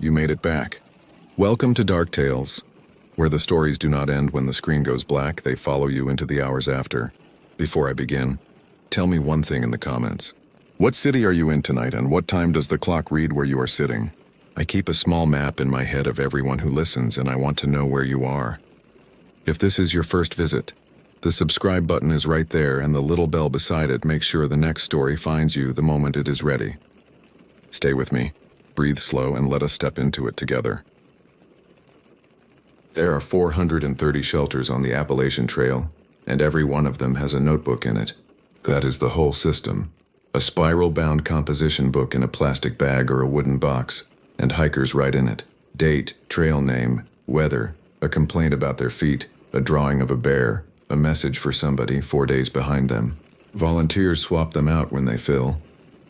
You made it back. Welcome to Dark Tales, where the stories do not end when the screen goes black, they follow you into the hours after. Before I begin, tell me one thing in the comments. What city are you in tonight, and what time does the clock read where you are sitting? I keep a small map in my head of everyone who listens, and I want to know where you are. If this is your first visit, the subscribe button is right there, and the little bell beside it makes sure the next story finds you the moment it is ready. Stay with me, breathe slow, and let us step into it together. There are 430 shelters on the Appalachian Trail, and every one of them has a notebook in it. That is the whole system. A spiral-bound composition book in a plastic bag or a wooden box, and hikers write in it. Date, trail name, weather, a complaint about their feet, a drawing of a bear, a message for somebody 4 days behind them. Volunteers swap them out when they fill,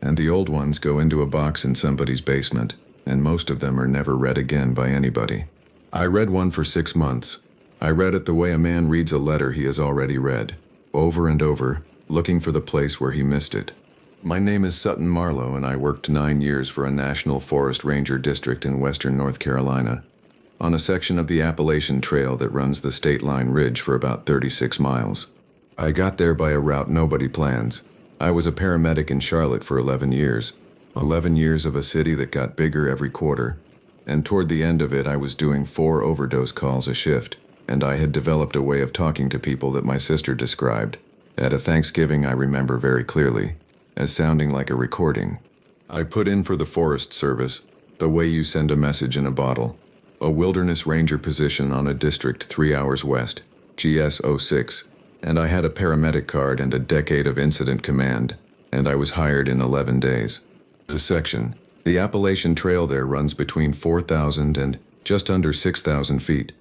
and the old ones go into a box in somebody's basement, and most of them are never read again by anybody. I read one for 6 months. I read it the way a man reads a letter he has already read, over and over, looking for the place where he missed it. My name is Sutton Marlowe, and I worked 9 years for a National Forest Ranger district in western North Carolina, on a section of the Appalachian Trail that runs the state line ridge for about 36 miles. I got there by a route nobody plans. I was a paramedic in Charlotte for 11 years. 11 years of a city that got bigger every quarter. And toward the end of it, I was doing 4 overdose calls a shift, and I had developed a way of talking to people that my sister described, at a Thanksgiving I remember very clearly, as sounding like a recording. I put in for the Forest Service, the way you send a message in a bottle. A wilderness ranger position on a district 3 hours west, GS 06, and I had a paramedic card and a decade of incident command, and I was hired in 11 days. The section, the Appalachian Trail there runs between 4,000 and just under 6,000 feet,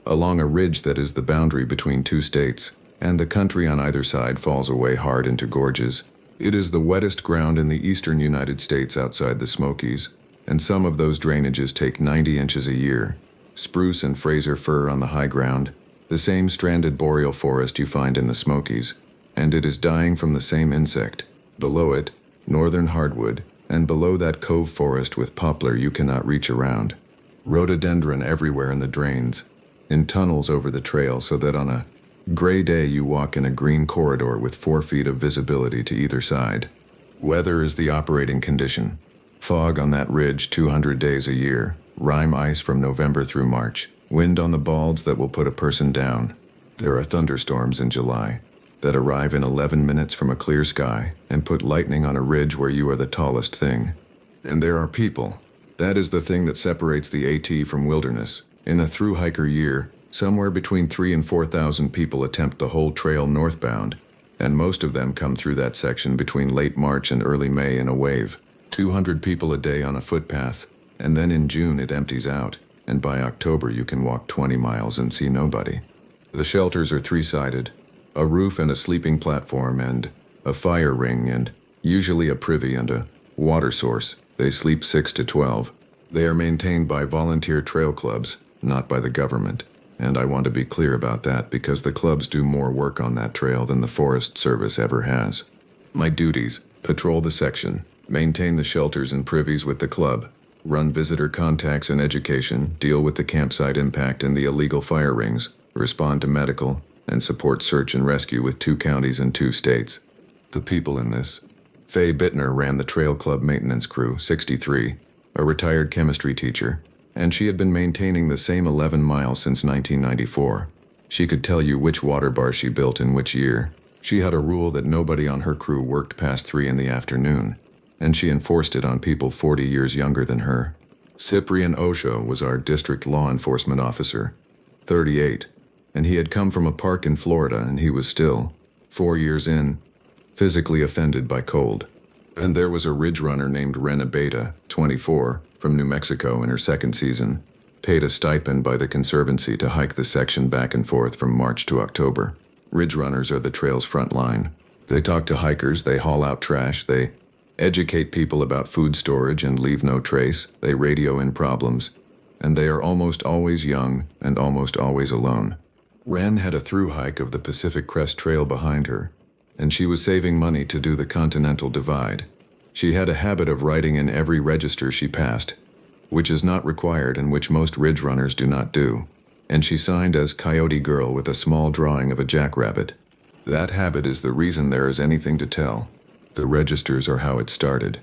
along a ridge that is the boundary between 2 states, and the country on either side falls away hard into gorges. It is the wettest ground in the eastern United States outside the Smokies, and some of those drainages take 90 inches a year. Spruce and Fraser fir on the high ground, the same stranded boreal forest you find in the Smokies, and it is dying from the same insect. Below it, northern hardwood, and below that cove forest with poplar you cannot reach around. Rhododendron everywhere in the drains, in tunnels over the trail, so that on a gray day you walk in a green corridor with 4 feet of visibility to either side. Weather is the operating condition. Fog on that ridge 200 days a year, rime ice from November through March, wind on the balds that will put a person down. There are thunderstorms in July that arrive in 11 minutes from a clear sky and put lightning on a ridge where you are the tallest thing. And there are people. That is the thing that separates the AT from wilderness. In a thru-hiker year, somewhere between 3,000 and 4,000 people attempt the whole trail northbound, and most of them come through that section between late March and early May in a wave. 200 people a day on a footpath, and then in June it empties out, and by October you can walk 20 miles and see nobody. The shelters are 3-sided, a roof and a sleeping platform and a fire ring and usually a privy and a water source. They sleep 6 to 12. They are maintained by volunteer trail clubs, not by the government. And I want to be clear about that because the clubs do more work on that trail than the Forest Service ever has. My duties: patrol the section, maintain the shelters and privies with the club, run visitor contacts and education, deal with the campsite impact and the illegal fire rings, respond to medical, and support search and rescue with 2 counties and 2 states. The people in this: Faye Bittner ran the trail club maintenance crew, 63, a retired chemistry teacher, and she had been maintaining the same 11 miles since 1994. She could tell you which water bar she built in which year. She had a rule that nobody on her crew worked past 3 in the afternoon, and she enforced it on people 40 years younger than her. Cyprian Osho was our district law enforcement officer, 38, and he had come from a park in Florida, and he was still, 4 years in, physically offended by cold. And there was a ridge runner named Rena Beta, 24, from New Mexico in her 2nd season, paid a stipend by the Conservancy to hike the section back and forth from March to October. Ridge runners are the trail's front line. They talk to hikers, they haul out trash, they educate people about food storage and leave no trace, they radio in problems, and they are almost always young and almost always alone. Ren had a through hike of the Pacific Crest Trail behind her, and she was saving money to do the Continental Divide. She had a habit of writing in every register she passed, which is not required and which most ridge runners do not do. And she signed as Coyote Girl with a small drawing of a jackrabbit. That habit is the reason there is anything to tell. The registers are how it started.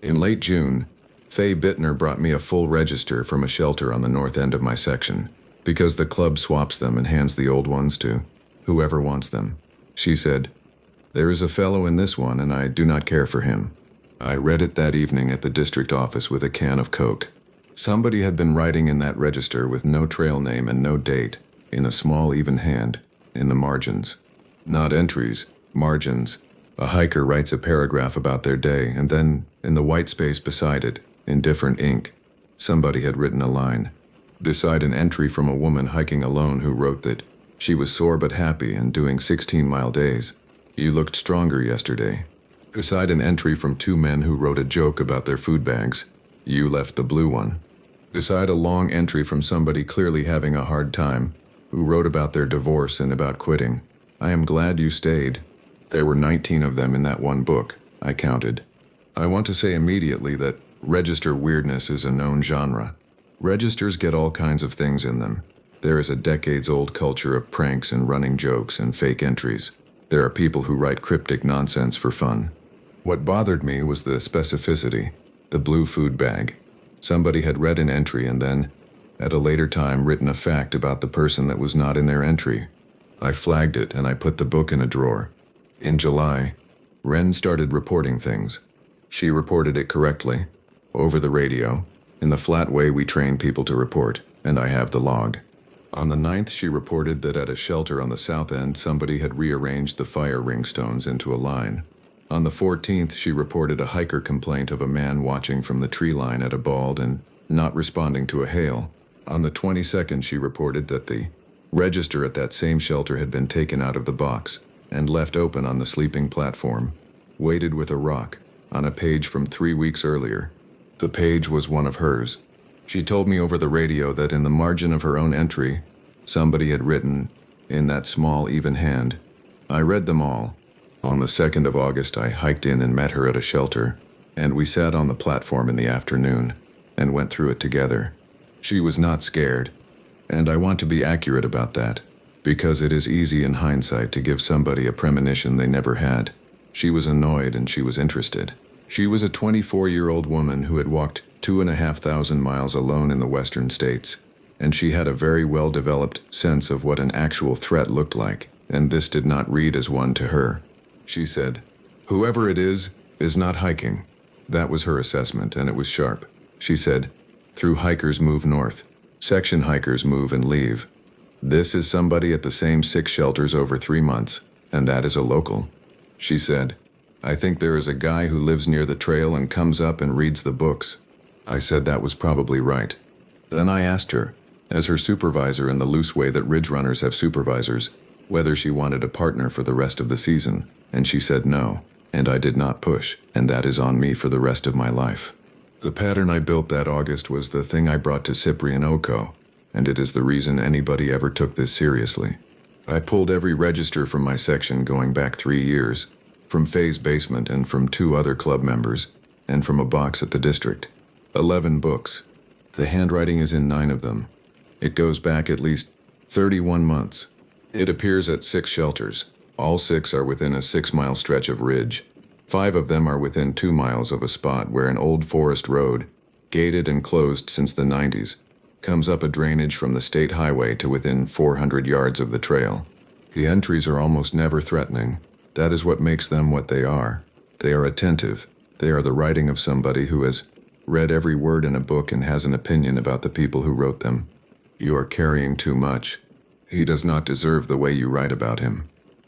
In late June, Faye Bittner brought me a full register from a shelter on the north end of my section, because the club swaps them and hands the old ones to whoever wants them. She said, "There is a fellow in this one and I do not care for him." I read it that evening at the district office with a can of Coke. Somebody had been writing in that register with no trail name and no date, in a small even hand, in the margins. Not entries, margins. A hiker writes a paragraph about their day, and then, in the white space beside it, in different ink, somebody had written a line. Beside an entry from a woman hiking alone who wrote that she was sore but happy and doing 16-mile days. "You looked stronger yesterday." Beside an entry from two men who wrote a joke about their food bags. "You left the blue one." Beside a long entry from somebody clearly having a hard time, who wrote about their divorce and about quitting. "I am glad you stayed." There were 19 of them in that one book, I counted. I want to say immediately that register weirdness is a known genre. Registers get all kinds of things in them. There is a decades-old culture of pranks and running jokes and fake entries. There are people who write cryptic nonsense for fun. What bothered me was the specificity, the blue food bag. Somebody had read an entry and then, at a later time, written a fact about the person that was not in their entry. I flagged it and I put the book in a drawer. In July, Wren started reporting things. She reported it correctly, over the radio, in the flat way we train people to report, and I have the log. On the 9th, she reported that at a shelter on the south end, somebody had rearranged the fire ring stones into a line. On the 14th, she reported a hiker complaint of a man watching from the tree line at a bald and not responding to a hail. On the 22nd, she reported that the register at that same shelter had been taken out of the box and left open on the sleeping platform, weighted with a rock, on a page from 3 weeks earlier. The page was one of hers. She told me over the radio that in the margin of her own entry, somebody had written, in that small, even hand. I read them all. On the 2nd of August, I hiked in and met her at a shelter, and we sat on the platform in the afternoon and went through it together. She was not scared, and I want to be accurate about that, because it is easy in hindsight to give somebody a premonition they never had. She was annoyed and she was interested. She was a 24-year-old woman who had walked 2,500 miles alone in the western states, and she had a very well-developed sense of what an actual threat looked like, and this did not read as one to her. She said, "Whoever it is not hiking." That was her assessment, and it was sharp. She said, "Through hikers move north. Section hikers move and leave. This is somebody at the same 6 shelters over 3 months, and that is a local." She said, "I think there is a guy who lives near the trail and comes up and reads the books." I said that was probably right. Then I asked her, as her supervisor in the loose way that ridge runners have supervisors, whether she wanted a partner for the rest of the season, and she said no, and I did not push, and that is on me for the rest of my life. The pattern I built that August was the thing I brought to Cyprian Oko, and it is the reason anybody ever took this seriously. I pulled every register from my section going back 3 years, from Faye's basement and from 2 other club members, and from a box at the district. 11 books. The handwriting is in 9 of them. It goes back at least 31 months. It appears at 6 shelters. All 6 are within a 6-mile stretch of ridge. 5 of them are within 2 miles of a spot where an old forest road, gated and closed since the 90s, comes up a drainage from the state highway to within 400 yards of the trail. The entries are almost never threatening. That is what makes them what they are. They are attentive. They are the writing of somebody who has read every word in a book and has an opinion about the people who wrote them. You are carrying too much. He does not deserve the way you write about him.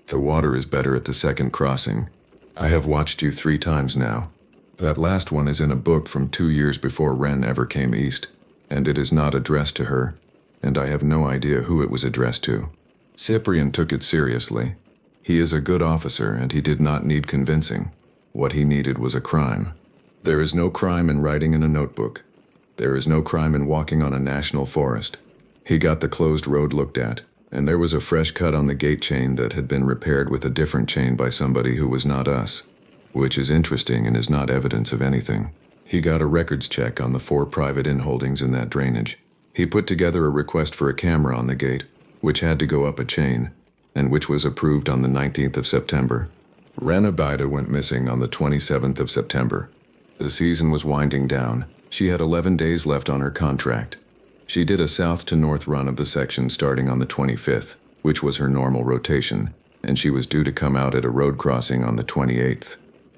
The water is better at the second crossing. I have watched you 3 times now. That last one is in a book from 2 years before Wren ever came east, and it is not addressed to her, and I have no idea who it was addressed to. Cyprian took it seriously. He is a good officer, and he did not need convincing. What he needed was a crime. There is no crime in writing in a notebook. There is no crime in walking on a national forest. He got the closed road looked at, and there was a fresh cut on the gate chain that had been repaired with a different chain by somebody who was not us, which is interesting and is not evidence of anything. He got a records check on the 4 private inholdings in that drainage. He put together a request for a camera on the gate, which had to go up a chain, and which was approved on the 19th of September. Rana Baida went missing on the 27th of September. The season was winding down. She had 11 days left on her contract. She did a south to north run of the section starting on the 25th, which was her normal rotation, and she was due to come out at a road crossing on the 28th.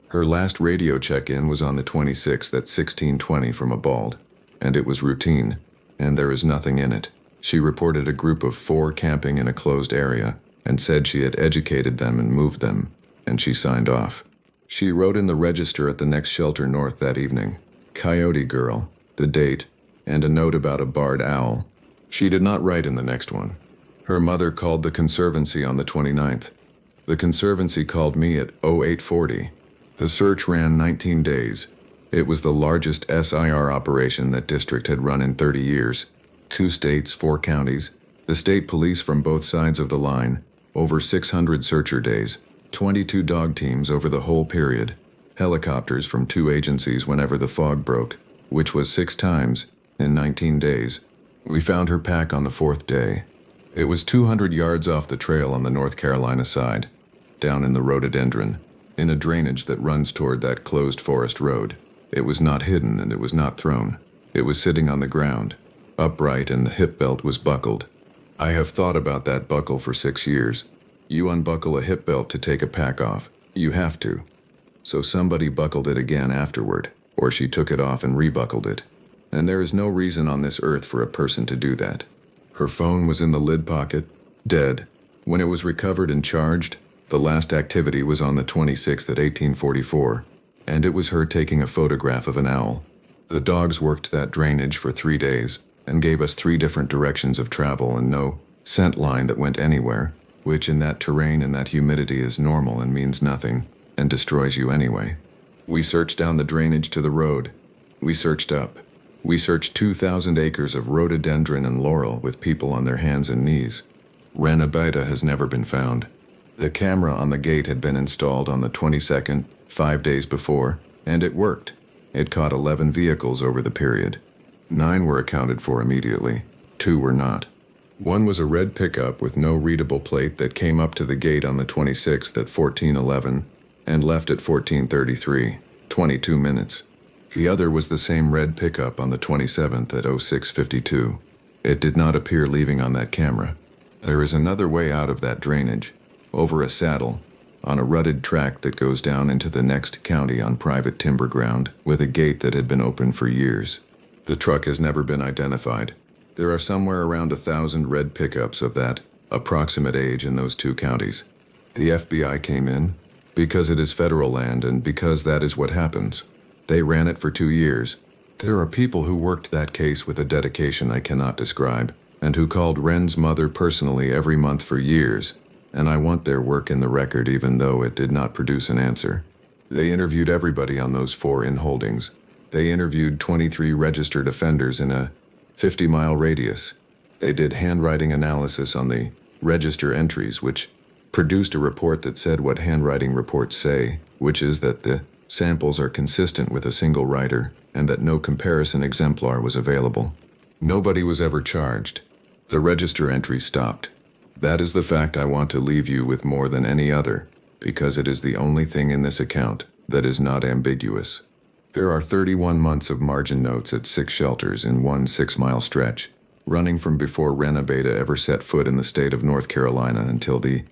Her last radio check-in was on the 26th at 16:20 from a bald, and it was routine, and there is nothing in it. She reported a group of 4 camping in a closed area and said she had educated them and moved them, and she signed off. She wrote in the register at the next shelter north that evening, "Coyote Girl," the date, and a note about a barred owl. She did not write in the next one. Her mother called the Conservancy on the 29th. The Conservancy called me at 0840. The search ran 19 days. It was the largest SIR operation that district had run in 30 years. 2 states, 4 counties, the state police from both sides of the line, over 600 searcher days, 22 dog teams over the whole period, helicopters from 2 agencies whenever the fog broke, which was 6 times in 19 days. We found her pack on the 4th day. It was 200 yards off the trail on the North Carolina side, down in the rhododendron, in a drainage that runs toward that closed forest road. It was not hidden and it was not thrown. It was sitting on the ground, upright, and the hip belt was buckled. I have thought about that buckle for 6 years. You unbuckle a hip belt to take a pack off. You have to. So somebody buckled it again afterward, or she took it off and rebuckled it. And there is no reason on this earth for a person to do that. Her phone was in the lid pocket, dead. When it was recovered and charged, the last activity was on the 26th at 1844, and it was her taking a photograph of an owl. The dogs worked that drainage for 3 days and gave us 3 different directions of travel and no scent line that went anywhere, which in that terrain and that humidity is normal and means nothing and destroys you anyway. We searched down the drainage to the road. We searched up. We searched 2,000 acres of rhododendron and laurel with people on their hands and knees. Rana Baida has never been found. The camera on the gate had been installed on the 22nd, 5 days before, and it worked. It caught 11 vehicles over the period. 9 were accounted for immediately. 2 were not. One was a red pickup with no readable plate that came up to the gate on the 26th at 14:11 and left at 14:33, 22 minutes. The other was the same red pickup on the 27th at 06:52. It did not appear leaving on that camera. There is another way out of that drainage, over a saddle, on a rutted track that goes down into the next county on private timber ground, with a gate that had been open for years. The truck has never been identified. There are somewhere around 1,000 red pickups of that approximate age in those 2 counties. The FBI came in because it is federal land and because that is what happens. They ran it for 2 years. There are people who worked that case with a dedication I cannot describe, and who called Ren's mother personally every month for years, and I want their work in the record even though it did not produce an answer. They interviewed everybody on those 4 inholdings. They interviewed 23 registered offenders in a 50-mile radius. They did handwriting analysis on the register entries, which produced a report that said what handwriting reports say, which is that the samples are consistent with a single writer and that no comparison exemplar was available. Nobody was ever charged. The register entry stopped. That is the fact I want to leave you with more than any other, because it is the only thing in this account that is not ambiguous. There are 31 months of margin notes at 6 shelters in one 6-mile stretch, running from before Rana Baida ever set foot in the state of North Carolina until the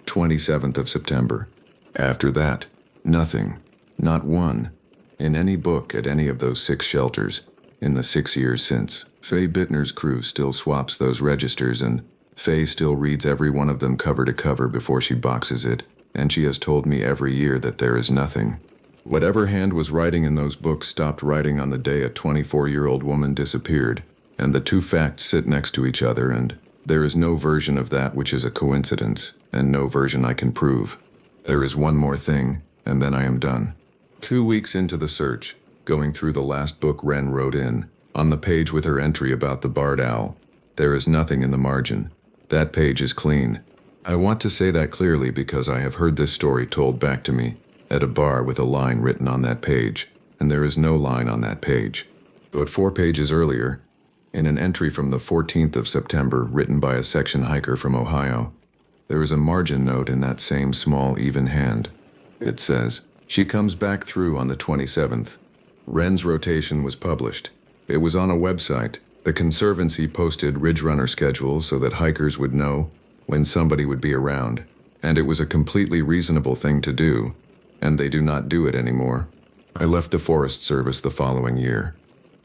27th of September. After that, nothing, not one, in any book at any of those 6 shelters in the 6 years since. Faye Bittner's crew still swaps those registers, and Faye still reads every one of them cover to cover before she boxes it, and she has told me every year that there is nothing. Whatever hand was writing in those books stopped writing on the day a 24-year-old woman disappeared, and the 2 facts sit next to each other, and there is no version of that which is a coincidence, and no version I can prove. There is one more thing, and then I am done. 2 weeks into the search, going through the last book Ren wrote in, on the page with her entry about the barred owl, there is nothing in the margin. That page is clean. I want to say that clearly because I have heard this story told back to me at a bar with a line written on that page, and there is no line on that page. But 4 pages earlier, in an entry from the 14th of September written by a section hiker from Ohio, there is a margin note in that same small, even hand. It says, "She comes back through on the 27th. Wren's rotation was published. It was on a website. The Conservancy posted Ridge Runner schedules so that hikers would know when somebody would be around, and it was a completely reasonable thing to do, and they do not do it anymore." I left the Forest Service the following year.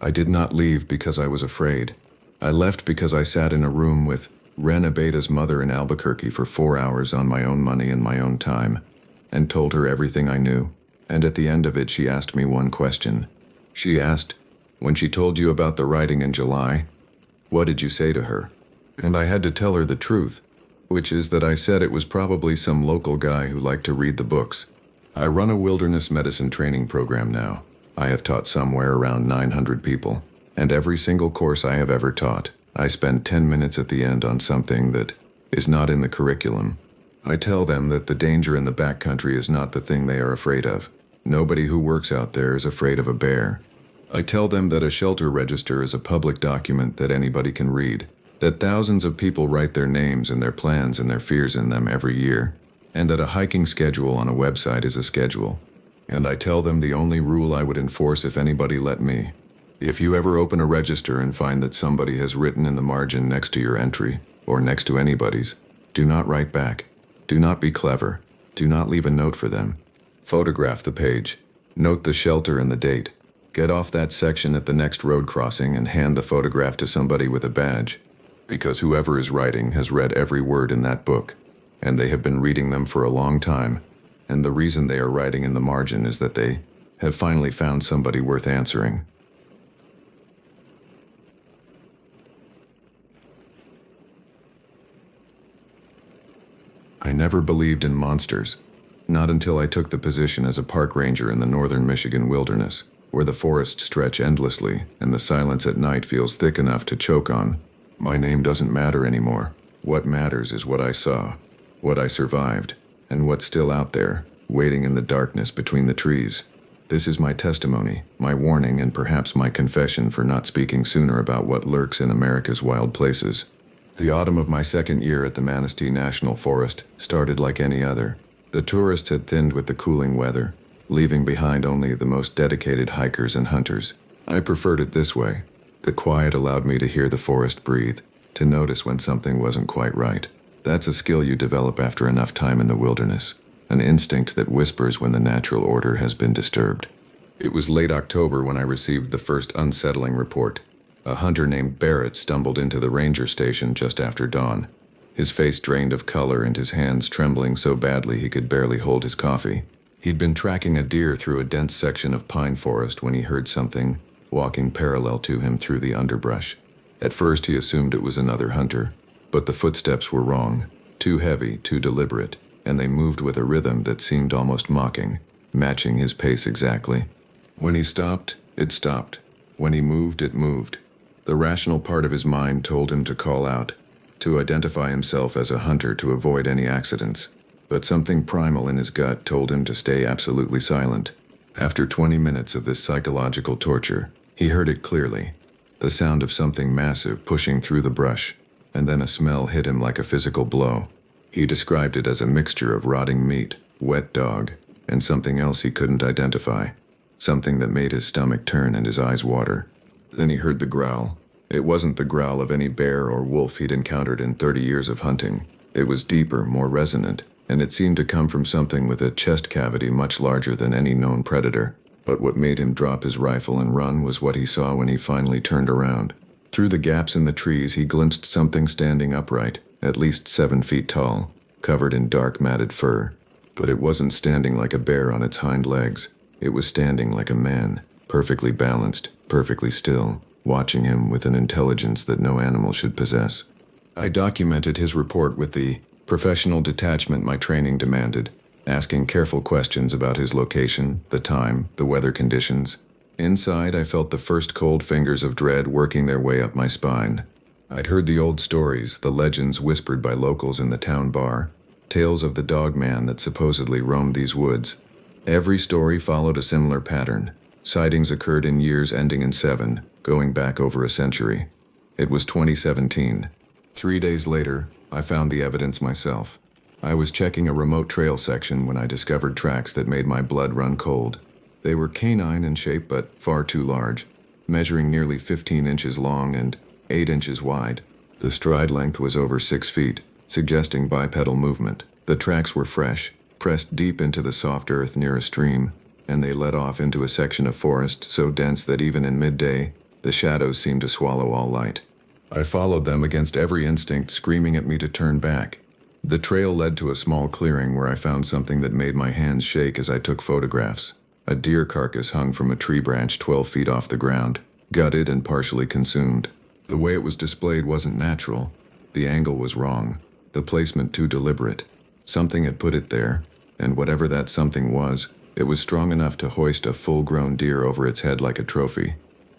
I did not leave because I was afraid. I left because I sat in a room with Ren Abeta's mother in Albuquerque for 4 hours on my own money and my own time, and told her everything I knew, and at the end of it she asked me one question. She asked, "When she told you about the writing in July, what did you say to her?" And I had to tell her the truth, which is that I said it was probably some local guy who liked to read the books. I run a wilderness medicine training program now. I have taught somewhere around 900 people, and every single course I have ever taught, I spend 10 minutes at the end on something that is not in the curriculum. I tell them that the danger in the backcountry is not the thing they are afraid of. Nobody who works out there is afraid of a bear. I tell them that a shelter register is a public document that anybody can read, that thousands of people write their names and their plans and their fears in them every year, and that a hiking schedule on a website is a schedule. And I tell them the only rule I would enforce if anybody let me. If you ever open a register and find that somebody has written in the margin next to your entry, or next to anybody's, do not write back. Do not be clever. Do not leave a note for them. Photograph the page. Note the shelter and the date. Get off that section at the next road crossing and hand the photograph to somebody with a badge. Because whoever is writing has read every word in that book, and they have been reading them for a long time, and the reason they are writing in the margin is that they have finally found somebody worth answering. I never believed in monsters, not until I took the position as a park ranger in the northern Michigan wilderness, where the forests stretch endlessly and the silence at night feels thick enough to choke on. My name doesn't matter anymore. What matters is what I saw, what I survived, and what's still out there, waiting in the darkness between the trees. This is my testimony, my warning, and perhaps my confession for not speaking sooner about what lurks in America's wild places. The autumn of my second year at the Manistee National Forest started like any other. The tourists had thinned with the cooling weather, leaving behind only the most dedicated hikers and hunters. I preferred it this way. The quiet allowed me to hear the forest breathe, to notice when something wasn't quite right. That's a skill you develop after enough time in the wilderness, an instinct that whispers when the natural order has been disturbed. It was late October when I received the first unsettling report. A hunter named Barrett stumbled into the ranger station just after dawn, his face drained of color and his hands trembling so badly he could barely hold his coffee. He'd been tracking a deer through a dense section of pine forest when he heard something walking parallel to him through the underbrush. At first he assumed it was another hunter, but the footsteps were wrong, too heavy, too deliberate, and they moved with a rhythm that seemed almost mocking, matching his pace exactly. When he stopped, it stopped. When he moved, it moved. The rational part of his mind told him to call out, to identify himself as a hunter to avoid any accidents. But something primal in his gut told him to stay absolutely silent. After 20 minutes of this psychological torture, he heard it clearly. The sound of something massive pushing through the brush, and then a smell hit him like a physical blow. He described it as a mixture of rotting meat, wet dog, and something else he couldn't identify. Something that made his stomach turn and his eyes water. Then he heard the growl. It wasn't the growl of any bear or wolf he'd encountered in 30 years of hunting. It was deeper, more resonant, and it seemed to come from something with a chest cavity much larger than any known predator. But what made him drop his rifle and run was what he saw when he finally turned around. Through the gaps in the trees, he glimpsed something standing upright, at least 7 feet tall, covered in dark matted fur. But it wasn't standing like a bear on its hind legs. It was standing like a man, perfectly balanced, perfectly still, watching him with an intelligence that no animal should possess. I documented his report with the professional detachment my training demanded, asking careful questions about his location, the time, the weather conditions. Inside, I felt the first cold fingers of dread working their way up my spine. I'd heard the old stories, the legends whispered by locals in the town bar, tales of the dog man that supposedly roamed these woods. Every story followed a similar pattern. Sightings occurred in years ending in 7, going back over a century. It was 2017. 3 days later, I found the evidence myself. I was checking a remote trail section when I discovered tracks that made my blood run cold. They were canine in shape but far too large, measuring nearly 15 inches long and 8 inches wide. The stride length was over 6 feet, suggesting bipedal movement. The tracks were fresh, pressed deep into the soft earth near a stream, and they led off into a section of forest so dense that even in midday, the shadows seemed to swallow all light. I followed them against every instinct, screaming at me to turn back. The trail led to a small clearing where I found something that made my hands shake as I took photographs. A deer carcass hung from a tree branch 12 feet off the ground, gutted and partially consumed. The way it was displayed wasn't natural. The angle was wrong, the placement too deliberate. Something had put it there, and whatever that something was, it was strong enough to hoist a full-grown deer over its head like a trophy.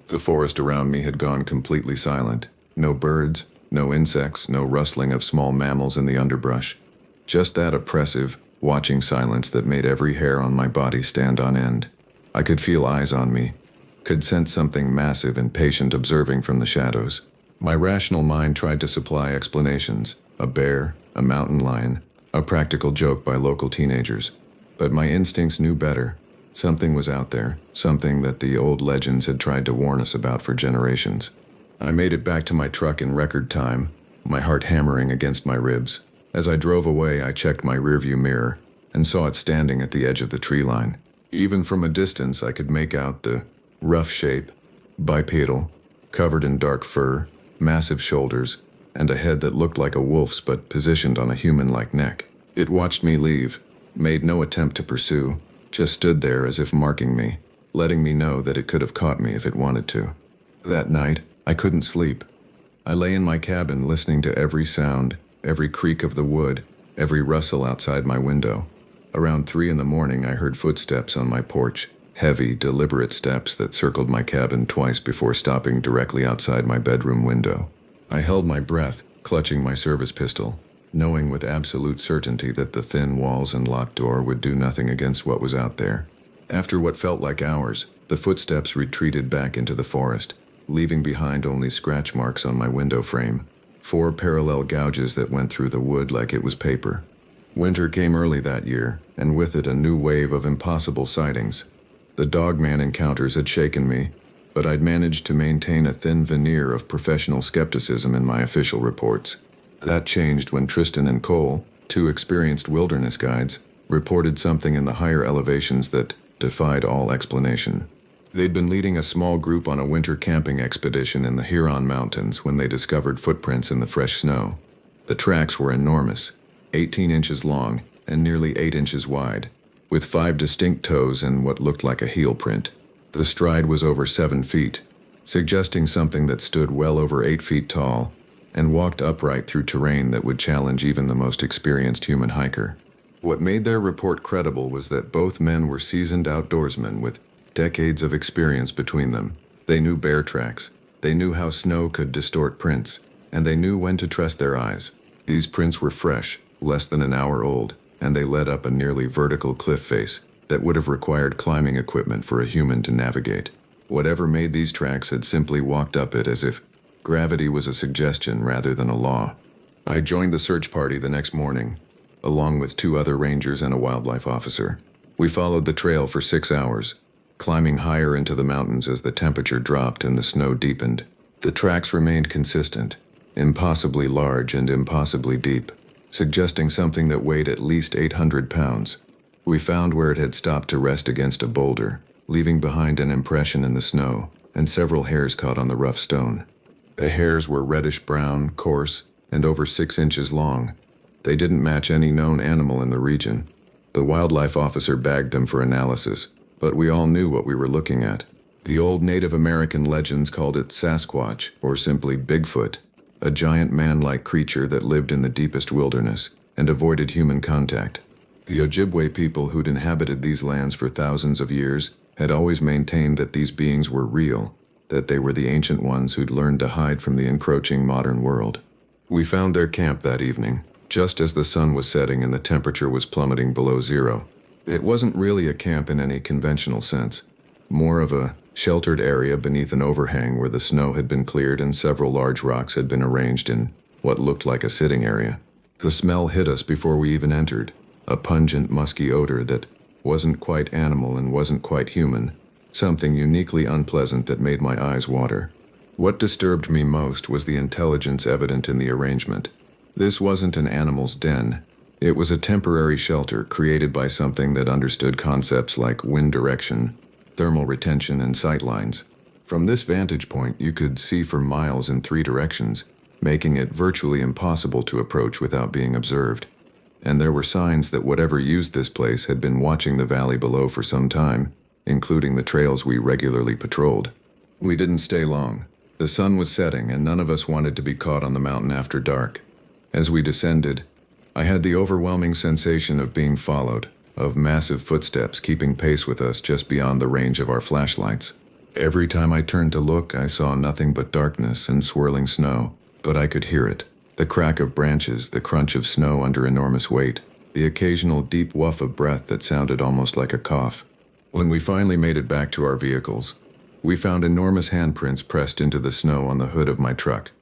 The forest around me had gone completely silent. No birds, no insects, no rustling of small mammals in the underbrush. Just that oppressive, watching silence that made every hair on my body stand on end. I could feel eyes on me, could sense something massive and patient observing from the shadows. My rational mind tried to supply explanations: a bear, a mountain lion, a practical joke by local teenagers. But my instincts knew better. Something was out there, something that the old legends had tried to warn us about for generations. I made it back to my truck in record time, my heart hammering against my ribs. As I drove away, I checked my rearview mirror and saw it standing at the edge of the tree line. Even from a distance, I could make out the rough shape, bipedal, covered in dark fur, massive shoulders, and a head that looked like a wolf's but positioned on a human-like neck. It watched me leave, made no attempt to pursue, just stood there as if marking me, letting me know that it could have caught me if it wanted to. That night, I couldn't sleep. I lay in my cabin listening to every sound, every creak of the wood, every rustle outside my window. Around 3 in the morning, I heard footsteps on my porch, heavy, deliberate steps that circled my cabin twice before stopping directly outside my bedroom window. I held my breath, clutching my service pistol, knowing with absolute certainty that the thin walls and locked door would do nothing against what was out there. After what felt like hours, the footsteps retreated back into the forest, leaving behind only scratch marks on my window frame, 4 parallel gouges that went through the wood like it was paper. Winter came early that year, and with it a new wave of impossible sightings. The dogman encounters had shaken me, but I'd managed to maintain a thin veneer of professional skepticism in my official reports. That changed when Tristan and Cole, 2 experienced wilderness guides, reported something in the higher elevations that defied all explanation. They'd been leading a small group on a winter camping expedition in the Huron Mountains when they discovered footprints in the fresh snow. The tracks were enormous, 18 inches long and nearly 8 inches wide, with 5 distinct toes and what looked like a heel print. The stride was over 7 feet, suggesting something that stood well over 8 feet tall and walked upright through terrain that would challenge even the most experienced human hiker. What made their report credible was that both men were seasoned outdoorsmen with decades of experience between them. They knew bear tracks, they knew how snow could distort prints, and they knew when to trust their eyes. These prints were fresh, less than an hour old, and they led up a nearly vertical cliff face that would have required climbing equipment for a human to navigate. Whatever made these tracks had simply walked up it as if gravity was a suggestion rather than a law. I joined the search party the next morning, along with 2 other rangers and a wildlife officer. We followed the trail for 6 hours, climbing higher into the mountains as the temperature dropped and the snow deepened. The tracks remained consistent, impossibly large and impossibly deep, suggesting something that weighed at least 800 pounds. We found where it had stopped to rest against a boulder, leaving behind an impression in the snow and several hairs caught on the rough stone. The hairs were reddish-brown, coarse, and over 6 inches long. They didn't match any known animal in the region. The wildlife officer bagged them for analysis, but we all knew what we were looking at. The old Native American legends called it Sasquatch, or simply Bigfoot, a giant man-like creature that lived in the deepest wilderness and avoided human contact. The Ojibwe people who'd inhabited these lands for thousands of years had always maintained that these beings were real, that they were the ancient ones who'd learned to hide from the encroaching modern world. We found their camp that evening, just as the sun was setting and the temperature was plummeting below 0. It wasn't really a camp in any conventional sense. more of a sheltered area beneath an overhang where the snow had been cleared and several large rocks had been arranged in what looked like a sitting area. The smell hit us before we even entered, a pungent, musky odor that wasn't quite animal and wasn't quite human, something uniquely unpleasant that made my eyes water. What disturbed me most was the intelligence evident in the arrangement. This wasn't an animal's den. It was a temporary shelter created by something that understood concepts like wind direction, thermal retention, and sight lines. From this vantage point, you could see for miles in 3 directions, making it virtually impossible to approach without being observed. And there were signs that whatever used this place had been watching the valley below for some time, including the trails we regularly patrolled. We didn't stay long. The sun was setting, and none of us wanted to be caught on the mountain after dark. As we descended, I had the overwhelming sensation of being followed, of massive footsteps keeping pace with us just beyond the range of our flashlights. Every time I turned to look, I saw nothing but darkness and swirling snow, but I could hear it. The crack of branches, the crunch of snow under enormous weight, the occasional deep woof of breath that sounded almost like a cough. When we finally made it back to our vehicles, we found enormous handprints pressed into the snow on the hood of my truck.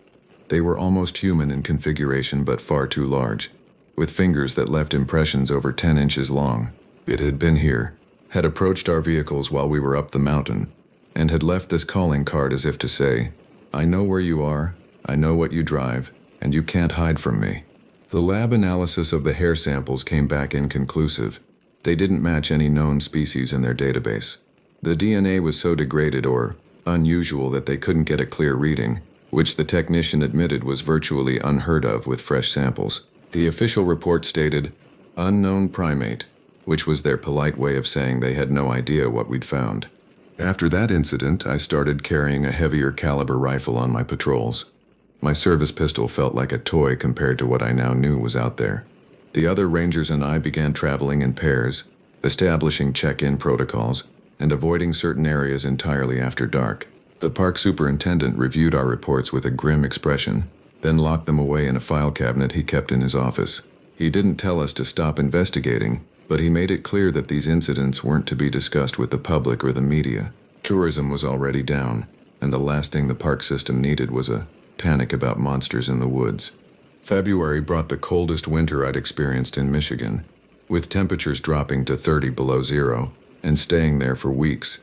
They were almost human in configuration but far too large, with fingers that left impressions over 10 inches long. It had been here, had approached our vehicles while we were up the mountain, and had left this calling card as if to say, "I know where you are, I know what you drive, and you can't hide from me." The lab analysis of the hair samples came back inconclusive. They didn't match any known species in their database. The DNA was so degraded or unusual that they couldn't get a clear reading, which the technician admitted was virtually unheard of with fresh samples. The official report stated, "Unknown primate," which was their polite way of saying they had no idea what we'd found. After that incident, I started carrying a heavier caliber rifle on my patrols. My service pistol felt like a toy compared to what I now knew was out there. The other rangers and I began traveling in pairs, establishing check-in protocols, and avoiding certain areas entirely after dark. The park superintendent reviewed our reports with a grim expression, then locked them away in a file cabinet he kept in his office. He didn't tell us to stop investigating, but he made it clear that these incidents weren't to be discussed with the public or the media. Tourism was already down, and the last thing the park system needed was a panic about monsters in the woods. February brought the coldest winter I'd experienced in Michigan, with temperatures dropping to 30 below zero and staying there for weeks.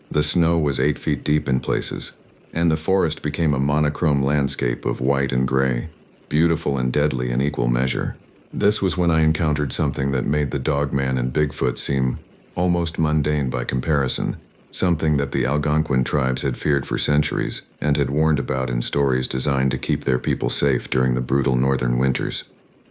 The snow was 8 feet deep in places, and the forest became a monochrome landscape of white and gray, beautiful and deadly in equal measure. This was when I encountered something that made the Dogman and Bigfoot seem almost mundane by comparison, something that the Algonquin tribes had feared for centuries and had warned about in stories designed to keep their people safe during the brutal northern winters.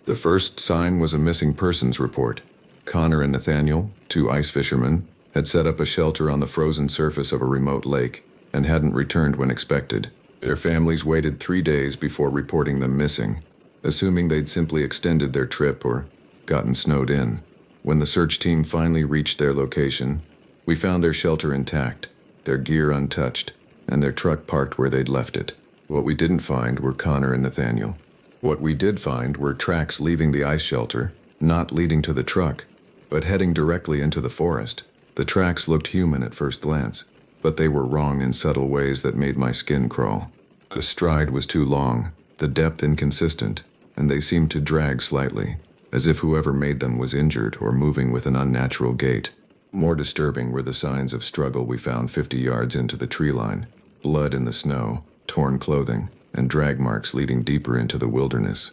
The first sign was a missing persons report. Connor and Nathaniel, 2 ice fishermen, had set up a shelter on the frozen surface of a remote lake and hadn't returned when expected. Their families waited 3 days before reporting them missing, assuming they'd simply extended their trip or gotten snowed in. When the search team finally reached their location, we found their shelter intact, their gear untouched, and their truck parked where they'd left it. What we didn't find were Connor and Nathaniel. What we did find were tracks leaving the ice shelter, not leading to the truck, but heading directly into the forest. The tracks looked human at first glance, but they were wrong in subtle ways that made my skin crawl. The stride was too long, the depth inconsistent, and they seemed to drag slightly, as if whoever made them was injured or moving with an unnatural gait. More disturbing were the signs of struggle we found 50 yards into the tree line: blood in the snow, torn clothing, and drag marks leading deeper into the wilderness.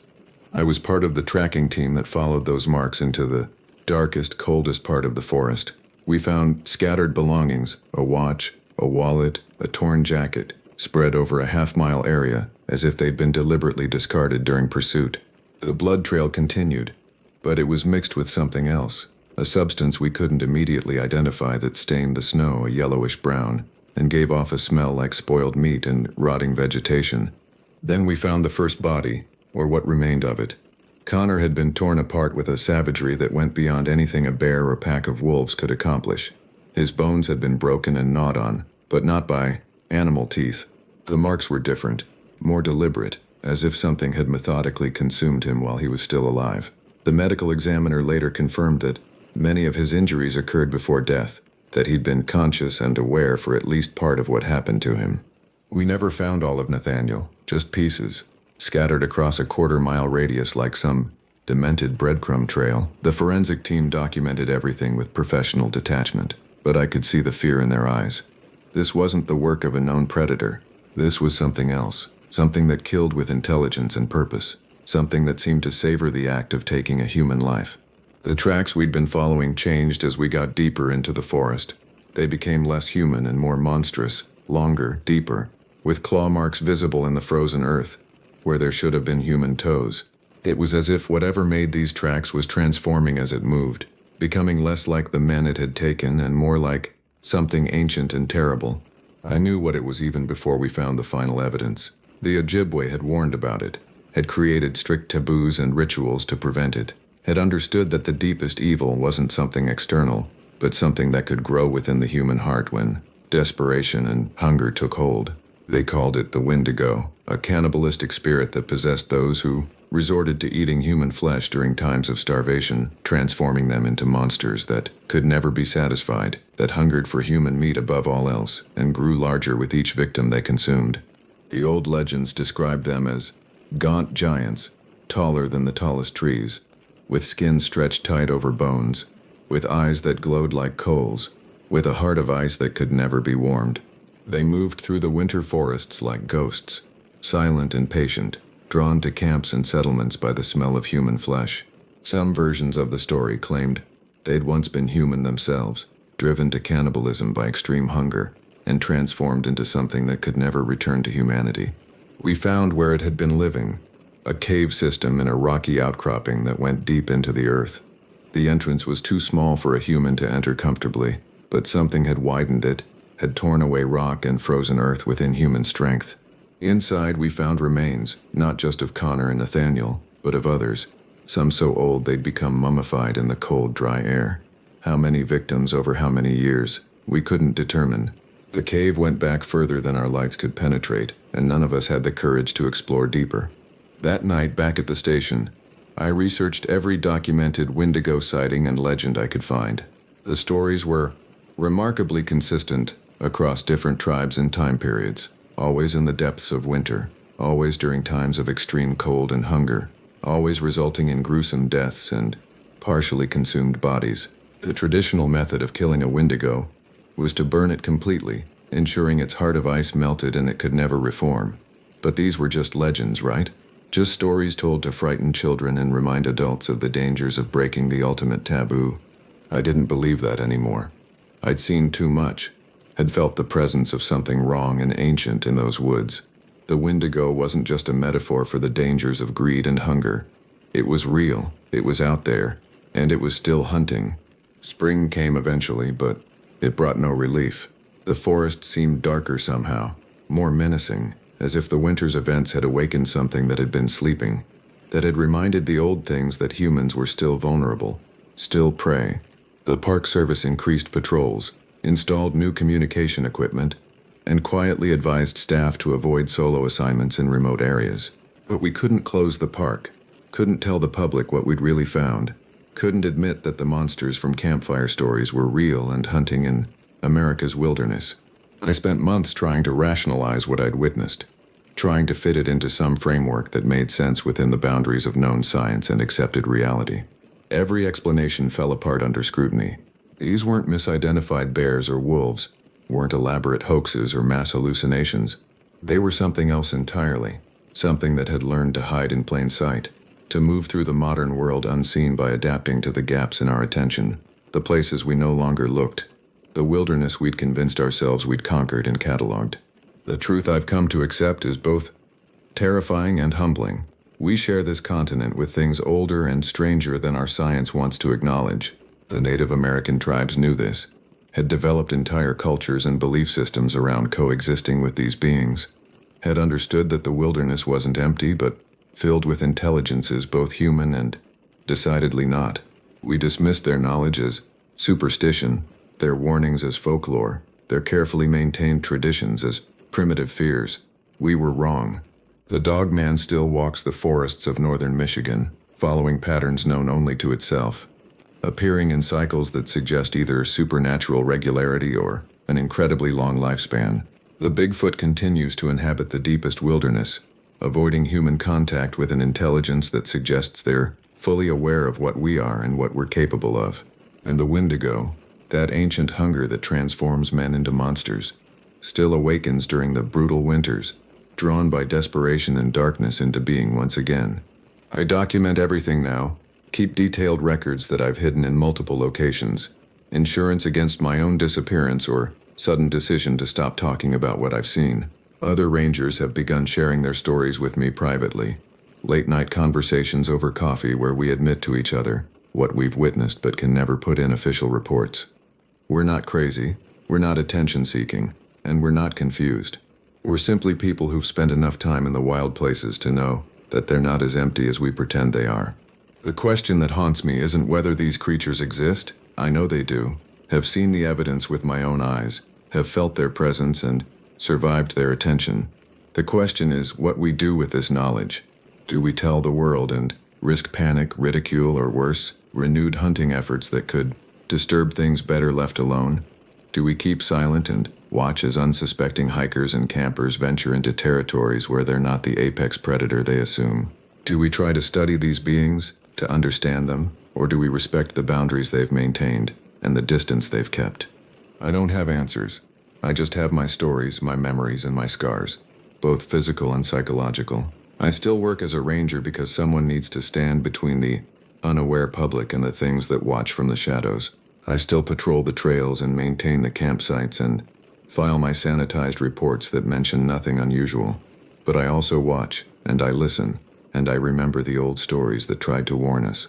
I was part of the tracking team that followed those marks into the darkest, coldest part of the forest. We found scattered belongings, a watch, a wallet, a torn jacket, spread over a half-mile area as if they'd been deliberately discarded during pursuit. The blood trail continued, but it was mixed with something else, a substance we couldn't immediately identify that stained the snow a yellowish brown and gave off a smell like spoiled meat and rotting vegetation. Then we found the first body, or what remained of it. Connor had been torn apart with a savagery that went beyond anything a bear or pack of wolves could accomplish. His bones had been broken and gnawed on, but not by animal teeth. The marks were different, more deliberate, as if something had methodically consumed him while he was still alive. The medical examiner later confirmed that many of his injuries occurred before death, that he'd been conscious and aware for at least part of what happened to him. We never found all of Nathaniel, just pieces, scattered across a quarter-mile radius like some demented breadcrumb trail. The forensic team documented everything with professional detachment, but I could see the fear in their eyes. This wasn't the work of a known predator. This was something else, something that killed with intelligence and purpose, something that seemed to savor the act of taking a human life. The tracks we'd been following changed as we got deeper into the forest. They became less human and more monstrous, longer, deeper, with claw marks visible in the frozen earth, where there should have been human toes. It was as if whatever made these tracks was transforming as it moved, becoming less like the men it had taken and more like something ancient and terrible. I knew what it was even before we found the final evidence. The Ojibwe had warned about it, had created strict taboos and rituals to prevent it, had understood that the deepest evil wasn't something external, but something that could grow within the human heart when desperation and hunger took hold. They called it the Wendigo, a cannibalistic spirit that possessed those who resorted to eating human flesh during times of starvation, transforming them into monsters that could never be satisfied, that hungered for human meat above all else, and grew larger with each victim they consumed. The old legends described them as gaunt giants, taller than the tallest trees, with skin stretched tight over bones, with eyes that glowed like coals, with a heart of ice that could never be warmed. They moved through the winter forests like ghosts, silent and patient, drawn to camps and settlements by the smell of human flesh. Some versions of the story claimed they'd once been human themselves, driven to cannibalism by extreme hunger, and transformed into something that could never return to humanity. We found where it had been living, a cave system in a rocky outcropping that went deep into the earth. The entrance was too small for a human to enter comfortably, but something had widened it, had torn away rock and frozen earth with inhuman strength. Inside we found remains, not just of Connor and Nathaniel, but of others, some so old they'd become mummified in the cold, dry air. How many victims over how many years, we couldn't determine. The cave went back further than our lights could penetrate, and none of us had the courage to explore deeper. That night, back at the station, I researched every documented Wendigo sighting and legend I could find. The stories were remarkably consistent across different tribes and time periods, always in the depths of winter, always during times of extreme cold and hunger, always resulting in gruesome deaths and partially consumed bodies. The traditional method of killing a Wendigo was to burn it completely, ensuring its heart of ice melted and it could never reform. But these were just legends, right? Just stories told to frighten children and remind adults of the dangers of breaking the ultimate taboo. I didn't believe that anymore. I'd seen too much, had felt the presence of something wrong and ancient in those woods. The Wendigo wasn't just a metaphor for the dangers of greed and hunger. It was real, it was out there, and it was still hunting. Spring came eventually, but it brought no relief. The forest seemed darker somehow, more menacing, as if the winter's events had awakened something that had been sleeping, that had reminded the old things that humans were still vulnerable, still prey. The Park Service increased patrols, installed new communication equipment, and quietly advised staff to avoid solo assignments in remote areas. But we couldn't close the park, couldn't tell the public what we'd really found, couldn't admit that the monsters from campfire stories were real and hunting in America's wilderness. I spent months trying to rationalize what I'd witnessed, trying to fit it into some framework that made sense within the boundaries of known science and accepted reality. Every explanation fell apart under scrutiny. These weren't misidentified bears or wolves, weren't elaborate hoaxes or mass hallucinations. They were something else entirely, something that had learned to hide in plain sight, to move through the modern world unseen by adapting to the gaps in our attention, the places we no longer looked, the wilderness we'd convinced ourselves we'd conquered and cataloged. The truth I've come to accept is both terrifying and humbling. We share this continent with things older and stranger than our science wants to acknowledge. The Native American tribes knew this, had developed entire cultures and belief systems around coexisting with these beings, had understood that the wilderness wasn't empty but filled with intelligences both human and decidedly not. We dismissed their knowledge as superstition, their warnings as folklore, their carefully maintained traditions as primitive fears. We were wrong. The dogman still walks the forests of northern Michigan, following patterns known only to itself. appearing in cycles that suggest either supernatural regularity or an incredibly long lifespan. The Bigfoot continues to inhabit the deepest wilderness, avoiding human contact with an intelligence that suggests they're fully aware of what we are and what we're capable of. And the Wendigo, that ancient hunger that transforms men into monsters, still awakens during the brutal winters, drawn by desperation and darkness into being once again. I document everything now, keep detailed records that I've hidden in multiple locations, insurance against my own disappearance or sudden decision to stop talking about what I've seen. Other rangers have begun sharing their stories with me privately. Late-night conversations over coffee where we admit to each other what we've witnessed but can never put in official reports. We're not crazy, we're not attention-seeking, and we're not confused. We're simply people who've spent enough time in the wild places to know that they're not as empty as we pretend they are. The question that haunts me isn't whether these creatures exist. I know they do, have seen the evidence with my own eyes, have felt their presence and survived their attention. The question is what we do with this knowledge. Do we tell the world and risk panic, ridicule, or worse, renewed hunting efforts that could disturb things better left alone? Do we keep silent and watch as unsuspecting hikers and campers venture into territories where they're not the apex predator they assume? Do we try to study these beings, to understand them, or do we respect the boundaries they've maintained and the distance they've kept? I don't have answers. I just have my stories, my memories, and my scars, both physical and psychological. I still work as a ranger because someone needs to stand between the unaware public and the things that watch from the shadows. I still patrol the trails and maintain the campsites and file my sanitized reports that mention nothing unusual. But I also watch, and I listen, and I remember the old stories that tried to warn us.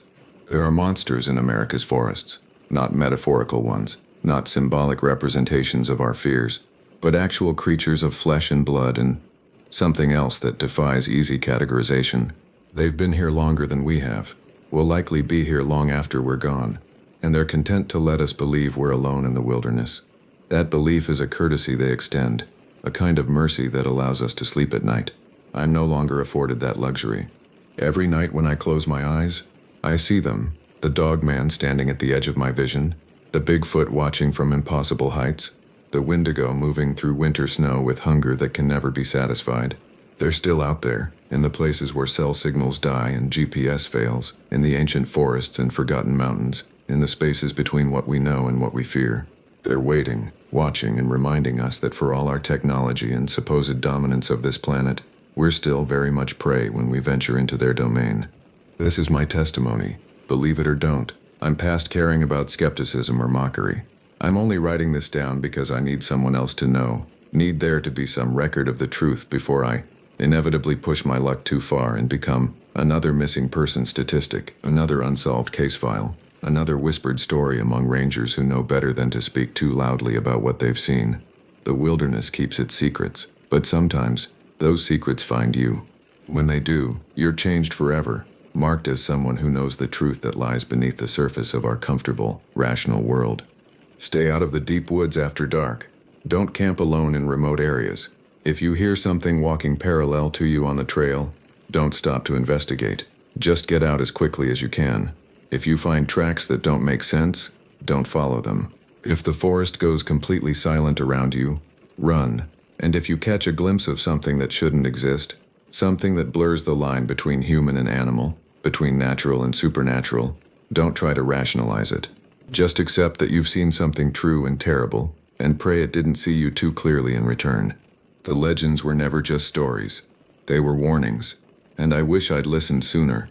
There are monsters in America's forests, not metaphorical ones, not symbolic representations of our fears, but actual creatures of flesh and blood and something else that defies easy categorization. They've been here longer than we have, will likely be here long after we're gone, and they're content to let us believe we're alone in the wilderness. That belief is a courtesy they extend, a kind of mercy that allows us to sleep at night. I'm no longer afforded that luxury. Every night when I close my eyes, I see them, the dog man standing at the edge of my vision, the Bigfoot watching from impossible heights, the Wendigo moving through winter snow with hunger that can never be satisfied. They're still out there, in the places where cell signals die and GPS fails, in the ancient forests and forgotten mountains, in the spaces between what we know and what we fear. They're waiting, watching, and reminding us that for all our technology and supposed dominance of this planet, we're still very much prey when we venture into their domain. This is my testimony. Believe it or don't, I'm past caring about skepticism or mockery. I'm only writing this down because I need someone else to know, need there to be some record of the truth before I inevitably push my luck too far and become another missing person statistic, another unsolved case file, another whispered story among rangers who know better than to speak too loudly about what they've seen. The wilderness keeps its secrets, but sometimes those secrets find you. When they do, you're changed forever, marked as someone who knows the truth that lies beneath the surface of our comfortable, rational world. Stay out of the deep woods after dark. Don't camp alone in remote areas. If you hear something walking parallel to you on the trail, don't stop to investigate. Just get out as quickly as you can. If you find tracks that don't make sense, don't follow them. If the forest goes completely silent around you, run. And if you catch a glimpse of something that shouldn't exist, something that blurs the line between human and animal, between natural and supernatural, don't try to rationalize it. Just accept that you've seen something true and terrible, and pray it didn't see you too clearly in return. The legends were never just stories. They were warnings, and I wish I'd listened sooner.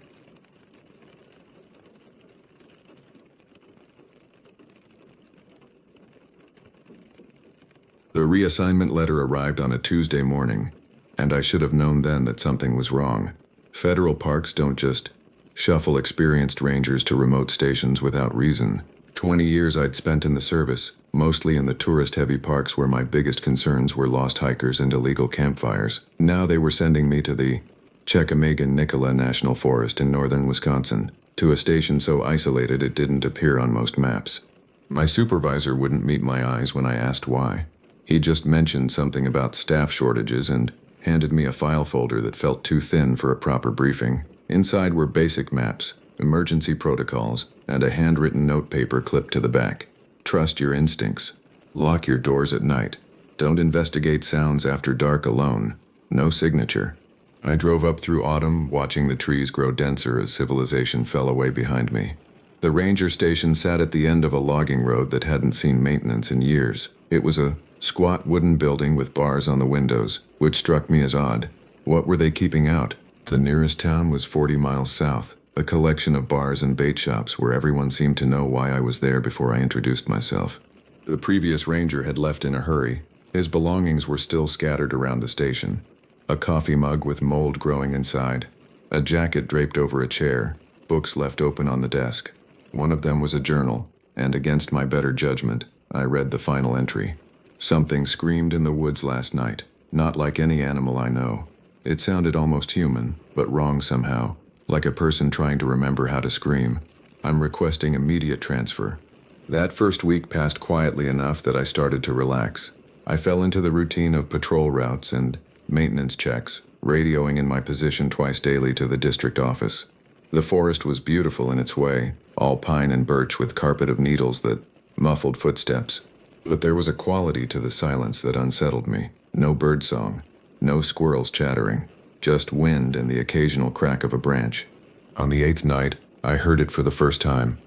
The reassignment letter arrived on a Tuesday morning, and I should have known then that something was wrong. Federal parks don't just shuffle experienced rangers to remote stations without reason. 20 years I'd spent in the service, mostly in the tourist-heavy parks where my biggest concerns were lost hikers and illegal campfires. Now they were sending me to the Chequamegon-Nicola National Forest in northern Wisconsin, to a station so isolated it didn't appear on most maps. My supervisor wouldn't meet my eyes when I asked why. He just mentioned something about staff shortages and handed me a file folder that felt too thin for a proper briefing. Inside were basic maps, emergency protocols, and a handwritten notepaper clipped to the back. Trust your instincts. Lock your doors at night. Don't investigate sounds after dark alone. No signature. I drove up through autumn, watching the trees grow denser as civilization fell away behind me. The ranger station sat at the end of a logging road that hadn't seen maintenance in years. It was a squat wooden building with bars on the windows, which struck me as odd. What were they keeping out? The nearest town was 40 miles south, a collection of bars and bait shops where everyone seemed to know why I was there before I introduced myself. The previous ranger had left in a hurry. His belongings were still scattered around the station. A coffee mug with mold growing inside, a jacket draped over a chair, books left open on the desk. One of them was a journal, and against my better judgment, I read the final entry. Something screamed in the woods last night, not like any animal I know. It sounded almost human, but wrong somehow, like a person trying to remember how to scream. I'm requesting immediate transfer. That first week passed quietly enough that I started to relax. I fell into the routine of patrol routes and maintenance checks, radioing in my position twice daily to the district office. The forest was beautiful in its way, all pine and birch with carpet of needles that muffled footsteps. But there was a quality to the silence that unsettled me. No birdsong, no squirrels chattering, just wind and the occasional crack of a branch. On the 8th night, I heard it for the first time.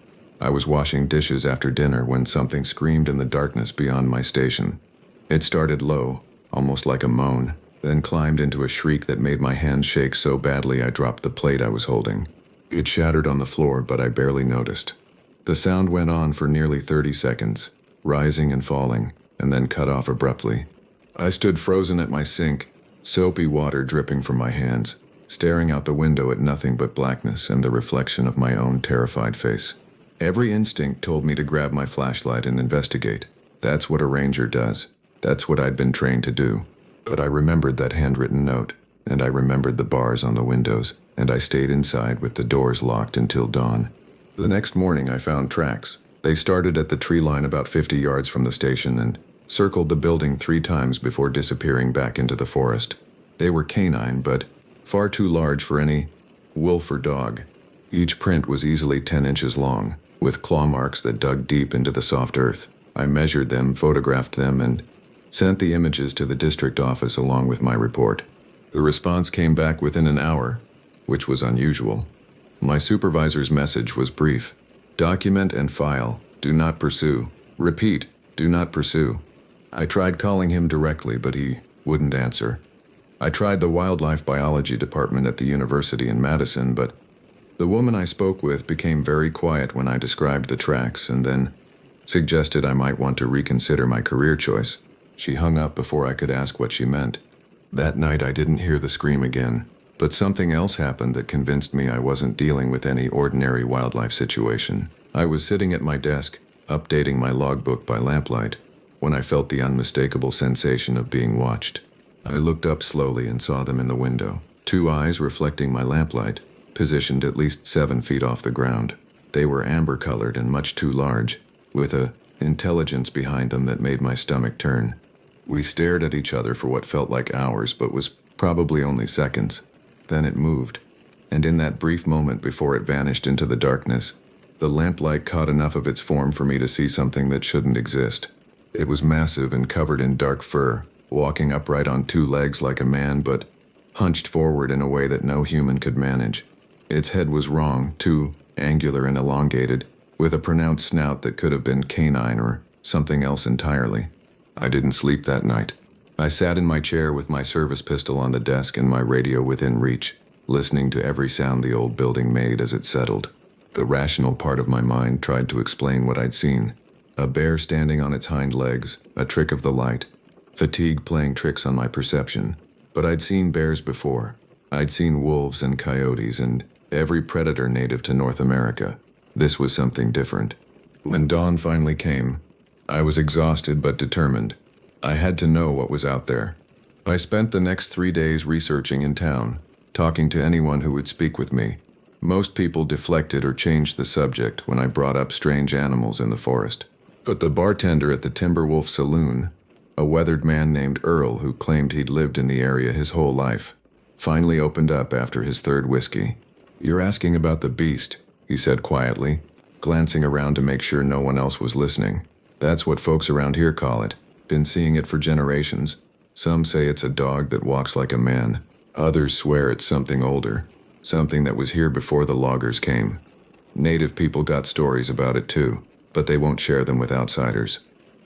I was washing dishes after dinner when something screamed in the darkness beyond my station. It started low, almost like a moan, then climbed into a shriek that made my hands shake so badly I dropped the plate I was holding. It shattered on the floor, but I barely noticed. The sound went on for nearly 30 seconds, rising and falling, and then cut off abruptly. I stood frozen at my sink, soapy water dripping from my hands, staring out the window at nothing but blackness and the reflection of my own terrified face. Every instinct told me to grab my flashlight and investigate. That's what a ranger does. That's what I'd been trained to do. But I remembered that handwritten note, and I remembered the bars on the windows, and I stayed inside with the doors locked until dawn. The next morning I found tracks. They started at the tree line about 50 yards from the station and circled the building 3 times before disappearing back into the forest. They were canine, but far too large for any wolf or dog. Each print was easily 10 inches long, with claw marks that dug deep into the soft earth. I measured them, photographed them, and sent the images to the district office along with my report. The response came back within an hour, which was unusual. My supervisor's message was brief. Document and file. Do not pursue. Repeat. Do not pursue. I tried calling him directly, but he wouldn't answer. I tried the wildlife biology department at the university in Madison, but the woman I spoke with became very quiet when I described the tracks and then suggested I might want to reconsider my career choice. She hung up before I could ask what she meant. That night I didn't hear the scream again, but something else happened that convinced me I wasn't dealing with any ordinary wildlife situation. I was sitting at my desk, updating my logbook by lamplight, when I felt the unmistakable sensation of being watched. I looked up slowly and saw them in the window, 2 eyes reflecting my lamplight, positioned at least 7 feet off the ground. They were amber-colored and much too large, with a intelligence behind them that made my stomach turn. We stared at each other for what felt like hours, but was probably only seconds. Then it moved, and in that brief moment before it vanished into the darkness, the lamplight caught enough of its form for me to see something that shouldn't exist. It was massive and covered in dark fur, walking upright on 2 legs like a man, but hunched forward in a way that no human could manage. Its head was wrong, too angular and elongated, with a pronounced snout that could have been canine or something else entirely. I didn't sleep that night. I sat in my chair with my service pistol on the desk and my radio within reach, listening to every sound the old building made as it settled. The rational part of my mind tried to explain what I'd seen. A bear standing on its hind legs, a trick of the light, fatigue playing tricks on my perception. But I'd seen bears before. I'd seen wolves and coyotes and every predator native to North America. This was something different. When dawn finally came, I was exhausted but determined. I had to know what was out there. I spent the next 3 days researching in town, talking to anyone who would speak with me. Most people deflected or changed the subject when I brought up strange animals in the forest. But the bartender at the Timberwolf Saloon, a weathered man named Earl who claimed he'd lived in the area his whole life, finally opened up after his 3rd whiskey. "You're asking about the beast," he said quietly, glancing around to make sure no one else was listening. That's what folks around here call it. Been seeing it for generations. Some say it's a dog that walks like a man. Others swear it's something older. Something that was here before the loggers came. Native people got stories about it too, but they won't share them with outsiders.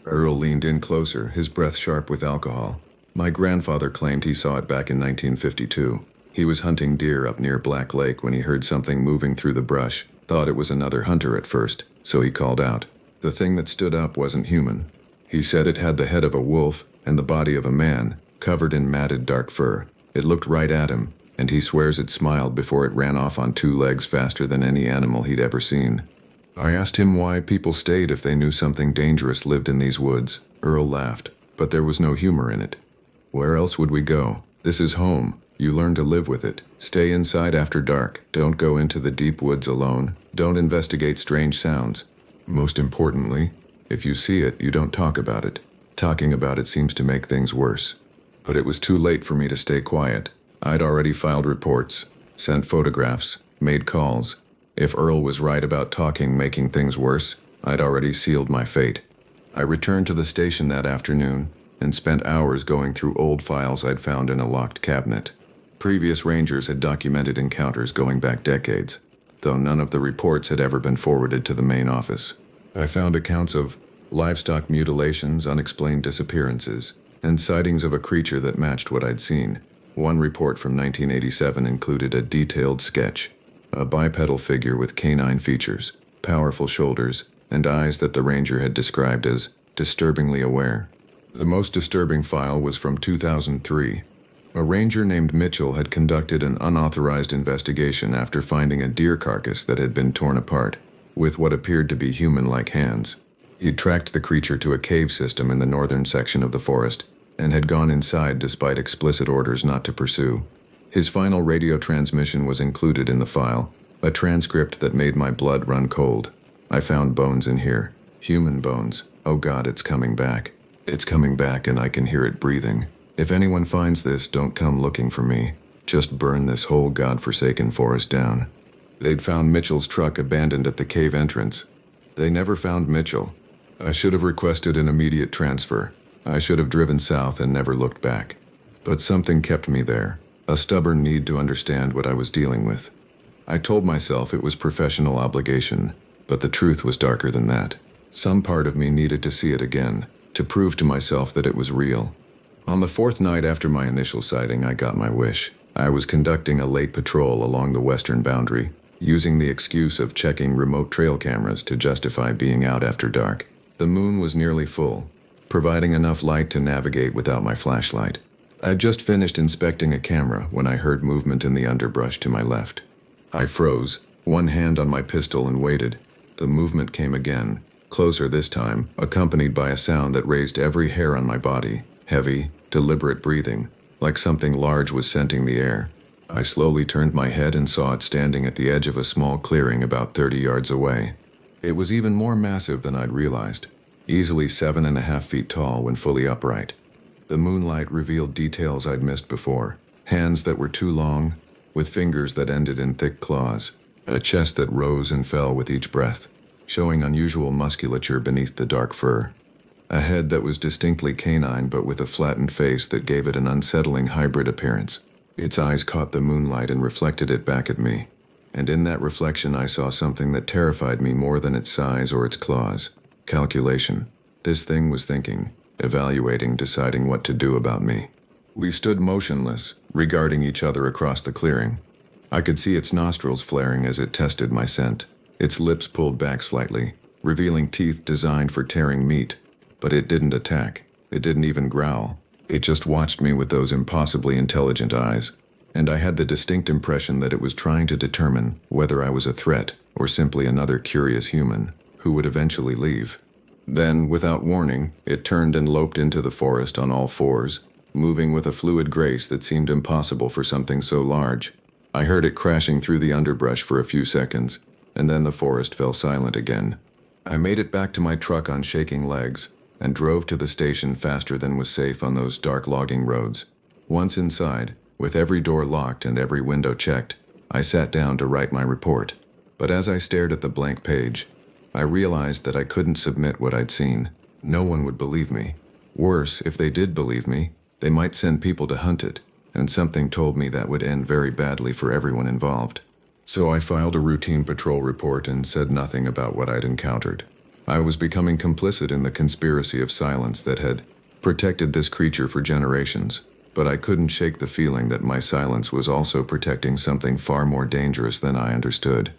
Earl leaned in closer, his breath sharp with alcohol. My grandfather claimed he saw it back in 1952. He was hunting deer up near Black Lake when he heard something moving through the brush. Thought it was another hunter at first, so he called out. The thing that stood up wasn't human. He said it had the head of a wolf and the body of a man, covered in matted dark fur. It looked right at him, and he swears it smiled before it ran off on 2 legs faster than any animal he'd ever seen. I asked him why people stayed if they knew something dangerous lived in these woods. Earl laughed, but there was no humor in it. Where else would we go? This is home. You learn to live with it. Stay inside after dark. Don't go into the deep woods alone. Don't investigate strange sounds. Most importantly, if you see it, you don't talk about it. Talking about it seems to make things worse. But it was too late for me to stay quiet. I'd already filed reports, sent photographs, made calls. If Earl was right about talking making things worse, I'd already sealed my fate. I returned to the station that afternoon and spent hours going through old files I'd found in a locked cabinet. Previous rangers had documented encounters going back decades, though none of the reports had ever been forwarded to the main office. I found accounts of livestock mutilations, unexplained disappearances, and sightings of a creature that matched what I'd seen. One report from 1987 included a detailed sketch. A bipedal figure with canine features, powerful shoulders, and eyes that the ranger had described as disturbingly aware. The most disturbing file was from 2003. A ranger named Mitchell had conducted an unauthorized investigation after finding a deer carcass that had been torn apart, with what appeared to be human-like hands. He'd tracked the creature to a cave system in the northern section of the forest, and had gone inside despite explicit orders not to pursue. His final radio transmission was included in the file, a transcript that made my blood run cold. I found bones in here. Human bones. Oh God, it's coming back. It's coming back and I can hear it breathing. If anyone finds this, don't come looking for me. Just burn this whole godforsaken forest down. They'd found Mitchell's truck abandoned at the cave entrance. They never found Mitchell. I should have requested an immediate transfer. I should have driven south and never looked back. But something kept me there. A stubborn need to understand what I was dealing with. I told myself it was professional obligation, but the truth was darker than that. Some part of me needed to see it again, to prove to myself that it was real. On the 4th night after my initial sighting, I got my wish. I was conducting a late patrol along the western boundary, using the excuse of checking remote trail cameras to justify being out after dark. The moon was nearly full, providing enough light to navigate without my flashlight. I'd just finished inspecting a camera when I heard movement in the underbrush to my left. I froze, one hand on my pistol, and waited. The movement came again, closer this time, accompanied by a sound that raised every hair on my body. Heavy, deliberate breathing, like something large was scenting the air. I slowly turned my head and saw it standing at the edge of a small clearing about 30 yards away. It was even more massive than I'd realized, easily 7.5 feet tall when fully upright. The moonlight revealed details I'd missed before. Hands that were too long, with fingers that ended in thick claws. A chest that rose and fell with each breath, showing unusual musculature beneath the dark fur. A head that was distinctly canine but with a flattened face that gave it an unsettling hybrid appearance. Its eyes caught the moonlight and reflected it back at me. And in that reflection I saw something that terrified me more than its size or its claws. Calculation. This thing was thinking, evaluating, deciding what to do about me. We stood motionless, regarding each other across the clearing. I could see its nostrils flaring as it tested my scent. Its lips pulled back slightly, revealing teeth designed for tearing meat. But it didn't attack. It didn't even growl. It just watched me with those impossibly intelligent eyes. And I had the distinct impression that it was trying to determine whether I was a threat or simply another curious human who would eventually leave. Then, without warning, it turned and loped into the forest on all fours, moving with a fluid grace that seemed impossible for something so large. I heard it crashing through the underbrush for a few seconds, and then the forest fell silent again. I made it back to my truck on shaking legs, and drove to the station faster than was safe on those dark logging roads. Once inside, with every door locked and every window checked, I sat down to write my report. But as I stared at the blank page, I realized that I couldn't submit what I'd seen. No one would believe me. Worse, if they did believe me, they might send people to hunt it, and something told me that would end very badly for everyone involved. So I filed a routine patrol report and said nothing about what I'd encountered. I was becoming complicit in the conspiracy of silence that had protected this creature for generations, but I couldn't shake the feeling that my silence was also protecting something far more dangerous than I understood.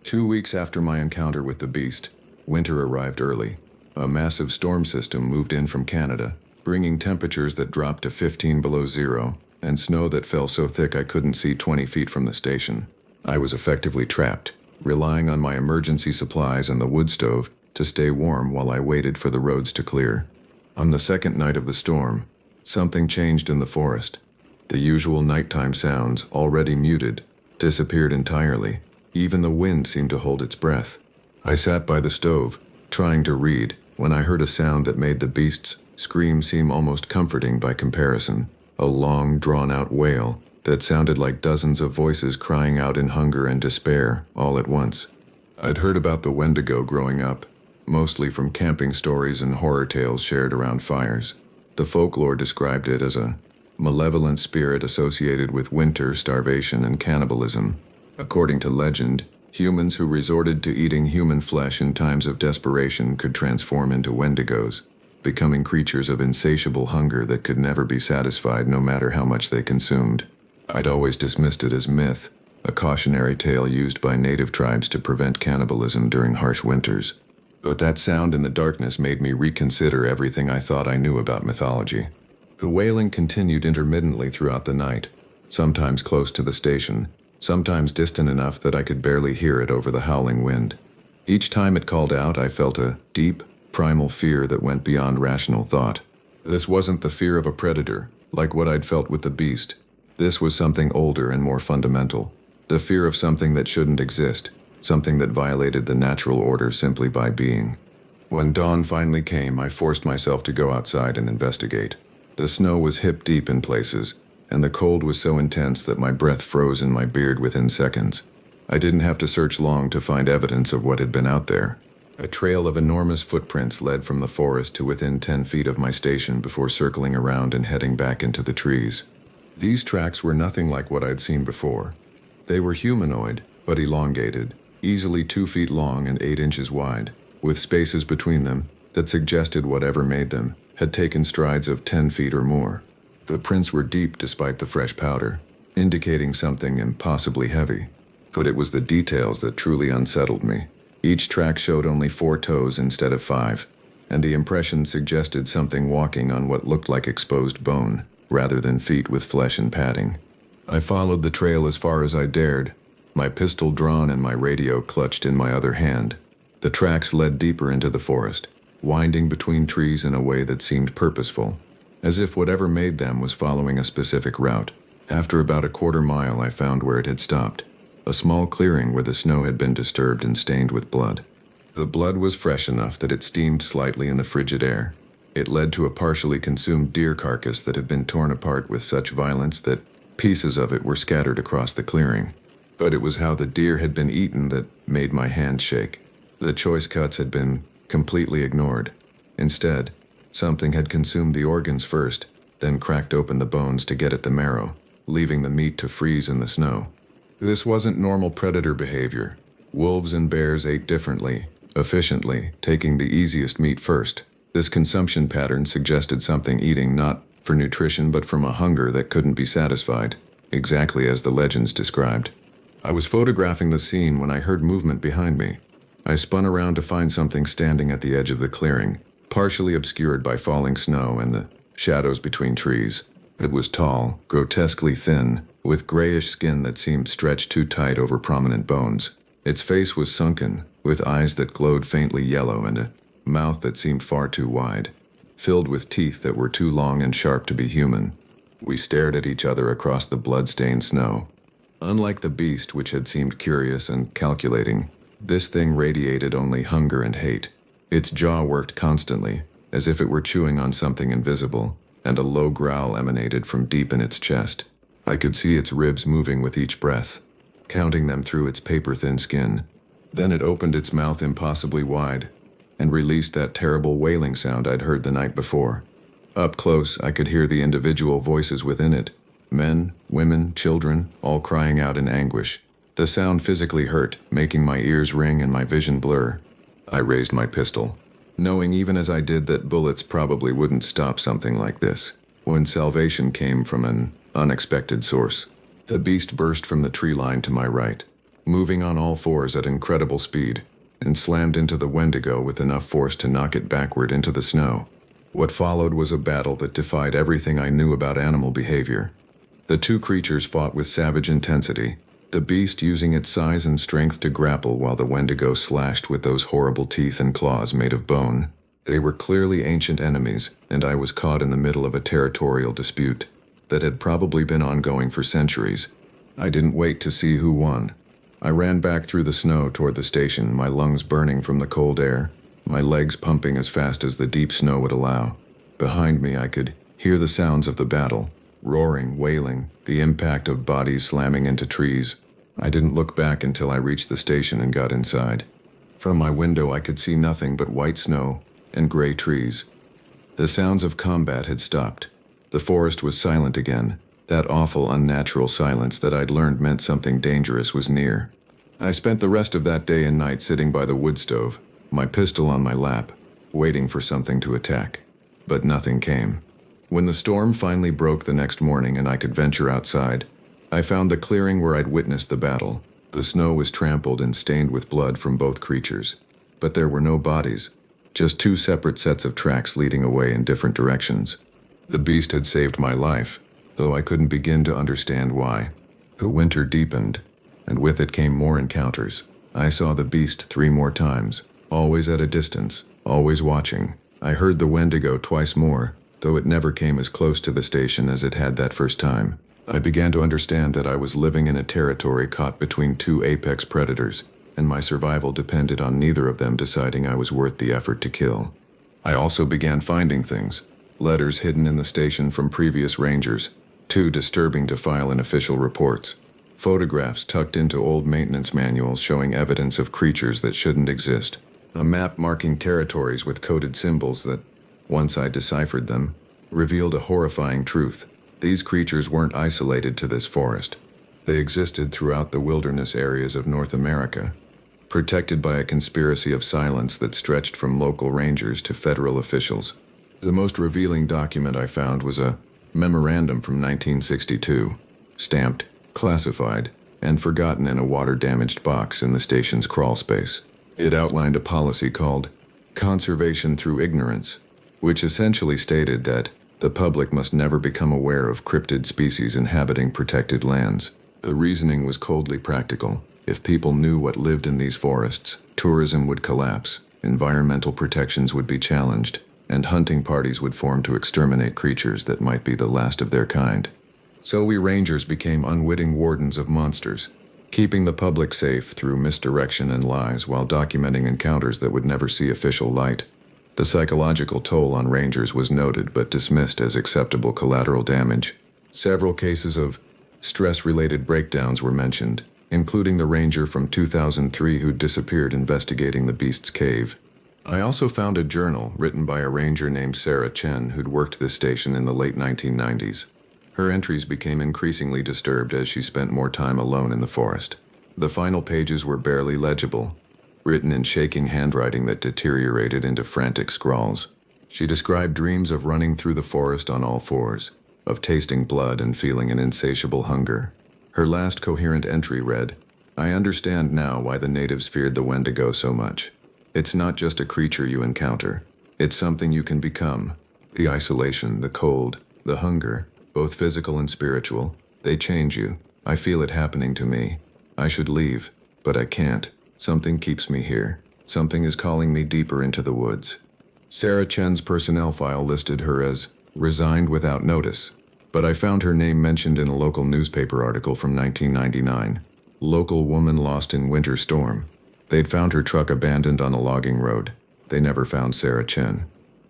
2 weeks after my encounter with the beast, winter arrived early. A massive storm system moved in from Canada, bringing temperatures that dropped to 15 below zero, and snow that fell so thick I couldn't see 20 feet from the station. I was effectively trapped, relying on my emergency supplies and the wood stove to stay warm while I waited for the roads to clear. On the second night of the storm, something changed in the forest. The usual nighttime sounds, already muted, disappeared entirely. Even the wind seemed to hold its breath. I sat by the stove, trying to read, when I heard a sound that made the beast's scream seem almost comforting by comparison. A long, drawn-out wail that sounded like dozens of voices crying out in hunger and despair, all at once. I'd heard about the Wendigo growing up, mostly from camping stories and horror tales shared around fires. The folklore described it as a malevolent spirit associated with winter, starvation, and cannibalism. According to legend, humans who resorted to eating human flesh in times of desperation could transform into Wendigos, becoming creatures of insatiable hunger that could never be satisfied no matter how much they consumed. I'd always dismissed it as myth, a cautionary tale used by native tribes to prevent cannibalism during harsh winters. But that sound in the darkness made me reconsider everything I thought I knew about mythology. The wailing continued intermittently throughout the night, sometimes close to the station, sometimes distant enough that I could barely hear it over the howling wind. Each time it called out, I felt a deep, primal fear that went beyond rational thought. This wasn't the fear of a predator, like what I'd felt with the beast. This was something older and more fundamental. The fear of something that shouldn't exist, something that violated the natural order simply by being. When dawn finally came, I forced myself to go outside and investigate. The snow was hip-deep in places, and the cold was so intense that my breath froze in my beard within seconds. I didn't have to search long to find evidence of what had been out there. A trail of enormous footprints led from the forest to within 10 feet of my station before circling around and heading back into the trees. These tracks were nothing like what I'd seen before. They were humanoid, but elongated, easily 2 feet long and 8 inches wide, with spaces between them that suggested whatever made them had taken strides of 10 feet or more. The prints were deep despite the fresh powder, indicating something impossibly heavy. But it was the details that truly unsettled me. Each track showed only 4 toes instead of 5, and the impression suggested something walking on what looked like exposed bone, rather than feet with flesh and padding. I followed the trail as far as I dared, my pistol drawn and my radio clutched in my other hand. The tracks led deeper into the forest, winding between trees in a way that seemed purposeful, as if whatever made them was following a specific route. After about a quarter mile, I found where it had stopped, a small clearing where the snow had been disturbed and stained with blood. The blood was fresh enough that it steamed slightly in the frigid air. It led to a partially consumed deer carcass that had been torn apart with such violence that pieces of it were scattered across the clearing. But it was how the deer had been eaten that made my hand shake. The choice cuts had been completely ignored. Instead, something had consumed the organs first, then cracked open the bones to get at the marrow, leaving the meat to freeze in the snow. This wasn't normal predator behavior. Wolves and bears ate differently, efficiently, taking the easiest meat first. This consumption pattern suggested something eating not for nutrition but from a hunger that couldn't be satisfied, exactly as the legends described. I was photographing the scene when I heard movement behind me. I spun around to find something standing at the edge of the clearing, partially obscured by falling snow and the shadows between trees. It was tall, grotesquely thin, with grayish skin that seemed stretched too tight over prominent bones. Its face was sunken, with eyes that glowed faintly yellow and a mouth that seemed far too wide, filled with teeth that were too long and sharp to be human. We stared at each other across the blood-stained snow. Unlike the beast, which had seemed curious and calculating, this thing radiated only hunger and hate. Its jaw worked constantly, as if it were chewing on something invisible, and a low growl emanated from deep in its chest. I could see its ribs moving with each breath, counting them through its paper-thin skin. Then it opened its mouth impossibly wide and released that terrible wailing sound I'd heard the night before. Up close, I could hear the individual voices within it. Men, women, children, all crying out in anguish. The sound physically hurt, making my ears ring and my vision blur. I raised my pistol, knowing even as I did that bullets probably wouldn't stop something like this, when salvation came from an unexpected source. The beast burst from the tree line to my right, moving on all fours at incredible speed, and slammed into the Wendigo with enough force to knock it backward into the snow. What followed was a battle that defied everything I knew about animal behavior. The two creatures fought with savage intensity, the beast using its size and strength to grapple while the Wendigo slashed with those horrible teeth and claws made of bone. They were clearly ancient enemies, and I was caught in the middle of a territorial dispute that had probably been ongoing for centuries. I didn't wait to see who won. I ran back through the snow toward the station, my lungs burning from the cold air, my legs pumping as fast as the deep snow would allow. Behind me, I could hear the sounds of the battle. Roaring, wailing, the impact of bodies slamming into trees. I didn't look back until I reached the station and got inside. From my window I could see nothing but white snow and gray trees. The sounds of combat had stopped. The forest was silent again, that awful unnatural silence that I'd learned meant something dangerous was near. I spent the rest of that day and night sitting by the wood stove, my pistol on my lap, waiting for something to attack. But nothing came. When the storm finally broke the next morning and I could venture outside, I found the clearing where I'd witnessed the battle. The snow was trampled and stained with blood from both creatures. But there were no bodies, just two separate sets of tracks leading away in different directions. The beast had saved my life, though I couldn't begin to understand why. The winter deepened, and with it came more encounters. I saw the beast 3 more times, always at a distance, always watching. I heard the Wendigo twice more, though it never came as close to the station as it had that first time. I began to understand that I was living in a territory caught between 2 apex predators, and my survival depended on neither of them deciding I was worth the effort to kill. I also began finding things, letters hidden in the station from previous rangers, too disturbing to file in official reports, photographs tucked into old maintenance manuals showing evidence of creatures that shouldn't exist, a map marking territories with coded symbols that, once I deciphered them, revealed a horrifying truth. These creatures weren't isolated to this forest. They existed throughout the wilderness areas of North America, protected by a conspiracy of silence that stretched from local rangers to federal officials. The most revealing document I found was a memorandum from 1962, stamped, classified, and forgotten in a water-damaged box in the station's crawl space. It outlined a policy called Conservation Through Ignorance, which essentially stated that the public must never become aware of cryptid species inhabiting protected lands. The reasoning was coldly practical. If people knew what lived in these forests, tourism would collapse, environmental protections would be challenged, and hunting parties would form to exterminate creatures that might be the last of their kind. So we rangers became unwitting wardens of monsters, keeping the public safe through misdirection and lies while documenting encounters that would never see official light. The psychological toll on rangers was noted but dismissed as acceptable collateral damage. Several cases of stress-related breakdowns were mentioned, including the ranger from 2003 who disappeared investigating the beast's cave. I also found a journal written by a ranger named Sarah Chen who'd worked this station in the late 1990s. Her entries became increasingly disturbed as she spent more time alone in the forest. The final pages were barely legible, written in shaking handwriting that deteriorated into frantic scrawls. She described dreams of running through the forest on all fours, of tasting blood and feeling an insatiable hunger. Her last coherent entry read, "I understand now why the natives feared the Wendigo so much. It's not just a creature you encounter. It's something you can become. The isolation, the cold, the hunger, both physical and spiritual, they change you. I feel it happening to me. I should leave, but I can't. Something keeps me here. Something is calling me deeper into the woods." Sarah Chen's personnel file listed her as resigned without notice, but I found her name mentioned in a local newspaper article from 1999. Local woman lost in winter storm. They'd found her truck abandoned on a logging road. They never found Sarah Chen.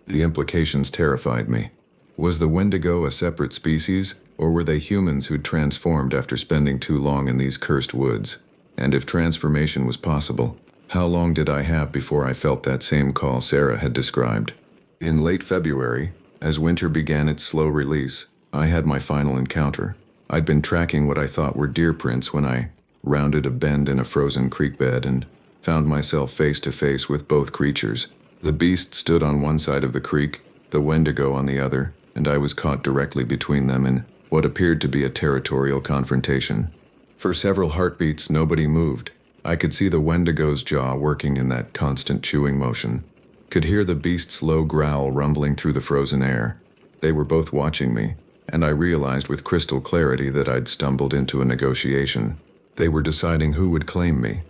The implications terrified me. Was the Wendigo a separate species, or were they humans who'd transformed after spending too long in these cursed woods? And if transformation was possible, How long did I have before I felt that same call Sarah had described? In late February, as winter began its slow release, I had my final encounter. I'd been tracking what I thought were deer prints when I rounded a bend in a frozen creek bed and found myself face to face with both creatures. The beast stood on one side of the creek, the Wendigo on the other, and I was caught directly between them in what appeared to be a territorial confrontation. For several heartbeats, nobody moved. I could see the Wendigo's jaw working in that constant chewing motion. Could hear the beast's low growl rumbling through the frozen air. They were both watching me, and I realized with crystal clarity that I'd stumbled into a negotiation. They were deciding who would claim me.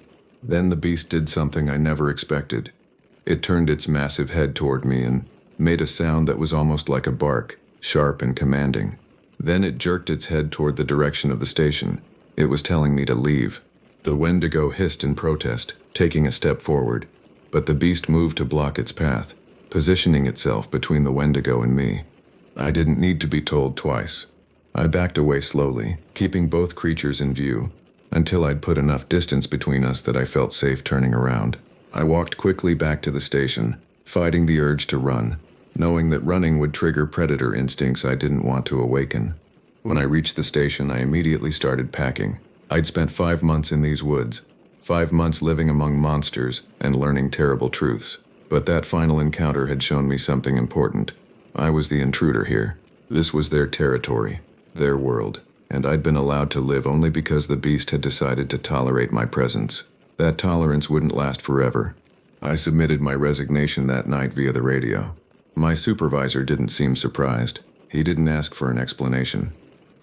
Then the beast did something I never expected. It turned its massive head toward me and made a sound that was almost like a bark, sharp and commanding. Then it jerked its head toward the direction of the station. It was telling me to leave. The Wendigo hissed in protest, taking a step forward, but the beast moved to block its path, positioning itself between the Wendigo and me. I didn't need to be told twice. I backed away slowly, keeping both creatures in view, until I'd put enough distance between us that I felt safe turning around. I walked quickly back to the station, fighting the urge to run, knowing that running would trigger predator instincts I didn't want to awaken. When I reached the station, I immediately started packing. I'd spent 5 months in these woods, 5 months living among monsters and learning terrible truths. But that final encounter had shown me something important. I was the intruder here. This was their territory, their world, and I'd been allowed to live only because the beast had decided to tolerate my presence. That tolerance wouldn't last forever. I submitted my resignation that night via the radio. My supervisor didn't seem surprised. He didn't ask for an explanation,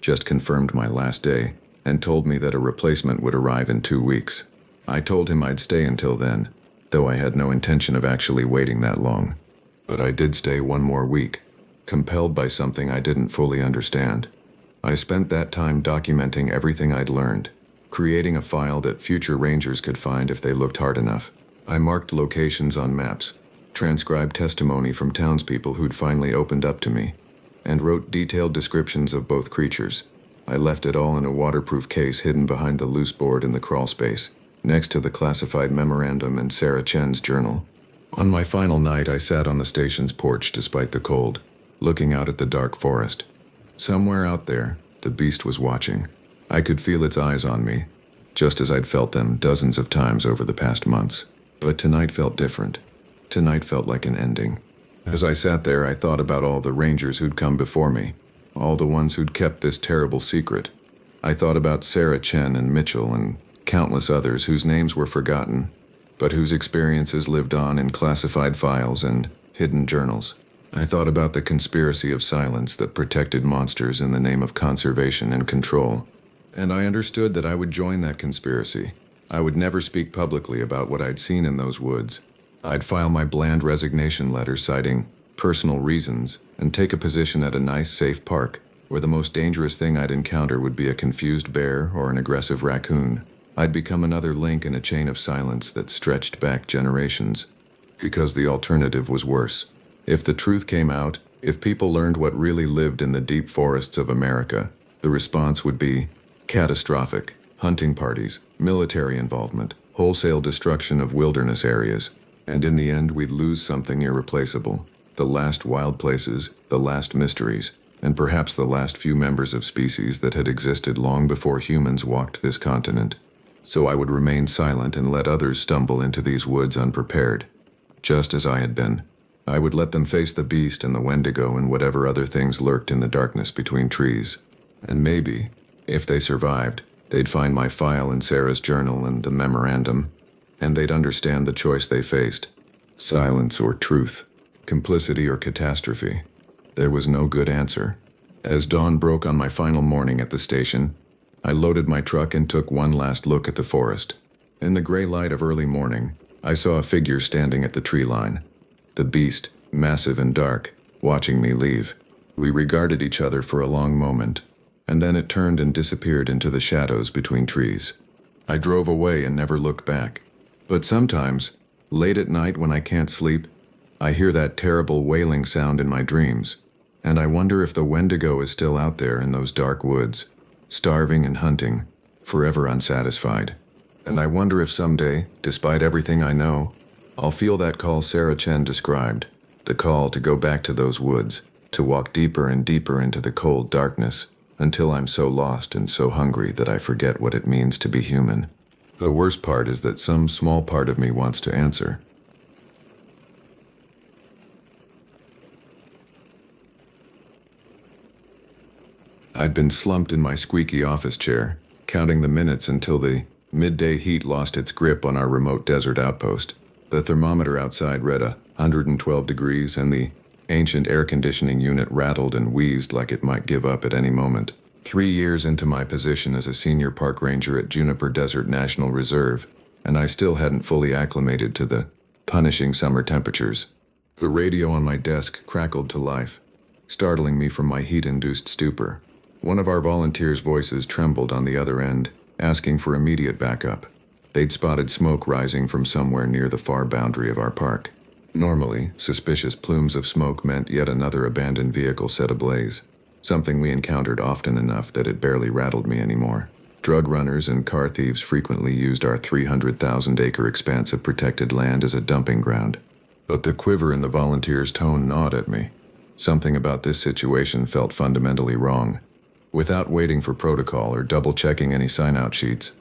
just confirmed my last day and told me that a replacement would arrive in 2 weeks. I told him I'd stay until then, though I had no intention of actually waiting that long. But I did stay 1 more week, compelled by something I didn't fully understand. I spent that time documenting everything I'd learned, creating a file that future rangers could find if they looked hard enough. I marked locations on maps, transcribed testimony from townspeople who'd finally opened up to me, and wrote detailed descriptions of both creatures. I left it all in a waterproof case hidden behind the loose board in the crawl space, next to the classified memorandum and Sarah Chen's journal. On my final night, I sat on the station's porch despite the cold, looking out at the dark forest. Somewhere out there, the beast was watching. I could feel its eyes on me, just as I'd felt them dozens of times over the past months. But tonight felt different. Tonight felt like an ending. As I sat there, I thought about all the rangers who'd come before me, all the ones who'd kept this terrible secret. I thought about Sarah Chen and Mitchell and countless others whose names were forgotten, but whose experiences lived on in classified files and hidden journals. I thought about the conspiracy of silence that protected monsters in the name of conservation and control. And I understood that I would join that conspiracy. I would never speak publicly about what I'd seen in those woods. I'd file my bland resignation letter citing personal reasons and take a position at a nice, safe park where the most dangerous thing I'd encounter would be a confused bear or an aggressive raccoon. I'd become another link in a chain of silence that stretched back generations, because the alternative was worse. If the truth came out, if people learned what really lived in the deep forests of America, the response would be catastrophic. Hunting parties, military involvement, wholesale destruction of wilderness areas, and in the end we'd lose something irreplaceable. The last wild places, the last mysteries, and perhaps the last few members of species that had existed long before humans walked this continent. So I would remain silent and let others stumble into these woods unprepared, just as I had been. I would let them face the beast and the Wendigo and whatever other things lurked in the darkness between trees. And maybe, if they survived, they'd find my file in Sarah's journal and the memorandum, and they'd understand the choice they faced. Silence or truth, complicity or catastrophe. There was no good answer. As dawn broke on my final morning at the station, I loaded my truck and took one last look at the forest. In the gray light of early morning, I saw a figure standing at the tree line. The beast, massive and dark, watching me leave. We regarded each other for a long moment, and then it turned and disappeared into the shadows between trees. I drove away and never looked back. But sometimes, late at night when I can't sleep, I hear that terrible wailing sound in my dreams, and I wonder if the Wendigo is still out there in those dark woods, starving and hunting, forever unsatisfied. And I wonder if someday, despite everything I know, I'll feel that call Sarah Chen described, the call to go back to those woods, to walk deeper and deeper into the cold darkness, until I'm so lost and so hungry that I forget what it means to be human. The worst part is that some small part of me wants to answer. I'd been slumped in my squeaky office chair, counting the minutes until the midday heat lost its grip on our remote desert outpost. The thermometer outside read 112 degrees, and the ancient air conditioning unit rattled and wheezed like it might give up at any moment. 3 years into my position as a senior park ranger at Juniper Desert National Reserve, and I still hadn't fully acclimated to the punishing summer temperatures. The radio on my desk crackled to life, startling me from my heat-induced stupor. One of our volunteers' voices trembled on the other end, asking for immediate backup. They'd spotted smoke rising from somewhere near the far boundary of our park. Normally, suspicious plumes of smoke meant yet another abandoned vehicle set ablaze, something we encountered often enough that it barely rattled me anymore. Drug runners and car thieves frequently used our 300,000-acre expanse of protected land as a dumping ground. But the quiver in the volunteer's tone gnawed at me. Something about this situation felt fundamentally wrong. Without waiting for protocol or double-checking any sign-out sheets,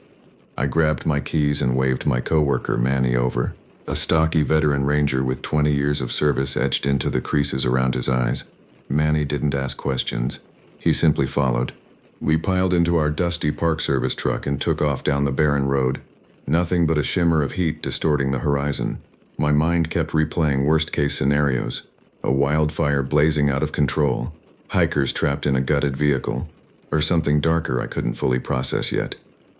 I grabbed my keys and waved my coworker Manny over, a stocky veteran ranger with 20 years of service etched into the creases around his eyes. Manny didn't ask questions. He simply followed. We piled into our dusty Park Service truck and took off down the barren road, nothing but a shimmer of heat distorting the horizon. My mind kept replaying worst-case scenarios, a wildfire blazing out of control, hikers trapped in a gutted vehicle, or something darker I couldn't fully process yet.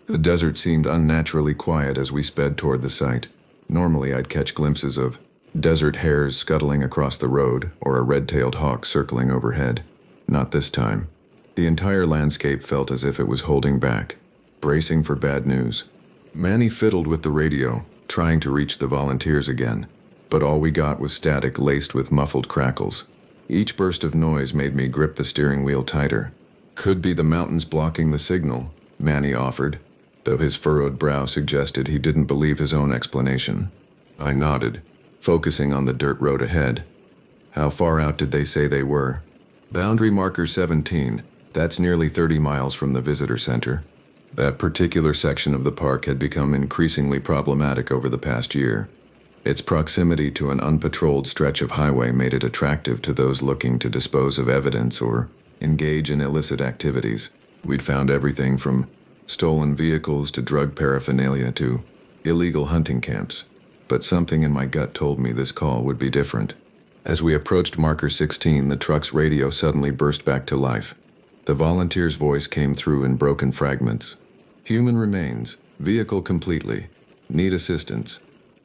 The desert seemed unnaturally quiet as we sped toward the site. Normally I'd catch glimpses of desert hares scuttling across the road or a red-tailed hawk circling overhead. Not this time. The entire landscape felt as if it was holding back, bracing for bad news. Manny fiddled with the radio, trying to reach the volunteers again, but all we got was static laced with muffled crackles. Each burst of noise made me grip the steering wheel tighter. Could be the mountains blocking the signal, Manny offered, though his furrowed brow suggested he didn't believe his own explanation. I nodded, focusing on the dirt road ahead. How far out did they say they were? Boundary marker 17. That's nearly 30 miles from the visitor center. That particular section of the park had become increasingly problematic over the past year. Its proximity to an unpatrolled stretch of highway made it attractive to those looking to dispose of evidence or engage in illicit activities. We'd found everything from stolen vehicles to drug paraphernalia to illegal hunting camps. But something in my gut told me this call would be different. As we approached marker 16, the truck's radio suddenly burst back to life. The volunteer's voice came through in broken fragments. Human remains. Vehicle completely. Need assistance.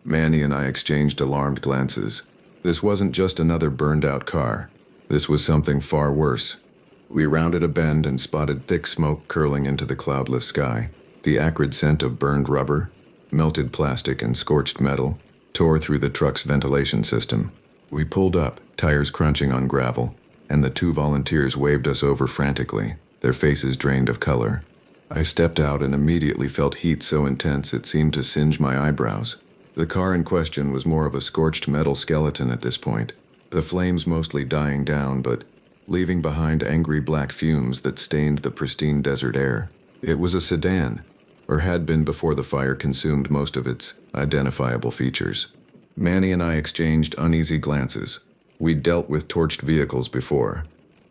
Manny and I exchanged alarmed glances. This wasn't just another burned-out car. This was something far worse. We rounded a bend and spotted thick smoke curling into the cloudless sky. The acrid scent of burned rubber, melted plastic, and scorched metal tore through the truck's ventilation system. We pulled up, tires crunching on gravel, and the two volunteers waved us over frantically, their faces drained of color. I stepped out and immediately felt heat so intense it seemed to singe my eyebrows. The car in question was more of a scorched metal skeleton at this point, the flames mostly dying down but leaving behind angry black fumes that stained the pristine desert air. It was a sedan, or had been before the fire consumed most of its identifiable features. Manny and I exchanged uneasy glances. We'd dealt with torched vehicles before.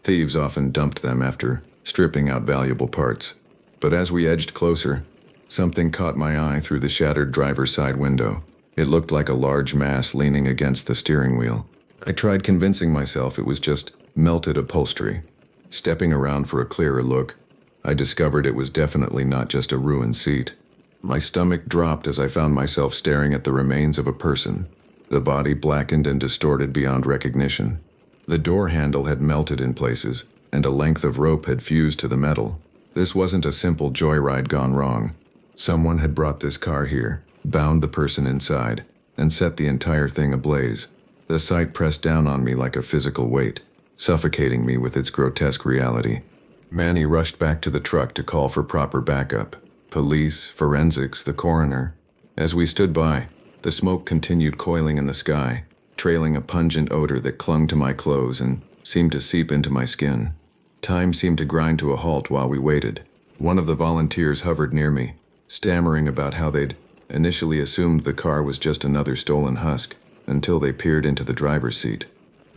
Thieves often dumped them after stripping out valuable parts. But as we edged closer, something caught my eye through the shattered driver's side window. It looked like a large mass leaning against the steering wheel. I tried convincing myself it was just melted upholstery. Stepping around for a clearer look, I discovered it was definitely not just a ruined seat. My stomach dropped as I found myself staring at the remains of a person, the body blackened and distorted beyond recognition. The door handle had melted in places, and a length of rope had fused to the metal. This wasn't a simple joyride gone wrong. Someone had brought this car here, bound the person inside, and set the entire thing ablaze. The sight pressed down on me like a physical weight, suffocating me with its grotesque reality. Manny rushed back to the truck to call for proper backup. Police, forensics, the coroner. As we stood by, the smoke continued coiling in the sky, trailing a pungent odor that clung to my clothes and seemed to seep into my skin. Time seemed to grind to a halt while we waited. One of the volunteers hovered near me, stammering about how they'd initially assumed the car was just another stolen husk, until they peered into the driver's seat.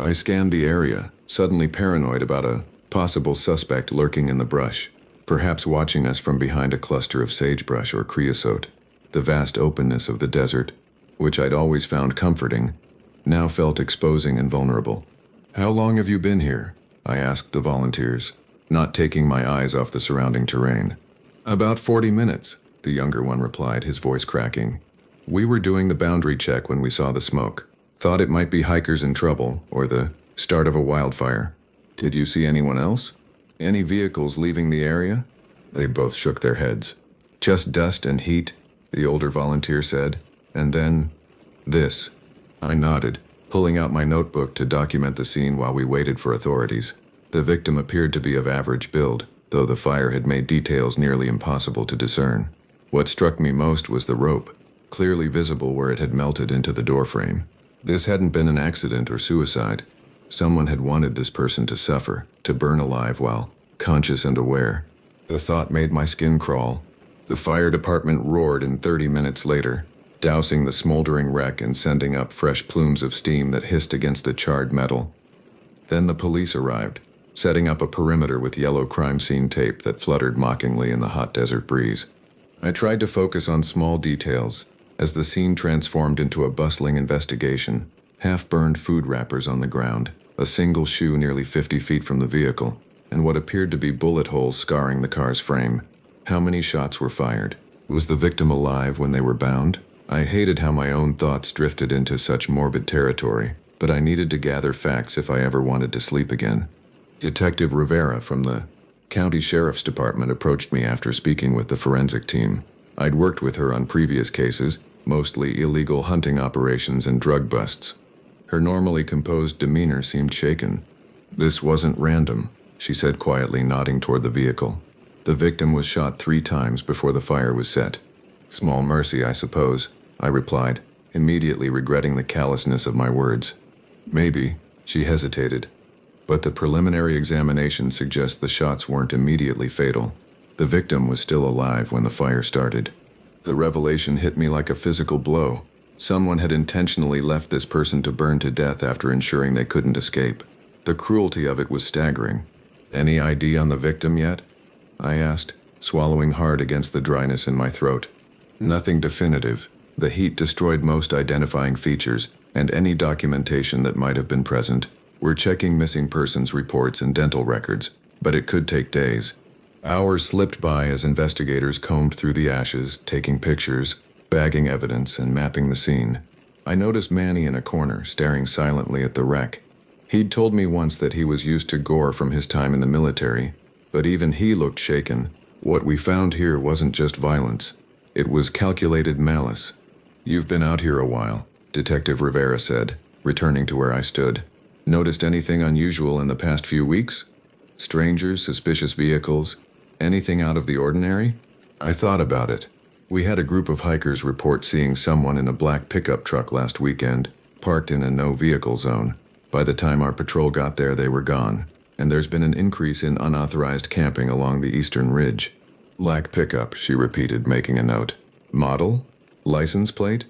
I scanned the area, suddenly paranoid about a possible suspect lurking in the brush, perhaps watching us from behind a cluster of sagebrush or creosote. The vast openness of the desert, which I'd always found comforting, now felt exposing and vulnerable. "How long have you been here?" I asked the volunteers, not taking my eyes off the surrounding terrain. "About 40 minutes, the younger one replied, his voice cracking. "We were doing the boundary check when we saw the smoke. Thought it might be hikers in trouble, or the start of a wildfire. Did you see anyone else? Any vehicles leaving the area?" They both shook their heads. "Just dust and heat," the older volunteer said. "And then this." I nodded, pulling out my notebook to document the scene while we waited for authorities. The victim appeared to be of average build, though the fire had made details nearly impossible to discern. What struck me most was the rope, clearly visible where it had melted into the doorframe. This hadn't been an accident or suicide. Someone had wanted this person to suffer, to burn alive while conscious and aware. The thought made my skin crawl. The fire department roared, and 30 minutes later, dousing the smoldering wreck and sending up fresh plumes of steam that hissed against the charred metal. Then the police arrived, setting up a perimeter with yellow crime scene tape that fluttered mockingly in the hot desert breeze. I tried to focus on small details as the scene transformed into a bustling investigation. Half-burned food wrappers on the ground, a single shoe nearly 50 feet from the vehicle, and what appeared to be bullet holes scarring the car's frame. How many shots were fired? Was the victim alive when they were bound? I hated how my own thoughts drifted into such morbid territory, but I needed to gather facts if I ever wanted to sleep again. Detective Rivera from the County Sheriff's Department approached me after speaking with the forensic team. I'd worked with her on previous cases, mostly illegal hunting operations and drug busts. Her normally composed demeanor seemed shaken. "This wasn't random," she said quietly, nodding toward the vehicle. "The victim was shot 3 times before the fire was set." "Small mercy, I suppose," I replied, immediately regretting the callousness of my words. "Maybe," she hesitated. "But the preliminary examination suggests the shots weren't immediately fatal. The victim was still alive when the fire started." The revelation hit me like a physical blow. Someone had intentionally left this person to burn to death after ensuring they couldn't escape. The cruelty of it was staggering. "Any ID on the victim yet?" I asked, swallowing hard against the dryness in my throat. "Nothing definitive. The heat destroyed most identifying features and any documentation that might have been present. We're checking missing persons reports and dental records, but it could take days." Hours slipped by as investigators combed through the ashes, taking pictures, bagging evidence, and mapping the scene. I noticed Manny in a corner, staring silently at the wreck. He'd told me once that he was used to gore from his time in the military, but even he looked shaken. What we found here wasn't just violence. It was calculated malice. "You've been out here a while," Detective Rivera said, returning to where I stood. "Noticed anything unusual in the past few weeks? Strangers, suspicious vehicles, anything out of the ordinary?" I thought about it. We had a group of hikers report seeing someone in a black pickup truck last weekend, parked in a no-vehicle zone. By the time our patrol got there, they were gone, and there's been an increase in unauthorized camping along the eastern ridge. "Black pickup," she repeated, making a note. "Model? License plate?"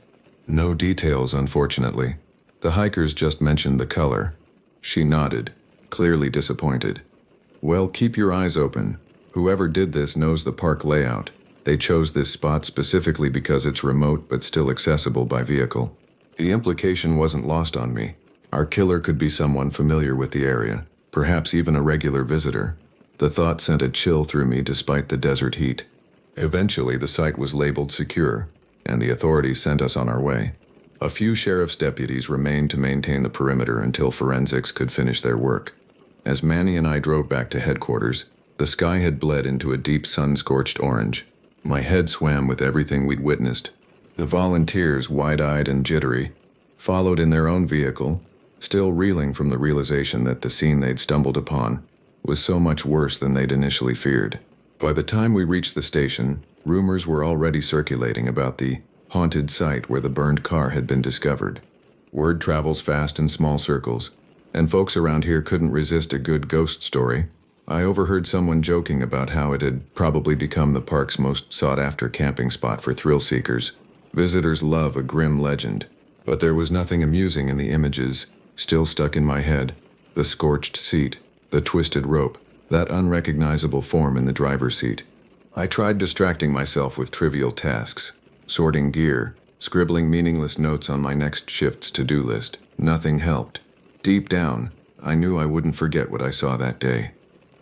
"No details, unfortunately. The hikers just mentioned the color." She nodded, clearly disappointed. "Well, keep your eyes open. Whoever did this knows the park layout. They chose this spot specifically because it's remote but still accessible by vehicle." The implication wasn't lost on me. Our killer could be someone familiar with the area, perhaps even a regular visitor. The thought sent a chill through me despite the desert heat. Eventually, the site was labeled secure, and the authorities sent us on our way. A few sheriff's deputies remained to maintain the perimeter until forensics could finish their work. As Manny and I drove back to headquarters, the sky had bled into a deep sun-scorched orange. My head swam with everything we'd witnessed. The volunteers, wide-eyed and jittery, followed in their own vehicle, still reeling from the realization that the scene they'd stumbled upon was so much worse than they'd initially feared. By the time we reached the station, Rumors were already circulating about the haunted site where the burned car had been discovered. Word travels fast in small circles, and folks around here couldn't resist a good ghost story. I overheard someone joking about how it had probably become the park's most sought-after camping spot for thrill seekers. Visitors love a grim legend, but there was nothing amusing in the images still stuck in my head. The scorched seat, the twisted rope, that unrecognizable form in the driver's seat. I tried distracting myself with trivial tasks, sorting gear, scribbling meaningless notes on my next shift's to-do list. Nothing helped. Deep down, I knew I wouldn't forget what I saw that day.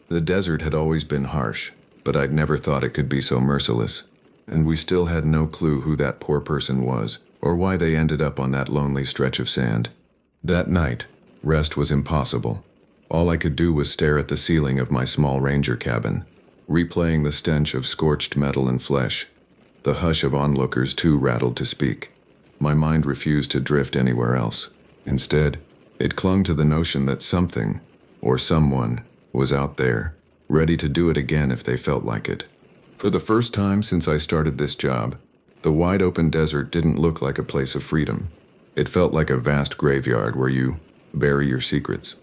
The desert had always been harsh, but I'd never thought it could be so merciless. And we still had no clue who that poor person was, or why they ended up on that lonely stretch of sand. That night, rest was impossible. All I could do was stare at the ceiling of my small ranger cabin, replaying the stench of scorched metal and flesh. The hush of onlookers too rattled to speak. My mind refused to drift anywhere else. Instead, it clung to the notion that something, or someone, was out there, ready to do it again if they felt like it. For the first time since I started this job, the wide-open desert didn't look like a place of freedom. It felt like a vast graveyard where you bury your secrets,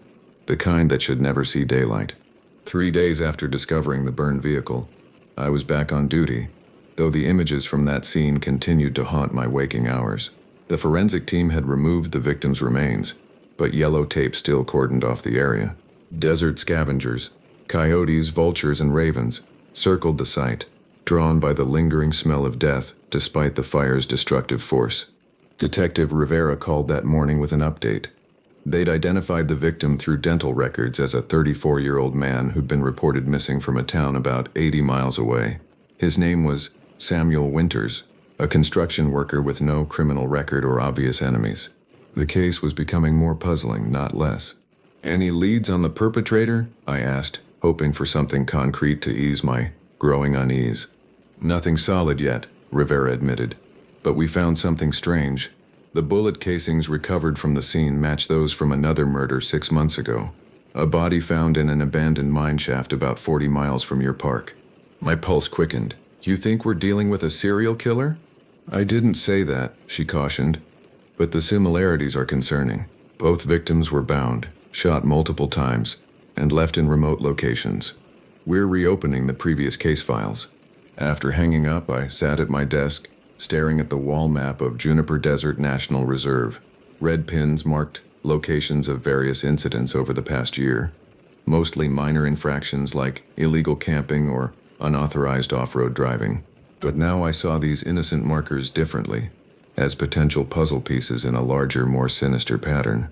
the kind that should never see daylight. 3 days after discovering the burned vehicle, I was back on duty, though the images from that scene continued to haunt my waking hours. The forensic team had removed the victim's remains, but yellow tape still cordoned off the area. Desert scavengers, coyotes, vultures, and ravens circled the site, drawn by the lingering smell of death despite the fire's destructive force. Detective Rivera called that morning with an update. They'd identified the victim through dental records as a 34-year-old man who'd been reported missing from a town about 80 miles away. His name was Samuel Winters, a construction worker with no criminal record or obvious enemies. The case was becoming more puzzling, not less. "Any leads on the perpetrator?" I asked, hoping for something concrete to ease my growing unease. "Nothing solid yet," Rivera admitted, "but we found something strange. The bullet casings recovered from the scene match those from another murder 6 months ago. A body found in an abandoned mine shaft about 40 miles from your park." My pulse quickened. "You think we're dealing with a serial killer?" "I didn't say that," she cautioned, "but the similarities are concerning. Both victims were bound, shot multiple times, and left in remote locations. We're reopening the previous case files." After hanging up, I sat at my desk, staring at the wall map of Juniper Desert National Reserve. Red pins marked locations of various incidents over the past year, mostly minor infractions like illegal camping or unauthorized off-road driving. But now I saw these innocent markers differently, as potential puzzle pieces in a larger, more sinister pattern.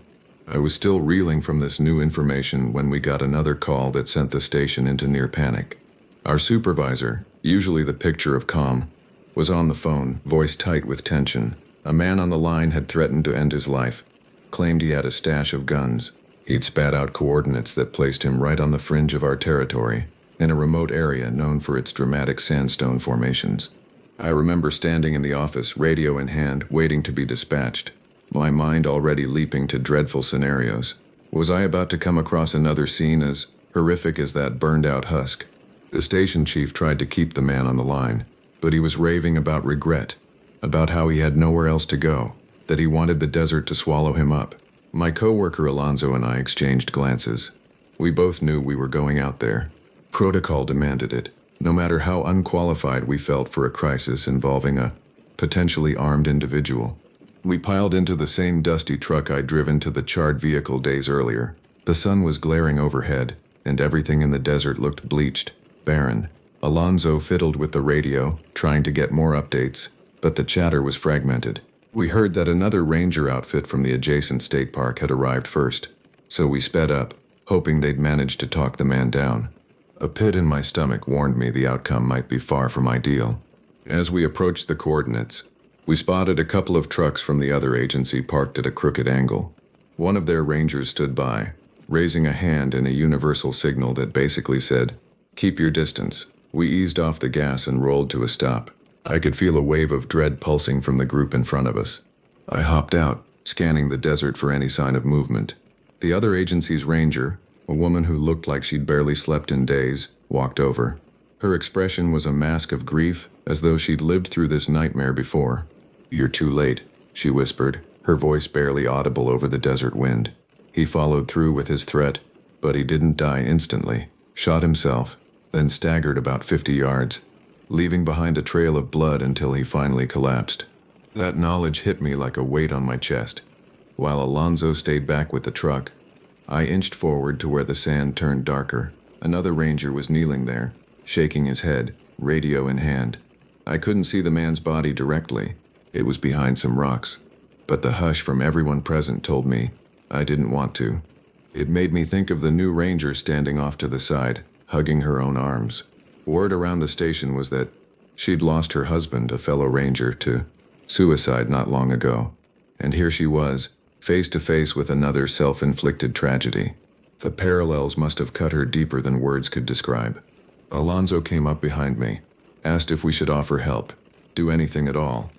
I was still reeling from this new information when we got another call that sent the station into near panic. Our supervisor, usually the picture of calm, was on the phone, voice tight with tension. A man on the line had threatened to end his life, claimed he had a stash of guns. He'd spat out coordinates that placed him right on the fringe of our territory, in a remote area known for its dramatic sandstone formations. I remember standing in the office, radio in hand, waiting to be dispatched, my mind already leaping to dreadful scenarios. Was I about to come across another scene as horrific as that burned-out husk? The station chief tried to keep the man on the line, but he was raving about regret, about how he had nowhere else to go, that he wanted the desert to swallow him up. My coworker Alonzo and I exchanged glances. We both knew we were going out there. Protocol demanded it, no matter how unqualified we felt for a crisis involving a potentially armed individual. We piled into the same dusty truck I'd driven to the charred vehicle days earlier. The sun was glaring overhead, and everything in the desert looked bleached, barren. Alonzo fiddled with the radio, trying to get more updates, but the chatter was fragmented. We heard that another ranger outfit from the adjacent state park had arrived first, so we sped up, hoping they'd managed to talk the man down. A pit in my stomach warned me the outcome might be far from ideal. As we approached the coordinates, we spotted a couple of trucks from the other agency parked at a crooked angle. One of their rangers stood by, raising a hand in a universal signal that basically said, "Keep your distance." We eased off the gas and rolled to a stop. I could feel a wave of dread pulsing from the group in front of us. I hopped out, scanning the desert for any sign of movement. The other agency's ranger, a woman who looked like she'd barely slept in days, walked over. Her expression was a mask of grief as though she'd lived through this nightmare before. "You're too late," she whispered, her voice barely audible over the desert wind. He followed through with his threat, but he didn't die instantly. Shot himself, then staggered about 50 yards, leaving behind a trail of blood until he finally collapsed. That knowledge hit me like a weight on my chest. While Alonzo stayed back with the truck, I inched forward to where the sand turned darker. Another ranger was kneeling there, shaking his head, radio in hand. I couldn't see the man's body directly. It was behind some rocks. But the hush from everyone present told me I didn't want to. It made me think of the new ranger standing off to the side, hugging her own arms. Word around the station was that she'd lost her husband, a fellow ranger, to suicide not long ago. And here she was, face to face with another self-inflicted tragedy. The parallels must have cut her deeper than words could describe. Alonzo came up behind me, asked if we should offer help, do anything at all.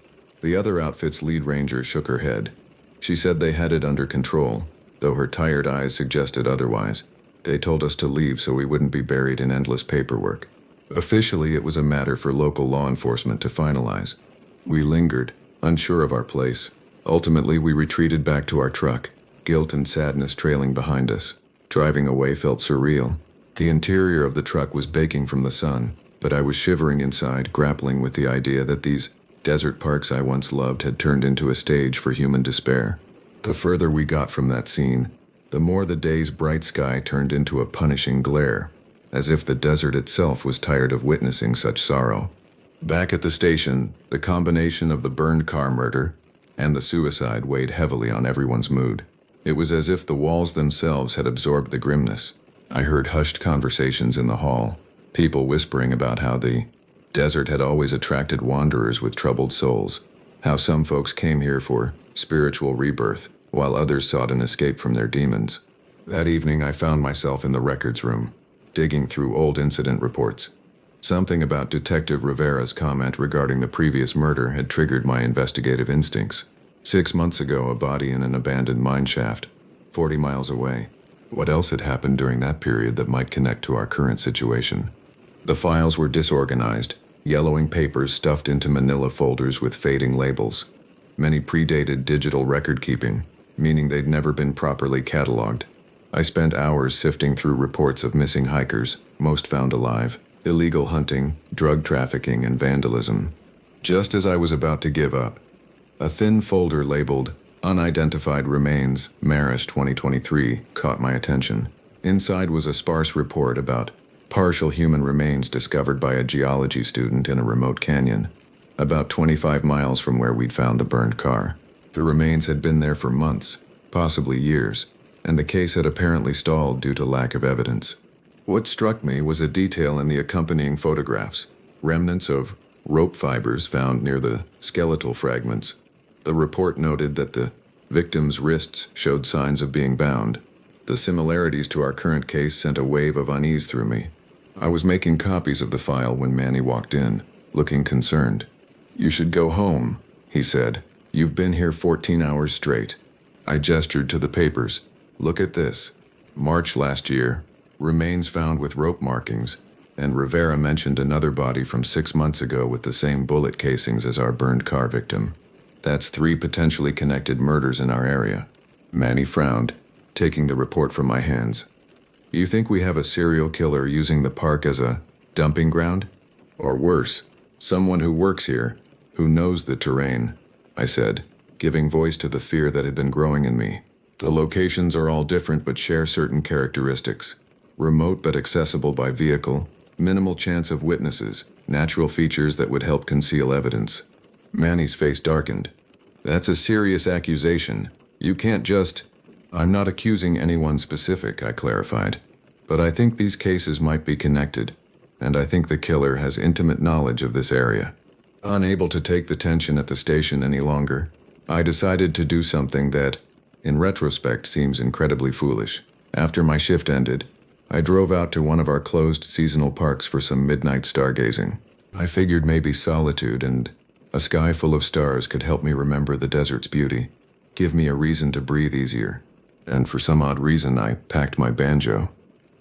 The other outfit's lead ranger shook her head. She said they had it under control, though her tired eyes suggested otherwise. They told us to leave so we wouldn't be buried in endless paperwork. Officially, it was a matter for local law enforcement to finalize. We lingered, unsure of our place. Ultimately, we retreated back to our truck, guilt and sadness trailing behind us. Driving away felt surreal. The interior of the truck was baking from the sun, but I was shivering inside, grappling with the idea that these desert parks I once loved had turned into a stage for human despair. The further we got from that scene, the more the day's bright sky turned into a punishing glare, as if the desert itself was tired of witnessing such sorrow. Back at the station, the combination of the burned car murder and the suicide weighed heavily on everyone's mood. It was as if the walls themselves had absorbed the grimness. I heard hushed conversations in the hall, people whispering about how the desert had always attracted wanderers with troubled souls, how some folks came here for spiritual rebirth, while others sought an escape from their demons. That evening, I found myself in the records room, digging through old incident reports. Something about Detective Rivera's comment regarding the previous murder had triggered my investigative instincts. 6 months ago, a body in an abandoned mine shaft, 40 miles away. What else had happened during that period that might connect to our current situation? The files were disorganized, yellowing papers stuffed into manila folders with fading labels. Many predated digital record keeping, meaning they'd never been properly cataloged. I spent hours sifting through reports of missing hikers, most found alive, illegal hunting, drug trafficking, and vandalism. Just as I was about to give up, a thin folder labeled Unidentified Remains, Marish 2023, caught my attention. Inside was a sparse report about partial human remains discovered by a geology student in a remote canyon, about 25 miles from where we'd found the burned car. The remains had been there for months, possibly years, and the case had apparently stalled due to lack of evidence. What struck me was a detail in the accompanying photographs, remnants of rope fibers found near the skeletal fragments. The report noted that the victim's wrists showed signs of being bound. The similarities to our current case sent a wave of unease through me. I was making copies of the file when Manny walked in, looking concerned. "You should go home," he said. "You've been here 14 hours straight." I gestured to the papers. "Look at this. March last year, remains found with rope markings, and Rivera mentioned another body from 6 months ago with the same bullet casings as our burned car victim. That's 3 potentially connected murders in our area." Manny frowned, taking the report from my hands. "You think we have a serial killer using the park as a dumping ground? Or worse, someone who works here, who knows the terrain," I said, giving voice to the fear that had been growing in me. "The locations are all different but share certain characteristics. Remote but accessible by vehicle, minimal chance of witnesses, natural features that would help conceal evidence." Manny's face darkened. "That's a serious accusation. You can't just—" "I'm not accusing anyone specific," I clarified. "But I think these cases might be connected, and I think the killer has intimate knowledge of this area." Unable to take the tension at the station any longer, I decided to do something that, in retrospect, seems incredibly foolish. After my shift ended, I drove out to one of our closed seasonal parks for some midnight stargazing. I figured maybe solitude and a sky full of stars could help me remember the desert's beauty, give me a reason to breathe easier. And for some odd reason, I packed my banjo.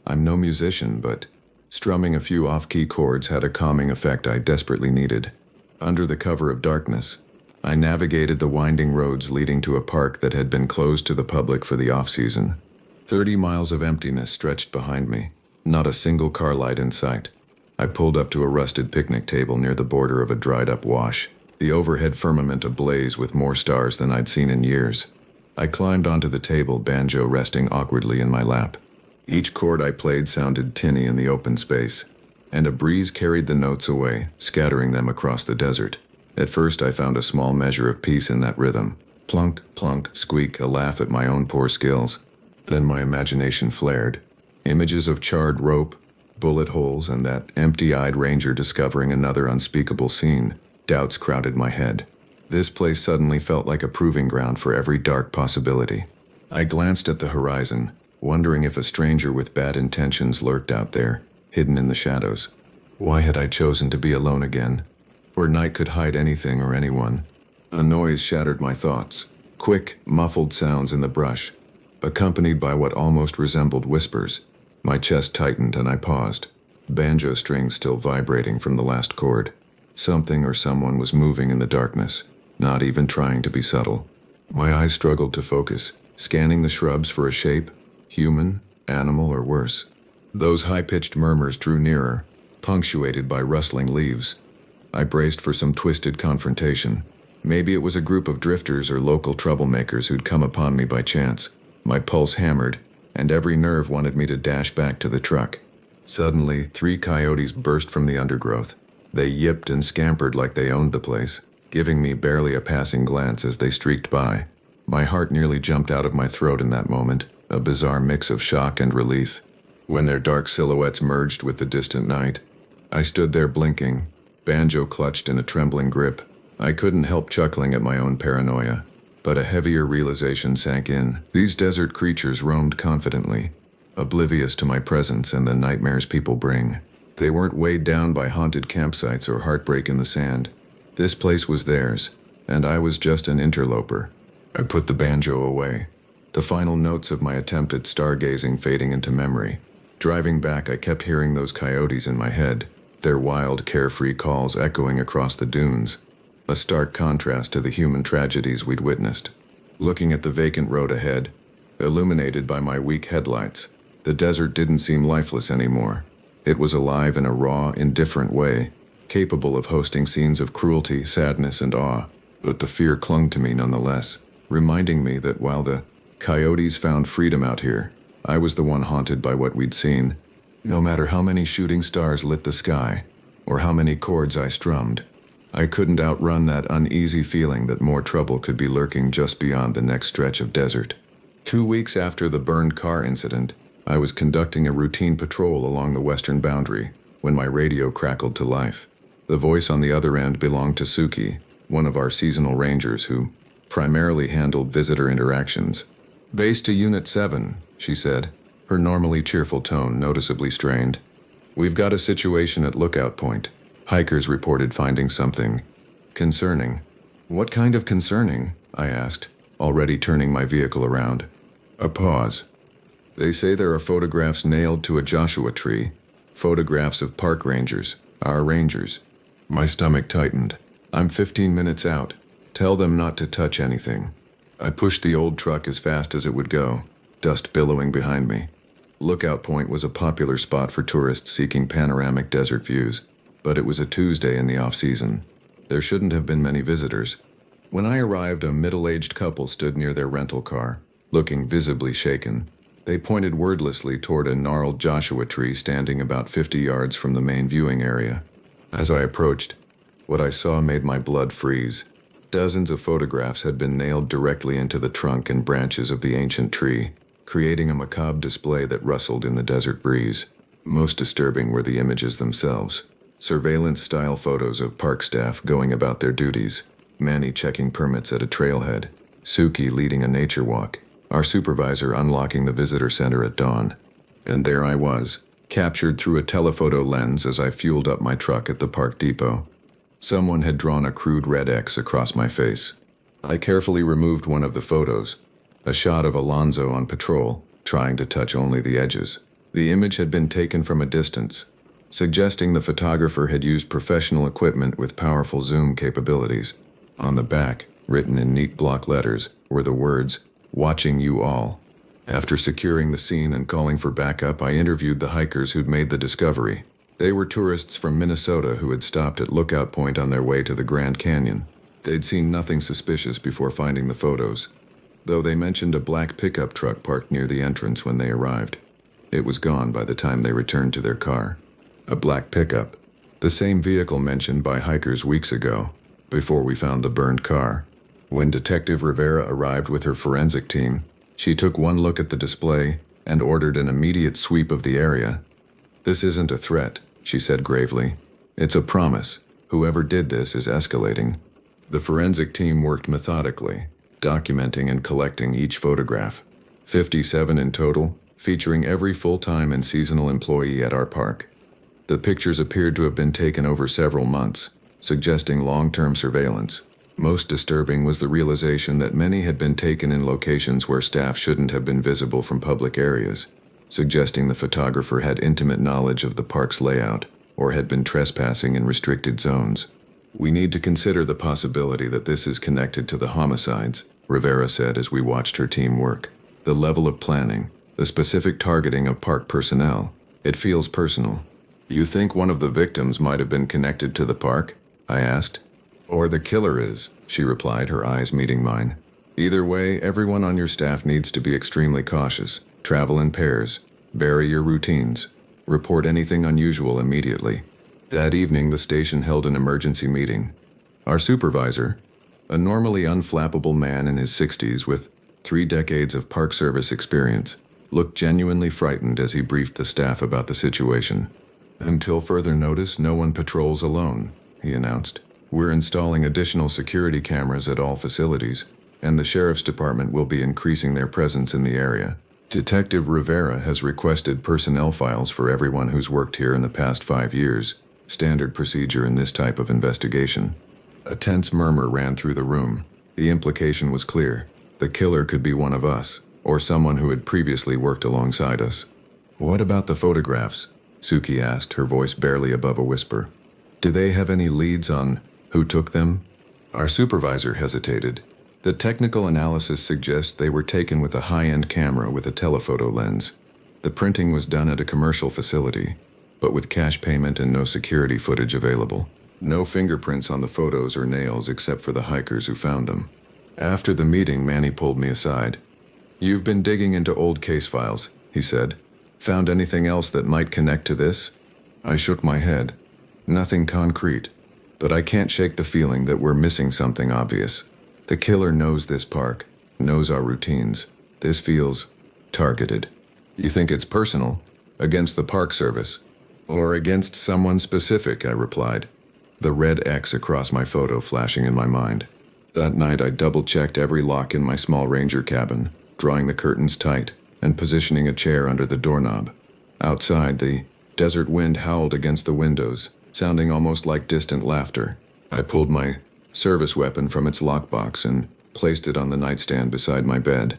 I'm no musician, but Strumming a few off-key chords had a calming effect I desperately needed. Under the cover of darkness, I navigated the winding roads leading to a park that had been closed to the public for the off-season. 30 miles of emptiness stretched behind me, not a single car light in sight. I pulled up to a rusted picnic table near the border of a dried-up wash, the overhead firmament ablaze with more stars than I'd seen in years. I climbed onto the table, banjo resting awkwardly in my lap. Each chord I played sounded tinny in the open space, and a breeze carried the notes away, scattering them across the desert. At first I found a small measure of peace in that rhythm. Plunk, plunk, squeak, a laugh at my own poor skills. Then my imagination flared. Images of charred rope, bullet holes, and that empty-eyed ranger discovering another unspeakable scene. Doubts crowded my head. This place suddenly felt like a proving ground for every dark possibility. I glanced at the horizon, wondering if a stranger with bad intentions lurked out there, hidden in the shadows. Why had I chosen to be alone again, where night could hide anything or anyone? A noise shattered my thoughts. Quick, muffled sounds in the brush, accompanied by what almost resembled whispers. My chest tightened and I paused, banjo strings still vibrating from the last chord. Something or someone was moving in the darkness, not even trying to be subtle. My eyes struggled to focus, scanning the shrubs for a shape, human, animal, or worse. Those high-pitched murmurs drew nearer, punctuated by rustling leaves. I braced for some twisted confrontation. Maybe it was a group of drifters or local troublemakers who'd come upon me by chance. My pulse hammered, and every nerve wanted me to dash back to the truck. Suddenly, 3 coyotes burst from the undergrowth. They yipped and scampered like they owned the place, giving me barely a passing glance as they streaked by. My heart nearly jumped out of my throat in that moment, a bizarre mix of shock and relief. When their dark silhouettes merged with the distant night, I stood there blinking, banjo clutched in a trembling grip. I couldn't help chuckling at my own paranoia, but a heavier realization sank in. These desert creatures roamed confidently, oblivious to my presence and the nightmares people bring. They weren't weighed down by haunted campsites or heartbreak in the sand. This place was theirs, and I was just an interloper. I put the banjo away, the final notes of my attempt at stargazing fading into memory. Driving back, I kept hearing those coyotes in my head, their wild, carefree calls echoing across the dunes, a stark contrast to the human tragedies we'd witnessed. Looking at the vacant road ahead, illuminated by my weak headlights, the desert didn't seem lifeless anymore. It was alive in a raw, indifferent way, capable of hosting scenes of cruelty, sadness, and awe. But the fear clung to me nonetheless, reminding me that while the coyotes found freedom out here, I was the one haunted by what we'd seen. No matter how many shooting stars lit the sky, or how many chords I strummed, I couldn't outrun that uneasy feeling that more trouble could be lurking just beyond the next stretch of desert. 2 weeks after the burned car incident, I was conducting a routine patrol along the western boundary when my radio crackled to life. The voice on the other end belonged to Suki, one of our seasonal rangers who primarily handled visitor interactions. "Base to Unit 7, she said, her normally cheerful tone noticeably strained. "We've got a situation at Lookout Point. Hikers reported finding something concerning." "What kind of concerning?" I asked, already turning my vehicle around. A pause. "They say there are photographs nailed to a Joshua tree. Photographs of park rangers, our rangers." My stomach tightened. "I'm 15 minutes out. Tell them not to touch anything." I pushed the old truck as fast as it would go, dust billowing behind me. Lookout Point was a popular spot for tourists seeking panoramic desert views, but it was a Tuesday in the off-season. There shouldn't have been many visitors. When I arrived, a middle-aged couple stood near their rental car, looking visibly shaken. They pointed wordlessly toward a gnarled Joshua tree standing about 50 yards from the main viewing area. As I approached, what I saw made my blood freeze. Dozens of photographs had been nailed directly into the trunk and branches of the ancient tree, creating a macabre display that rustled in the desert breeze. Most disturbing were the images themselves. Surveillance-style photos of park staff going about their duties, Manny checking permits at a trailhead, Suki leading a nature walk, our supervisor unlocking the visitor center at dawn. And there I was, captured through a telephoto lens as I fueled up my truck at the park depot. Someone had drawn a crude red X across my face. I carefully removed one of the photos, a shot of Alonzo on patrol, trying to touch only the edges. The image had been taken from a distance, suggesting the photographer had used professional equipment with powerful zoom capabilities. On the back, written in neat block letters, were the words, "Watching you all." After securing the scene and calling for backup, I interviewed the hikers who'd made the discovery. They were tourists from Minnesota who had stopped at Lookout Point on their way to the Grand Canyon. They'd seen nothing suspicious before finding the photos, though they mentioned a black pickup truck parked near the entrance when they arrived. It was gone by the time they returned to their car. A black pickup, the same vehicle mentioned by hikers weeks ago, before we found the burned car. When Detective Rivera arrived with her forensic team, she took one look at the display and ordered an immediate sweep of the area. "This isn't a threat," she said gravely. "It's a promise. Whoever did this is escalating." The forensic team worked methodically, documenting and collecting each photograph. 57 in total, featuring every full-time and seasonal employee at our park. The pictures appeared to have been taken over several months, suggesting long-term surveillance. Most disturbing was the realization that many had been taken in locations where staff shouldn't have been visible from public areas, suggesting the photographer had intimate knowledge of the park's layout or had been trespassing in restricted zones. "We need to consider the possibility that this is connected to the homicides," Rivera said as we watched her team work. "The level of planning, the specific targeting of park personnel, it feels personal." "You think one of the victims might have been connected to the park?" I asked. "Or the killer is," she replied, her eyes meeting mine. "Either way, everyone on your staff needs to be extremely cautious. Travel in pairs. Vary your routines. Report anything unusual immediately." That evening, the station held an emergency meeting. Our supervisor, a normally unflappable man in his 60s with 3 decades of park service experience, looked genuinely frightened as he briefed the staff about the situation. "Until further notice, no one patrols alone," he announced. "We're installing additional security cameras at all facilities, and the sheriff's department will be increasing their presence in the area. Detective Rivera has requested personnel files for everyone who's worked here in the past 5 years, standard procedure in this type of investigation." A tense murmur ran through the room. The implication was clear. The killer could be one of us, or someone who had previously worked alongside us. "What about the photographs?" Suki asked, her voice barely above a whisper. "Do they have any leads on who took them?" Our supervisor hesitated. "The technical analysis suggests they were taken with a high-end camera with a telephoto lens. The printing was done at a commercial facility, but with cash payment and no security footage available. No fingerprints on the photos or nails except for the hikers who found them." After the meeting, Manny pulled me aside. "You've been digging into old case files," he said. "Found anything else that might connect to this?" I shook my head. "Nothing concrete, but I can't shake the feeling that we're missing something obvious. The killer knows this park, knows our routines. This feels targeted." "You think it's personal? Against the Park Service? Or against someone specific?" I replied, the red X across my photo flashing in my mind. That night I double-checked every lock in my small ranger cabin, drawing the curtains tight and positioning a chair under the doorknob. Outside, the desert wind howled against the windows, sounding almost like distant laughter. I pulled my service weapon from its lockbox and placed it on the nightstand beside my bed.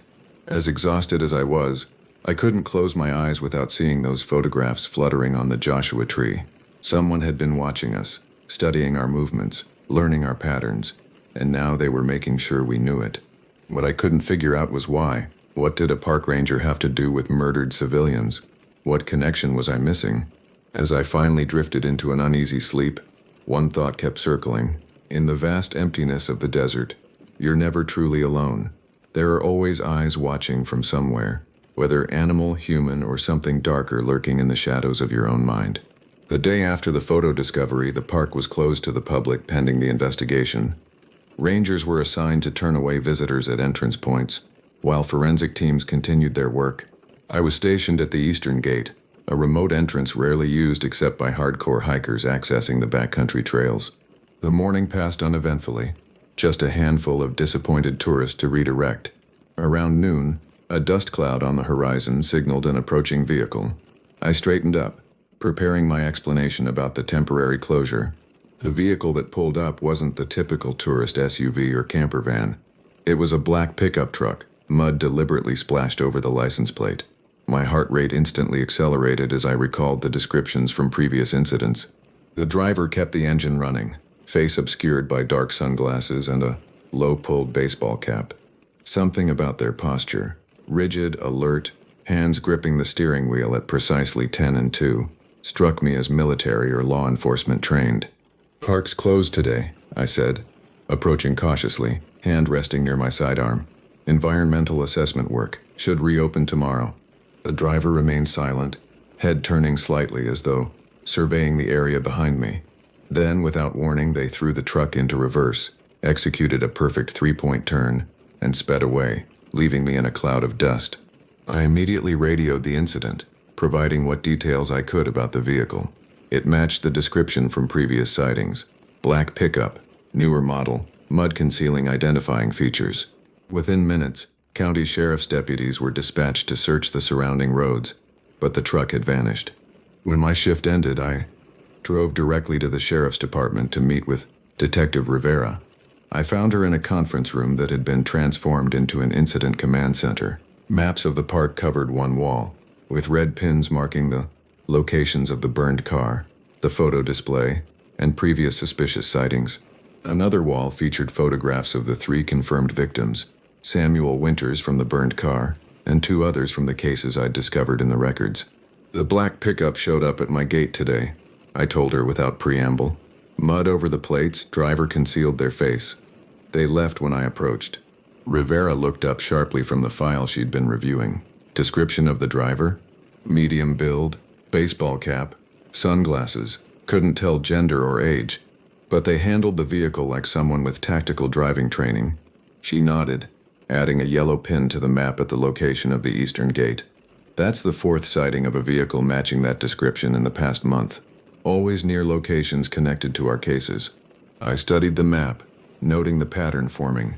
As exhausted as I was, I couldn't close my eyes without seeing those photographs fluttering on the Joshua tree. Someone had been watching us, studying our movements, learning our patterns, and now they were making sure we knew it. What I couldn't figure out was why. What did a park ranger have to do with murdered civilians? What connection was I missing? As I finally drifted into an uneasy sleep, one thought kept circling. In the vast emptiness of the desert, you're never truly alone. There are always eyes watching from somewhere, whether animal, human, or something darker lurking in the shadows of your own mind. The day after the photo discovery, the park was closed to the public pending the investigation. Rangers were assigned to turn away visitors at entrance points, while forensic teams continued their work. I was stationed at the eastern gate, a remote entrance rarely used except by hardcore hikers accessing the backcountry trails. The morning passed uneventfully, just a handful of disappointed tourists to redirect. Around noon, a dust cloud on the horizon signaled an approaching vehicle. I straightened up, preparing my explanation about the temporary closure. The vehicle that pulled up wasn't the typical tourist SUV or camper van. It was a black pickup truck, mud deliberately splashed over the license plate. My heart rate instantly accelerated as I recalled the descriptions from previous incidents. The driver kept the engine running, face obscured by dark sunglasses and a low-pulled baseball cap. Something about their posture, rigid, alert, hands gripping the steering wheel at precisely 10 and 2, struck me as military or law enforcement trained. "Park's closed today," I said, approaching cautiously, hand resting near my sidearm. "Environmental assessment work should reopen tomorrow." The driver remained silent, head turning slightly as though surveying the area behind me. Then, without warning, they threw the truck into reverse, executed a perfect three-point turn, and sped away, leaving me in a cloud of dust. I immediately radioed the incident, providing what details I could about the vehicle. It matched the description from previous sightings. Black pickup, newer model, mud-concealing identifying features. Within minutes, county sheriff's deputies were dispatched to search the surrounding roads, but the truck had vanished. When my shift ended, I drove directly to the sheriff's department to meet with Detective Rivera. I found her in a conference room that had been transformed into an incident command center. Maps of the park covered one wall, with red pins marking the locations of the burned car, the photo display, and previous suspicious sightings. Another wall featured photographs of the 3 confirmed victims, Samuel Winters from the burned car, and 2 others from the cases I'd discovered in the records. "The black pickup showed up at my gate today," I told her without preamble. Mud over the plates, driver concealed their face. They left when I approached. Rivera looked up sharply from the file she'd been reviewing. Description of the driver? Medium build, baseball cap, sunglasses. Couldn't tell gender or age, but they handled the vehicle like someone with tactical driving training. She nodded, adding a yellow pin to the map at the location of the eastern gate. "That's the 4th sighting of a vehicle matching that description in the past month, always near locations connected to our cases." I studied the map, noting the pattern forming.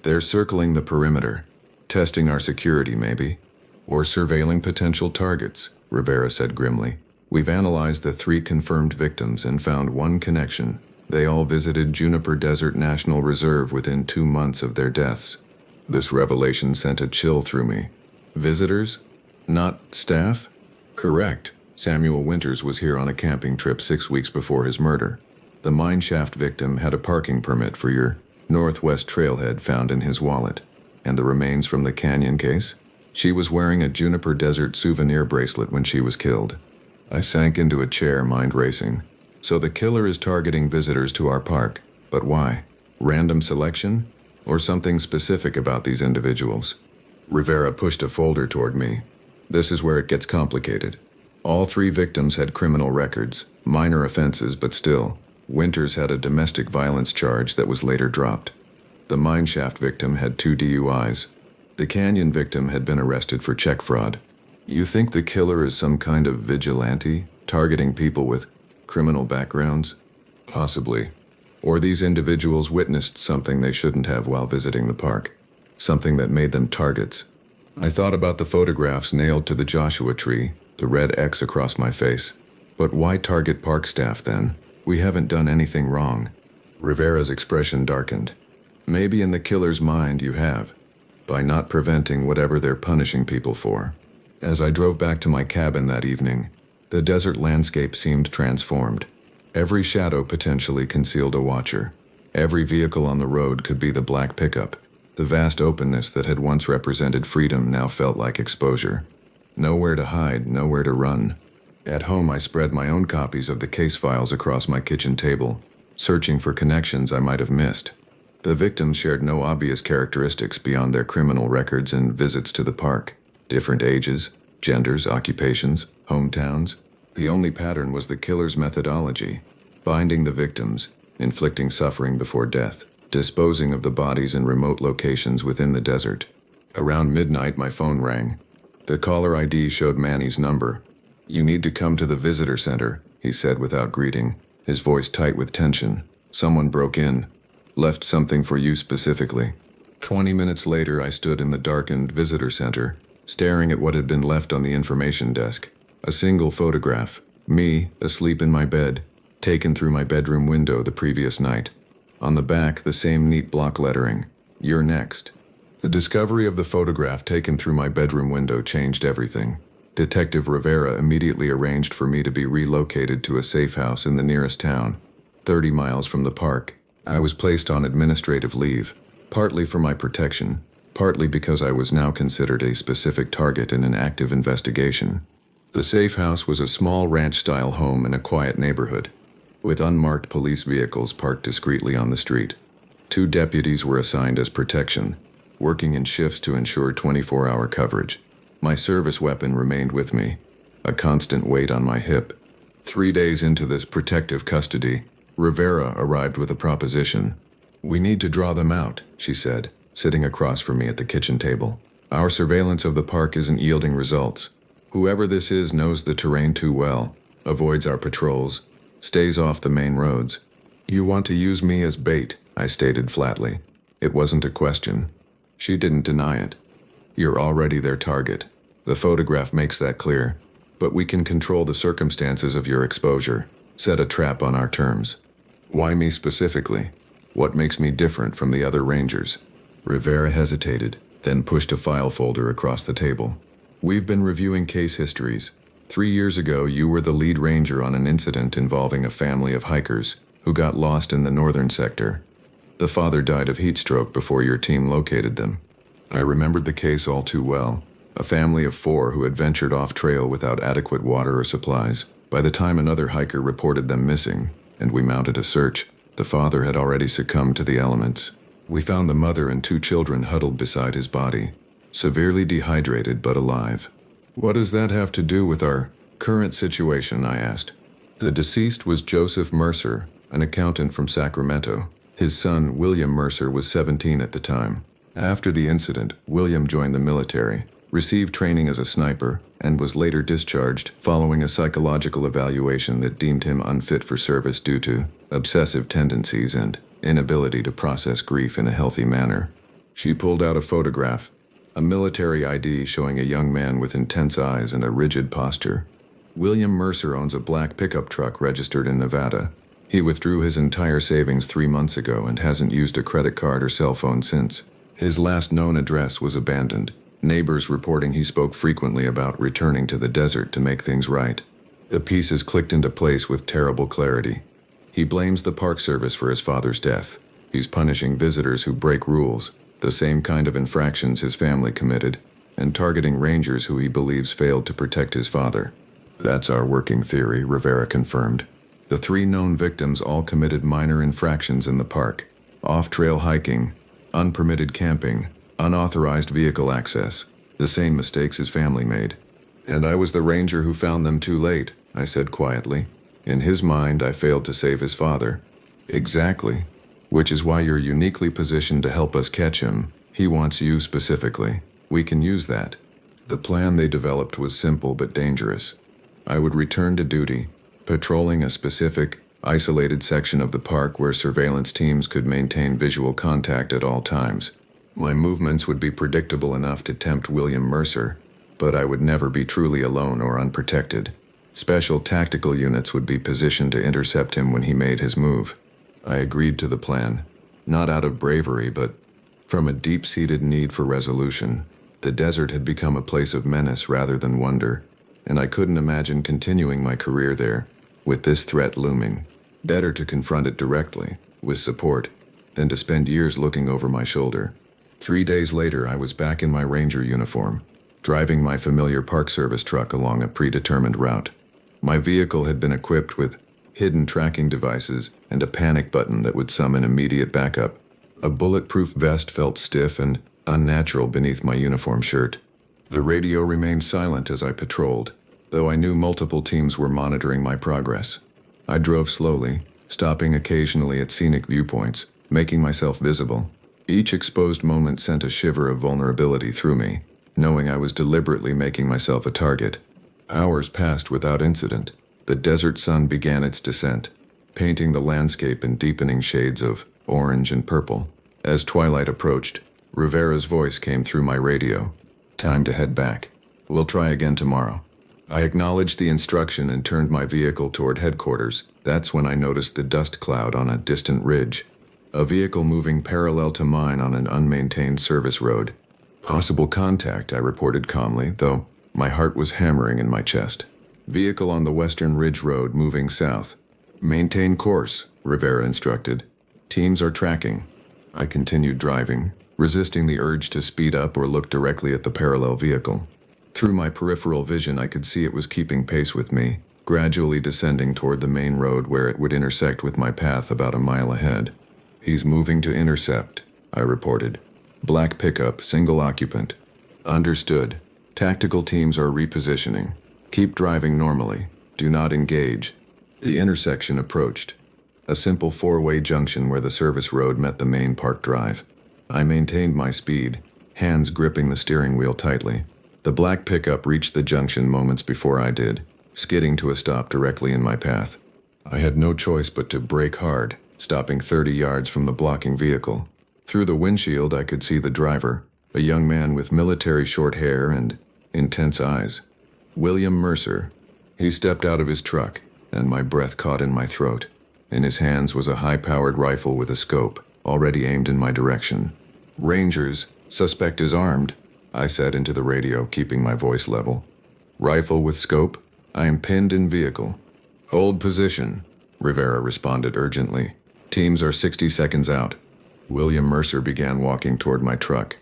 "They're circling the perimeter, testing our security maybe, or surveilling potential targets," Rivera said grimly. "We've analyzed the 3 confirmed victims and found one connection. They all visited Juniper Desert National Reserve within 2 months of their deaths." This revelation sent a chill through me. Visitors? Not staff? Correct. Samuel Winters was here on a camping trip 6 weeks before his murder. The mineshaft victim had a parking permit for your Northwest trailhead found in his wallet. And the remains from the canyon case? She was wearing a Juniper Desert souvenir bracelet when she was killed. I sank into a chair, mind racing. So the killer is targeting visitors to our park. But why? Random selection? Or something specific about these individuals? Rivera pushed a folder toward me. "This is where it gets complicated. All 3 victims had criminal records, minor offenses, but still, Winters had a domestic violence charge that was later dropped. The mineshaft victim had 2 DUIs. The canyon victim had been arrested for check fraud. You think the killer is some kind of vigilante, targeting people with criminal backgrounds? Possibly. Or these individuals witnessed something they shouldn't have while visiting the park. Something that made them targets. I thought about the photographs nailed to the Joshua tree, the red X across my face. But why target park staff then? We haven't done anything wrong." Rivera's expression darkened. "Maybe in the killer's mind you have, by not preventing whatever they're punishing people for." As I drove back to my cabin that evening, the desert landscape seemed transformed. Every shadow potentially concealed a watcher. Every vehicle on the road could be the black pickup. The vast openness that had once represented freedom now felt like exposure. Nowhere to hide, nowhere to run. At home, I spread my own copies of the case files across my kitchen table, searching for connections I might have missed. The victims shared no obvious characteristics beyond their criminal records and visits to the park. Different ages, genders, occupations, hometowns. The only pattern was the killer's methodology: binding the victims, inflicting suffering before death, disposing of the bodies in remote locations within the desert. Around midnight, my phone rang. The caller ID showed Manny's number. "You need to come to the visitor center," he said without greeting, his voice tight with tension. "Someone broke in. Left something for you specifically." 20 minutes later, I stood in the darkened visitor center, staring at what had been left on the information desk. A single photograph. Me, asleep in my bed, taken through my bedroom window the previous night. On the back, the same neat block lettering: "You're next." The discovery of the photograph taken through my bedroom window changed everything. Detective Rivera immediately arranged for me to be relocated to a safe house in the nearest town, 30 miles from the park. I was placed on administrative leave, partly for my protection, partly because I was now considered a specific target in an active investigation. The safe house was a small ranch-style home in a quiet neighborhood, with unmarked police vehicles parked discreetly on the street. 2 deputies were assigned as protection, working in shifts to ensure 24-hour coverage. My service weapon remained with me, a constant weight on my hip. 3 days into this protective custody, Rivera arrived with a proposition. "We need to draw them out," she said, sitting across from me at the kitchen table. "Our surveillance of the park isn't yielding results. Whoever this is knows the terrain too well, avoids our patrols, stays off the main roads." "You want to use me as bait," I stated flatly. It wasn't a question. She didn't deny it. "You're already their target. The photograph makes that clear. But we can control the circumstances of your exposure, set a trap on our terms." "Why me specifically? What makes me different from the other rangers?" Rivera hesitated, then pushed a file folder across the table. "We've been reviewing case histories. 3 years ago, you were the lead ranger on an incident involving a family of hikers who got lost in the northern sector. The father died of heat stroke before your team located them. I remembered the case all too well. A family of 4 who had ventured off trail without adequate water or supplies. By the time another hiker reported them missing, and we mounted a search, the father had already succumbed to the elements. We found the mother and 2 children huddled beside his body, severely dehydrated but alive." "What does that have to do with our current situation?" I asked. "The deceased was Joseph Mercer, an accountant from Sacramento. His son, William Mercer, was 17 at the time. After the incident, William joined the military, received training as a sniper, and was later discharged following a psychological evaluation that deemed him unfit for service due to obsessive tendencies and inability to process grief in a healthy manner." She pulled out a photograph, a military ID showing a young man with intense eyes and a rigid posture. "William Mercer owns a black pickup truck registered in Nevada. He withdrew his entire savings 3 months ago and hasn't used a credit card or cell phone since. His last known address was abandoned. Neighbors reporting he spoke frequently about returning to the desert to make things right." The pieces clicked into place with terrible clarity. He blames the Park Service for his father's death. He's punishing visitors who break rules, the same kind of infractions his family committed, and targeting rangers who he believes failed to protect his father. "That's our working theory," Rivera confirmed. "The 3 known victims all committed minor infractions in the park: off-trail hiking, unpermitted camping, unauthorized vehicle access, the same mistakes his family made." "And I was the ranger who found them too late," I said quietly. "In his mind, I failed to save his father." "Exactly. Which is why you're uniquely positioned to help us catch him. He wants you specifically. We can use that." The plan they developed was simple but dangerous. I would return to duty, patrolling a specific, isolated section of the park where surveillance teams could maintain visual contact at all times. My movements would be predictable enough to tempt William Mercer, but I would never be truly alone or unprotected. Special tactical units would be positioned to intercept him when he made his move. I agreed to the plan, not out of bravery, but from a deep-seated need for resolution. The desert had become a place of menace rather than wonder, and I couldn't imagine continuing my career there, with this threat looming. Better to confront it directly, with support, than to spend years looking over my shoulder. 3 days later, I was back in my ranger uniform, driving my familiar Park Service truck along a predetermined route. My vehicle had been equipped with hidden tracking devices and a panic button that would summon immediate backup. A bulletproof vest felt stiff and unnatural beneath my uniform shirt. The radio remained silent as I patrolled, though I knew multiple teams were monitoring my progress. I drove slowly, stopping occasionally at scenic viewpoints, making myself visible. Each exposed moment sent a shiver of vulnerability through me, knowing I was deliberately making myself a target. Hours passed without incident. The desert sun began its descent, painting the landscape in deepening shades of orange and purple. As twilight approached, Rivera's voice came through my radio. "Time to head back. We'll try again tomorrow." I acknowledged the instruction and turned my vehicle toward headquarters. That's when I noticed the dust cloud on a distant ridge. A vehicle moving parallel to mine on an unmaintained service road. "Possible contact," I reported calmly, though My heart was hammering in my chest. Vehicle on the Western Ridge Road moving south. Maintain course, Rivera instructed. Teams are tracking. I continued driving, resisting the urge to speed up or look directly at the parallel vehicle. Through my peripheral vision, I could see it was keeping pace with me, gradually descending toward the main road where it would intersect with my path about a mile ahead. He's moving to intercept, I reported. Black pickup, single occupant. Understood. Tactical teams are repositioning. Keep driving normally. Do not engage. The intersection approached. A simple four-way junction where the service road met the main park drive. I maintained my speed, hands gripping the steering wheel tightly. The black pickup reached the junction moments before I did, skidding to a stop directly in my path. I had no choice but to brake hard, stopping 30 yards from the blocking vehicle. Through the windshield, I could see the driver, a young man with military short hair and intense eyes. William Mercer. He stepped out of his truck, and my breath caught in my throat. In his hands was a high-powered rifle with a scope, already aimed in my direction. Rangers, suspect is armed, I said into the radio, keeping my voice level. Rifle with scope? I am pinned in vehicle. Hold position, Rivera responded urgently. Teams are 60 seconds out. William Mercer began walking toward my truck.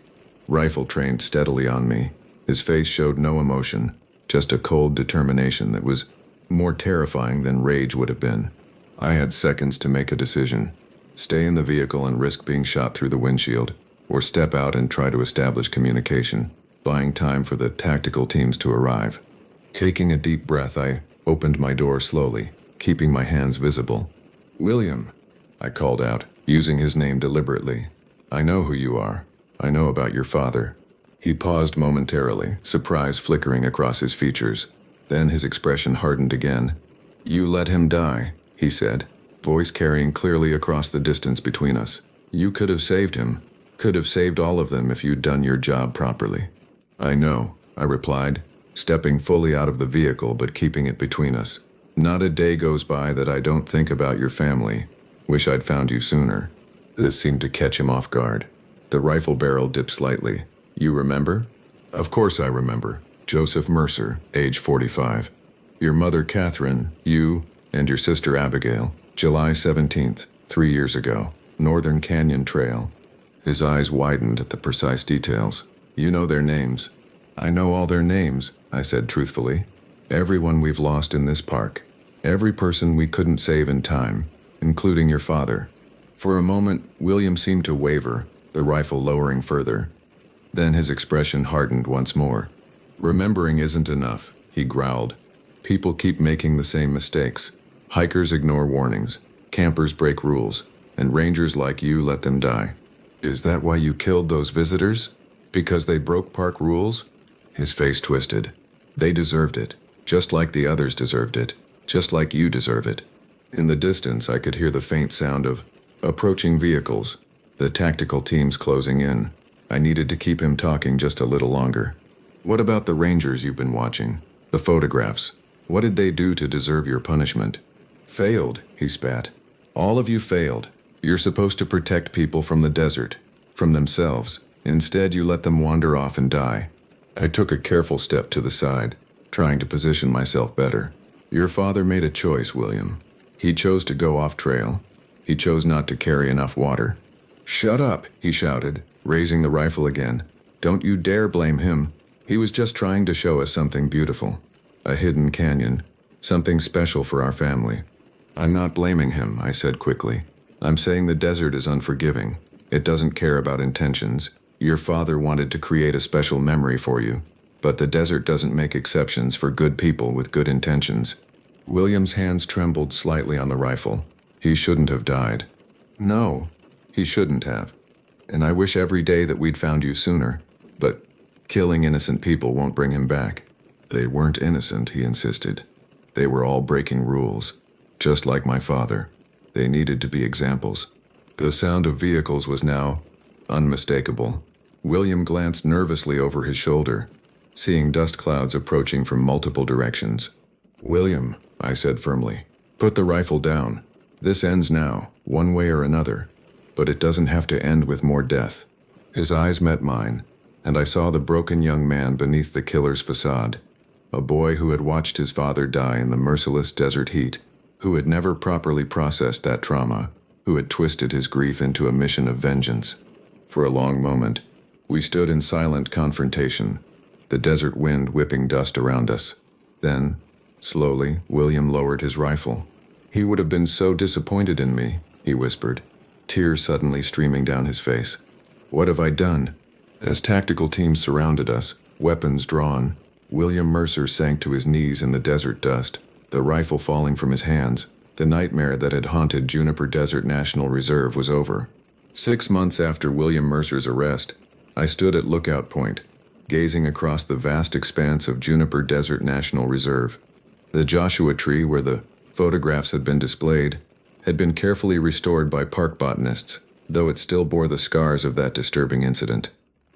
Rifle trained steadily on me. His face showed no emotion, just a cold determination that was more terrifying than rage would have been. I had seconds to make a decision. Stay in the vehicle and risk being shot through the windshield, or step out and try to establish communication, buying time for the tactical teams to arrive. Taking a deep breath, I opened my door slowly, keeping my hands visible. William, I called out, using his name deliberately. I know who you are. I know about your father. He paused momentarily, surprise flickering across his features. Then his expression hardened again. You let him die, he said, voice carrying clearly across the distance between us. You could have saved him. Could have saved all of them if you'd done your job properly. I know, I replied, stepping fully out of the vehicle but keeping it between us. Not a day goes by that I don't think about your family. Wish I'd found you sooner. This seemed to catch him off guard. The rifle barrel dipped slightly. You remember? Of course I remember. Joseph Mercer, age 45. Your mother Catherine, you, and your sister Abigail, July 17th, 3 years ago, Northern Canyon Trail. His eyes widened at the precise details. You know their names. I know all their names, I said truthfully. Everyone we've lost in this park. Every person we couldn't save in time, including your father. For a moment, William seemed to waver, the rifle lowering further. Then his expression hardened once more. Remembering isn't enough, he growled. People keep making the same mistakes. Hikers ignore warnings, campers break rules, and rangers like you let them die. Is that why you killed those visitors? Because they broke park rules? His face twisted. They deserved it, just like the others deserved it, just like you deserve it. In the distance, I could hear the faint sound of approaching vehicles, the tactical teams closing in. I needed to keep him talking just a little longer. What about the rangers you've been watching? The photographs. What did they do to deserve your punishment? Failed, he spat. All of you failed. You're supposed to protect people from the desert, from themselves. Instead, you let them wander off and die. I took a careful step to the side, trying to position myself better. Your father made a choice, William. He chose to go off trail. He chose not to carry enough water. Shut up, he shouted, raising the rifle again. Don't you dare blame him. He was just trying to show us something beautiful. A hidden canyon. Something special for our family. I'm not blaming him, I said quickly. I'm saying the desert is unforgiving. It doesn't care about intentions. Your father wanted to create a special memory for you. But the desert doesn't make exceptions for good people with good intentions. William's hands trembled slightly on the rifle. He shouldn't have died. No, he shouldn't have. And I wish every day that we'd found you sooner. But killing innocent people won't bring him back. They weren't innocent, he insisted. They were all breaking rules. Just like my father. They needed to be examples. The sound of vehicles was now unmistakable. William glanced nervously over his shoulder, seeing dust clouds approaching from multiple directions. William, I said firmly, put the rifle down. This ends now, one way or another. But it doesn't have to end with more death. His eyes met mine, and I saw the broken young man beneath the killer's facade. A boy who had watched his father die in the merciless desert heat, who had never properly processed that trauma, who had twisted his grief into a mission of vengeance. For a long moment, we stood in silent confrontation, the desert wind whipping dust around us. Then, slowly, William lowered his rifle. "He would have been so disappointed in me," he whispered, tears suddenly streaming down his face. "What have I done?" As tactical teams surrounded us, weapons drawn, William Mercer sank to his knees in the desert dust, the rifle falling from his hands. The nightmare that had haunted Juniper Desert National Reserve was over. 6 months after William Mercer's arrest, I stood at Lookout Point, gazing across the vast expanse of Juniper Desert National Reserve. The Joshua tree where the photographs had been displayed had been carefully restored by park botanists, though it still bore the scars of that disturbing incident.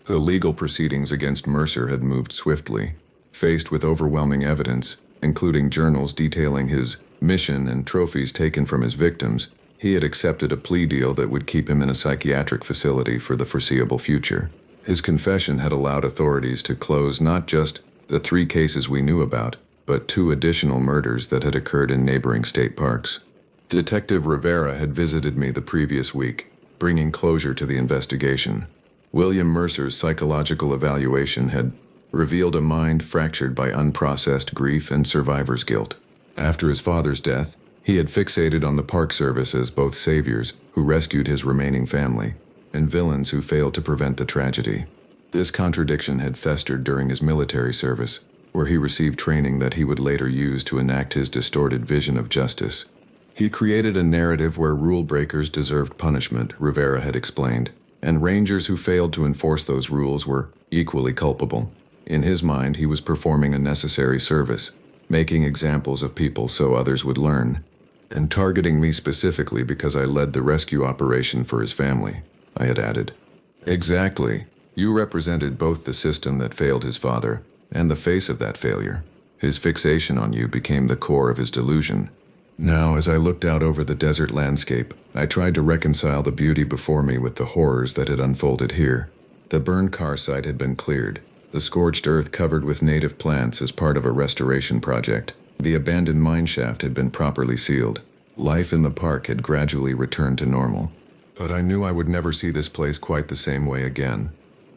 The legal proceedings against Mercer had moved swiftly. Faced with overwhelming evidence, including journals detailing his mission and trophies taken from his victims, he had accepted a plea deal that would keep him in a psychiatric facility for the foreseeable future. His confession had allowed authorities to close not just the 3 cases we knew about, but 2 additional murders that had occurred in neighboring state parks. Detective Rivera had visited me the previous week, bringing closure to the investigation. William Mercer's psychological evaluation had revealed a mind fractured by unprocessed grief and survivor's guilt. After his father's death, he had fixated on the Park Service as both saviors who rescued his remaining family and villains who failed to prevent the tragedy. This contradiction had festered during his military service, where he received training that he would later use to enact his distorted vision of justice. He created a narrative where rule breakers deserved punishment, Rivera had explained, and rangers who failed to enforce those rules were equally culpable. In his mind, he was performing a necessary service, making examples of people so others would learn, and targeting me specifically because I led the rescue operation for his family, I had added. Exactly. You represented both the system that failed his father and the face of that failure. His fixation on you became the core of his delusion. Now, as I looked out over the desert landscape, I tried to reconcile the beauty before me with the horrors that had unfolded here. The burned car site had been cleared, the scorched earth covered with native plants as part of a restoration project. The abandoned mine shaft had been properly sealed. Life in the park had gradually returned to normal. But I knew I would never see this place quite the same way again.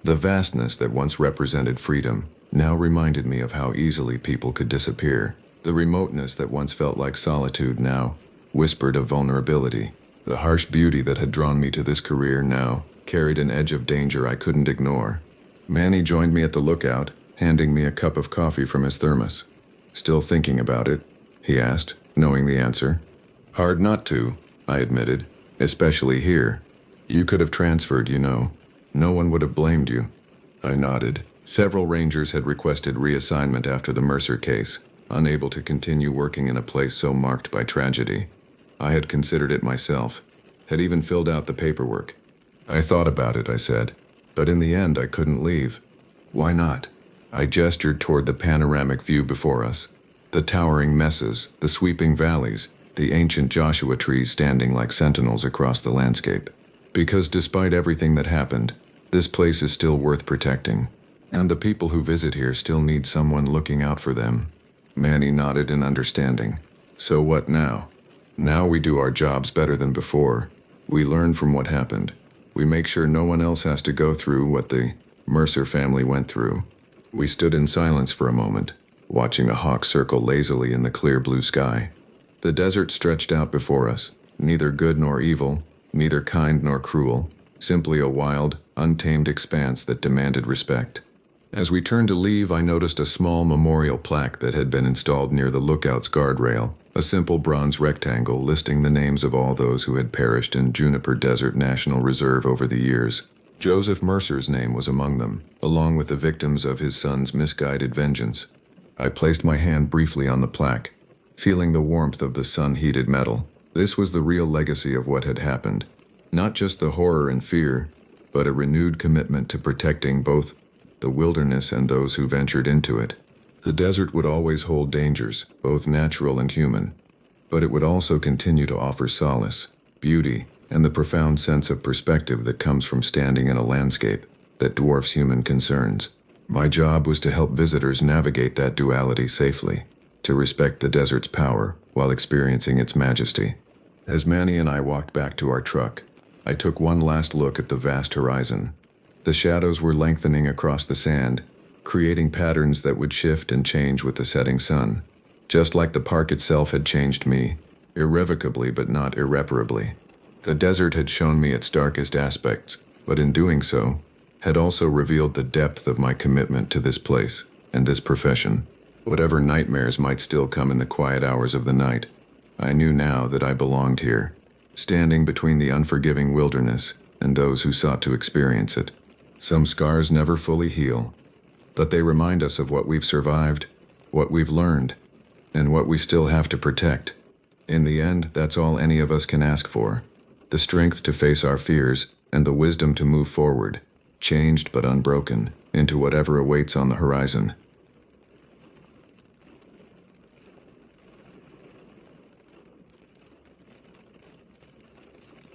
The vastness that once represented freedom now reminded me of how easily people could disappear. The remoteness that once felt like solitude now whispered of vulnerability. The harsh beauty that had drawn me to this career now carried an edge of danger I couldn't ignore. Manny joined me at the lookout, handing me a cup of coffee from his thermos. "Still thinking about it?" he asked, knowing the answer. "Hard not to," I admitted, "especially here. You could have transferred, you know. No one would have blamed you." I nodded. Several rangers had requested reassignment after the Mercer case, unable to continue working in a place so marked by tragedy. I had considered it myself, had even filled out the paperwork. "I thought about it," I said, "but in the end I couldn't leave." "Why not?" I gestured toward the panoramic view before us. The towering mesas, the sweeping valleys, the ancient Joshua trees standing like sentinels across the landscape. "Because despite everything that happened, this place is still worth protecting, and the people who visit here still need someone looking out for them." Manny nodded in understanding. "So what now?" "Now we do our jobs better than before. We learn from what happened. We make sure no one else has to go through what the Mercer family went through." We stood in silence for a moment, watching a hawk circle lazily in the clear blue sky. The desert stretched out before us, neither good nor evil, neither kind nor cruel, simply a wild, untamed expanse that demanded respect. As we turned to leave, I noticed a small memorial plaque that had been installed near the lookout's guardrail, a simple bronze rectangle listing the names of all those who had perished in Juniper Desert National Reserve over the years. Joseph Mercer's name was among them, along with the victims of his son's misguided vengeance. I placed my hand briefly on the plaque, feeling the warmth of the sun-heated metal. This was the real legacy of what had happened. Not just the horror and fear, but a renewed commitment to protecting both the wilderness and those who ventured into it. The desert would always hold dangers, both natural and human, but it would also continue to offer solace, beauty, and the profound sense of perspective that comes from standing in a landscape that dwarfs human concerns. My job was to help visitors navigate that duality safely, to respect the desert's power while experiencing its majesty. As Manny and I walked back to our truck, I took one last look at the vast horizon. The shadows were lengthening across the sand, creating patterns that would shift and change with the setting sun, just like the park itself had changed me, irrevocably but not irreparably. The desert had shown me its darkest aspects, but in doing so, had also revealed the depth of my commitment to this place and this profession. Whatever nightmares might still come in the quiet hours of the night, I knew now that I belonged here, standing between the unforgiving wilderness and those who sought to experience it. Some scars never fully heal, but they remind us of what we've survived, what we've learned, and what we still have to protect. In the end, that's all any of us can ask for: the strength to face our fears and the wisdom to move forward, changed but unbroken, into whatever awaits on the horizon.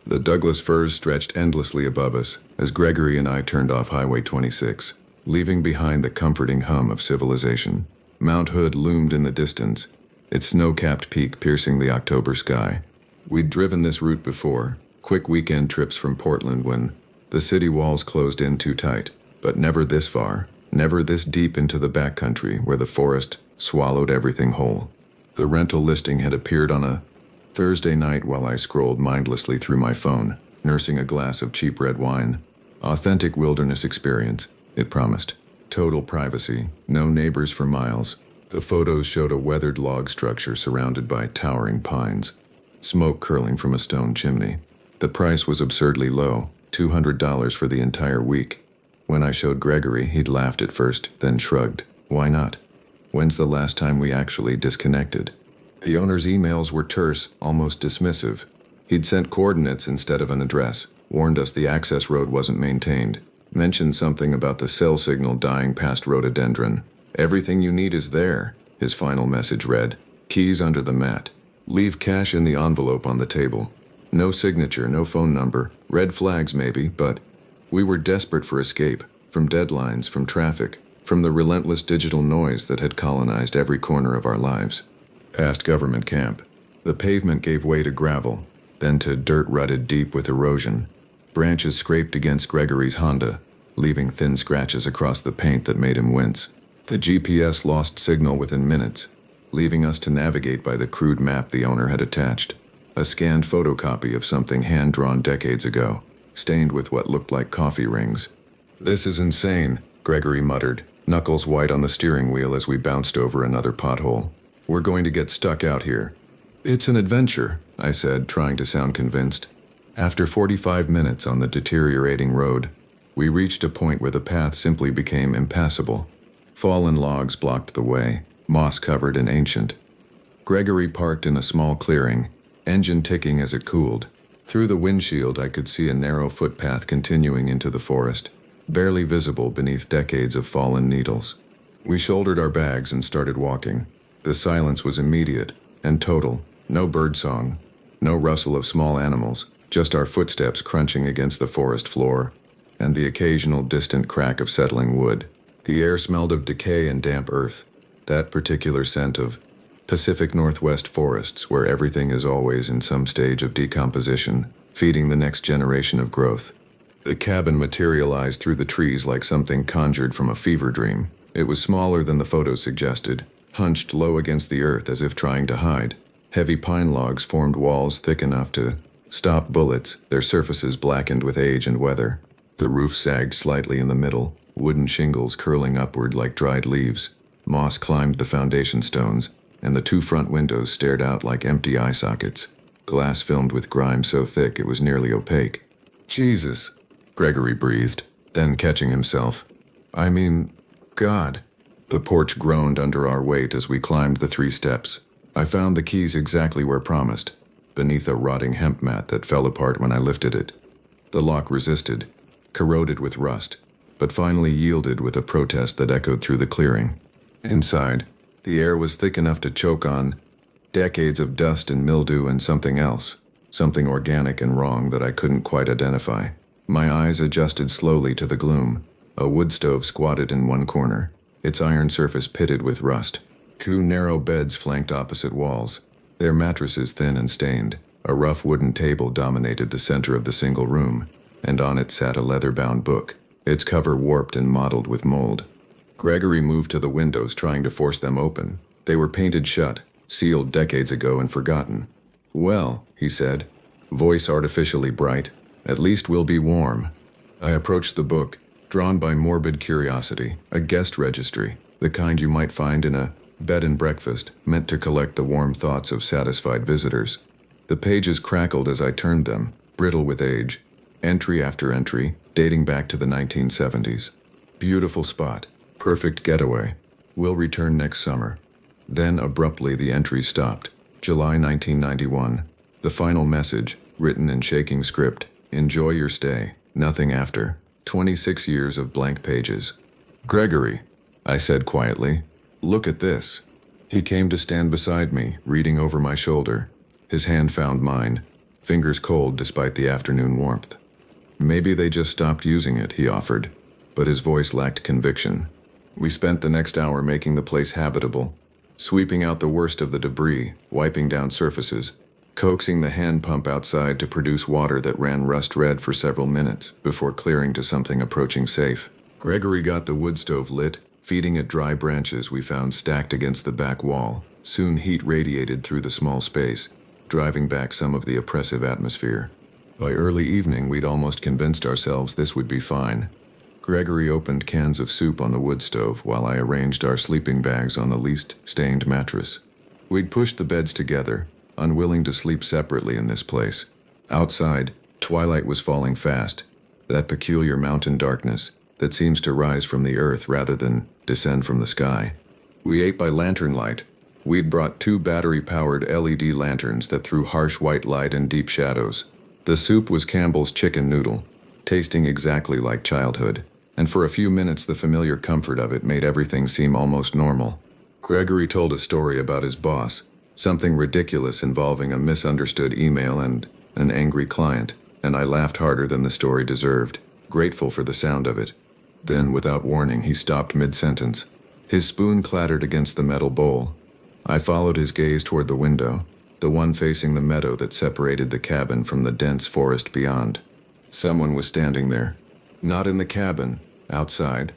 The Douglas firs stretched endlessly above us as Gregory and I turned off Highway 26, leaving behind the comforting hum of civilization. Mount Hood loomed in the distance, its snow-capped peak piercing the October sky. We'd driven this route before, quick weekend trips from Portland when the city walls closed in too tight, but never this far, never this deep into the backcountry where the forest swallowed everything whole. The rental listing had appeared on a Thursday night while I scrolled mindlessly through my phone, nursing a glass of cheap red wine. Authentic wilderness experience, it promised. Total privacy, no neighbors for miles. The photos showed a weathered log structure surrounded by towering pines, smoke curling from a stone chimney. The price was absurdly low, $200 for the entire week. When I showed Gregory, he'd laughed at first, then shrugged. Why not? When's the last time we actually disconnected? The owner's emails were terse, almost dismissive. He'd sent coordinates instead of an address, warned us the access road wasn't maintained, mentioned something about the cell signal dying past rhododendron. Everything you need is there, his final message read. Keys under the mat. Leave cash in the envelope on the table. No signature, no phone number. Red flags maybe, but we were desperate for escape, from deadlines, from traffic, from the relentless digital noise that had colonized every corner of our lives. Past government camp, the pavement gave way to gravel, then to dirt rutted deep with erosion. Branches scraped against Gregory's Honda, leaving thin scratches across the paint that made him wince. The GPS lost signal within minutes, leaving us to navigate by the crude map the owner had attached. A scanned photocopy of something hand-drawn decades ago, stained with what looked like coffee rings. "This is insane," Gregory muttered, knuckles white on the steering wheel as we bounced over another pothole. "We're going to get stuck out here." "It's an adventure," I said, trying to sound convinced. After 45 minutes on the deteriorating road, we reached a point where the path simply became impassable. Fallen logs blocked the way, moss-covered and ancient. Gregory parked in a small clearing, engine ticking as it cooled. Through the windshield, I could see a narrow footpath continuing into the forest, barely visible beneath decades of fallen needles. We shouldered our bags and started walking. The silence was immediate and total. No birdsong, no rustle of small animals, just our footsteps crunching against the forest floor, and the occasional distant crack of settling wood. The air smelled of decay and damp earth, that particular scent of Pacific Northwest forests where everything is always in some stage of decomposition, feeding the next generation of growth. The cabin materialized through the trees like something conjured from a fever dream. It was smaller than the photos suggested, hunched low against the earth as if trying to hide. Heavy pine logs formed walls thick enough to stop bullets, their surfaces blackened with age and weather. The roof sagged slightly in the middle, wooden shingles curling upward like dried leaves. Moss climbed the foundation stones, and the two front windows stared out like empty eye sockets, glass filmed with grime so thick it was nearly opaque. "Jesus," Gregory breathed, then catching himself. "I mean, God." The porch groaned under our weight as we climbed the 3 steps. I found the keys exactly where promised, beneath a rotting hemp mat that fell apart when I lifted it. The lock resisted, corroded with rust, but finally yielded with a protest that echoed through the clearing. Inside, the air was thick enough to choke on decades of dust and mildew and something else, something organic and wrong that I couldn't quite identify. My eyes adjusted slowly to the gloom. A wood stove squatted in one corner, its iron surface pitted with rust. Two narrow beds flanked opposite walls, their mattresses thin and stained. A rough wooden table dominated the center of the single room, and on it sat a leather-bound book, its cover warped and mottled with mold. Gregory moved to the windows, trying to force them open. They were painted shut, sealed decades ago and forgotten. "Well," he said, voice artificially bright, "at least we'll be warm." I approached the book, drawn by morbid curiosity, a guest registry, the kind you might find in a bed and breakfast, meant to collect the warm thoughts of satisfied visitors. The pages crackled as I turned them, brittle with age, entry after entry, dating back to the 1970s. "Beautiful spot. Perfect getaway. We'll return next summer." Then abruptly the entry stopped. July 1991. The final message, written in shaking script. "Enjoy your stay. Nothing after." 26 years of blank pages. "Gregory," I said quietly, "look at this." He came to stand beside me, reading over my shoulder. His hand found mine, fingers cold despite the afternoon warmth. "Maybe they just stopped using it," he offered, but his voice lacked conviction. We spent the next hour making the place habitable, sweeping out the worst of the debris, wiping down surfaces, coaxing the hand pump outside to produce water that ran rust-red for several minutes before clearing to something approaching safe. Gregory got the wood stove lit, feeding it dry branches we found stacked against the back wall. Soon heat radiated through the small space, driving back some of the oppressive atmosphere. By early evening, we'd almost convinced ourselves this would be fine. Gregory opened cans of soup on the wood stove while I arranged our sleeping bags on the least stained mattress. We'd pushed the beds together, unwilling to sleep separately in this place. Outside, twilight was falling fast, that peculiar mountain darkness that seems to rise from the earth rather than descend from the sky. We ate by lantern light. We'd brought 2 battery-powered LED lanterns that threw harsh white light and deep shadows. The soup was Campbell's chicken noodle, tasting exactly like childhood, and for a few minutes the familiar comfort of it made everything seem almost normal. Gregory told a story about his boss, something ridiculous involving a misunderstood email and an angry client, and I laughed harder than the story deserved, grateful for the sound of it. Then, without warning, he stopped mid-sentence. His spoon clattered against the metal bowl. I followed his gaze toward the window, the one facing the meadow that separated the cabin from the dense forest beyond. Someone was standing there. Not in the cabin, outside,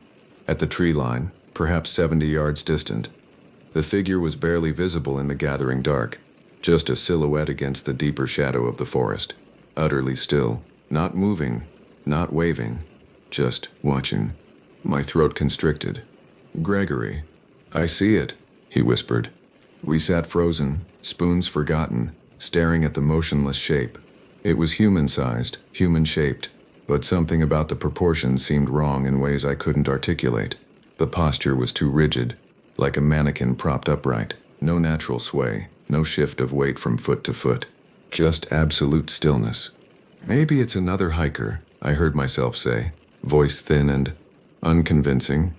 at the tree line, perhaps 70 yards distant. The figure was barely visible in the gathering dark, just a silhouette against the deeper shadow of the forest. Utterly still, not moving, not waving, just watching. My throat constricted. "Gregory." "I see it," he whispered. We sat frozen, spoons forgotten, staring at the motionless shape. It was human-sized, human-shaped, but something about the proportions seemed wrong in ways I couldn't articulate. The posture was too rigid, like a mannequin propped upright. No natural sway, no shift of weight from foot to foot. Just absolute stillness. "Maybe it's another hiker," I heard myself say, voice thin and unconvincing.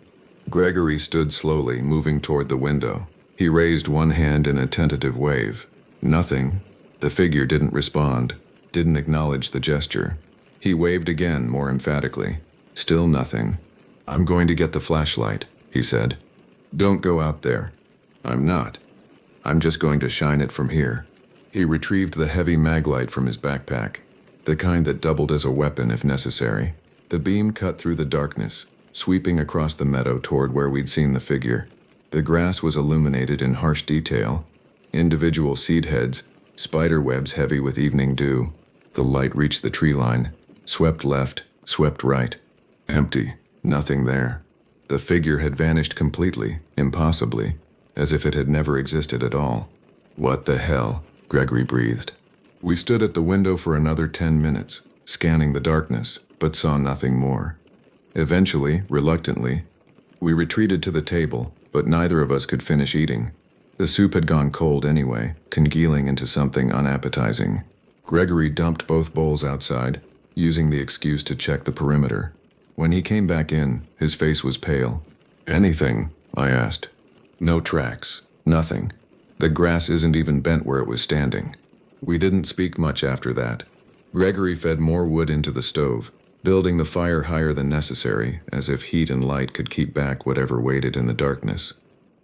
Gregory stood slowly, moving toward the window. He raised one hand in a tentative wave. Nothing. The figure didn't respond, didn't acknowledge the gesture. He waved again, more emphatically. Still nothing. "I'm going to get the flashlight," he said. "Don't go out there." "I'm not. I'm just going to shine it from here." He retrieved the heavy maglite from his backpack, the kind that doubled as a weapon if necessary. The beam cut through the darkness, sweeping across the meadow toward where we'd seen the figure. The grass was illuminated in harsh detail, individual seed heads, spider webs heavy with evening dew. The light reached the tree line, swept left, swept right. Empty, nothing there. The figure had vanished completely, impossibly, as if it had never existed at all. "What the hell?" Gregory breathed. We stood at the window for another 10 minutes, scanning the darkness, but saw nothing more. Eventually, reluctantly, we retreated to the table, but neither of us could finish eating. The soup had gone cold anyway, congealing into something unappetizing. Gregory dumped both bowls outside, using the excuse to check the perimeter. When he came back in, his face was pale. "Anything?" I asked. "No tracks. Nothing. The grass isn't even bent where it was standing." We didn't speak much after that. Gregory fed more wood into the stove, building the fire higher than necessary, as if heat and light could keep back whatever waited in the darkness.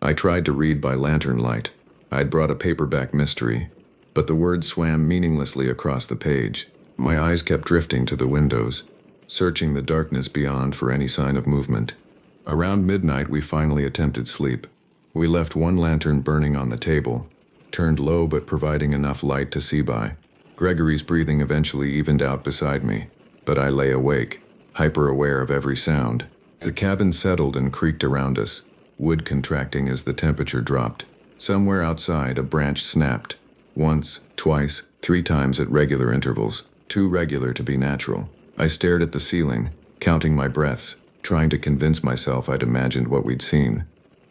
I tried to read by lantern light. I'd brought a paperback mystery, but the words swam meaninglessly across the page. My eyes kept drifting to the windows, searching the darkness beyond for any sign of movement. Around midnight, we finally attempted sleep. We left one lantern burning on the table, turned low but providing enough light to see by. Gregory's breathing eventually evened out beside me, but I lay awake, hyper-aware of every sound. The cabin settled and creaked around us, wood contracting as the temperature dropped. Somewhere outside, a branch snapped. Once, twice, 3 times at regular intervals, too regular to be natural. I stared at the ceiling, counting my breaths, trying to convince myself I'd imagined what we'd seen.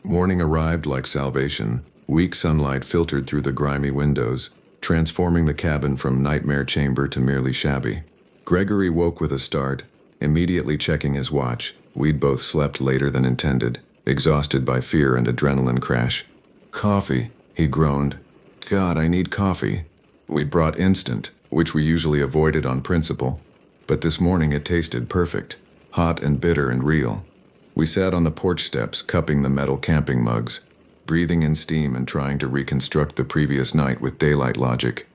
Morning arrived like salvation. Weak sunlight filtered through the grimy windows, transforming the cabin from nightmare chamber to merely shabby. Gregory woke with a start, immediately checking his watch. We'd both slept later than intended, exhausted by fear and adrenaline crash. "Coffee," he groaned. "God, I need coffee." We'd brought instant, which we usually avoided on principle, but this morning it tasted perfect, hot and bitter and real. We sat on the porch steps, cupping the metal camping mugs, breathing in steam and trying to reconstruct the previous night with daylight logic.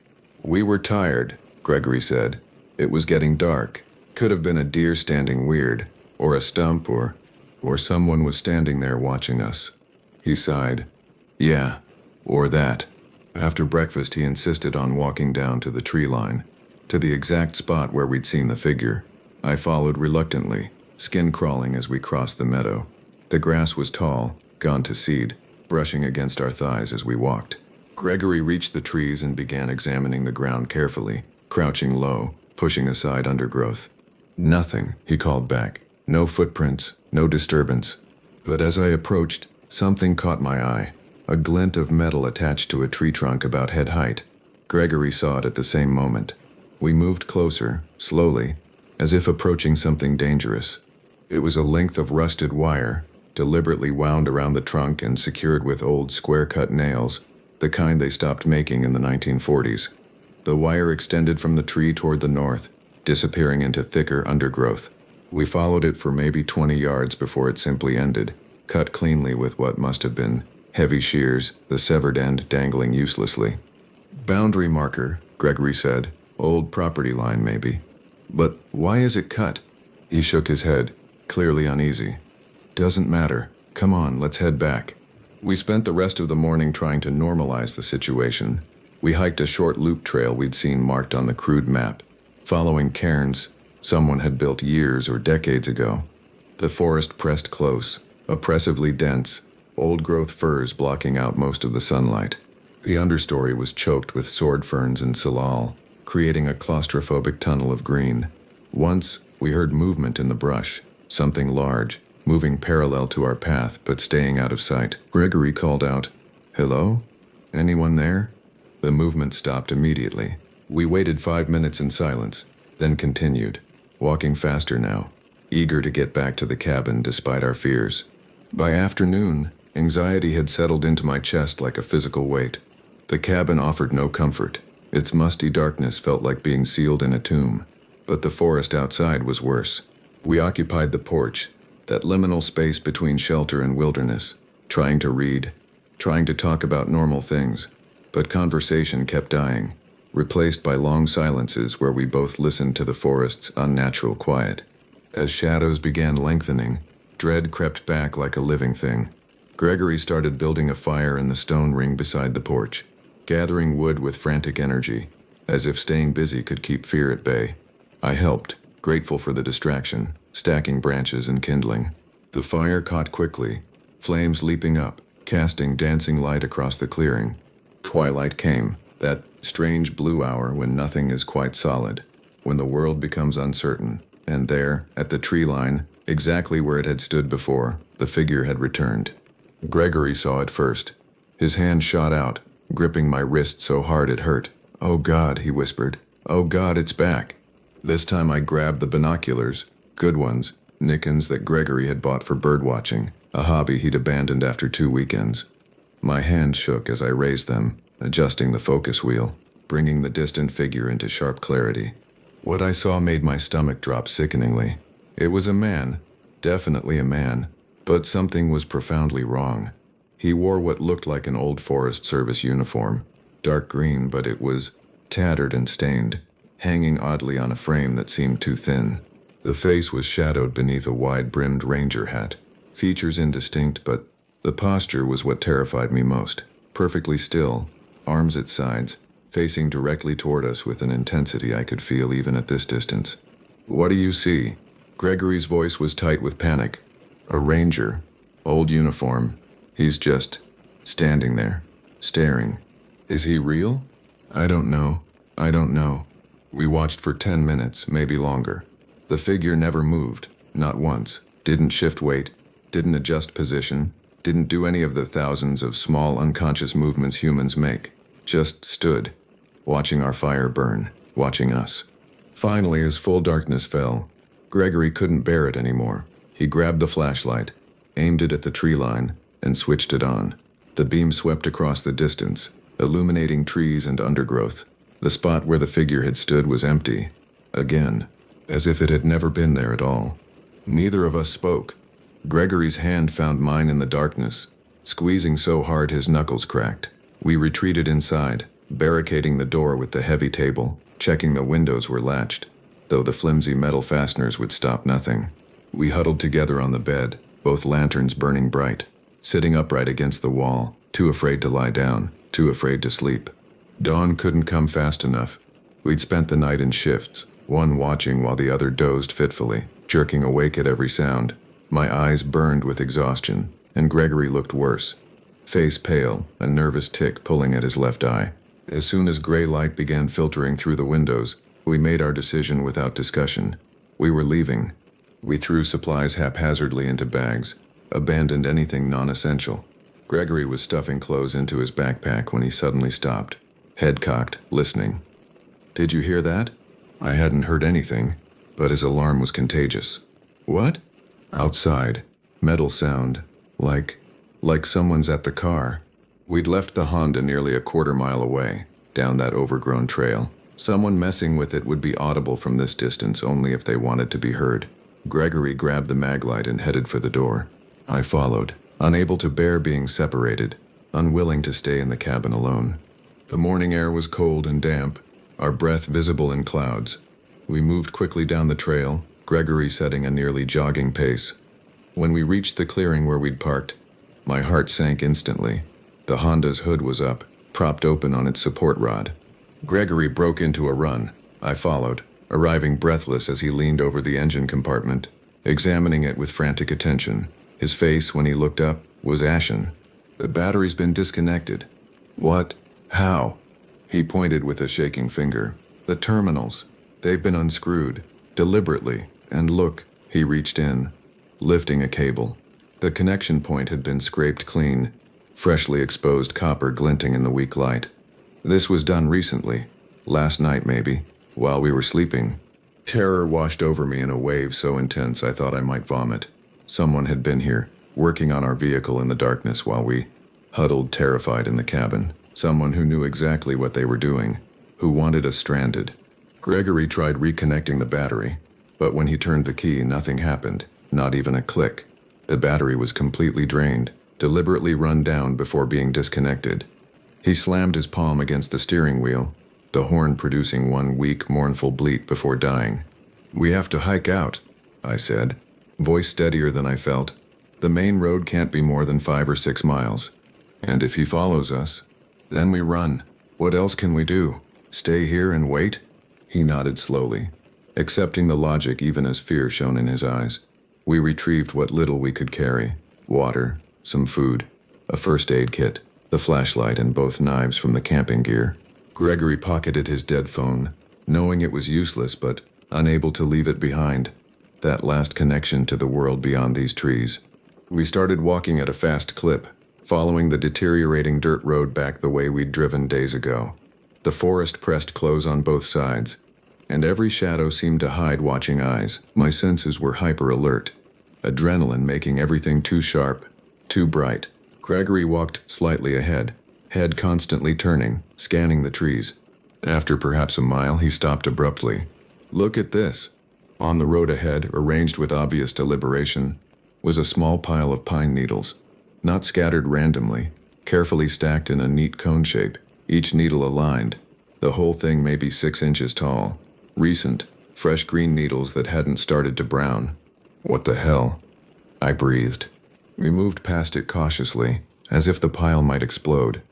"We were tired," Gregory said. "It was getting dark. Could have been a deer standing weird, or a stump, or someone was standing there watching us." He sighed. "Yeah, or that." After breakfast, he insisted on walking down to the tree line, to the exact spot where we'd seen the figure. I followed reluctantly, skin crawling as we crossed the meadow. The grass was tall, gone to seed, brushing against our thighs as we walked. Gregory reached the trees and began examining the ground carefully, crouching low, pushing aside undergrowth. "Nothing," he called back. "No footprints, no disturbance." But as I approached, something caught my eye. A glint of metal attached to a tree trunk about head height. Gregory saw it at the same moment. We moved closer, slowly, as if approaching something dangerous. It was a length of rusted wire, deliberately wound around the trunk and secured with old square-cut nails, the kind they stopped making in the 1940s. The wire extended from the tree toward the north, disappearing into thicker undergrowth. We followed it for maybe 20 yards before it simply ended, cut cleanly with what must have been heavy shears, the severed end dangling uselessly. "Boundary marker," Gregory said. "Old property line, maybe. But why is it cut?" He shook his head, clearly uneasy. "Doesn't matter. Come on, let's head back." We spent the rest of the morning trying to normalize the situation. We hiked a short loop trail we'd seen marked on the crude map, following cairns someone had built years or decades ago. The forest pressed close, oppressively dense, old-growth firs blocking out most of the sunlight. The understory was choked with sword ferns and salal, creating a claustrophobic tunnel of green. Once, we heard movement in the brush, something large, moving parallel to our path but staying out of sight. Gregory called out, "Hello? Anyone there?" The movement stopped immediately. We waited 5 minutes in silence, then continued, walking faster now, eager to get back to the cabin despite our fears. By afternoon, anxiety had settled into my chest like a physical weight. The cabin offered no comfort. Its musty darkness felt like being sealed in a tomb. But the forest outside was worse. We occupied the porch, that liminal space between shelter and wilderness, trying to read, trying to talk about normal things. But conversation kept dying, replaced by long silences where we both listened to the forest's unnatural quiet. As shadows began lengthening, dread crept back like a living thing. Gregory started building a fire in the stone ring beside the porch, gathering wood with frantic energy, as if staying busy could keep fear at bay. I helped, grateful for the distraction, stacking branches and kindling. The fire caught quickly, flames leaping up, casting dancing light across the clearing. Twilight came, that strange blue hour when nothing is quite solid, when the world becomes uncertain, and there, at the tree line, exactly where it had stood before, the figure had returned. Gregory saw it first. His hand shot out, gripping my wrist so hard it hurt. "Oh God," he whispered. "Oh God, it's back." This time I grabbed the binoculars, good ones, Nickens that Gregory had bought for birdwatching, a hobby he'd abandoned after 2 weekends. My hand shook as I raised them, adjusting the focus wheel, bringing the distant figure into sharp clarity. What I saw made my stomach drop sickeningly. It was a man, definitely a man, but something was profoundly wrong. He wore what looked like an old Forest Service uniform, dark green, but it was tattered and stained, hanging oddly on a frame that seemed too thin. The face was shadowed beneath a wide-brimmed ranger hat, features indistinct, but the posture was what terrified me most. Perfectly still, arms at sides, facing directly toward us with an intensity I could feel even at this distance. "What do you see?" Gregory's voice was tight with panic. "A ranger. Old uniform. He's just standing there, staring. Is he real?" "I don't know. I don't know." We watched for 10 minutes, maybe longer. The figure never moved, not once. Didn't shift weight, didn't adjust position, didn't do any of the thousands of small unconscious movements humans make. Just stood, watching our fire burn, watching us. Finally, as full darkness fell, Gregory couldn't bear it anymore. He grabbed the flashlight, aimed it at the tree line, and switched it on. The beam swept across the distance, illuminating trees and undergrowth. The spot where the figure had stood was empty. Again, as if it had never been there at all. Neither of us spoke. Gregory's hand found mine in the darkness, squeezing so hard his knuckles cracked. We retreated inside, barricading the door with the heavy table, checking the windows were latched, though the flimsy metal fasteners would stop nothing. We huddled together on the bed, both lanterns burning bright, sitting upright against the wall, too afraid to lie down, too afraid to sleep. Dawn couldn't come fast enough. We'd spent the night in shifts, one watching while the other dozed fitfully, jerking awake at every sound. My eyes burned with exhaustion, and Gregory looked worse. Face pale, a nervous tick pulling at his left eye. As soon as gray light began filtering through the windows, we made our decision without discussion. We were leaving. We threw supplies haphazardly into bags, abandoned anything non-essential. Gregory was stuffing clothes into his backpack when he suddenly stopped, head cocked, listening. "Did you hear that?" I hadn't heard anything, but his alarm was contagious. "What?" "Outside. Metal sound. Like someone's at the car." We'd left the Honda nearly a quarter-mile away, down that overgrown trail. Someone messing with it would be audible from this distance only if they wanted to be heard. Gregory grabbed the maglite and headed for the door. I followed, unable to bear being separated, unwilling to stay in the cabin alone. The morning air was cold and damp, our breath visible in clouds. We moved quickly down the trail, Gregory setting a nearly jogging pace. When we reached the clearing where we'd parked, my heart sank instantly. The Honda's hood was up, propped open on its support rod. Gregory broke into a run. I followed, arriving breathless as he leaned over the engine compartment, examining it with frantic attention. His face, when he looked up, was ashen. "The battery's been disconnected." "What? How?" He pointed with a shaking finger. "The terminals. They've been unscrewed, deliberately, and look." He reached in, lifting a cable. The connection point had been scraped clean, freshly exposed copper glinting in the weak light. This was done recently, last night maybe, while we were sleeping. Terror washed over me in a wave so intense I thought I might vomit. Someone had been here, working on our vehicle in the darkness while we huddled terrified in the cabin. Someone who knew exactly what they were doing, who wanted us stranded. Gregory tried reconnecting the battery, but when he turned the key, nothing happened, not even a click. The battery was completely drained, deliberately run down before being disconnected. He slammed his palm against the steering wheel, the horn producing one weak, mournful bleat before dying. "We have to hike out," I said, voice steadier than I felt. "The main road can't be more than 5 or 6 miles. And if he follows us, then we run. What else can we do? Stay here and wait?" He nodded slowly, accepting the logic even as fear shone in his eyes. We retrieved what little we could carry: water, some food, a first aid kit, the flashlight, and both knives from the camping gear. Gregory pocketed his dead phone, knowing it was useless but unable to leave it behind. That last connection to the world beyond these trees. We started walking at a fast clip, following the deteriorating dirt road back the way we'd driven days ago. The forest pressed close on both sides, and every shadow seemed to hide watching eyes. My senses were hyper-alert, adrenaline making everything too sharp, too bright. Gregory walked slightly ahead, head constantly turning, scanning the trees. After perhaps a mile, he stopped abruptly. Look at this. On the road ahead, arranged with obvious deliberation, was a small pile of pine needles, not scattered randomly, carefully stacked in a neat cone shape, each needle aligned. The whole thing maybe 6 inches tall. Recent, fresh green needles that hadn't started to brown. What the hell? I breathed. We moved past it cautiously, as if the pile might explode.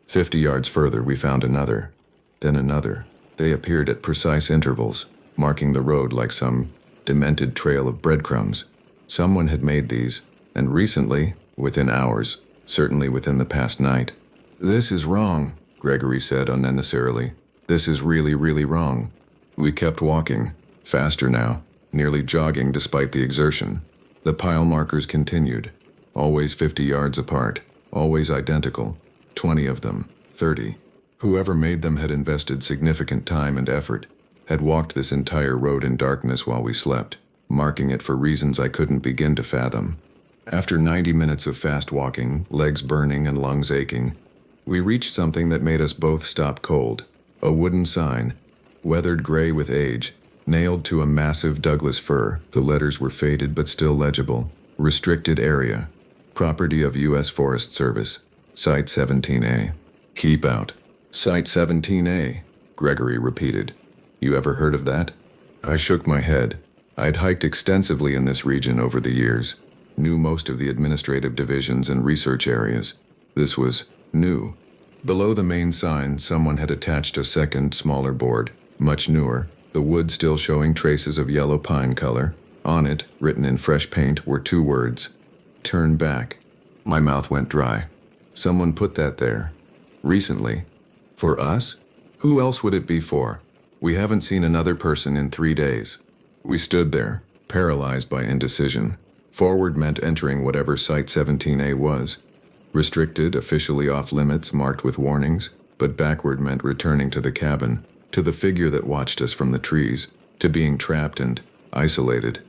50 yards further, we found another. Then another. They appeared at precise intervals, marking the road like some demented trail of breadcrumbs. Someone had made these, and recently, within hours, certainly within the past night. "This is wrong," Gregory said unnecessarily. "This is really, really wrong." We kept walking, faster now, nearly jogging despite the exertion. The pile markers continued, always 50 yards apart, always identical, 20 of them, 30. Whoever made them had invested significant time and effort, had walked this entire road in darkness while we slept, marking it for reasons I couldn't begin to fathom. After 90 minutes of fast walking, legs burning and lungs aching, we reached something that made us both stop cold. A wooden sign, weathered gray with age, nailed to a massive Douglas fir. The letters were faded but still legible. Restricted area. Property of U.S. Forest Service. Site 17A. Keep out. Site 17A, Gregory repeated. You ever heard of that? I shook my head. I'd hiked extensively in this region over the years. Knew most of the administrative divisions and research areas. This was new. Below the main sign, someone had attached a second, smaller board, much newer, the wood still showing traces of yellow pine color. On it, written in fresh paint, were 2 words. Turn back. My mouth went dry. Someone put that there. Recently. For us? Who else would it be for? We haven't seen another person in 3 days. We stood there, paralyzed by indecision. Forward meant entering whatever Site 17A was. Restricted, officially off limits, marked with warnings, but backward meant returning to the cabin, to the figure that watched us from the trees, to being trapped and isolated.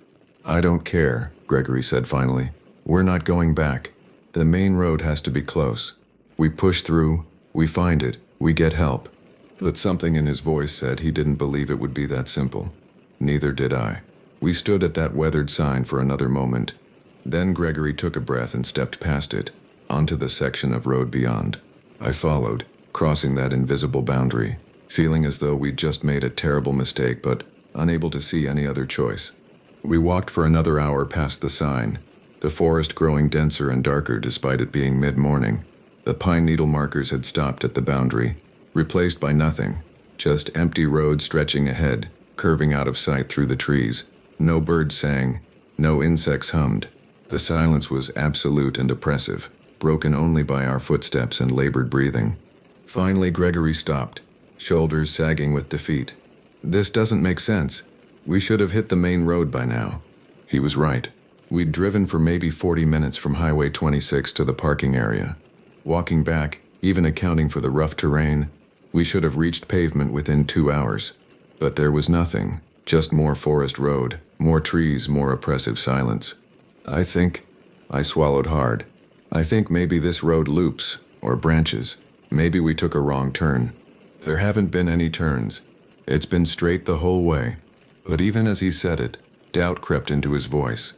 I don't care, Gregory said finally. We're not going back. The main road has to be close. We push through, we find it, we get help. But something in his voice said he didn't believe it would be that simple. Neither did I. We stood at that weathered sign for another moment. Then Gregory took a breath and stepped past it, onto the section of road beyond. I followed, crossing that invisible boundary, feeling as though we'd just made a terrible mistake but unable to see any other choice. We walked for another hour past the sign, the forest growing denser and darker despite it being mid-morning. The pine needle markers had stopped at the boundary, replaced by nothing, just empty road stretching ahead, curving out of sight through the trees. No birds sang, no insects hummed. The silence was absolute and oppressive, broken only by our footsteps and labored breathing. Finally, Gregory stopped, shoulders sagging with defeat. This doesn't make sense. We should have hit the main road by now. He was right. We'd driven for maybe 40 minutes from Highway 26 to the parking area. Walking back, even accounting for the rough terrain, we should have reached pavement within 2 hours. But there was nothing, just more forest road, more trees, more oppressive silence. I swallowed hard. I think maybe this road loops, or branches. Maybe we took a wrong turn. There haven't been any turns. It's been straight the whole way. But even as he said it, doubt crept into his voice.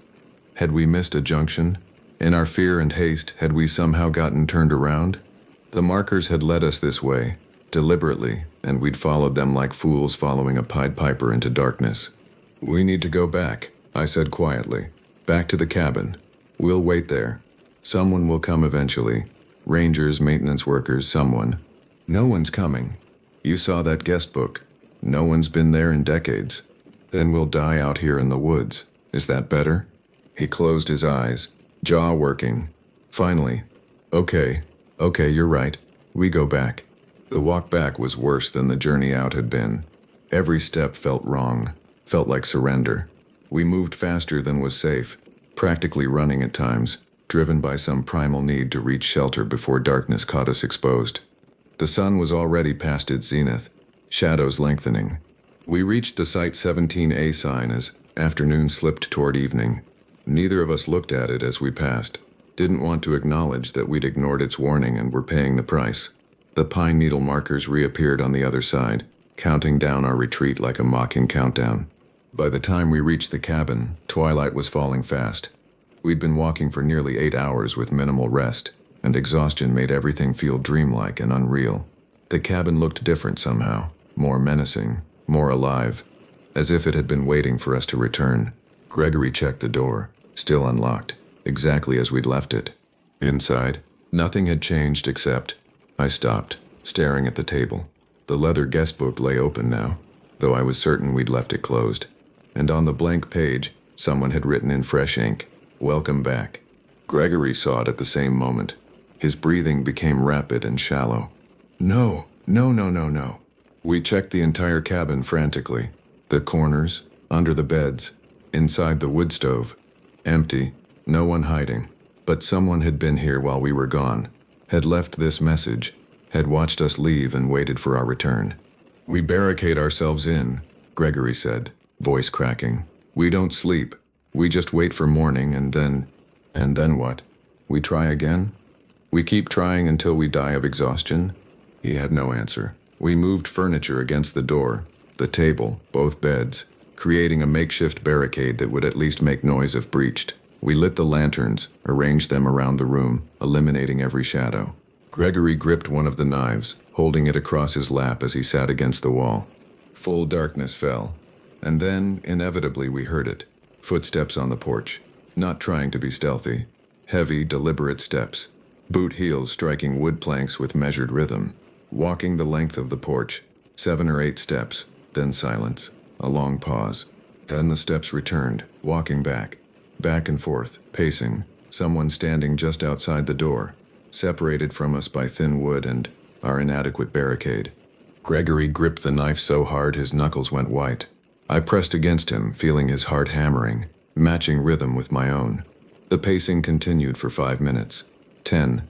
Had we missed a junction? In our fear and haste, had we somehow gotten turned around? The markers had led us this way, deliberately, and we'd followed them like fools following a Pied Piper into darkness. We need to go back, I said quietly. Back to the cabin. We'll wait there. Someone will come eventually. Rangers, maintenance workers, someone. No one's coming. You saw that guest book. No one's been there in decades. Then we'll die out here in the woods. Is that better? He closed his eyes, jaw working. Finally, okay, you're right. We go back. The walk back was worse than the journey out had been. Every step felt wrong, felt like surrender. We moved faster than was safe, practically running at times, driven by some primal need to reach shelter before darkness caught us exposed. The sun was already past its zenith, shadows lengthening. We reached the Site 17A sign as afternoon slipped toward evening. Neither of us looked at it as we passed, didn't want to acknowledge that we'd ignored its warning and were paying the price. The pine needle markers reappeared on the other side, counting down our retreat like a mocking countdown. By the time we reached the cabin, twilight was falling fast. We'd been walking for nearly 8 hours with minimal rest, and exhaustion made everything feel dreamlike and unreal. The cabin looked different somehow, more menacing, more alive, as if it had been waiting for us to return. Gregory checked the door, still unlocked, exactly as we'd left it. Inside, nothing had changed except I stopped, staring at the table. The leather guest book lay open now, though I was certain we'd left it closed. And on the blank page, someone had written in fresh ink, "Welcome back." Gregory saw it at the same moment. His breathing became rapid and shallow. No. We checked the entire cabin frantically. The corners, under the beds, inside the wood stove. Empty, no one hiding. But someone had been here while we were gone, had left this message, had watched us leave and waited for our return. "We barricade ourselves in," Gregory said, voice cracking. "We don't sleep. We just wait for morning and then what? We try again? We keep trying until we die of exhaustion?" He had no answer. We moved furniture against the door, the table, both beds, creating a makeshift barricade that would at least make noise if breached. We lit the lanterns, arranged them around the room, eliminating every shadow. Gregory gripped one of the knives, holding it across his lap as he sat against the wall. Full darkness fell, and then, inevitably, we heard it. Footsteps on the porch, not trying to be stealthy. Heavy, deliberate steps. Boot heels striking wood planks with measured rhythm. Walking the length of the porch, 7 or 8 steps, then silence. A long pause. Then the steps returned, walking back and forth, pacing. Someone standing just outside the door, separated from us by thin wood and our inadequate barricade. Gregory gripped the knife so hard his knuckles went white. I pressed against him, feeling his heart hammering, matching rhythm with my own. The pacing continued for 5 minutes, 10,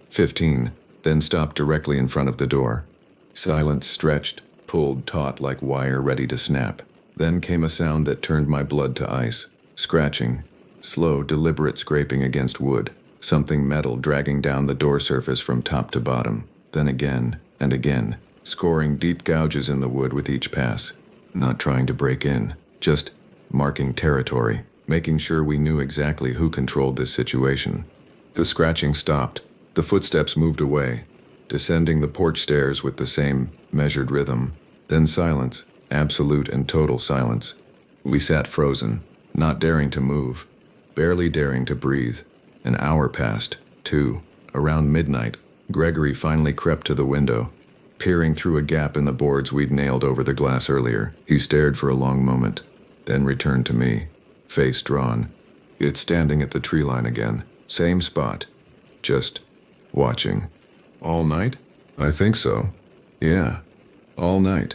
15, then stopped directly in front of the door. Silence stretched, pulled taut like wire ready to snap. Then came a sound that turned my blood to ice. Scratching. Slow, deliberate scraping against wood. Something metal dragging down the door surface from top to bottom. Then again, and again, scoring deep gouges in the wood with each pass. Not trying to break in, just marking territory, making sure we knew exactly who controlled this situation. The scratching stopped. The footsteps moved away, descending the porch stairs with the same measured rhythm. Then silence, absolute and total silence. We sat frozen, not daring to move, barely daring to breathe. An hour passed, 2. Around midnight, Gregory finally crept to the window. Peering through a gap in the boards we'd nailed over the glass earlier, he stared for a long moment, then returned to me, face drawn. It's standing at the tree line again, same spot, just watching. All night? I think so. Yeah, all night.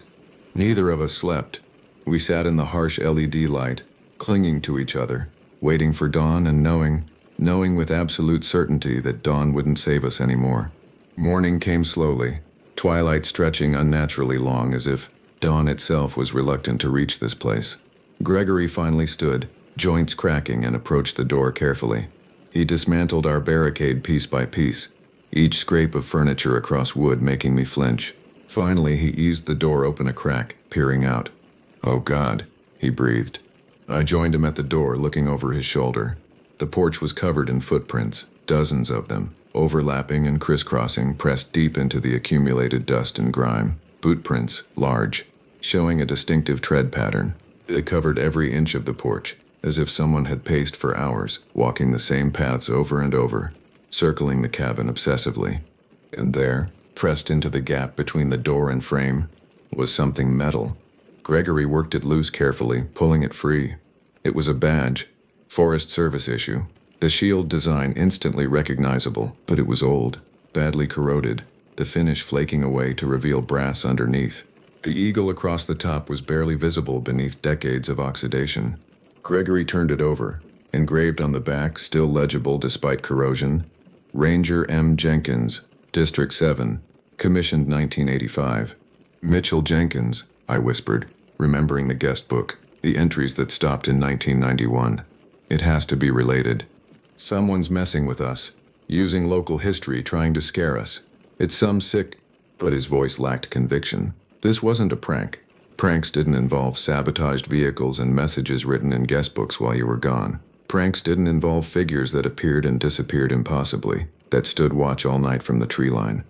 Neither of us slept. We sat in the harsh LED light, clinging to each other, waiting for dawn and knowing with absolute certainty that dawn wouldn't save us anymore. Morning came slowly, twilight stretching unnaturally long as if dawn itself was reluctant to reach this place. Gregory finally stood, joints cracking, and approached the door carefully. He dismantled our barricade piece by piece, each scrape of furniture across wood making me flinch. Finally, he eased the door open a crack, peering out. "Oh God," he breathed. I joined him at the door, looking over his shoulder. The porch was covered in footprints, dozens of them, overlapping and crisscrossing, pressed deep into the accumulated dust and grime. Boot prints, large, showing a distinctive tread pattern. They covered every inch of the porch, as if someone had paced for hours, walking the same paths over and over, circling the cabin obsessively. And there, pressed into the gap between the door and frame, was something metal. Gregory worked it loose carefully, pulling it free. It was a badge, Forest Service issue. The shield design instantly recognizable, but it was old, badly corroded, the finish flaking away to reveal brass underneath. The eagle across the top was barely visible beneath decades of oxidation. Gregory turned it over, engraved on the back, still legible despite corrosion. Ranger M. Jenkins, District 7, commissioned 1985. "Mitchell Jenkins," I whispered, remembering the guest book, the entries that stopped in 1991. "It has to be related. Someone's messing with us, using local history trying to scare us. It's some sick..." But his voice lacked conviction. This wasn't a prank. Pranks didn't involve sabotaged vehicles and messages written in guestbooks while you were gone. Pranks didn't involve figures that appeared and disappeared impossibly, that stood watch all night from the tree line.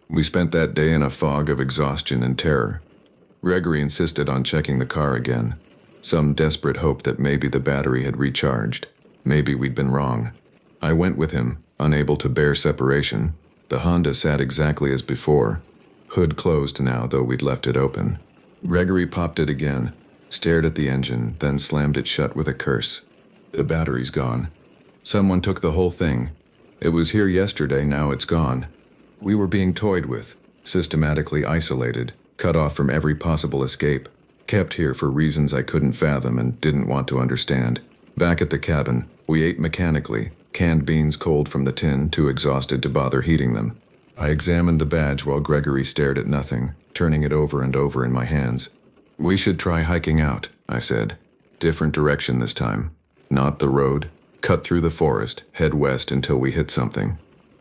We spent that day in a fog of exhaustion and terror. Gregory insisted on checking the car again. Some desperate hope that maybe the battery had recharged. Maybe we'd been wrong. I went with him, unable to bear separation. The Honda sat exactly as before. Hood closed now, though we'd left it open. Gregory popped it again, stared at the engine, then slammed it shut with a curse. The battery's gone. Someone took the whole thing. It was here yesterday, now it's gone. We were being toyed with, systematically isolated, cut off from every possible escape, kept here for reasons I couldn't fathom and didn't want to understand. Back at the cabin, we ate mechanically, canned beans cold from the tin, too exhausted to bother heating them. I examined the badge while Gregory stared at nothing, turning it over and over in my hands. "We should try hiking out," I said. "Different direction this time. Not the road. Cut through the forest, head west until we hit something."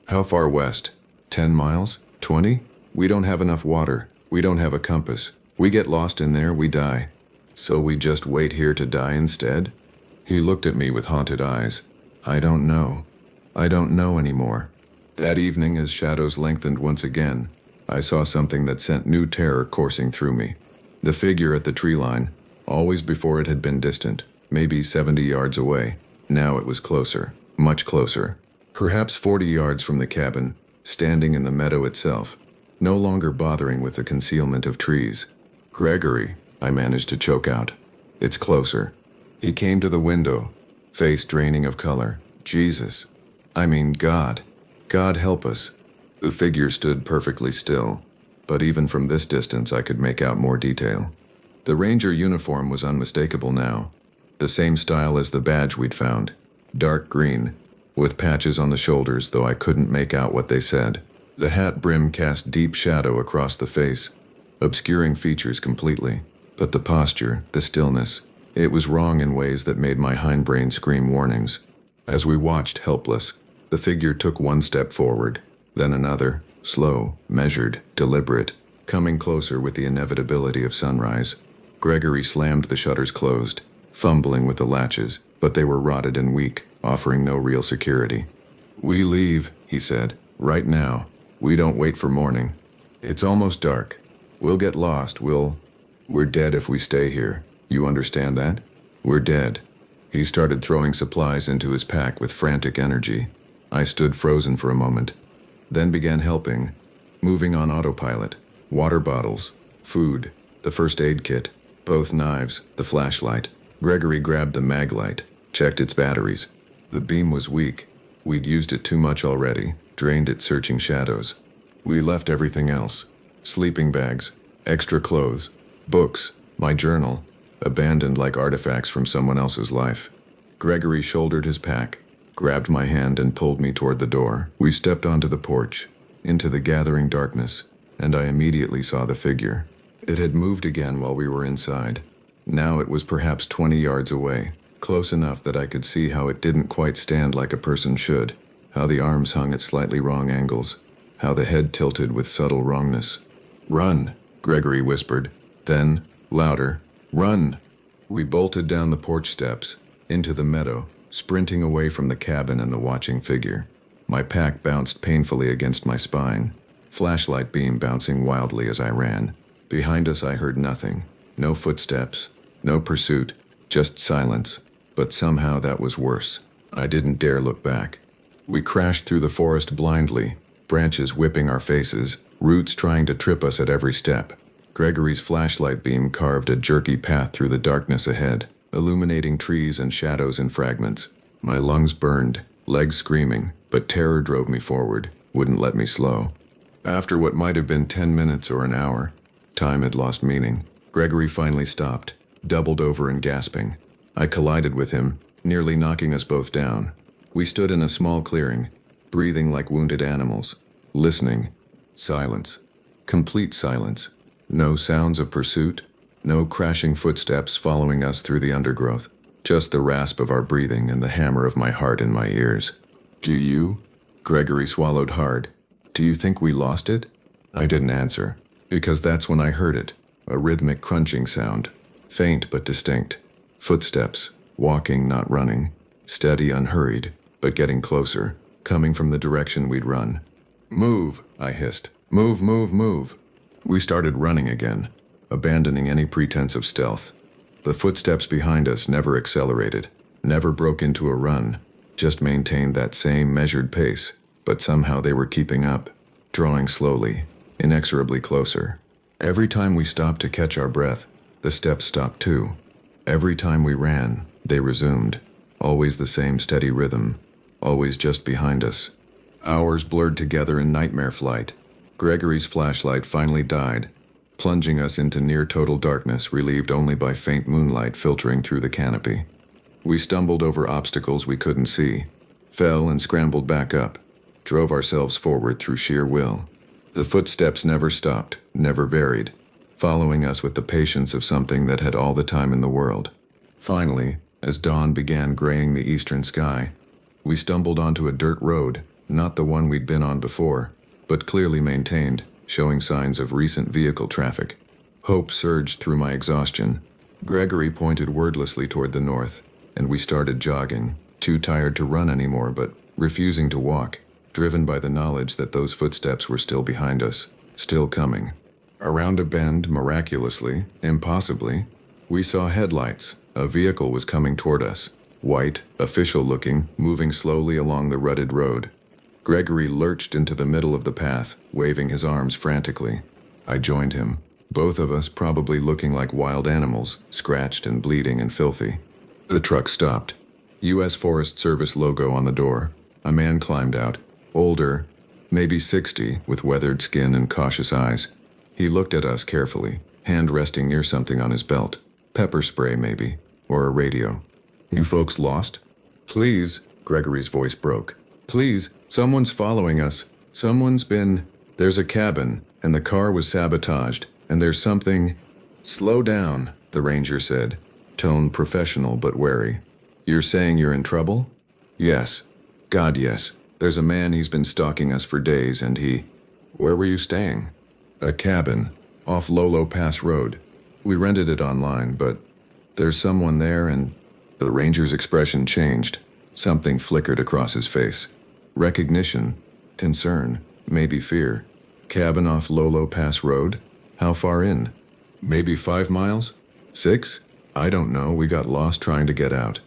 "How far west? 10 miles? 20? We don't have enough water. We don't have a compass. We get lost in there, we die. So we just wait here to die instead?" He looked at me with haunted eyes. "I don't know. I don't know anymore." That evening, as shadows lengthened once again, I saw something that sent new terror coursing through me. The figure at the tree line. Always before it had been distant, maybe 70 yards away. Now it was closer, much closer. Perhaps 40 yards from the cabin, standing in the meadow itself, no longer bothering with the concealment of trees. "Gregory," I managed to choke out. "It's closer." He came to the window, face draining of color. Jesus. I mean, God. God help us. The figure stood perfectly still, but even from this distance I could make out more detail. The ranger uniform was unmistakable now. The same style as the badge we'd found. Dark green, with patches on the shoulders, though I couldn't make out what they said. The hat brim cast deep shadow across the face, obscuring features completely. But the posture, the stillness, it was wrong in ways that made my hindbrain scream warnings. As we watched, helpless, the figure took one step forward, then another, slow, measured, deliberate, coming closer with the inevitability of sunrise. Gregory slammed the shutters closed, fumbling with the latches, but they were rotted and weak, offering no real security. "We leave," he said, "right now. We don't wait for morning. It's almost dark. We'll get lost, we're dead if we stay here. You understand that? We're dead." He started throwing supplies into his pack with frantic energy. I stood frozen for a moment, then began helping, moving on autopilot. Water bottles, food, the first aid kit, both knives, the flashlight. Gregory grabbed the mag light, checked its batteries. The beam was weak. We'd used it too much already, drained it searching shadows. We left everything else. Sleeping bags, extra clothes, books, my journal, abandoned like artifacts from someone else's life. Gregory shouldered his pack, grabbed my hand and pulled me toward the door. We stepped onto the porch, into the gathering darkness, and I immediately saw the figure. It had moved again while we were inside. Now it was perhaps 20 yards away, close enough that I could see how it didn't quite stand like a person should, how the arms hung at slightly wrong angles, how the head tilted with subtle wrongness. "Run," Gregory whispered. Then, louder, "Run!" We bolted down the porch steps, into the meadow, sprinting away from the cabin and the watching figure. My pack bounced painfully against my spine, flashlight beam bouncing wildly as I ran. Behind us I heard nothing. No footsteps, no pursuit, just silence. But somehow that was worse. I didn't dare look back. We crashed through the forest blindly, branches whipping our faces, roots trying to trip us at every step. Gregory's flashlight beam carved a jerky path through the darkness ahead, illuminating trees and shadows in fragments. My lungs burned, legs screaming, but terror drove me forward, wouldn't let me slow. After what might have been 10 minutes or an hour, time had lost meaning. Gregory finally stopped, doubled over and gasping. I collided with him, nearly knocking us both down. We stood in a small clearing, breathing like wounded animals, listening. Silence. Complete silence. No sounds of pursuit, no crashing footsteps following us through the undergrowth. Just the rasp of our breathing and the hammer of my heart in my ears. "Do you?" Gregory swallowed hard. "Do you think we lost it?" I didn't answer, because that's when I heard it. a rhythmic crunching sound, faint but distinct. Footsteps, walking, not running, steady, unhurried, but getting closer, coming from the direction we'd run. "Move," I hissed. "Move, move, move." We started running again, abandoning any pretense of stealth. The footsteps behind us never accelerated, never broke into a run, just maintained that same measured pace, but somehow they were keeping up, drawing slowly, inexorably closer. Every time we stopped to catch our breath, the steps stopped too. Every time we ran, they resumed, always the same steady rhythm, always just behind us. Hours blurred together in nightmare flight. Gregory's flashlight finally died, plunging us into near-total darkness, relieved only by faint moonlight filtering through the canopy. We stumbled over obstacles we couldn't see, fell and scrambled back up, drove ourselves forward through sheer will. The footsteps never stopped, never varied, following us with the patience of something that had all the time in the world. Finally, as dawn began graying the eastern sky, we stumbled onto a dirt road, not the one we'd been on before, but clearly maintained, showing signs of recent vehicle traffic. Hope surged through my exhaustion. Gregory pointed wordlessly toward the north, and we started jogging, too tired to run anymore but refusing to walk, driven by the knowledge that those footsteps were still behind us, still coming. Around a bend, miraculously, impossibly, we saw headlights. A vehicle was coming toward us, white, official-looking, moving slowly along the rutted road. Gregory lurched into the middle of the path, waving his arms frantically. I joined him, both of us probably looking like wild animals, scratched and bleeding and filthy. The truck stopped. U.S. Forest Service logo on the door. A man climbed out, older, maybe 60, with weathered skin and cautious eyes. He looked at us carefully, hand resting near something on his belt. Pepper spray, maybe, or a radio. "You folks lost?" "Please," Gregory's voice broke. "Please, someone's following us. There's a cabin, and the car was sabotaged, and there's something—" "Slow down," the ranger said, tone professional but wary. "You're saying you're in trouble?" "Yes. God, yes. There's a man, he's been stalking us for days, and he—" "Where were you staying?" "A cabin, off Lolo Pass Road. We rented it online, but there's someone there and—" The ranger's expression changed. Something flickered across his face. Recognition, concern, maybe fear. Cabin off Lolo Pass Road? How far in? Maybe 5 miles? 6? I don't know, we got lost trying to get out.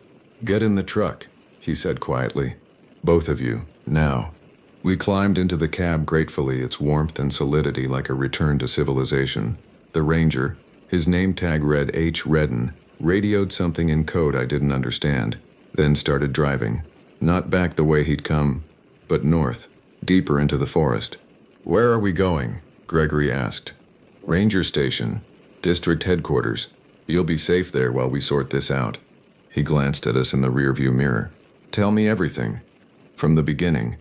"Get in the truck," he said quietly. "Both of you, now." We climbed into the cab gratefully, its warmth and solidity like a return to civilization. The ranger, his name tag read H. Redden, radioed something in code I didn't understand, then started driving. Not back the way he'd come, but north, deeper into the forest. "Where are we going?" Gregory asked. "Ranger Station, District Headquarters. You'll be safe there while we sort this out." He glanced at us in the rearview mirror. "Tell me everything. From the beginning."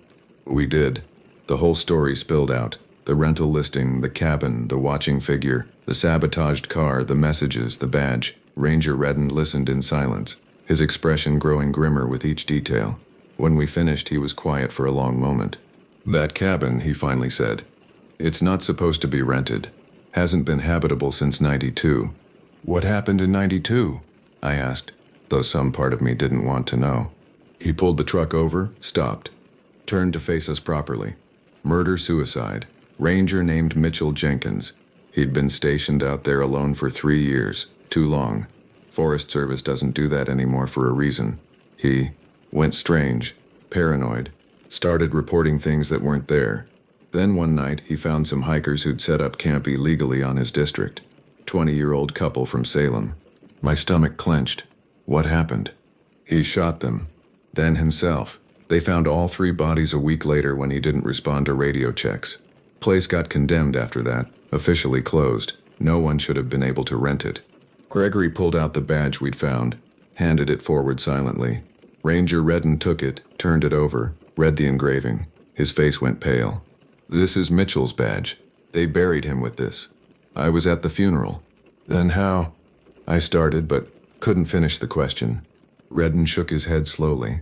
We did. The whole story spilled out. The rental listing, the cabin, the watching figure, the sabotaged car, the messages, the badge. Ranger Redden listened in silence, his expression growing grimmer with each detail. When we finished, he was quiet for a long moment. "That cabin," he finally said. "It's not supposed to be rented. Hasn't been habitable since '92. "What happened in '92? I asked, though some part of me didn't want to know. He pulled the truck over, stopped, turned to face us properly. Murder-suicide. Ranger named Mitchell Jenkins. He'd been stationed out there alone for 3 years. Too long. Forest Service doesn't do that anymore for a reason. He went strange, paranoid, started reporting things that weren't there. Then one night, he found some hikers who'd set up camp illegally on his district. 20-year-old couple from Salem. My stomach clenched. What happened? He shot them. Then himself. They found all 3 bodies a week later when he didn't respond to radio checks. Place got condemned after that, officially closed. No one should have been able to rent it. Gregory pulled out the badge we'd found, handed it forward silently. Ranger Redden took it, turned it over, read the engraving. His face went pale. "This is Mitchell's badge. They buried him with this. I was at the funeral." "Then how?" I started, but couldn't finish the question. Redden shook his head slowly.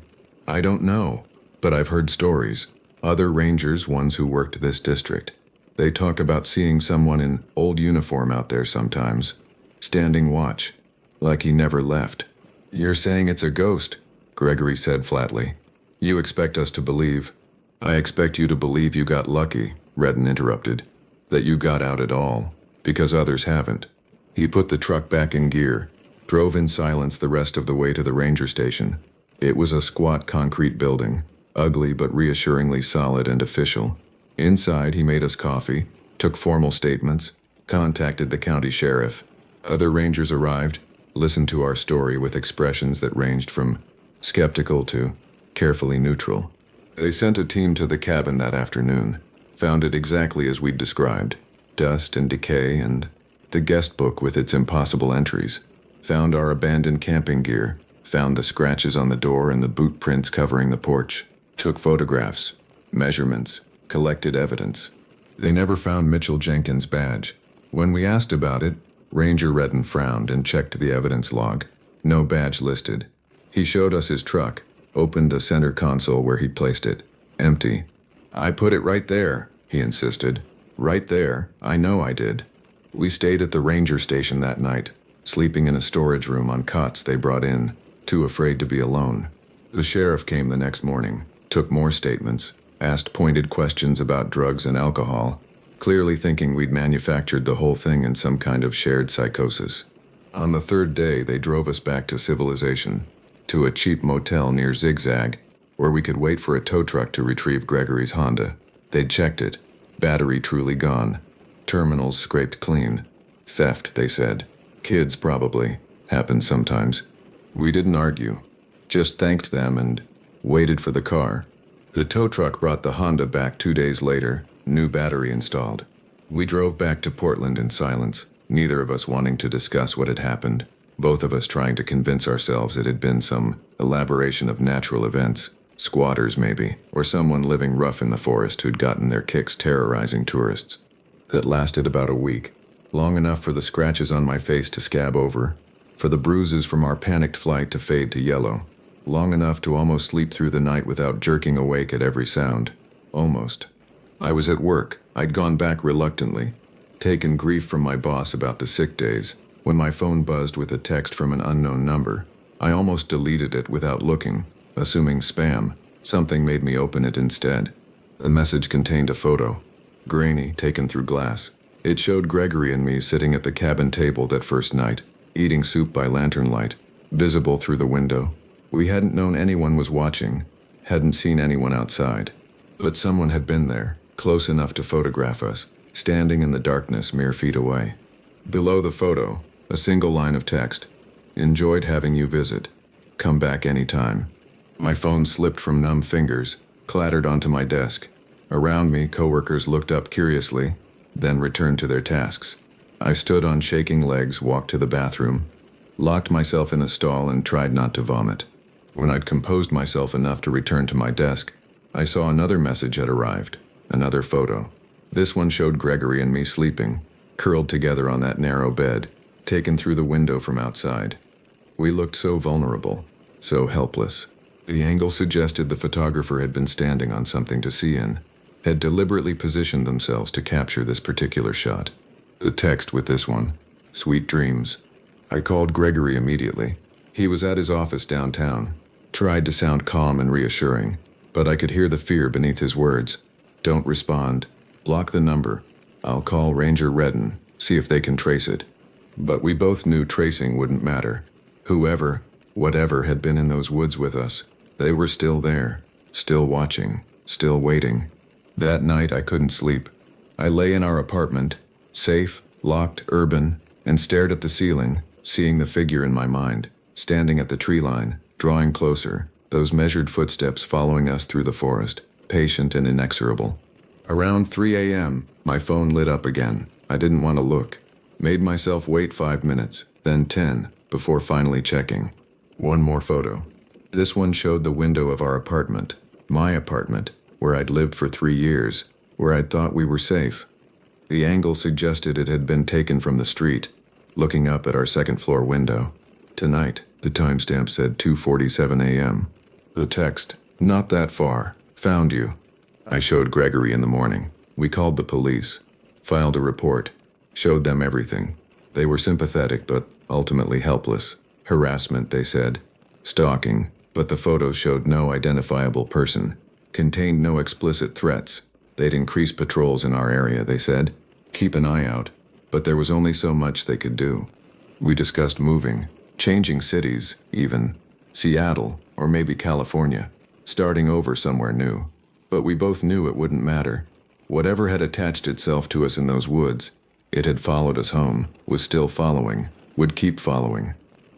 "I don't know, but I've heard stories. Other rangers, ones who worked this district. They talk about seeing someone in old uniform out there sometimes, standing watch, like he never left. You're saying it's a ghost, Gregory said flatly. You expect us to believe. I expect you to believe you got lucky, Redden interrupted. That you got out at all, because others haven't. He put the truck back in gear, drove in silence the rest of the way to the ranger station. It was a squat concrete building, ugly but reassuringly solid and official. Inside, he made us coffee, took formal statements, contacted the county sheriff. Other rangers arrived, listened to our story with expressions that ranged from skeptical to carefully neutral. They sent a team to the cabin that afternoon, found it exactly as we'd described. Dust and decay and the guest book with its impossible entries. Found our abandoned camping gear, found the scratches on the door and the boot prints covering the porch. Took photographs, measurements, collected evidence. They never found Mitchell Jenkins' badge. When we asked about it, Ranger Redden frowned and checked the evidence log. No badge listed. He showed us his truck, opened the center console where he'd placed it. Empty. I put it right there, he insisted. Right there. I know I did. We stayed at the ranger station that night, sleeping in a storage room on cots they brought in, too afraid to be alone. The sheriff came the next morning, took more statements, asked pointed questions about drugs and alcohol, clearly thinking we'd manufactured the whole thing in some kind of shared psychosis. On the third day, they drove us back to civilization, to a cheap motel near Zigzag, where we could wait for a tow truck to retrieve Gregory's Honda. They'd checked it. Battery truly gone. Terminals scraped clean. Theft, they said. Kids, probably. Happens sometimes. We didn't argue. Just thanked them and waited for the car. The tow truck brought the Honda back 2 days later, new battery installed. We drove back to Portland in silence, neither of us wanting to discuss what had happened, both of us trying to convince ourselves it had been some elaboration of natural events, squatters maybe, or someone living rough in the forest who'd gotten their kicks terrorizing tourists. That lasted about a week, long enough for the scratches on my face to scab over, for the bruises from our panicked flight to fade to yellow, long enough to almost sleep through the night without jerking awake at every sound. Almost. I was at work. I'd gone back reluctantly, taken grief from my boss about the sick days, when my phone buzzed with a text from an unknown number. I almost deleted it without looking, assuming spam. Something made me open it instead. The message contained a photo, grainy, taken through glass. It showed Gregory and me sitting at the cabin table that first night, eating soup by lantern light, visible through the window. We hadn't known anyone was watching, hadn't seen anyone outside. But someone had been there, close enough to photograph us, standing in the darkness mere feet away. Below the photo, a single line of text. Enjoyed having you visit. Come back anytime. My phone slipped from numb fingers, clattered onto my desk. Around me, coworkers looked up curiously, then returned to their tasks. I stood on shaking legs, walked to the bathroom, locked myself in a stall and tried not to vomit. When I'd composed myself enough to return to my desk, I saw another message had arrived, another photo. This one showed Gregory and me sleeping, curled together on that narrow bed, taken through the window from outside. We looked so vulnerable, so helpless. The angle suggested the photographer had been standing on something to see in, had deliberately positioned themselves to capture this particular shot. The text with this one, sweet dreams. I called Gregory immediately. He was at his office downtown. Tried to sound calm and reassuring, but I could hear the fear beneath his words. Don't respond. Block the number. I'll call Ranger Redden, see if they can trace it. But we both knew tracing wouldn't matter. Whoever, whatever had been in those woods with us, they were still there, still watching, still waiting. That night I couldn't sleep. I lay in our apartment, safe, locked, urban, and stared at the ceiling, seeing the figure in my mind, standing at the tree line, drawing closer, those measured footsteps following us through the forest, patient and inexorable. Around 3 a.m., my phone lit up again. I didn't want to look. Made myself wait 5 minutes, then 10, before finally checking. One more photo. This one showed the window of our apartment, my apartment, where I'd lived for 3 years, where I'd thought we were safe. The angle suggested it had been taken from the street, looking up at our second-floor window. Tonight, the timestamp said 2:47 a.m. The text, not that far, found you. I showed Gregory in the morning. We called the police. Filed a report. Showed them everything. They were sympathetic but ultimately helpless. Harassment, they said. Stalking, but the photos showed no identifiable person. Contained no explicit threats. They'd increase patrols in our area, they said. Keep an eye out. But there was only so much they could do. We discussed moving, changing cities, even. Seattle, or maybe California. Starting over somewhere new. But we both knew it wouldn't matter. Whatever had attached itself to us in those woods, it had followed us home, was still following, would keep following.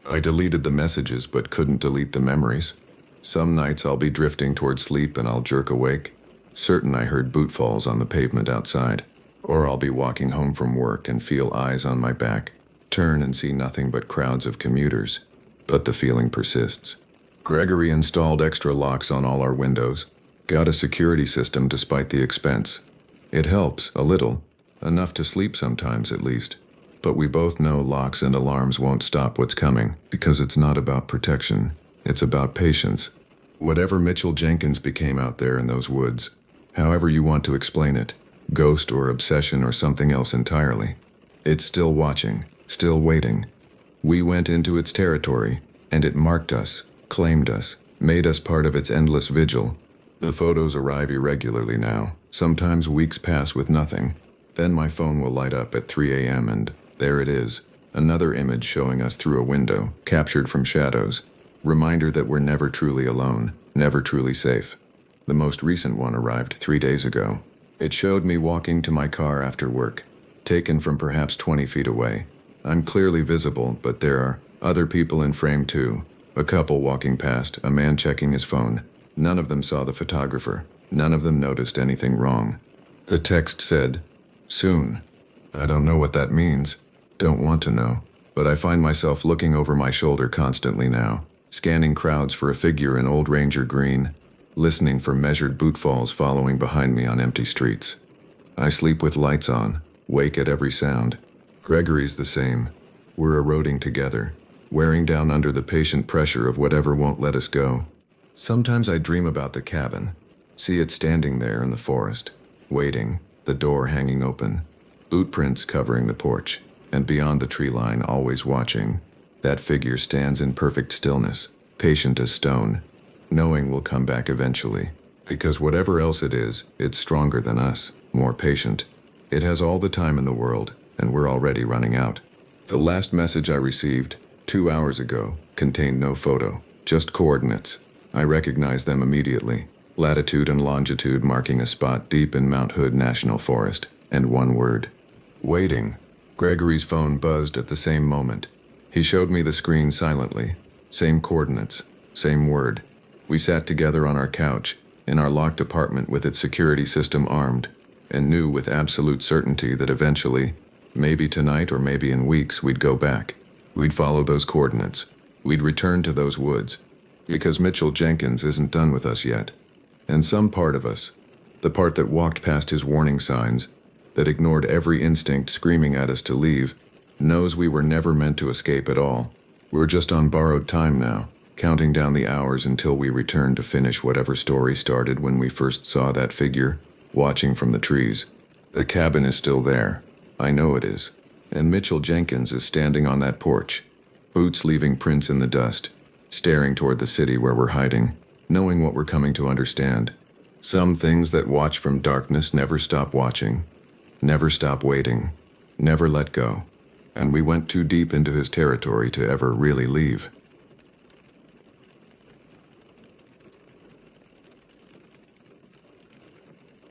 I deleted the messages but couldn't delete the memories. Some nights I'll be drifting toward sleep and I'll jerk awake, certain I heard boot falls on the pavement outside. Or I'll be walking home from work and feel eyes on my back, turn and see nothing but crowds of commuters. But the feeling persists. Gregory installed extra locks on all our windows, got a security system despite the expense. It helps, a little, enough to sleep sometimes at least. But we both know locks and alarms won't stop what's coming, because it's not about protection, it's about patience. Whatever Mitchell Jenkins became out there in those woods, however you want to explain it, ghost or obsession or something else entirely, it's still watching, still waiting. We went into its territory, and it marked us, claimed us, made us part of its endless vigil. The photos arrive irregularly now. Sometimes weeks pass with nothing. Then my phone will light up at 3 a.m. and there it is. Another image showing us through a window, captured from shadows. Reminder that we're never truly alone, never truly safe. The most recent one arrived 3 days ago. It showed me walking to my car after work, taken from perhaps 20 feet away. I'm clearly visible, but there are other people in frame too. A couple walking past, a man checking his phone. None of them saw the photographer. None of them noticed anything wrong. The text said, "Soon." I don't know what that means. Don't want to know. But I find myself looking over my shoulder constantly now, scanning crowds for a figure in old Ranger green, listening for measured boot falls following behind me on empty streets. I sleep with lights on, wake at every sound. Gregory's the same. We're eroding together, wearing down under the patient pressure of whatever won't let us go. Sometimes I dream about the cabin, see it standing there in the forest, waiting, the door hanging open, boot prints covering the porch, and beyond the tree line always watching. That figure stands in perfect stillness, patient as stone, knowing we'll come back eventually. Because whatever else it is, it's stronger than us, more patient. It has all the time in the world, and we're already running out. The last message I received, 2 hours ago, contained no photo, just coordinates. I recognized them immediately. Latitude and longitude marking a spot deep in Mount Hood National Forest, and one word. Waiting. Gregory's phone buzzed at the same moment. He showed me the screen silently. Same coordinates, same word. We sat together on our couch, in our locked apartment with its security system armed, and knew with absolute certainty that eventually, maybe tonight or maybe in weeks, we'd go back. We'd follow those coordinates. We'd return to those woods. Because Mitchell Jenkins isn't done with us yet. And some part of us, the part that walked past his warning signs, that ignored every instinct screaming at us to leave, knows we were never meant to escape at all. We're just on borrowed time now, counting down the hours until we return to finish whatever story started when we first saw that figure, watching from the trees. The cabin is still there. I know it is. And Mitchell Jenkins is standing on that porch, boots leaving prints in the dust, staring toward the city where we're hiding, knowing what we're coming to understand. Some things that watch from darkness never stop watching, never stop waiting, never let go. And we went too deep into his territory to ever really leave.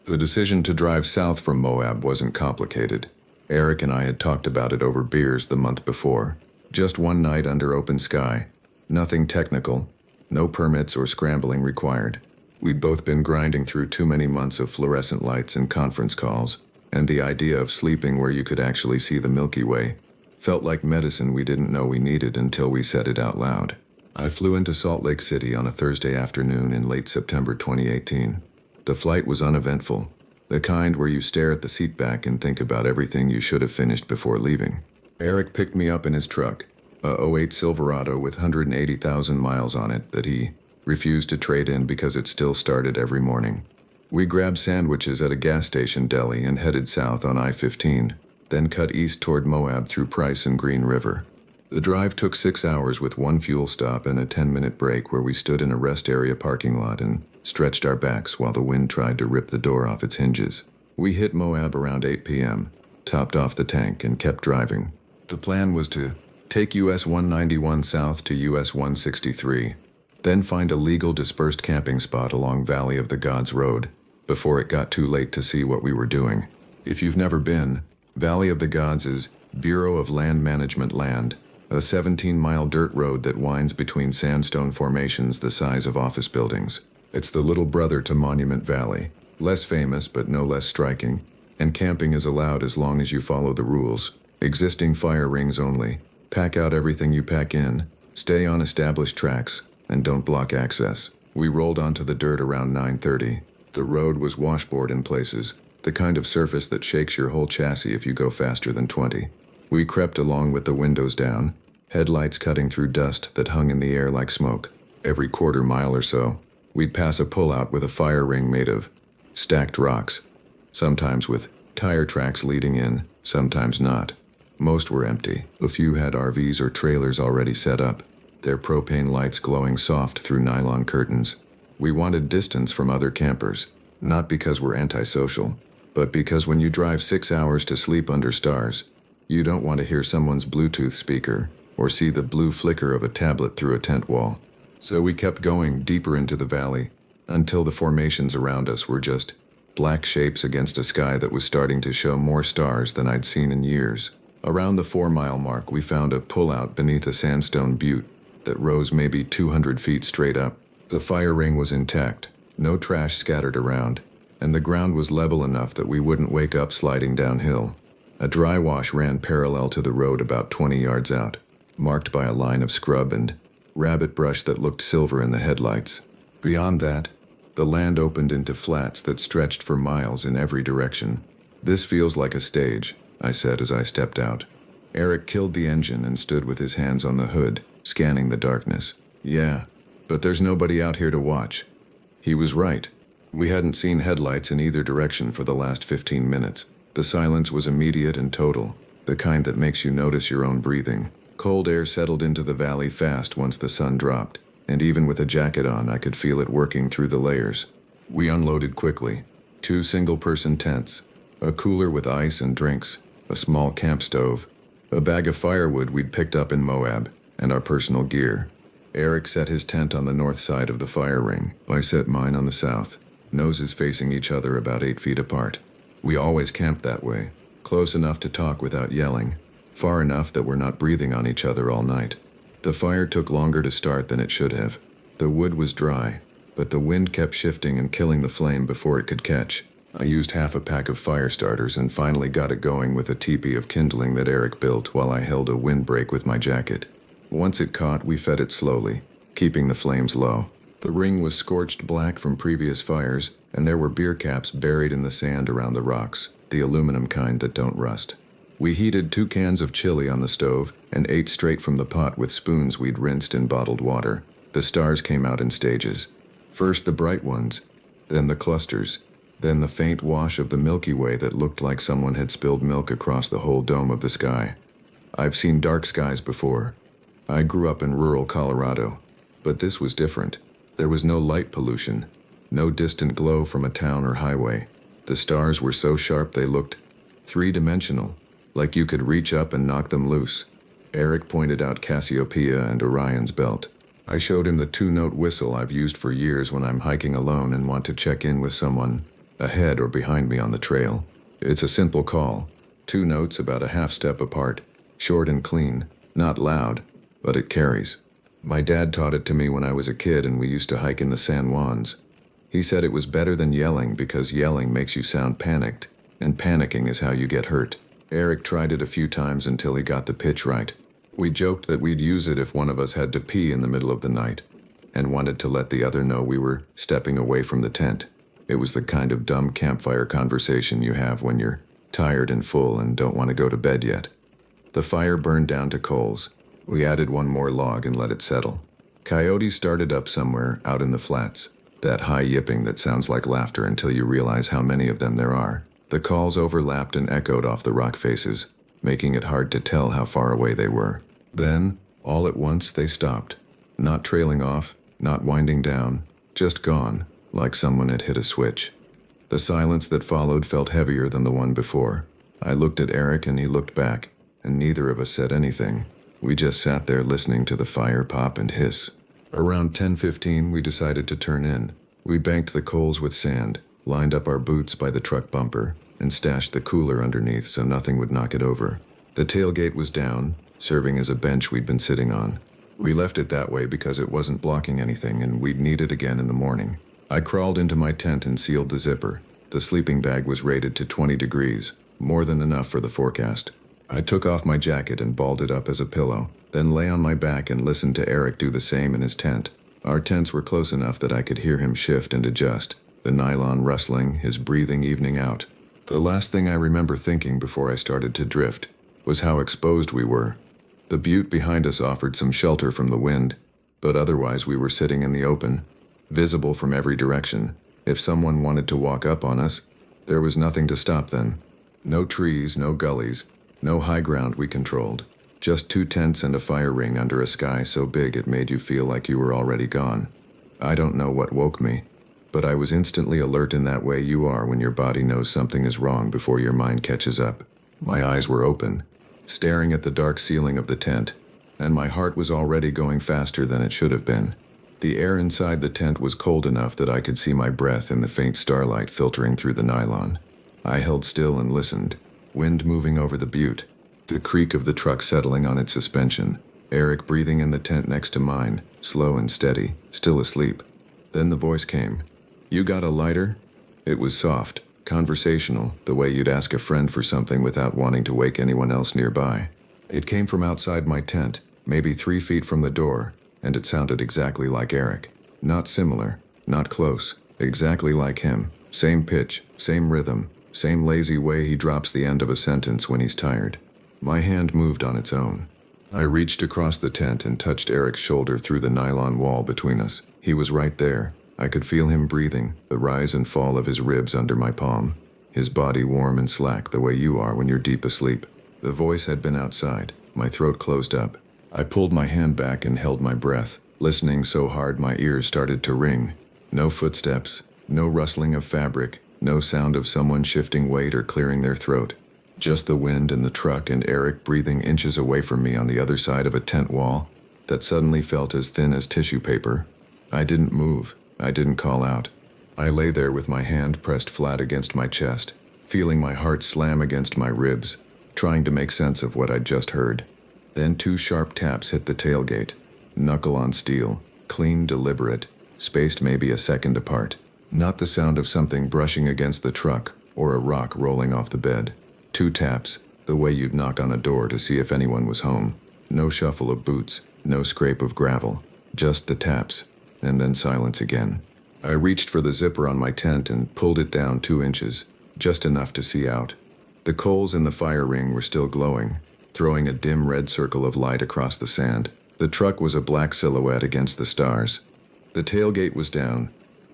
The decision to drive south from Moab wasn't complicated. Eric and I had talked about it over beers the month before. Just one night under open sky. Nothing technical. No permits or scrambling required. We'd both been grinding through too many months of fluorescent lights and conference calls, and the idea of sleeping where you could actually see the Milky Way felt like medicine we didn't know we needed until we said it out loud. I flew into Salt Lake City on a Thursday afternoon in late September 2018. The flight was uneventful, the kind where you stare at the seat back and think about everything you should have finished before leaving. Eric picked me up in his truck, a '08 Silverado with 180,000 miles on it that he refused to trade in because it still started every morning. We grabbed sandwiches at a gas station deli and headed south on I-15, then cut east toward Moab through Price and Green River. The drive took 6 hours with one fuel stop and a 10-minute break where we stood in a rest area parking lot and stretched our backs while the wind tried to rip the door off its hinges. We hit Moab around 8 p.m., topped off the tank, and kept driving. The plan was to take US 191 south to US 163, then find a legal dispersed camping spot along Valley of the Gods Road before it got too late to see what we were doing. If you've never been, Valley of the Gods is Bureau of Land Management land, a 17-mile dirt road that winds between sandstone formations the size of office buildings. It's the little brother to Monument Valley, less famous but no less striking, and camping is allowed as long as you follow the rules. Existing fire rings only. Pack out everything you pack in, stay on established tracks, and don't block access. We rolled onto the dirt around 9:30. The road was washboard in places, the kind of surface that shakes your whole chassis if you go faster than 20. We crept along with the windows down, headlights cutting through dust that hung in the air like smoke. Every quarter mile or so, we'd pass a pullout with a fire ring made of stacked rocks, sometimes with tire tracks leading in, sometimes not. Most were empty. A few had RVs or trailers already set up, their propane lights glowing soft through nylon curtains. We wanted distance from other campers, not because we're antisocial, but because when you drive 6 hours to sleep under stars, you don't want to hear someone's Bluetooth speaker or see the blue flicker of a tablet through a tent wall. So we kept going deeper into the valley until the formations around us were just black shapes against a sky that was starting to show more stars than I'd seen in years. Around the 4-mile mark, we found a pullout beneath a sandstone butte that rose maybe 200 feet straight up. The fire ring was intact, no trash scattered around, and the ground was level enough that we wouldn't wake up sliding downhill. A dry wash ran parallel to the road about 20 yards out, marked by a line of scrub and rabbit brush that looked silver in the headlights. Beyond that, the land opened into flats that stretched for miles in every direction. "This feels like a stage," I said as I stepped out. Eric killed the engine and stood with his hands on the hood, scanning the darkness. "Yeah, but there's nobody out here to watch." He was right. We hadn't seen headlights in either direction for the last 15 minutes. The silence was immediate and total, the kind that makes you notice your own breathing. Cold air settled into the valley fast once the sun dropped, and even with a jacket on, I could feel it working through the layers. We unloaded quickly. 2 single-person tents, a cooler with ice and drinks, a small camp stove, a bag of firewood we'd picked up in Moab, and our personal gear. Eric set his tent on the north side of the fire ring. I set mine on the south, noses facing each other about 8 feet apart. We always camped that way, close enough to talk without yelling, far enough that we're not breathing on each other all night. The fire took longer to start than it should have. The wood was dry, but the wind kept shifting and killing the flame before it could catch. I used half a pack of fire starters and finally got it going with a teepee of kindling that Eric built while I held a windbreak with my jacket. Once it caught, we fed it slowly, keeping the flames low. The ring was scorched black from previous fires, and there were beer caps buried in the sand around the rocks, the aluminum kind that don't rust. We heated 2 cans of chili on the stove and ate straight from the pot with spoons we'd rinsed in bottled water. The stars came out in stages. First the bright ones, then the clusters, then the faint wash of the Milky Way that looked like someone had spilled milk across the whole dome of the sky. I've seen dark skies before. I grew up in rural Colorado, but this was different. There was no light pollution, no distant glow from a town or highway. The stars were so sharp they looked 3-dimensional, like you could reach up and knock them loose. Eric pointed out Cassiopeia and Orion's belt. I showed him the 2-note whistle I've used for years when I'm hiking alone and want to check in with someone ahead or behind me on the trail. It's a simple call, 2 notes about a half step apart, short and clean, not loud, but it carries. My dad taught it to me when I was a kid and we used to hike in the San Juans. He said it was better than yelling because yelling makes you sound panicked, and panicking is how you get hurt. Eric tried it a few times until he got the pitch right. We joked that we'd use it if one of us had to pee in the middle of the night, and wanted to let the other know we were stepping away from the tent. It was the kind of dumb campfire conversation you have when you're tired and full and don't want to go to bed yet. The fire burned down to coals. We added 1 more log and let it settle. Coyotes started up somewhere out in the flats. That high yipping that sounds like laughter until you realize how many of them there are. The calls overlapped and echoed off the rock faces, making it hard to tell how far away they were. Then, all at once, they stopped. Not trailing off, not winding down, just gone, like someone had hit a switch. The silence that followed felt heavier than the one before. I looked at Eric and he looked back, and neither of us said anything. We just sat there listening to the fire pop and hiss. Around 10:15, we decided to turn in. We banked the coals with sand, lined up our boots by the truck bumper, and stashed the cooler underneath so nothing would knock it over. The tailgate was down, serving as a bench we'd been sitting on. We left it that way because it wasn't blocking anything and we'd need it again in the morning. I crawled into my tent and sealed the zipper. The sleeping bag was rated to 20 degrees, more than enough for the forecast. I took off my jacket and balled it up as a pillow, then lay on my back and listened to Eric do the same in his tent. Our tents were close enough that I could hear him shift and adjust, the nylon rustling, his breathing evening out. The last thing I remember thinking before I started to drift was how exposed we were. The butte behind us offered some shelter from the wind, but otherwise we were sitting in the open, visible from every direction. If someone wanted to walk up on us, there was nothing to stop them. No trees, no gullies, no high ground we controlled. Just 2 tents and a fire ring under a sky so big it made you feel like you were already gone. I don't know what woke me, but I was instantly alert in that way you are when your body knows something is wrong before your mind catches up. My eyes were open, staring at the dark ceiling of the tent, and my heart was already going faster than it should have been. The air inside the tent was cold enough that I could see my breath in the faint starlight filtering through the nylon. I held still and listened, wind moving over the butte, the creak of the truck settling on its suspension, Eric breathing in the tent next to mine, slow and steady, still asleep. Then the voice came. "You got a lighter?" It was soft, conversational, the way you'd ask a friend for something without wanting to wake anyone else nearby. It came from outside my tent, maybe 3 feet from the door, and it sounded exactly like Eric. Not similar, not close, exactly like him. Same pitch, same rhythm, same lazy way he drops the end of a sentence when he's tired. My hand moved on its own. I reached across the tent and touched Eric's shoulder through the nylon wall between us. He was right there. I could feel him breathing, the rise and fall of his ribs under my palm. His body warm and slack the way you are when you're deep asleep. The voice had been outside. My throat closed up. I pulled my hand back and held my breath, listening so hard my ears started to ring. No footsteps, no rustling of fabric, no sound of someone shifting weight or clearing their throat. Just the wind and the truck and Eric breathing inches away from me on the other side of a tent wall that suddenly felt as thin as tissue paper. I didn't move. I didn't call out. I lay there with my hand pressed flat against my chest, feeling my heart slam against my ribs, trying to make sense of what I'd just heard. Then 2 sharp taps hit the tailgate, knuckle on steel, clean, deliberate, spaced maybe a second apart. Not the sound of something brushing against the truck or a rock rolling off the bed. 2 taps, the way you'd knock on a door to see if anyone was home. No shuffle of boots, no scrape of gravel, just the taps, and then silence again. I reached for the zipper on my tent and pulled it down 2 inches, just enough to see out. The coals in the fire ring were still glowing, throwing a dim red circle of light across the sand. The truck was a black silhouette against the stars. The tailgate was down,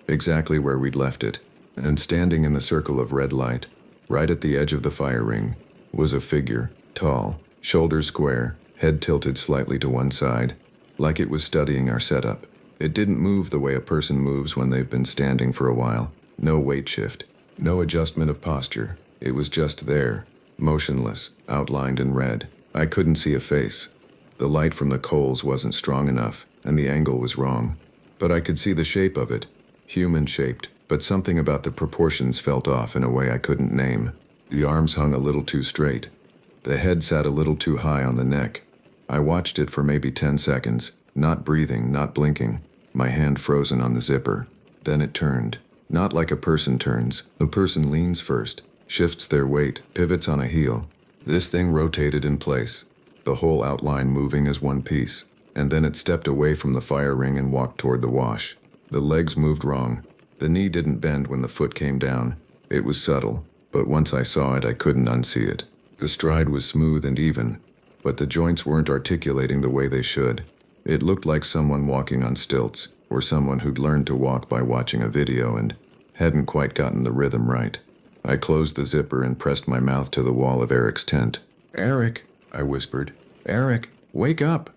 exactly where we'd left it, and standing in the circle of red light, right at the edge of the fire ring, was a figure, tall, shoulders square, head tilted slightly to one side, like it was studying our setup. It didn't move the way a person moves when they've been standing for a while. No weight shift, no adjustment of posture. It was just there, motionless, outlined in red. I couldn't see a face. The light from the coals wasn't strong enough, and the angle was wrong. But I could see the shape of it, human-shaped, but something about the proportions felt off in a way I couldn't name. The arms hung a little too straight. The head sat a little too high on the neck. I watched it for maybe 10 seconds, not breathing, not blinking, my hand frozen on the zipper. Then it turned. Not like a person turns. A person leans first, shifts their weight, pivots on a heel. This thing rotated in place, the whole outline moving as one piece, and then it stepped away from the fire ring and walked toward the wash. The legs moved wrong. The knee didn't bend when the foot came down. It was subtle, but once I saw it, I couldn't unsee it. The stride was smooth and even, but the joints weren't articulating the way they should. It looked like someone walking on stilts, or or someone who'd learned to walk by watching a video and hadn't quite gotten the rhythm right. I closed the zipper and pressed my mouth to the wall of Eric's tent. "Eric," I whispered. "Eric, wake up!"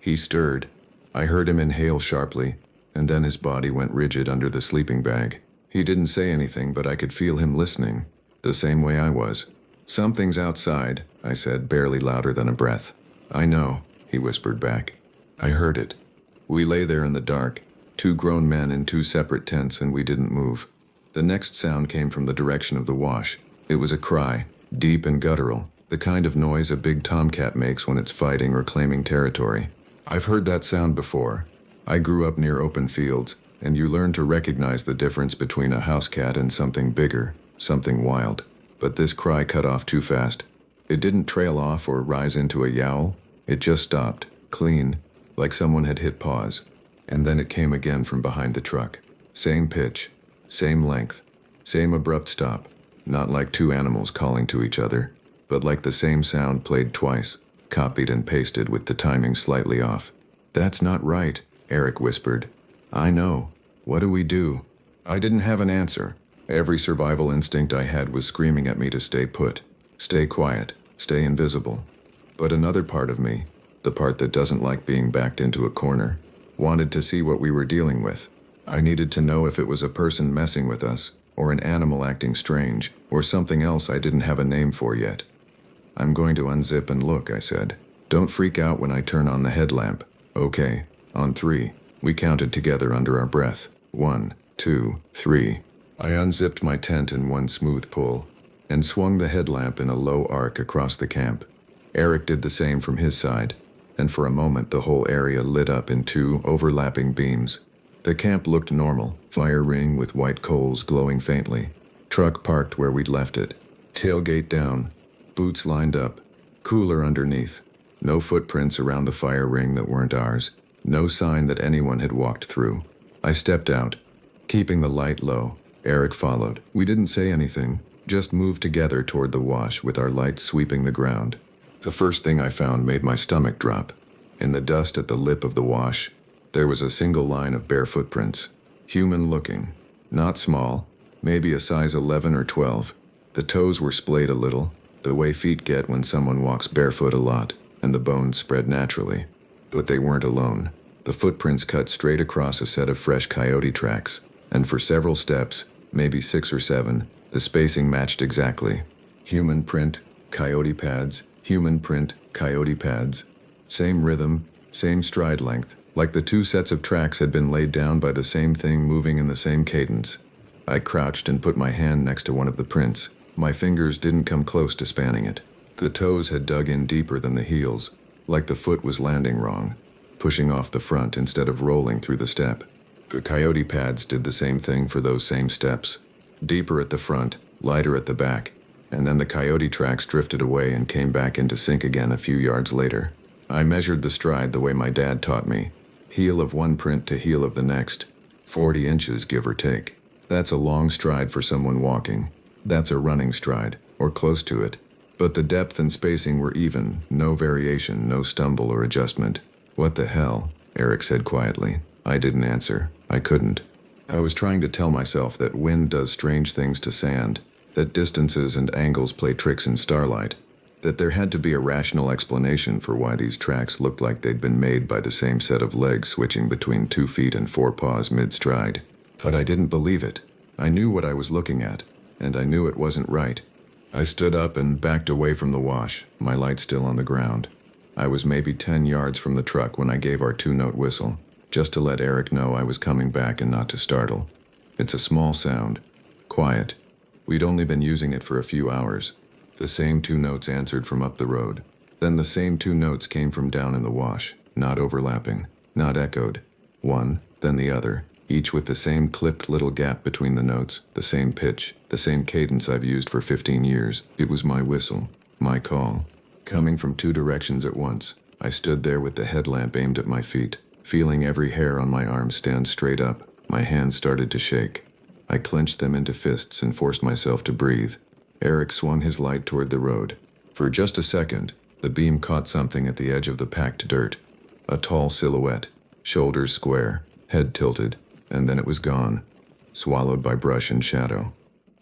He stirred. I heard him inhale sharply, and then his body went rigid under the sleeping bag. He didn't say anything, but I could feel him listening, the same way I was. "Something's outside," I said, barely louder than a breath. "I know," he whispered back. I heard it. We lay there in the dark, 2 grown men in 2 separate tents, and we didn't move. The next sound came from the direction of the wash. It was a cry, deep and guttural, the kind of noise a big tomcat makes when it's fighting or claiming territory. I've heard that sound before. I grew up near open fields, and you learn to recognize the difference between a house cat and something bigger, something wild. But this cry cut off too fast. It didn't trail off or rise into a yowl. It just stopped, clean, like someone had hit pause. And then it came again from behind the truck. Same pitch, same length, same abrupt stop. Not like 2 animals calling to each other, but like the same sound played twice, copied and pasted with the timing slightly off. "That's not right," Eric whispered. "I know. What do we do?" I didn't have an answer. Every survival instinct I had was screaming at me to stay put, stay quiet, stay invisible. But another part of me, the part that doesn't like being backed into a corner, wanted to see what we were dealing with. I needed to know if it was a person messing with us, or an animal acting strange, or something else I didn't have a name for yet. "I'm going to unzip and look," I said. "Don't freak out when I turn on the headlamp." "Okay." On 3, we counted together under our breath. 1, 2, 3. I unzipped my tent in one smooth pull, and swung the headlamp in a low arc across the camp. Eric did the same from his side, and for a moment the whole area lit up in 2 overlapping beams. The camp looked normal, fire ring with white coals glowing faintly. Truck parked where we'd left it. Tailgate down, boots lined up, cooler underneath. No footprints around the fire ring that weren't ours. No sign that anyone had walked through. I stepped out, keeping the light low. Eric followed. We didn't say anything, just moved together toward the wash with our lights sweeping the ground. The first thing I found made my stomach drop. In the dust at the lip of the wash, there was a single line of bare footprints. Human looking. Not small, maybe a size 11 or 12. The toes were splayed a little, the way feet get when someone walks barefoot a lot, and the bones spread naturally. But they weren't alone. The footprints cut straight across a set of fresh coyote tracks, and for several steps, maybe 6 or 7, the spacing matched exactly. Human print, coyote pads, human print, coyote pads. Same rhythm, same stride length, like the 2 sets of tracks had been laid down by the same thing moving in the same cadence. I crouched and put my hand next to one of the prints. My fingers didn't come close to spanning it. The toes had dug in deeper than the heels, like the foot was landing wrong, pushing off the front instead of rolling through the step. The coyote pads did the same thing for those same steps. Deeper at the front, lighter at the back, and then the coyote tracks drifted away and came back into sync again a few yards later. I measured the stride the way my dad taught me. Heel of one print to heel of the next. 40 inches, give or take. That's a long stride for someone walking. That's a running stride, or close to it. But the depth and spacing were even, no variation, no stumble or adjustment. "What the hell?" Eric said quietly. I didn't answer. I couldn't. I was trying to tell myself that wind does strange things to sand, that distances and angles play tricks in starlight, that there had to be a rational explanation for why these tracks looked like they'd been made by the same set of legs switching between 2 feet and 4 paws mid-stride. But I didn't believe it. I knew what I was looking at, and I knew it wasn't right. I stood up and backed away from the wash, my light still on the ground. I was maybe 10 yards from the truck when I gave our 2-note whistle, just to let Eric know I was coming back and not to startle. It's a small sound. Quiet. We'd only been using it for a few hours. The same 2 notes answered from up the road. Then the same 2 notes came from down in the wash, not overlapping, not echoed. One, then the other, each with the same clipped little gap between the notes, the same pitch, the same cadence I've used for 15 years. It was my whistle, my call. Coming from 2 directions at once, I stood there with the headlamp aimed at my feet, feeling every hair on my arm stand straight up. My hands started to shake. I clenched them into fists and forced myself to breathe. Eric swung his light toward the road. For just a second, the beam caught something at the edge of the packed dirt. A tall silhouette, shoulders square, head tilted, and then it was gone, swallowed by brush and shadow.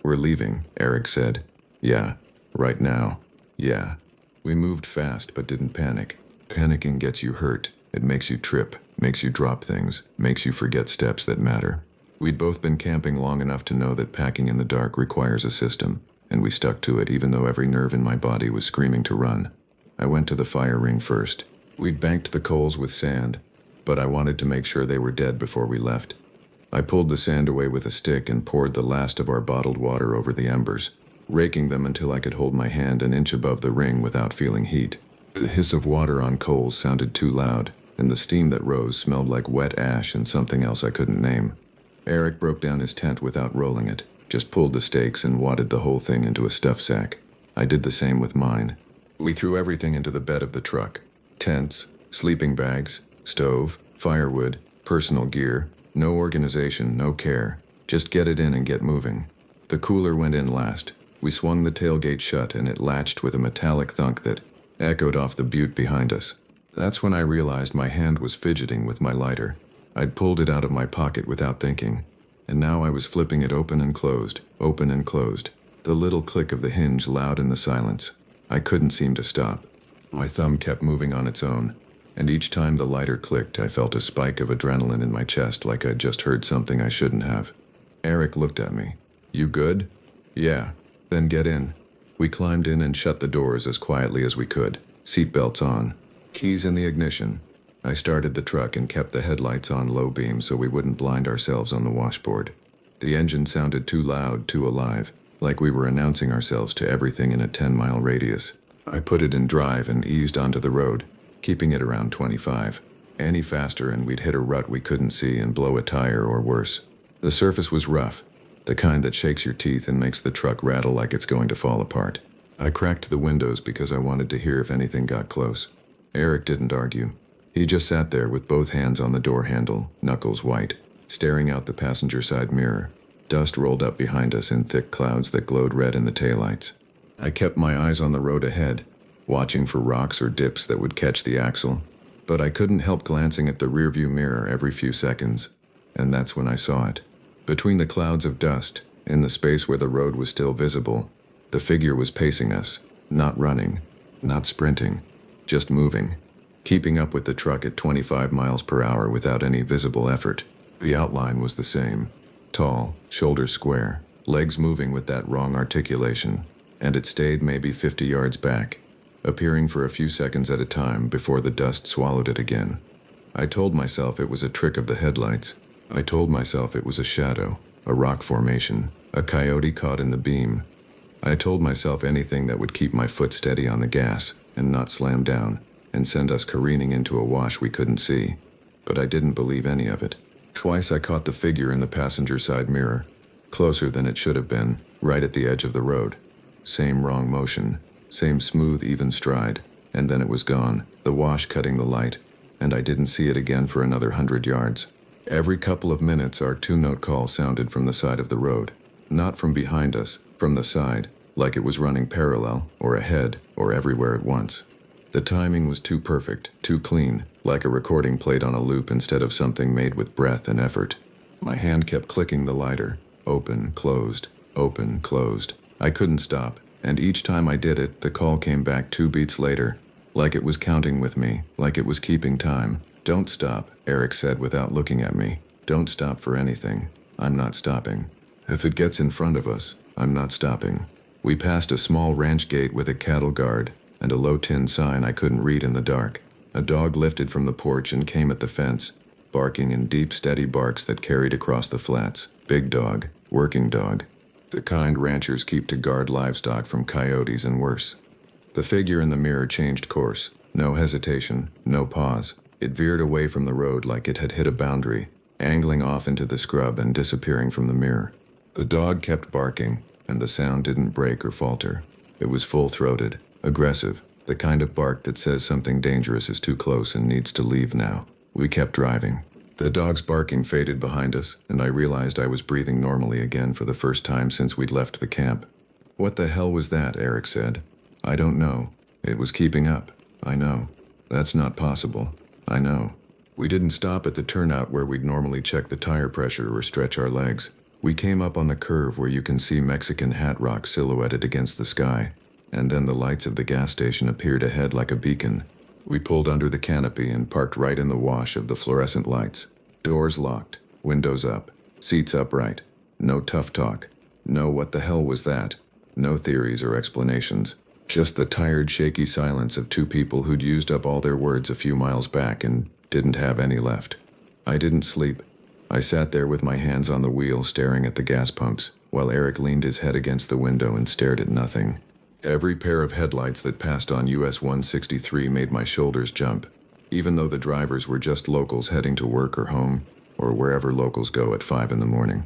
"We're leaving," Eric said. "Yeah. Right now." "Yeah." We moved fast but didn't panic. Panicking gets you hurt. It makes you trip, makes you drop things, makes you forget steps that matter. We'd both been camping long enough to know that packing in the dark requires a system, and we stuck to it even though every nerve in my body was screaming to run. I went to the fire ring first. We'd banked the coals with sand, but I wanted to make sure they were dead before we left. I pulled the sand away with a stick and poured the last of our bottled water over the embers, raking them until I could hold my hand an inch above the ring without feeling heat. The hiss of water on coals sounded too loud, and the steam that rose smelled like wet ash and something else I couldn't name. Eric broke down his tent without rolling it, just pulled the stakes and wadded the whole thing into a stuff sack. I did the same with mine. We threw everything into the bed of the truck. Tents, sleeping bags, stove, firewood, personal gear, no organization, no care. Just get it in and get moving. The cooler went in last. We swung the tailgate shut and it latched with a metallic thunk that echoed off the butte behind us. That's when I realized my hand was fidgeting with my lighter. I'd pulled it out of my pocket without thinking, and now I was flipping it open and closed, the little click of the hinge loud in the silence. I couldn't seem to stop. My thumb kept moving on its own, and each time the lighter clicked, I felt a spike of adrenaline in my chest like I'd just heard something I shouldn't have. Eric looked at me. "You good?" "Yeah." "Then get in." We climbed in and shut the doors as quietly as we could, seatbelts on, keys in the ignition. I started the truck and kept the headlights on low beam so we wouldn't blind ourselves on the washboard. The engine sounded too loud, too alive, like we were announcing ourselves to everything in a 10-mile radius. I put it in drive and eased onto the road, keeping it around 25. Any faster and we'd hit a rut we couldn't see and blow a tire or worse. The surface was rough, the kind that shakes your teeth and makes the truck rattle like it's going to fall apart. I cracked the windows because I wanted to hear if anything got close. Eric didn't argue. He just sat there with both hands on the door handle, knuckles white, staring out the passenger side mirror. Dust rolled up behind us in thick clouds that glowed red in the taillights. I kept my eyes on the road ahead, watching for rocks or dips that would catch the axle, but I couldn't help glancing at the rearview mirror every few seconds, and that's when I saw it. Between the clouds of dust, in the space where the road was still visible, the figure was pacing us, not running, not sprinting, just moving, keeping up with the truck at 25 miles per hour without any visible effort. The outline was the same. Tall, shoulders square, legs moving with that wrong articulation, and it stayed maybe 50 yards back, appearing for a few seconds at a time before the dust swallowed it again. I told myself it was a trick of the headlights. I told myself it was a shadow, a rock formation, a coyote caught in the beam. I told myself anything that would keep my foot steady on the gas and not slam down and send us careening into a wash we couldn't see. But I didn't believe any of it. Twice I caught the figure in the passenger side mirror, closer than it should have been, right at the edge of the road. Same wrong motion, same smooth, even stride, and then it was gone, the wash cutting the light, and I didn't see it again for another 100 yards. Every couple of minutes our two-note call sounded from the side of the road, not from behind us, from the side, like it was running parallel, or ahead, or everywhere at once. The timing was too perfect, too clean, like a recording played on a loop instead of something made with breath and effort. My hand kept clicking the lighter, open, closed, open, closed. I couldn't stop, and each time I did it, the call came back 2 beats later, like it was counting with me, like it was keeping time. "Don't stop," Eric said without looking at me. "Don't stop for anything. I'm not stopping. If it gets in front of us, I'm not stopping." We passed a small ranch gate with a cattle guard and a low tin sign I couldn't read in the dark. A dog lifted from the porch and came at the fence, barking in deep, steady barks that carried across the flats. Big dog, working dog. The kind ranchers keep to guard livestock from coyotes and worse. The figure in the mirror changed course. No hesitation, no pause. It veered away from the road like it had hit a boundary, angling off into the scrub and disappearing from the mirror. The dog kept barking, and the sound didn't break or falter. It was full-throated, aggressive, the kind of bark that says something dangerous is too close and needs to leave now. We kept driving. The dog's barking faded behind us, and I realized I was breathing normally again for the first time since we'd left the camp. "What the hell was that?" Eric said. "I don't know. It was keeping up. I know. That's not possible. I know." We didn't stop at the turnout where we'd normally check the tire pressure or stretch our legs. We came up on the curve where you can see Mexican Hat Rock silhouetted against the sky, and then the lights of the gas station appeared ahead like a beacon. We pulled under the canopy and parked right in the wash of the fluorescent lights. Doors locked, windows up, seats upright. No tough talk. No what the hell was that? No theories or explanations. Just the tired, shaky silence of two people who'd used up all their words a few miles back and didn't have any left. I didn't sleep. I sat there with my hands on the wheel staring at the gas pumps, while Eric leaned his head against the window and stared at nothing. Every pair of headlights that passed on US 163 made my shoulders jump, even though the drivers were just locals heading to work or home, or wherever locals go at 5 in the morning.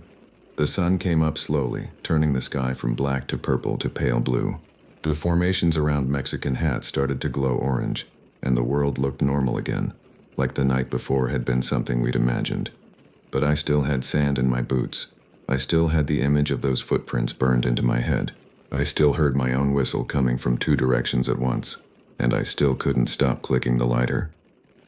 The sun came up slowly, turning the sky from black to purple to pale blue. The formations around Mexican Hat started to glow orange, and the world looked normal again, like the night before had been something we'd imagined. But I still had sand in my boots. I still had the image of those footprints burned into my head. I still heard my own whistle coming from 2 directions at once, and I still couldn't stop clicking the lighter.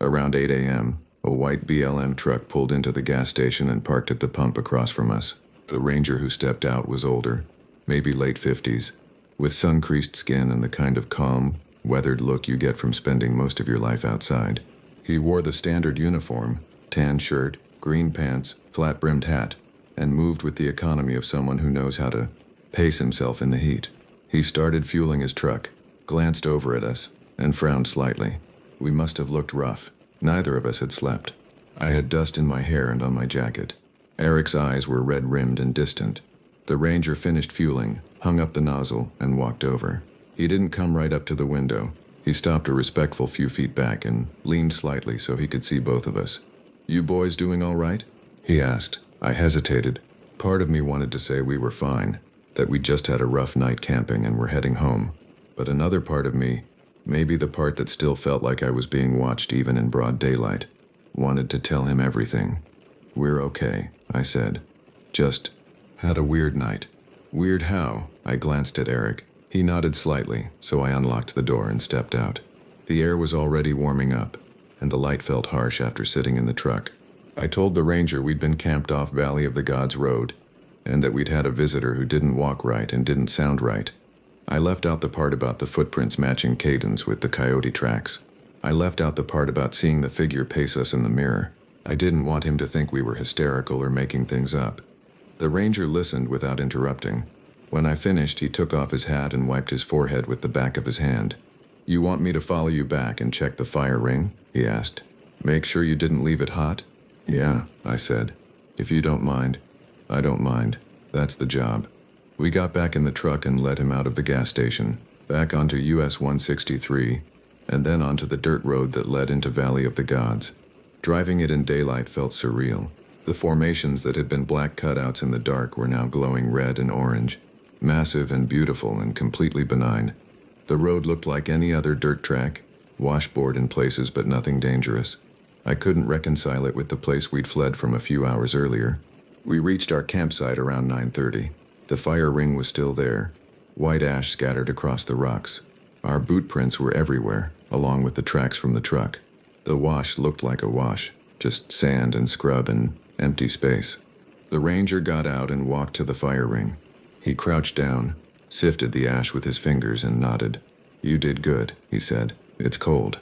Around 8 a.m., a white BLM truck pulled into the gas station and parked at the pump across from us. The ranger who stepped out was older, maybe late 50s, with sun-creased skin and the kind of calm, weathered look you get from spending most of your life outside. He wore the standard uniform, tan shirt, green pants, flat-brimmed hat, and moved with the economy of someone who knows how to pace himself in the heat. He started fueling his truck, glanced over at us, and frowned slightly. We must have looked rough. Neither of us had slept. I had dust in my hair and on my jacket. Eric's eyes were red-rimmed and distant. The ranger finished fueling, hung up the nozzle, and walked over. He didn't come right up to the window. He stopped a respectful few feet back and leaned slightly so he could see both of us. "You boys doing all right?" he asked. I hesitated. Part of me wanted to say we were fine, that we just had a rough night camping and were heading home. But another part of me, maybe the part that still felt like I was being watched even in broad daylight, wanted to tell him everything. "We're okay," I said. "Just had a weird night." "Weird how?" I glanced at Eric. He nodded slightly, so I unlocked the door and stepped out. The air was already warming up, and the light felt harsh after sitting in the truck. I told the ranger we'd been camped off Valley of the Gods Road, and that we'd had a visitor who didn't walk right and didn't sound right. I left out the part about the footprints matching cadence with the coyote tracks. I left out the part about seeing the figure pace us in the mirror. I didn't want him to think we were hysterical or making things up. The ranger listened without interrupting. When I finished, he took off his hat and wiped his forehead with the back of his hand. "You want me to follow you back and check the fire ring?" he asked. "Make sure you didn't leave it hot?" "Yeah," I said. "If you don't mind." "I don't mind. That's the job." We got back in the truck and led him out of the gas station, back onto US 163, and then onto the dirt road that led into Valley of the Gods. Driving it in daylight felt surreal. The formations that had been black cutouts in the dark were now glowing red and orange, massive and beautiful and completely benign. The road looked like any other dirt track, washboard in places but nothing dangerous. I couldn't reconcile it with the place we'd fled from a few hours earlier. We reached our campsite around 9:30. The fire ring was still there, white ash scattered across the rocks. Our boot prints were everywhere, along with the tracks from the truck. The wash looked like a wash, just sand and scrub and empty space. The ranger got out and walked to the fire ring. He crouched down, sifted the ash with his fingers, and nodded. "You did good," he said. "It's cold."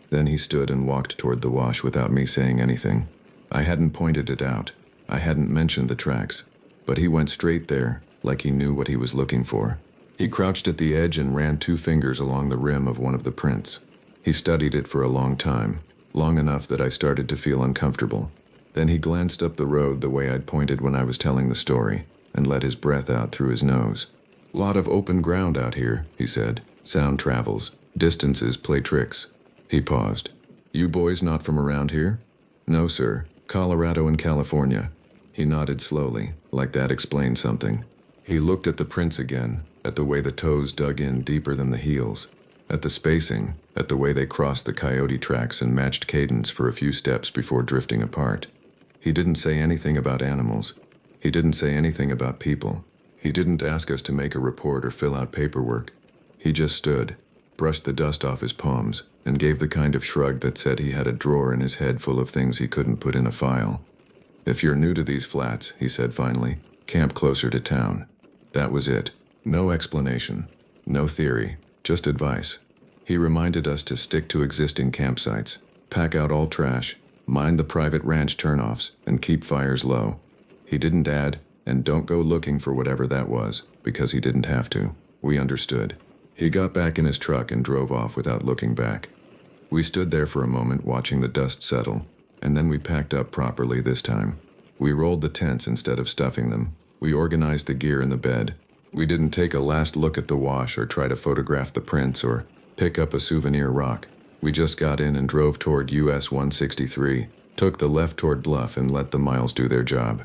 Then he stood and walked toward the wash without me saying anything. I hadn't pointed it out. I hadn't mentioned the tracks. But he went straight there, like he knew what he was looking for. He crouched at the edge and ran 2 fingers along the rim of one of the prints. He studied it for a long time, long enough that I started to feel uncomfortable. Then he glanced up the road the way I'd pointed when I was telling the story, and let his breath out through his nose. "Lot of open ground out here," he said. "Sound travels. Distances play tricks." He paused. "You boys not from around here?" "No, sir. Colorado and California." He nodded slowly, like that explained something. He looked at the prints again, at the way the toes dug in deeper than the heels, at the spacing, at the way they crossed the coyote tracks and matched cadence for a few steps before drifting apart. He didn't say anything about animals. He didn't say anything about people. He didn't ask us to make a report or fill out paperwork. He just stood, brushed the dust off his palms and gave the kind of shrug that said he had a drawer in his head full of things he couldn't put in a file. "If you're new to these flats," he said finally, "camp closer to town." That was it. No explanation. No theory. Just advice. He reminded us to stick to existing campsites, pack out all trash, mind the private ranch turnoffs, and keep fires low. He didn't add, "and don't go looking for whatever that was," because he didn't have to. We understood. He got back in his truck and drove off without looking back. We stood there for a moment watching the dust settle, and then we packed up properly this time. We rolled the tents instead of stuffing them. We organized the gear in the bed. We didn't take a last look at the wash or try to photograph the prints or pick up a souvenir rock. We just got in and drove toward US 163, took the left toward Bluff and let the miles do their job.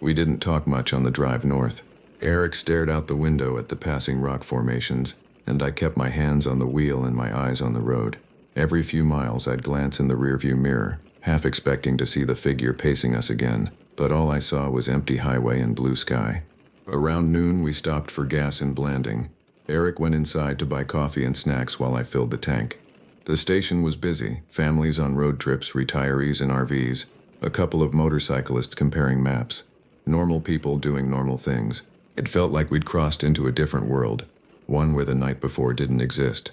We didn't talk much on the drive north. Eric stared out the window at the passing rock formations, and I kept my hands on the wheel and my eyes on the road. Every few miles I'd glance in the rearview mirror, half expecting to see the figure pacing us again, but all I saw was empty highway and blue sky. Around noon we stopped for gas in Blanding. Eric went inside to buy coffee and snacks while I filled the tank. The station was busy, families on road trips, retirees in RVs, a couple of motorcyclists comparing maps, normal people doing normal things. It felt like we'd crossed into a different world, one where the night before didn't exist.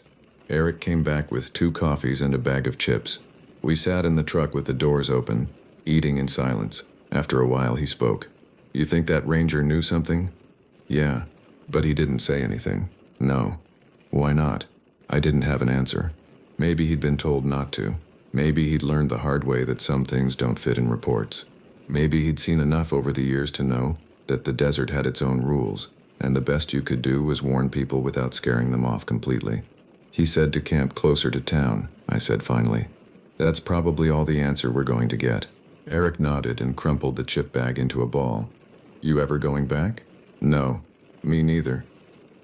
Eric came back with 2 coffees and a bag of chips. We sat in the truck with the doors open, eating in silence. After a while he spoke. "You think that ranger knew something?" "Yeah, but he didn't say anything." "No." "Why not?" I didn't have an answer. Maybe he'd been told not to. Maybe he'd learned the hard way that some things don't fit in reports. Maybe he'd seen enough over the years to know that the desert had its own rules, and the best you could do was warn people without scaring them off completely. "He said to camp closer to town," I said finally. "That's probably all the answer we're going to get." Eric nodded and crumpled the chip bag into a ball. "You ever going back?" "No. Me neither."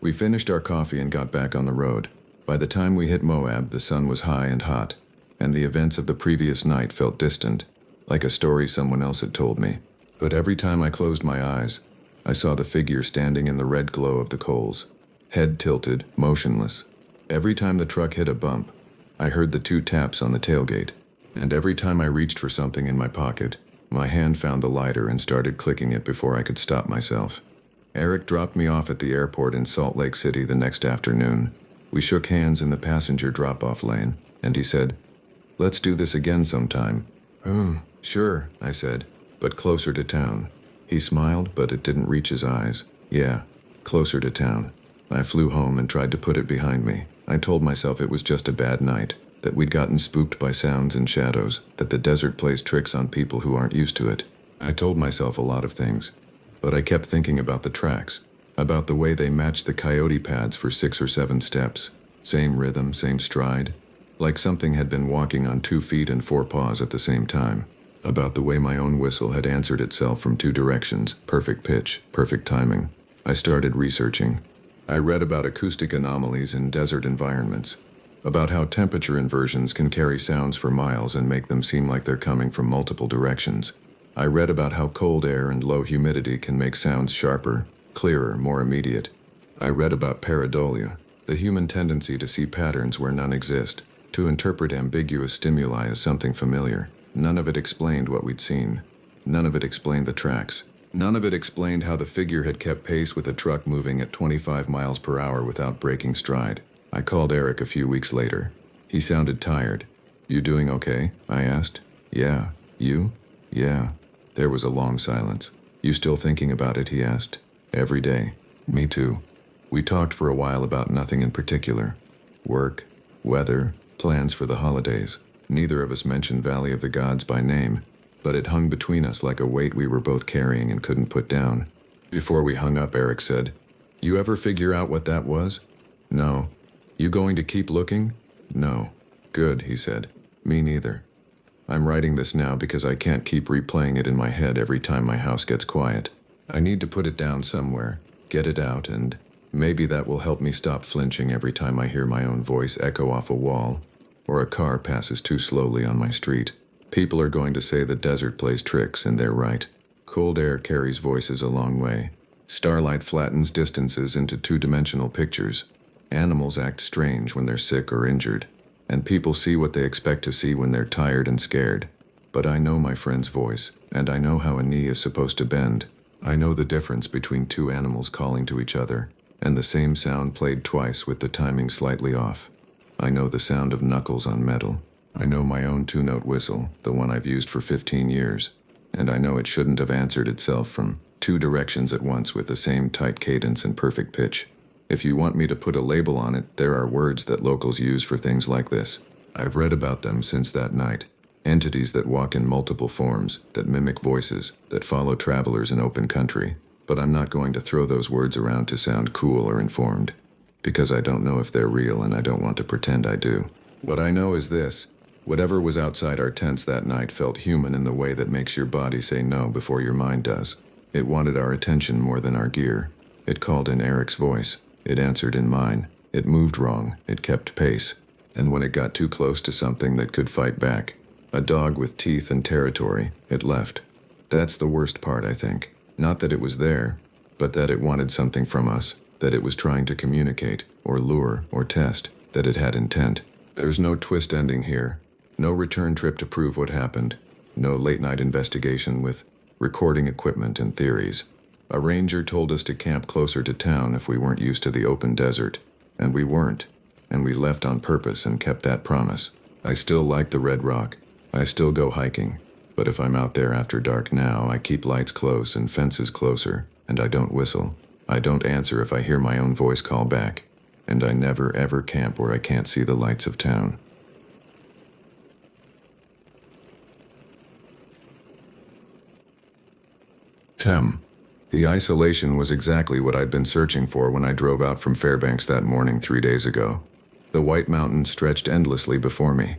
We finished our coffee and got back on the road. By the time we hit Moab, the sun was high and hot, and the events of the previous night felt distant, like a story someone else had told me. But every time I closed my eyes, I saw the figure standing in the red glow of the coals, head tilted, motionless. Every time the truck hit a bump, I heard the 2 taps on the tailgate, and every time I reached for something in my pocket, my hand found the lighter and started clicking it before I could stop myself. Eric dropped me off at the airport in Salt Lake City the next afternoon. We shook hands in the passenger drop-off lane, and he said, "Let's do this again sometime." Sure," I said, "but closer to town." He smiled, but it didn't reach his eyes. "Yeah, closer to town." I flew home and tried to put it behind me. I told myself it was just a bad night, that we'd gotten spooked by sounds and shadows, that the desert plays tricks on people who aren't used to it. I told myself a lot of things, but I kept thinking about the tracks, about the way they matched the coyote pads for 6 or 7 steps. Same rhythm, same stride, like something had been walking on 2 feet and 4 paws at the same time. About the way my own whistle had answered itself from 2 directions, perfect pitch, perfect timing. I started researching. I read about acoustic anomalies in desert environments, about how temperature inversions can carry sounds for miles and make them seem like they're coming from multiple directions. I read about how cold air and low humidity can make sounds sharper, clearer, more immediate. I read about pareidolia, the human tendency to see patterns where none exist, to interpret ambiguous stimuli as something familiar. None of it explained what we'd seen. None of it explained the tracks. None of it explained how the figure had kept pace with a truck moving at 25 miles per hour without breaking stride. I called Eric a few weeks later. He sounded tired. "You doing okay?" I asked. "Yeah. You?" "Yeah." There was a long silence. "You still thinking about it?" he asked. "Every day." "Me too." We talked for a while about nothing in particular. Work, weather, plans for the holidays. Neither of us mentioned Valley of the Gods by name, but it hung between us like a weight we were both carrying and couldn't put down. Before we hung up, Eric said, "You ever figure out what that was?" "No." "You going to keep looking?" "No." "Good," he said. "Me neither. I'm writing this now because I can't keep replaying it in my head every time my house gets quiet. I need to put it down somewhere, get it out, and maybe that will help me stop flinching every time I hear my own voice echo off a wall, or a car passes too slowly on my street. People are going to say the desert plays tricks, and they're right. Cold air carries voices a long way. Starlight flattens distances into 2-dimensional pictures. Animals act strange when they're sick or injured, and people see what they expect to see when they're tired and scared. But I know my friend's voice, and I know how a knee is supposed to bend. I know the difference between two animals calling to each other, and the same sound played twice with the timing slightly off. I know the sound of knuckles on metal. I know my own two-note whistle, the one I've used for 15 years, and I know it shouldn't have answered itself from two directions at once with the same tight cadence and perfect pitch. If you want me to put a label on it, there are words that locals use for things like this. I've read about them since that night. Entities that walk in multiple forms, that mimic voices, that follow travelers in open country. But I'm not going to throw those words around to sound cool or informed, because I don't know if they're real and I don't want to pretend I do. What I know is this: whatever was outside our tents that night felt human in the way that makes your body say no before your mind does. It wanted our attention more than our gear. It called in Eric's voice. It answered in mine. It moved wrong. It kept pace. And when it got too close to something that could fight back, a dog with teeth and territory, it left. That's the worst part, I think. Not that it was there, but that it wanted something from us, that it was trying to communicate, or lure, or test, that it had intent. There's no twist ending here. No return trip to prove what happened. No late-night investigation with recording equipment and theories. A ranger told us to camp closer to town if we weren't used to the open desert. And we weren't. And we left on purpose and kept that promise. I still like the Red Rock. I still go hiking. But if I'm out there after dark now, I keep lights close and fences closer, and I don't whistle. I don't answer if I hear my own voice call back. And I never ever camp where I can't see the lights of town. The isolation was exactly what I'd been searching for when I drove out from Fairbanks that morning 3 days ago. The White Mountains stretched endlessly before me,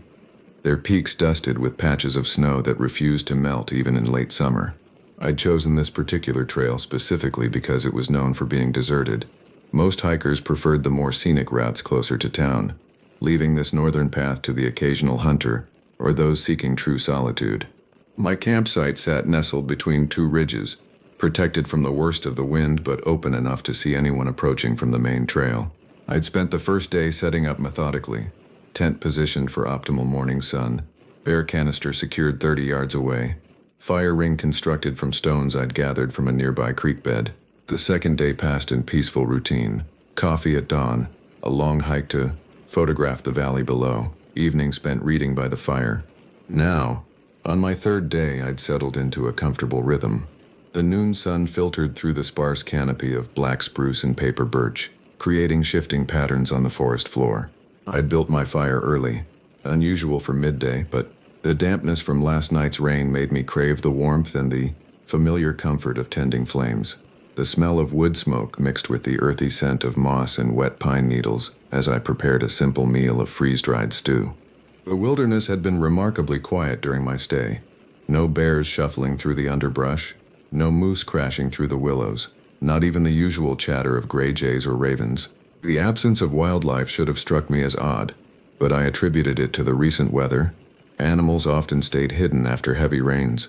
their peaks dusted with patches of snow that refused to melt even in late summer. I'd chosen this particular trail specifically because it was known for being deserted. Most hikers preferred the more scenic routes closer to town, leaving this northern path to the occasional hunter or those seeking true solitude. My campsite sat nestled between two ridges, protected from the worst of the wind but open enough to see anyone approaching from the main trail. I'd spent the first day setting up methodically, tent positioned for optimal morning sun, bear canister secured 30 yards away, fire ring constructed from stones I'd gathered from a nearby creek bed. The second day passed in peaceful routine. Coffee at dawn, a long hike to photograph the valley below, evening spent reading by the fire. Now, on my third day, I'd settled into a comfortable rhythm. The noon sun filtered through the sparse canopy of black spruce and paper birch, creating shifting patterns on the forest floor. I'd built my fire early, unusual for midday, but the dampness from last night's rain made me crave the warmth and the familiar comfort of tending flames. The smell of wood smoke mixed with the earthy scent of moss and wet pine needles as I prepared a simple meal of freeze-dried stew. The wilderness had been remarkably quiet during my stay. No bears shuffling through the underbrush, no moose crashing through the willows, not even the usual chatter of gray jays or ravens. The absence of wildlife should have struck me as odd, but I attributed it to the recent weather. Animals often stayed hidden after heavy rains.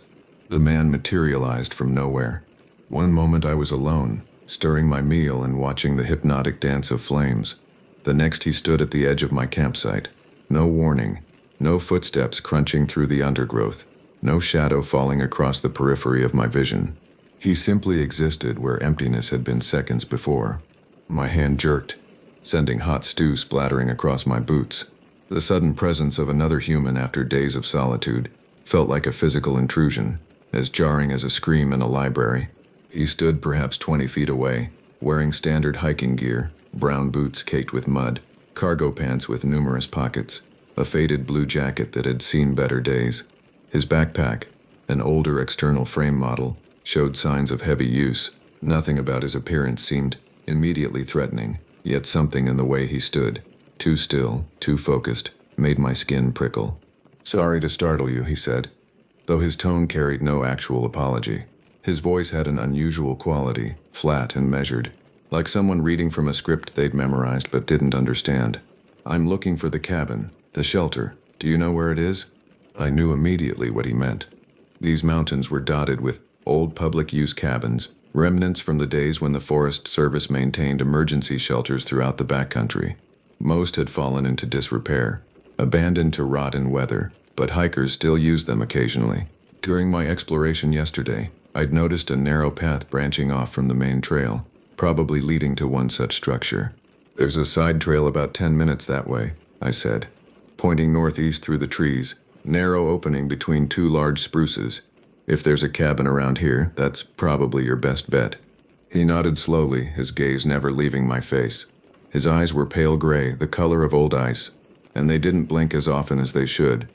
The man materialized from nowhere. One moment I was alone, stirring my meal and watching the hypnotic dance of flames. The next he stood at the edge of my campsite. No warning, no footsteps crunching through the undergrowth, no shadow falling across the periphery of my vision. He simply existed where emptiness had been seconds before. My hand jerked, sending hot stew splattering across my boots. The sudden presence of another human after days of solitude felt like a physical intrusion, as jarring as a scream in a library. He stood perhaps 20 feet away, wearing standard hiking gear, brown boots caked with mud, cargo pants with numerous pockets, a faded blue jacket that had seen better days. His backpack, an older external frame model, showed signs of heavy use. Nothing about his appearance seemed immediately threatening, yet something in the way he stood, too still, too focused, made my skin prickle. "Sorry to startle you," he said, though his tone carried no actual apology. His voice had an unusual quality, flat and measured, like someone reading from a script they'd memorized but didn't understand. "I'm looking for the cabin, the shelter. Do you know where it is?" I knew immediately what he meant. These mountains were dotted with old public-use cabins, remnants from the days when the Forest Service maintained emergency shelters throughout the backcountry. Most had fallen into disrepair, abandoned to rot in weather, but hikers still used them occasionally. During my exploration yesterday, I'd noticed a narrow path branching off from the main trail, probably leading to one such structure. "There's a side trail about 10 minutes that way," I said, pointing northeast through the trees, narrow opening between two large spruces. "If there's a cabin around here, that's probably your best bet." He nodded slowly, his gaze never leaving my face. His eyes were pale gray, the color of old ice, and they didn't blink as often as they should.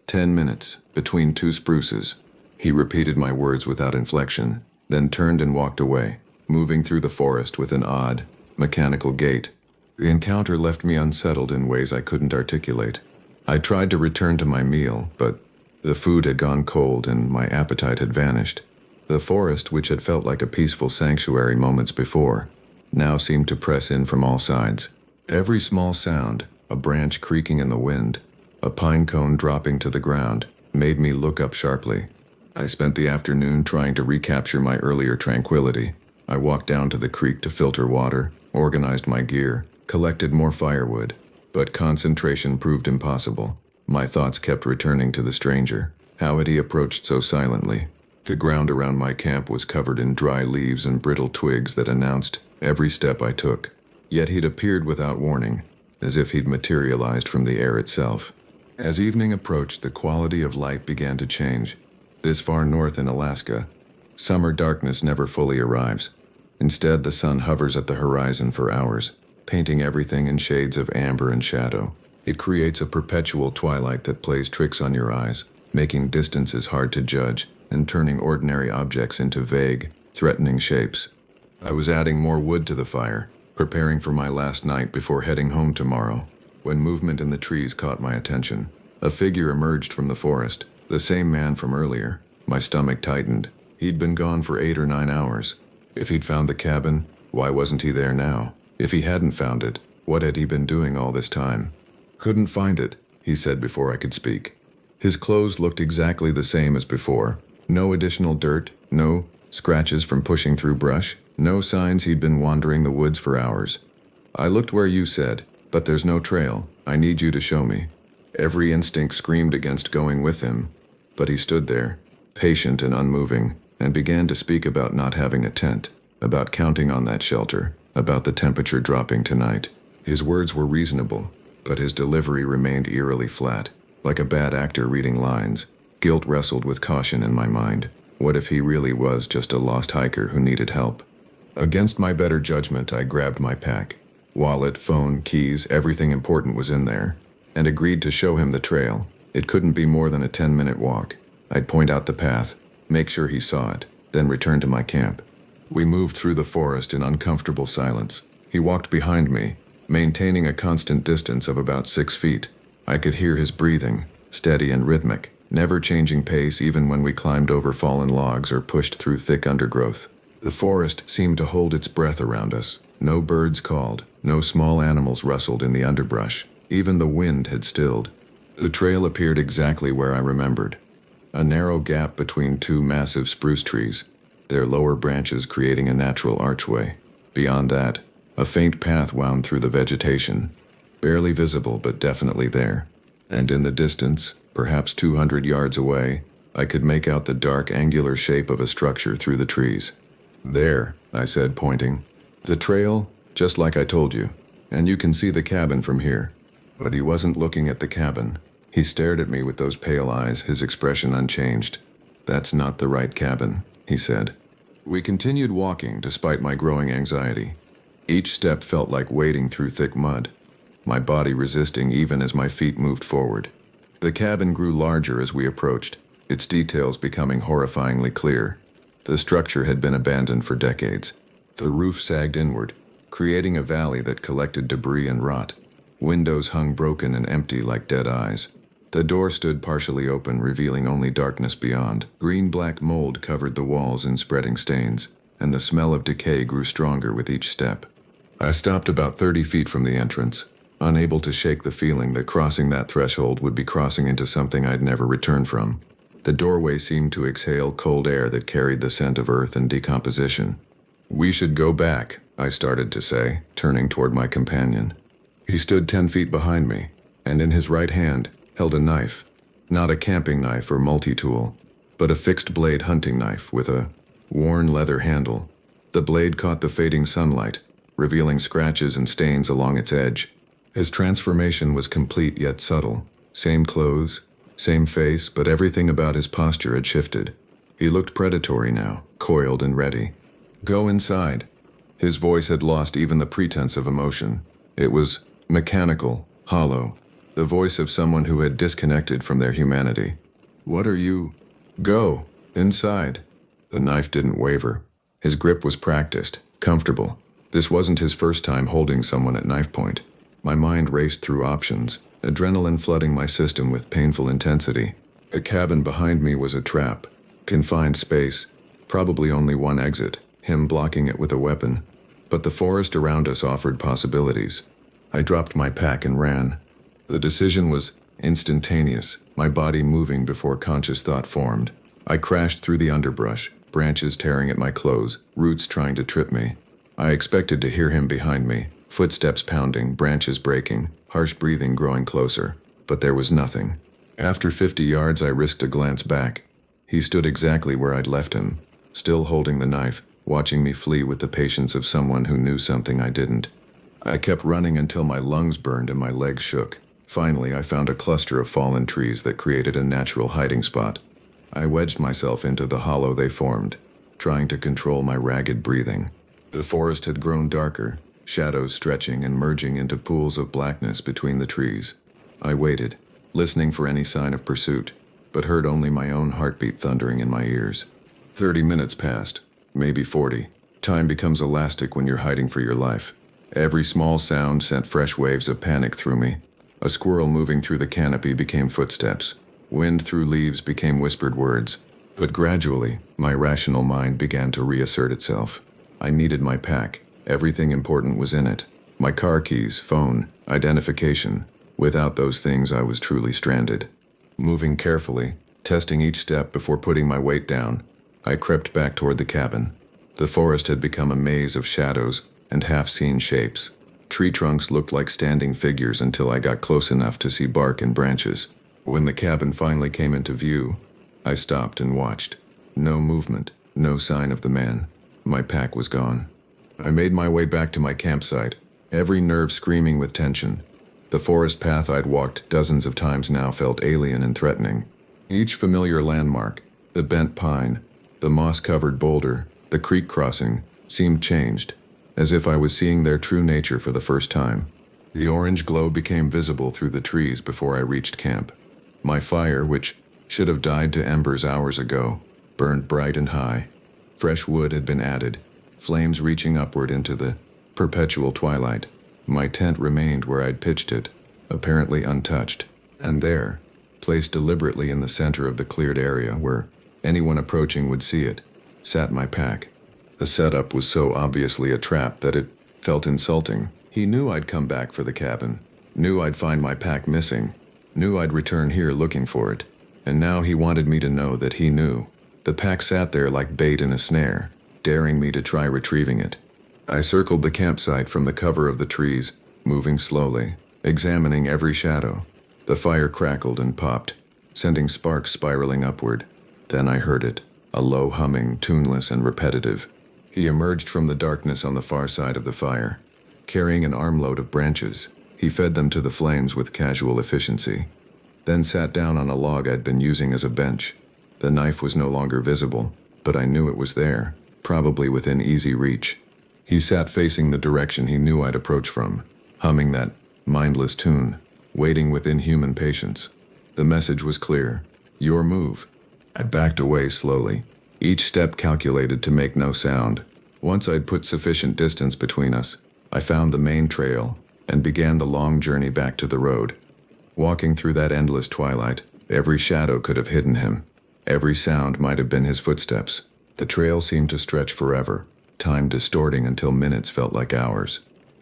10 minutes, between two spruces. He repeated my words without inflection, then turned and walked away, moving through the forest with an odd, mechanical gait. The encounter left me unsettled in ways I couldn't articulate. I tried to return to my meal, but the food had gone cold and my appetite had vanished. The forest, which had felt like a peaceful sanctuary moments before, now seemed to press in from all sides. Every small sound, a branch creaking in the wind, a pine cone dropping to the ground, made me look up sharply. I spent the afternoon trying to recapture my earlier tranquility. I walked down to the creek to filter water, organized my gear, collected more firewood, but concentration proved impossible. My thoughts kept returning to the stranger. How had he approached so silently? The ground around my camp was covered in dry leaves and brittle twigs that announced every step I took. Yet he'd appeared without warning, as if he'd materialized from the air itself. As evening approached, the quality of light began to change. This far north in Alaska, summer darkness never fully arrives. Instead, the sun hovers at the horizon for hours, painting everything in shades of amber and shadow. It creates a perpetual twilight that plays tricks on your eyes, making distances hard to judge and turning ordinary objects into vague, threatening shapes. I was adding more wood to the fire, preparing for my last night before heading home tomorrow, when movement in the trees caught my attention. A figure emerged from the forest, the same man from earlier. My stomach tightened. He'd been gone for 8 or 9 hours. If he'd found the cabin, why wasn't he there now? If he hadn't found it, what had he been doing all this time? "Couldn't find it," he said before I could speak. His clothes looked exactly the same as before. No additional dirt, no scratches from pushing through brush, no signs he'd been wandering the woods for hours. "I looked where you said, but there's no trail. I need you to show me." Every instinct screamed against going with him, but he stood there, patient and unmoving, and began to speak about not having a tent, about counting on that shelter, about the temperature dropping tonight. His words were reasonable, but his delivery remained eerily flat, like a bad actor reading lines. Guilt wrestled with caution in my mind. What if he really was just a lost hiker who needed help? Against my better judgment, I grabbed my pack. Wallet, phone, keys, everything important was in there, and agreed to show him the trail. It couldn't be more than a 10-minute walk. I'd point out the path, make sure he saw it, then return to my camp. We moved through the forest in uncomfortable silence. He walked behind me, maintaining a constant distance of about 6 feet. I could hear his breathing, steady and rhythmic, never changing pace even when we climbed over fallen logs or pushed through thick undergrowth. The forest seemed to hold its breath around us. No birds called, no small animals rustled in the underbrush. Even the wind had stilled. The trail appeared exactly where I remembered. A narrow gap between two massive spruce trees, their lower branches creating a natural archway. Beyond that, a faint path wound through the vegetation, barely visible but definitely there. And in the distance, perhaps 200 yards away, I could make out the dark angular shape of a structure through the trees. "There," I said, pointing. "The trail, just like I told you, and you can see the cabin from here." But he wasn't looking at the cabin. He stared at me with those pale eyes, his expression unchanged. "That's not the right cabin," he said. We continued walking despite my growing anxiety. Each step felt like wading through thick mud, my body resisting even as my feet moved forward. The cabin grew larger as we approached, its details becoming horrifyingly clear. The structure had been abandoned for decades. The roof sagged inward, creating a valley that collected debris and rot. Windows hung broken and empty like dead eyes. The door stood partially open, revealing only darkness beyond. Green-black mold covered the walls in spreading stains, and the smell of decay grew stronger with each step. I stopped about 30 feet from the entrance, unable to shake the feeling that crossing that threshold would be crossing into something I'd never return from. The doorway seemed to exhale cold air that carried the scent of earth and decomposition. "We should go back," I started to say, turning toward my companion. He stood 10 feet behind me, and in his right hand held a knife. Not a camping knife or multi-tool, but a fixed-blade hunting knife with a worn leather handle. The blade caught the fading sunlight, revealing scratches and stains along its edge. His transformation was complete yet subtle. Same clothes, same face, but everything about his posture had shifted. He looked predatory now, coiled and ready. "Go inside." His voice had lost even the pretense of emotion. It was mechanical, hollow, the voice of someone who had disconnected from their humanity. "What are you?" "Go, inside." The knife didn't waver. His grip was practiced, comfortable. This wasn't his first time holding someone at knife point. My mind raced through options, adrenaline flooding my system with painful intensity. The cabin behind me was a trap, confined space, probably only one exit, him blocking it with a weapon. But the forest around us offered possibilities. I dropped my pack and ran. The decision was instantaneous, my body moving before conscious thought formed. I crashed through the underbrush, branches tearing at my clothes, roots trying to trip me. I expected to hear him behind me, footsteps pounding, branches breaking, harsh breathing growing closer, but there was nothing. After 50 yards, I risked a glance back. He stood exactly where I'd left him, still holding the knife, watching me flee with the patience of someone who knew something I didn't. I kept running until my lungs burned and my legs shook. Finally, I found a cluster of fallen trees that created a natural hiding spot. I wedged myself into the hollow they formed, trying to control my ragged breathing. The forest had grown darker, shadows stretching and merging into pools of blackness between the trees. I waited, listening for any sign of pursuit, but heard only my own heartbeat thundering in my ears. 30 minutes passed, maybe 40. Time becomes elastic when you're hiding for your life. Every small sound sent fresh waves of panic through me. A squirrel moving through the canopy became footsteps. Wind through leaves became whispered words. But gradually, my rational mind began to reassert itself. I needed my pack. Everything important was in it. My car keys, phone, identification. Without those things, I was truly stranded. Moving carefully, testing each step before putting my weight down, I crept back toward the cabin. The forest had become a maze of shadows and half-seen shapes. Tree trunks looked like standing figures until I got close enough to see bark and branches. When the cabin finally came into view, I stopped and watched. No movement, no sign of the man. My pack was gone. I made my way back to my campsite, every nerve screaming with tension. The forest path I'd walked dozens of times now felt alien and threatening. Each familiar landmark, the bent pine, the moss-covered boulder, the creek crossing, seemed changed, as if I was seeing their true nature for the first time. The orange glow became visible through the trees before I reached camp. My fire, which should have died to embers hours ago, burned bright and high. Fresh wood had been added, flames reaching upward into the perpetual twilight. My tent remained where I'd pitched it, apparently untouched. And there, placed deliberately in the center of the cleared area where anyone approaching would see it, sat my pack. The setup was so obviously a trap that it felt insulting. He knew I'd come back for the cabin, knew I'd find my pack missing, knew I'd return here looking for it, and now he wanted me to know that he knew. The pack sat there like bait in a snare, daring me to try retrieving it. I circled the campsite from the cover of the trees, moving slowly, examining every shadow. The fire crackled and popped, sending sparks spiraling upward. Then I heard it, a low humming, tuneless and repetitive. He emerged from the darkness on the far side of the fire, carrying an armload of branches. He fed them to the flames with casual efficiency, then sat down on a log I'd been using as a bench. The knife was no longer visible, but I knew it was there, probably within easy reach. He sat facing the direction he knew I'd approach from, humming that mindless tune, waiting with inhuman patience. The message was clear: your move. I backed away slowly, each step calculated to make no sound. Once I'd put sufficient distance between us, I found the main trail and began the long journey back to the road. Walking through that endless twilight, every shadow could have hidden him. Every sound might have been his footsteps. The trail seemed to stretch forever, time distorting until minutes felt like hours.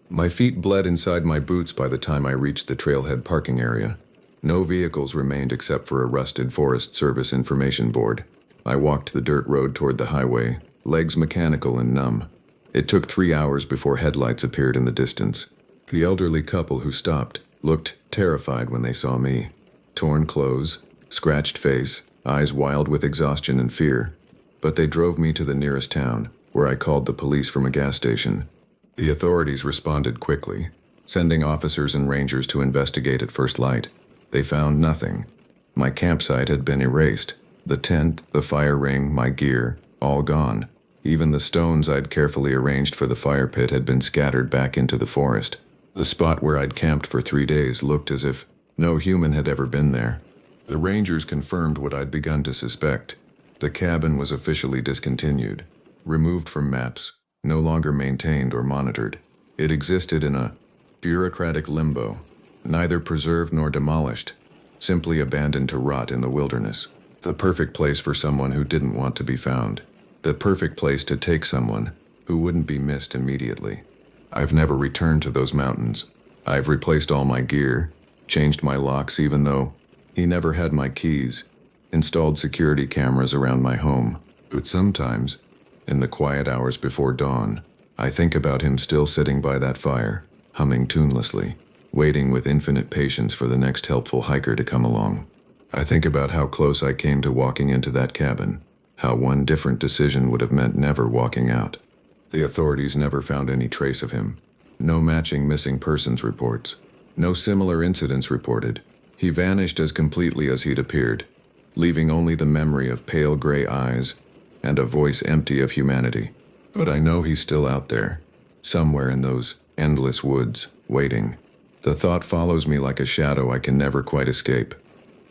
My feet bled inside my boots by the time I reached the trailhead parking area. No vehicles remained except for a rusted Forest Service information board. I walked the dirt road toward the highway, legs mechanical and numb. It took 3 hours before headlights appeared in the distance. The elderly couple who stopped looked terrified when they saw me. Torn clothes, scratched face, eyes wild with exhaustion and fear. But they drove me to the nearest town, where I called the police from a gas station. The authorities responded quickly, sending officers and rangers to investigate at first light. They found nothing. My campsite had been erased. The tent, the fire ring, my gear, all gone. Even the stones I'd carefully arranged for the fire pit had been scattered back into the forest. The spot where I'd camped for 3 days looked as if no human had ever been there. The rangers confirmed what I'd begun to suspect. The cabin was officially discontinued, removed from maps, no longer maintained or monitored. It existed in a bureaucratic limbo, neither preserved nor demolished, simply abandoned to rot in the wilderness. The perfect place for someone who didn't want to be found. The perfect place to take someone who wouldn't be missed immediately. I've never returned to those mountains. I've replaced all my gear, changed my locks even though he never had my keys, installed security cameras around my home. But sometimes, in the quiet hours before dawn, I think about him still sitting by that fire, humming tunelessly, waiting with infinite patience for the next helpful hiker to come along. I think about how close I came to walking into that cabin, how one different decision would have meant never walking out. The authorities never found any trace of him. No matching missing persons reports. No similar incidents reported. He vanished as completely as he'd appeared, leaving only the memory of pale gray eyes and a voice empty of humanity. But I know he's still out there, somewhere in those endless woods, waiting. The thought follows me like a shadow I can never quite escape.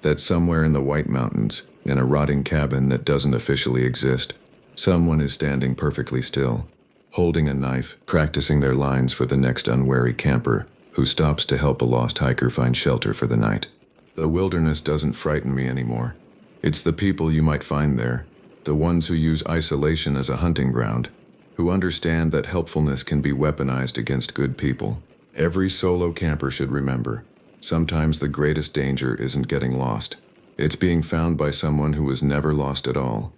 That somewhere in the White Mountains, in a rotting cabin that doesn't officially exist, someone is standing perfectly still, holding a knife, practicing their lines for the next unwary camper who stops to help a lost hiker find shelter for the night. The wilderness doesn't frighten me anymore. It's the people you might find there, the ones who use isolation as a hunting ground, who understand that helpfulness can be weaponized against good people. Every solo camper should remember, sometimes the greatest danger isn't getting lost. It's being found by someone who was never lost at all.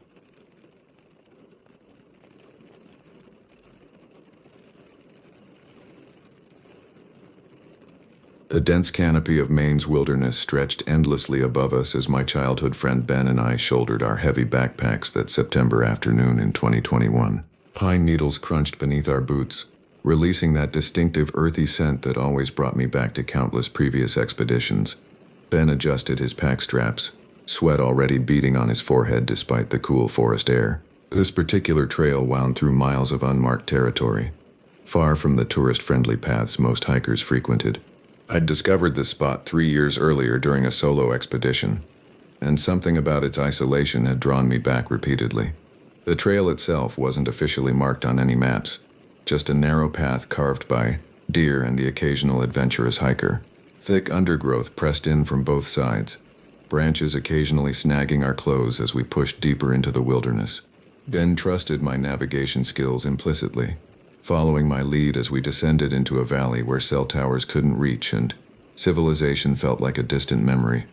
The dense canopy of Maine's wilderness stretched endlessly above us as my childhood friend Ben and I shouldered our heavy backpacks that September afternoon in 2021. Pine needles crunched beneath our boots, releasing that distinctive earthy scent that always brought me back to countless previous expeditions. Ben adjusted his pack straps, sweat already beading on his forehead despite the cool forest air. This particular trail wound through miles of unmarked territory, far from the tourist-friendly paths most hikers frequented. I'd discovered this spot 3 years earlier during a solo expedition, and something about its isolation had drawn me back repeatedly. The trail itself wasn't officially marked on any maps, just a narrow path carved by deer and the occasional adventurous hiker. Thick undergrowth pressed in from both sides, branches occasionally snagging our clothes as we pushed deeper into the wilderness. Ben trusted my navigation skills implicitly, following my lead as we descended into a valley where cell towers couldn't reach and civilization felt like a distant memory.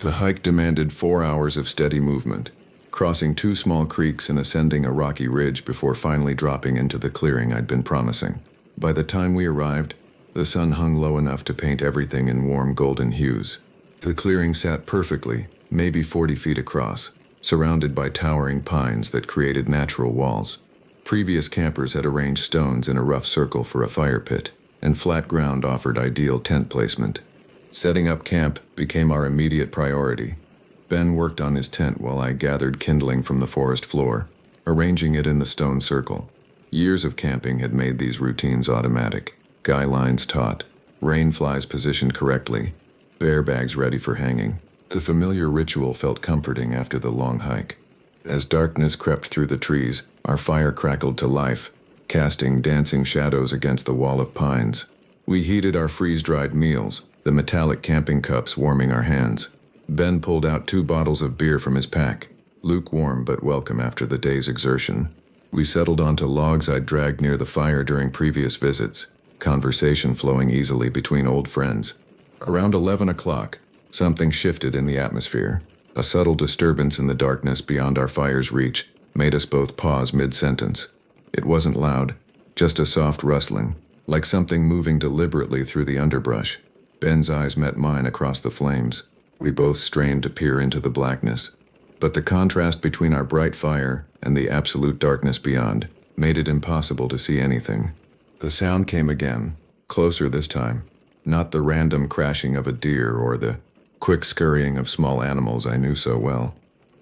The hike demanded 4 hours of steady movement, crossing 2 small creeks and ascending a rocky ridge before finally dropping into the clearing I'd been promising. By the time we arrived, the sun hung low enough to paint everything in warm golden hues. The clearing sat perfectly, maybe 40 feet across, surrounded by towering pines that created natural walls. Previous campers had arranged stones in a rough circle for a fire pit, and flat ground offered ideal tent placement. Setting up camp became our immediate priority. Ben worked on his tent while I gathered kindling from the forest floor, arranging it in the stone circle. Years of camping had made these routines automatic. Guy lines taut, rain flies positioned correctly, bear bags ready for hanging. The familiar ritual felt comforting after the long hike. As darkness crept through the trees, our fire crackled to life, casting dancing shadows against the wall of pines. We heated our freeze-dried meals, the metallic camping cups warming our hands. Ben pulled out 2 bottles of beer from his pack, lukewarm but welcome after the day's exertion. We settled onto logs I'd dragged near the fire during previous visits, conversation flowing easily between old friends. Around 11 o'clock, Something shifted in the atmosphere. A subtle disturbance in the darkness beyond our fire's reach made us both pause mid-sentence. It wasn't loud, just a soft rustling, like something moving deliberately through the underbrush. Ben's eyes met mine across the flames. We both strained to peer into the blackness. But the contrast between our bright fire and the absolute darkness beyond made it impossible to see anything. The sound came again, closer this time. Not the random crashing of a deer or the quick scurrying of small animals I knew so well.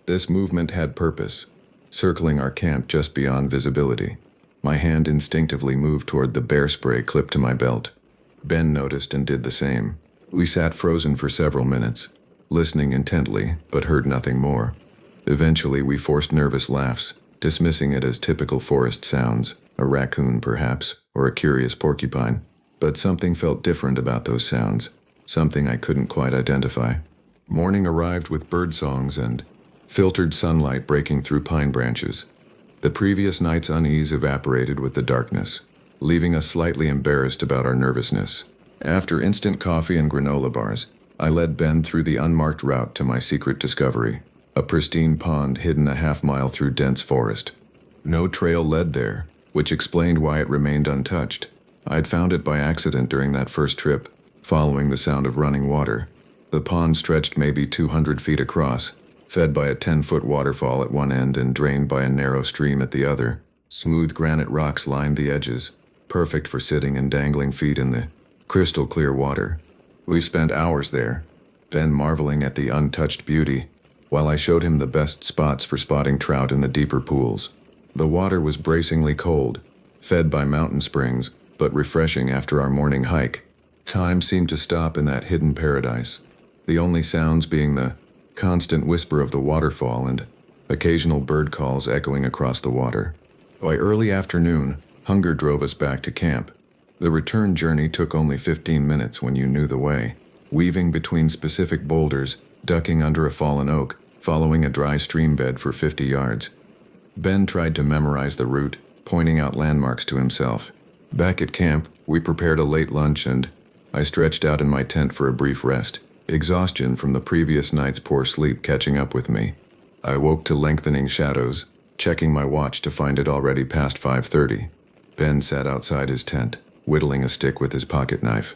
This movement had purpose, circling our camp just beyond visibility. My hand instinctively moved toward the bear spray clipped to my belt. Ben noticed and did the same. We sat frozen for several minutes, listening intently, but heard nothing more. Eventually, we forced nervous laughs, dismissing it as typical forest sounds, a raccoon perhaps, or a curious porcupine. But something felt different about those sounds, something I couldn't quite identify. Morning arrived with bird songs and filtered sunlight breaking through pine branches. The previous night's unease evaporated with the darkness, leaving us slightly embarrassed about our nervousness. After instant coffee and granola bars, I led Ben through the unmarked route to my secret discovery, a pristine pond hidden a half-mile through dense forest. No trail led there, which explained why it remained untouched. I'd found it by accident during that first trip, following the sound of running water. The pond stretched maybe 200 feet across, fed by a 10-foot waterfall at one end and drained by a narrow stream at the other. Smooth granite rocks lined the edges, perfect for sitting and dangling feet in the crystal-clear water. We spent hours there, Ben marveling at the untouched beauty, while I showed him the best spots for spotting trout in the deeper pools. The water was bracingly cold, fed by mountain springs, but refreshing after our morning hike. Time seemed to stop in that hidden paradise, the only sounds being the constant whisper of the waterfall and occasional bird calls echoing across the water. By early afternoon, hunger drove us back to camp. The return journey took only 15 minutes when you knew the way, weaving between specific boulders, ducking under a fallen oak, following a dry stream bed for 50 yards. Ben tried to memorize the route, pointing out landmarks to himself. Back at camp, we prepared a late lunch and I stretched out in my tent for a brief rest, exhaustion from the previous night's poor sleep catching up with me. I woke to lengthening shadows, checking my watch to find it already past 5:30. Ben sat outside his tent, whittling a stick with his pocket knife.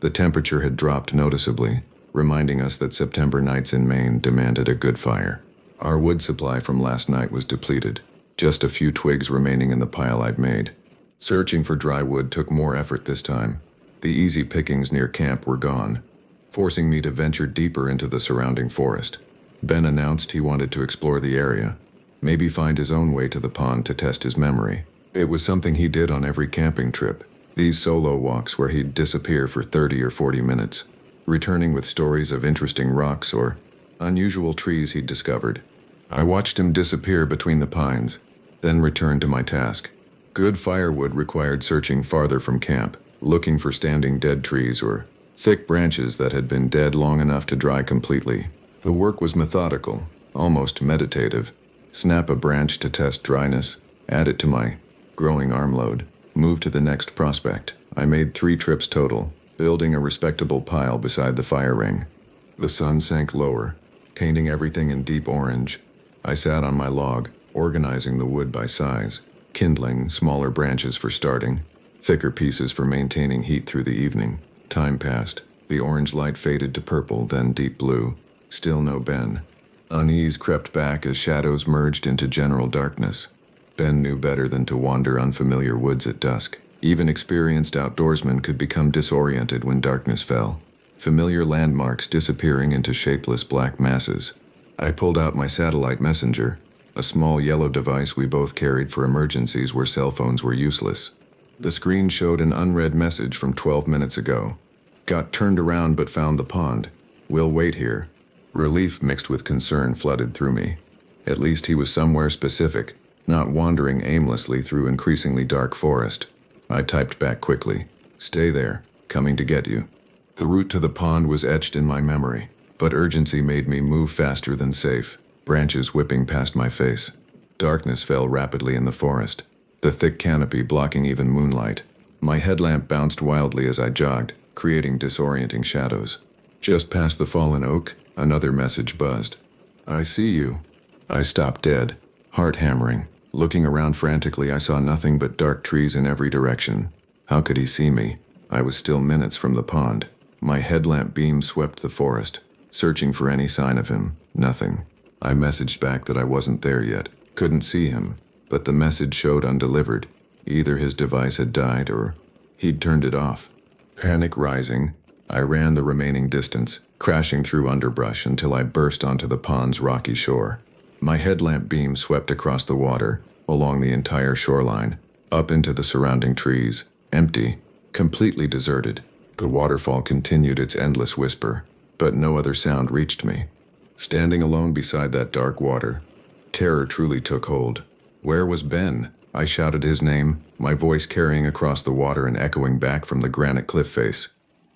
The temperature had dropped noticeably, reminding us that September nights in Maine demanded a good fire. Our wood supply from last night was depleted, just a few twigs remaining in the pile I'd made. Searching for dry wood took more effort this time. The easy pickings near camp were gone, forcing me to venture deeper into the surrounding forest. Ben announced he wanted to explore the area, maybe find his own way to the pond to test his memory. It was something he did on every camping trip, these solo walks where he'd disappear for 30 or 40 minutes, returning with stories of interesting rocks or unusual trees he'd discovered. I watched him disappear between the pines, then returned to my task. Good firewood required searching farther from camp, looking for standing dead trees or thick branches that had been dead long enough to dry completely. The work was methodical, almost meditative. Snap a branch to test dryness, add it to my growing armload, move to the next prospect. I made 3 trips total, building a respectable pile beside the fire ring. The sun sank lower, painting everything in deep orange. I sat on my log, organizing the wood by size, kindling smaller branches for starting, thicker pieces for maintaining heat through the evening. Time passed. The orange light faded to purple, then deep blue. Still no Ben. Unease crept back as shadows merged into general darkness. Ben knew better than to wander unfamiliar woods at dusk. Even experienced outdoorsmen could become disoriented when darkness fell, familiar landmarks disappearing into shapeless black masses. I pulled out my satellite messenger, a small yellow device we both carried for emergencies where cell phones were useless. The screen showed an unread message from 12 minutes ago. Got turned around but found the pond. We'll wait here. Relief mixed with concern flooded through me. At least he was somewhere specific, not wandering aimlessly through increasingly dark forest. I typed back quickly. Stay there. Coming to get you. The route to the pond was etched in my memory, but urgency made me move faster than safe, branches whipping past my face. Darkness fell rapidly in the forest, the thick canopy blocking even moonlight. My headlamp bounced wildly as I jogged, creating disorienting shadows. Just past the fallen oak, another message buzzed. I see you. I stopped dead, heart hammering. Looking around frantically, I saw nothing but dark trees in every direction. How could he see me? I was still minutes from the pond. My headlamp beam swept the forest, searching for any sign of him. Nothing. I messaged back that I wasn't there yet. Couldn't see him, but the message showed undelivered. Either his device had died or he'd turned it off. Panic rising, I ran the remaining distance, crashing through underbrush until I burst onto the pond's rocky shore. My headlamp beam swept across the water, along the entire shoreline, up into the surrounding trees, empty, completely deserted. The waterfall continued its endless whisper, but no other sound reached me. Standing alone beside that dark water, terror truly took hold. Where was Ben? I shouted his name, my voice carrying across the water and echoing back from the granite cliff face.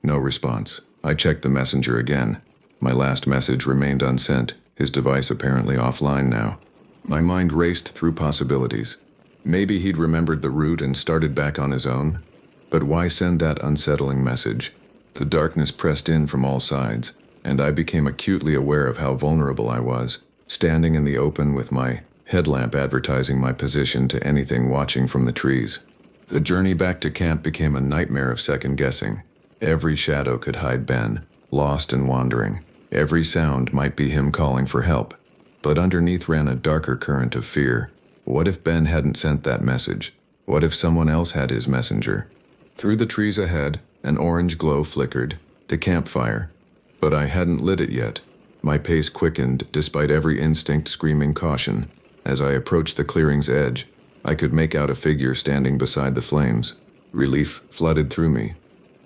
No response. I checked the messenger again. My last message remained unsent, his device apparently offline now. My mind raced through possibilities. Maybe he'd remembered the route and started back on his own. But why send that unsettling message? The darkness pressed in from all sides, and I became acutely aware of how vulnerable I was, standing in the open with my headlamp advertising my position to anything watching from the trees. The journey back to camp became a nightmare of second-guessing. Every shadow could hide Ben, lost and wandering. Every sound might be him calling for help. But underneath ran a darker current of fear. What if Ben hadn't sent that message? What if someone else had his messenger? Through the trees ahead, an orange glow flickered, the campfire. But I hadn't lit it yet. My pace quickened despite every instinct screaming caution. As I approached the clearing's edge, I could make out a figure standing beside the flames. Relief flooded through me.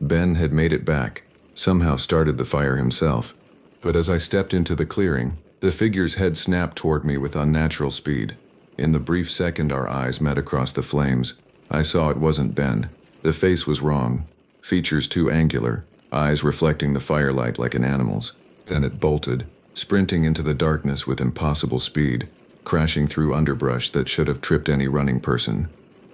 Ben had made it back, somehow started the fire himself. But as I stepped into the clearing, the figure's head snapped toward me with unnatural speed. In the brief second our eyes met across the flames, I saw it wasn't Ben. The face was wrong, features too angular, eyes reflecting the firelight like an animal's. Then it bolted, sprinting into the darkness with impossible speed, crashing through underbrush that should have tripped any running person.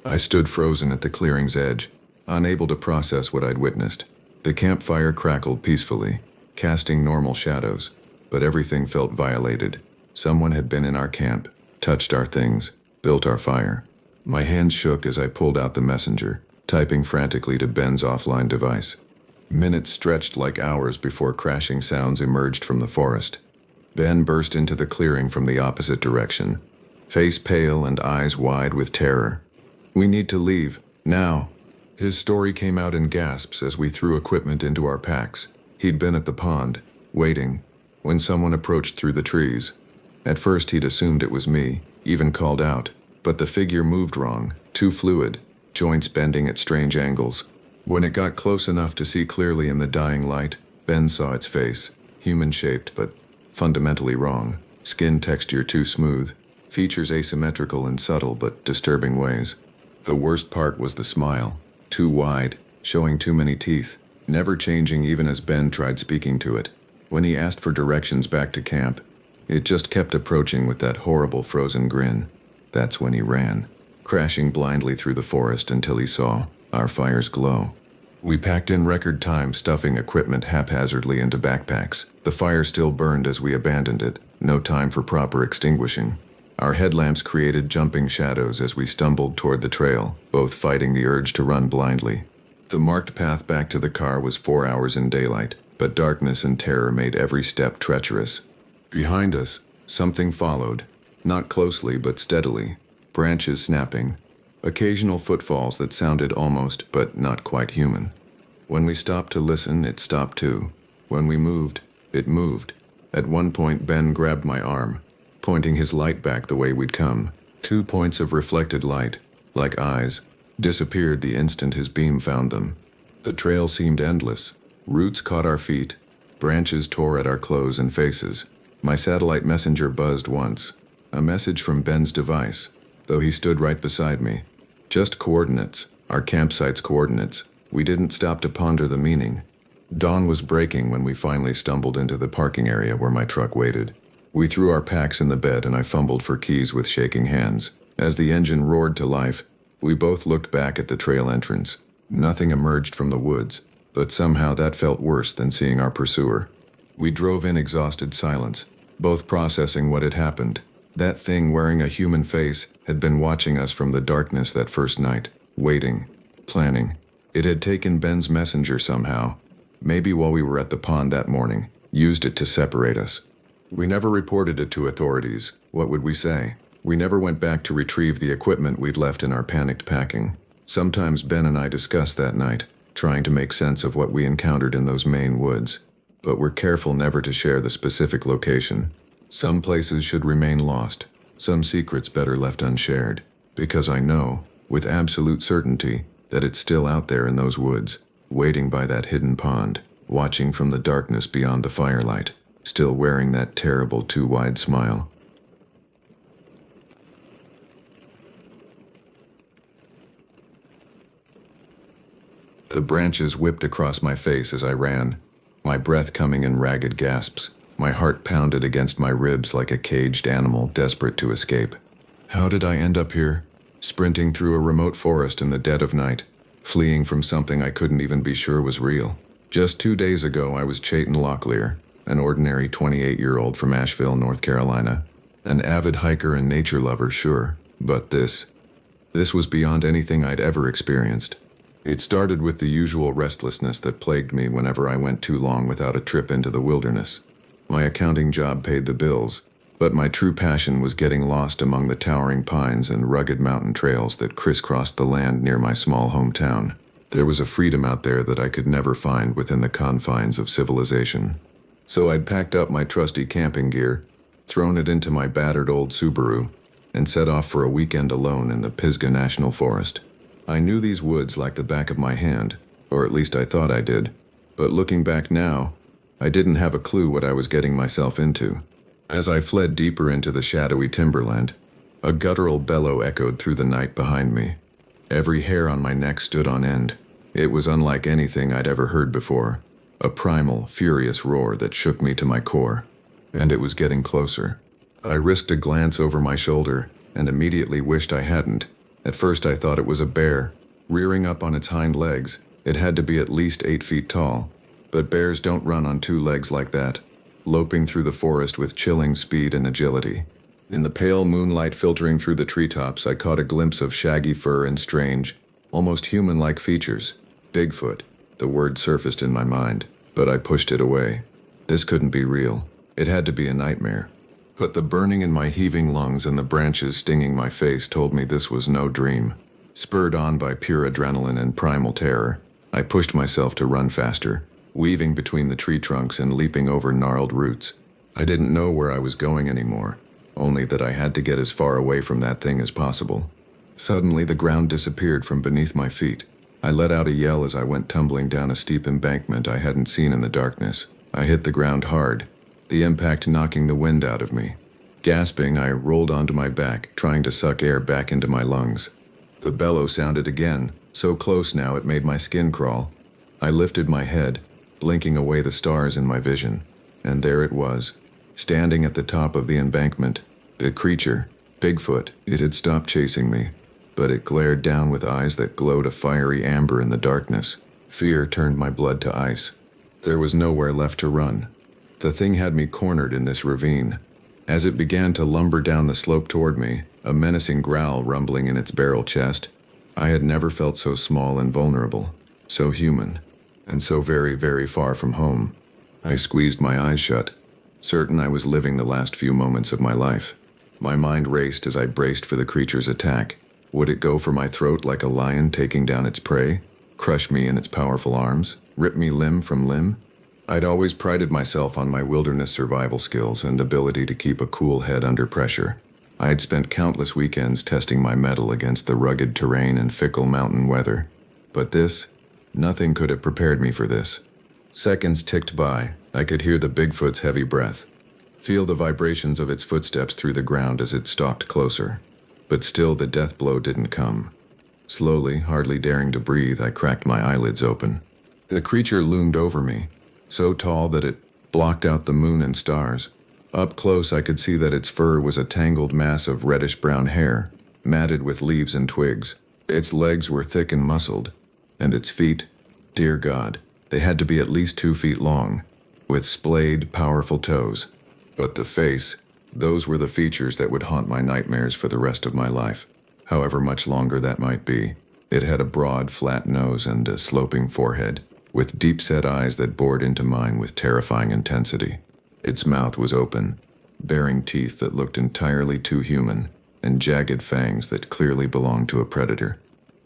I stood frozen at the clearing's edge, unable to process what I'd witnessed. The campfire crackled peacefully, casting normal shadows, but everything felt violated. Someone had been in our camp, touched our things, built our fire. My hands shook as I pulled out the messenger, typing frantically to Ben's offline device. Minutes stretched like hours before crashing sounds emerged from the forest. Ben burst into the clearing from the opposite direction, face pale and eyes wide with terror. "We need to leave, now." His story came out in gasps as we threw equipment into our packs. He'd been at the pond, waiting, when someone approached through the trees. At first he'd assumed it was me, even called out, but the figure moved wrong, too fluid, joints bending at strange angles. When it got close enough to see clearly in the dying light, Ben saw its face, human-shaped but fundamentally wrong, skin texture too smooth, features asymmetrical in subtle but disturbing ways. The worst part was the smile, too wide, showing too many teeth, never changing even as Ben tried speaking to it. When he asked for directions back to camp, it just kept approaching with that horrible frozen grin. That's when he ran, crashing blindly through the forest until he saw our fire's glow. We packed in record time, stuffing equipment haphazardly into backpacks. The fire still burned as we abandoned it, no time for proper extinguishing. Our headlamps created jumping shadows as we stumbled toward the trail, both fighting the urge to run blindly. The marked path back to the car was 4 hours in daylight, but darkness and terror made every step treacherous. Behind us, something followed, not closely but steadily, branches snapping, occasional footfalls that sounded almost but not quite human. When we stopped to listen, it stopped too. When we moved, it moved. At one point, Ben grabbed my arm, pointing his light back the way we'd come. 2 points of reflected light, like eyes, disappeared the instant his beam found them. The trail seemed endless. Roots caught our feet, branches tore at our clothes and faces. My satellite messenger buzzed once, a message from Ben's device, though he stood right beside me. Just coordinates, our campsite's coordinates. We didn't stop to ponder the meaning. Dawn was breaking when we finally stumbled into the parking area where my truck waited. We threw our packs in the bed and I fumbled for keys with shaking hands. As the engine roared to life, we both looked back at the trail entrance. Nothing emerged from the woods, but somehow that felt worse than seeing our pursuer. We drove in exhausted silence, both processing what had happened. That thing wearing a human face had been watching us from the darkness that first night, waiting, planning. It had taken Ben's messenger somehow, maybe while we were at the pond that morning, used it to separate us. We never reported it to authorities. What would we say? We never went back to retrieve the equipment we'd left in our panicked packing. Sometimes Ben and I discussed that night, trying to make sense of what we encountered in those Maine woods. But we're careful never to share the specific location. Some places should remain lost, some secrets better left unshared, because I know, with absolute certainty, that it's still out there in those woods, waiting by that hidden pond, watching from the darkness beyond the firelight, still wearing that terrible too-wide smile. The branches whipped across my face as I ran, my breath coming in ragged gasps. My heart pounded against my ribs like a caged animal desperate to escape. How did I end up here? Sprinting through a remote forest in the dead of night, fleeing from something I couldn't even be sure was real. Just 2 days ago, I was Chayton Locklear, an ordinary 28-year-old from Asheville, North Carolina. An avid hiker and nature lover, sure, but this was beyond anything I'd ever experienced. It started with the usual restlessness that plagued me whenever I went too long without a trip into the wilderness. My accounting job paid the bills, but my true passion was getting lost among the towering pines and rugged mountain trails that crisscrossed the land near my small hometown. There was a freedom out there that I could never find within the confines of civilization. So I'd packed up my trusty camping gear, thrown it into my battered old Subaru, and set off for a weekend alone in the Pisgah National Forest. I knew these woods like the back of my hand, or at least I thought I did, but looking back now, I didn't have a clue what I was getting myself into. As I fled deeper into the shadowy timberland, a guttural bellow echoed through the night behind me. Every hair on my neck stood on end. It was unlike anything I'd ever heard before, a primal, furious roar that shook me to my core. And it was getting closer. I risked a glance over my shoulder and immediately wished I hadn't. At first I thought it was a bear, rearing up on its hind legs. It had to be at least 8 feet tall. But bears don't run on 2 legs like that, loping through the forest with chilling speed and agility. In the pale moonlight filtering through the treetops, I caught a glimpse of shaggy fur and strange, almost human-like features. Bigfoot, the word surfaced in my mind, but I pushed it away. This couldn't be real. It had to be a nightmare. But the burning in my heaving lungs and the branches stinging my face told me this was no dream. Spurred on by pure adrenaline and primal terror, I pushed myself to run faster, weaving between the tree trunks and leaping over gnarled roots. I didn't know where I was going anymore, only that I had to get as far away from that thing as possible. Suddenly, the ground disappeared from beneath my feet. I let out a yell as I went tumbling down a steep embankment I hadn't seen in the darkness. I hit the ground hard, the impact knocking the wind out of me. Gasping, I rolled onto my back, trying to suck air back into my lungs. The bellow sounded again, so close now it made my skin crawl. I lifted my head, blinking away the stars in my vision, and there it was, standing at the top of the embankment. The creature, Bigfoot. It had stopped chasing me, but it glared down with eyes that glowed a fiery amber in the darkness. Fear turned my blood to ice. There was nowhere left to run. The thing had me cornered in this ravine. As it began to lumber down the slope toward me, a menacing growl rumbling in its barrel chest, I had never felt so small and vulnerable, so human, and so very, very far from home. I squeezed my eyes shut, certain I was living the last few moments of my life. My mind raced as I braced for the creature's attack. Would it go for my throat like a lion taking down its prey, crush me in its powerful arms, rip me limb from limb? I'd always prided myself on my wilderness survival skills and ability to keep a cool head under pressure. I had spent countless weekends testing my mettle against the rugged terrain and fickle mountain weather. But this, nothing could have prepared me for this. Seconds ticked by. I could hear the Bigfoot's heavy breath, feel the vibrations of its footsteps through the ground as it stalked closer. But still the death blow didn't come. Slowly, hardly daring to breathe, I cracked my eyelids open. The creature loomed over me, so tall that it blocked out the moon and stars. Up close, I could see that its fur was a tangled mass of reddish-brown hair, matted with leaves and twigs. Its legs were thick and muscled, and its feet, dear God, they had to be at least 2 feet long. with splayed, powerful toes. But the face, those were the features that would haunt my nightmares for the rest of my life, however much longer that might be. It had a broad, flat nose and a sloping forehead, with deep-set eyes that bored into mine with terrifying intensity. Its mouth was open, bearing teeth that looked entirely too human, and jagged fangs that clearly belonged to a predator.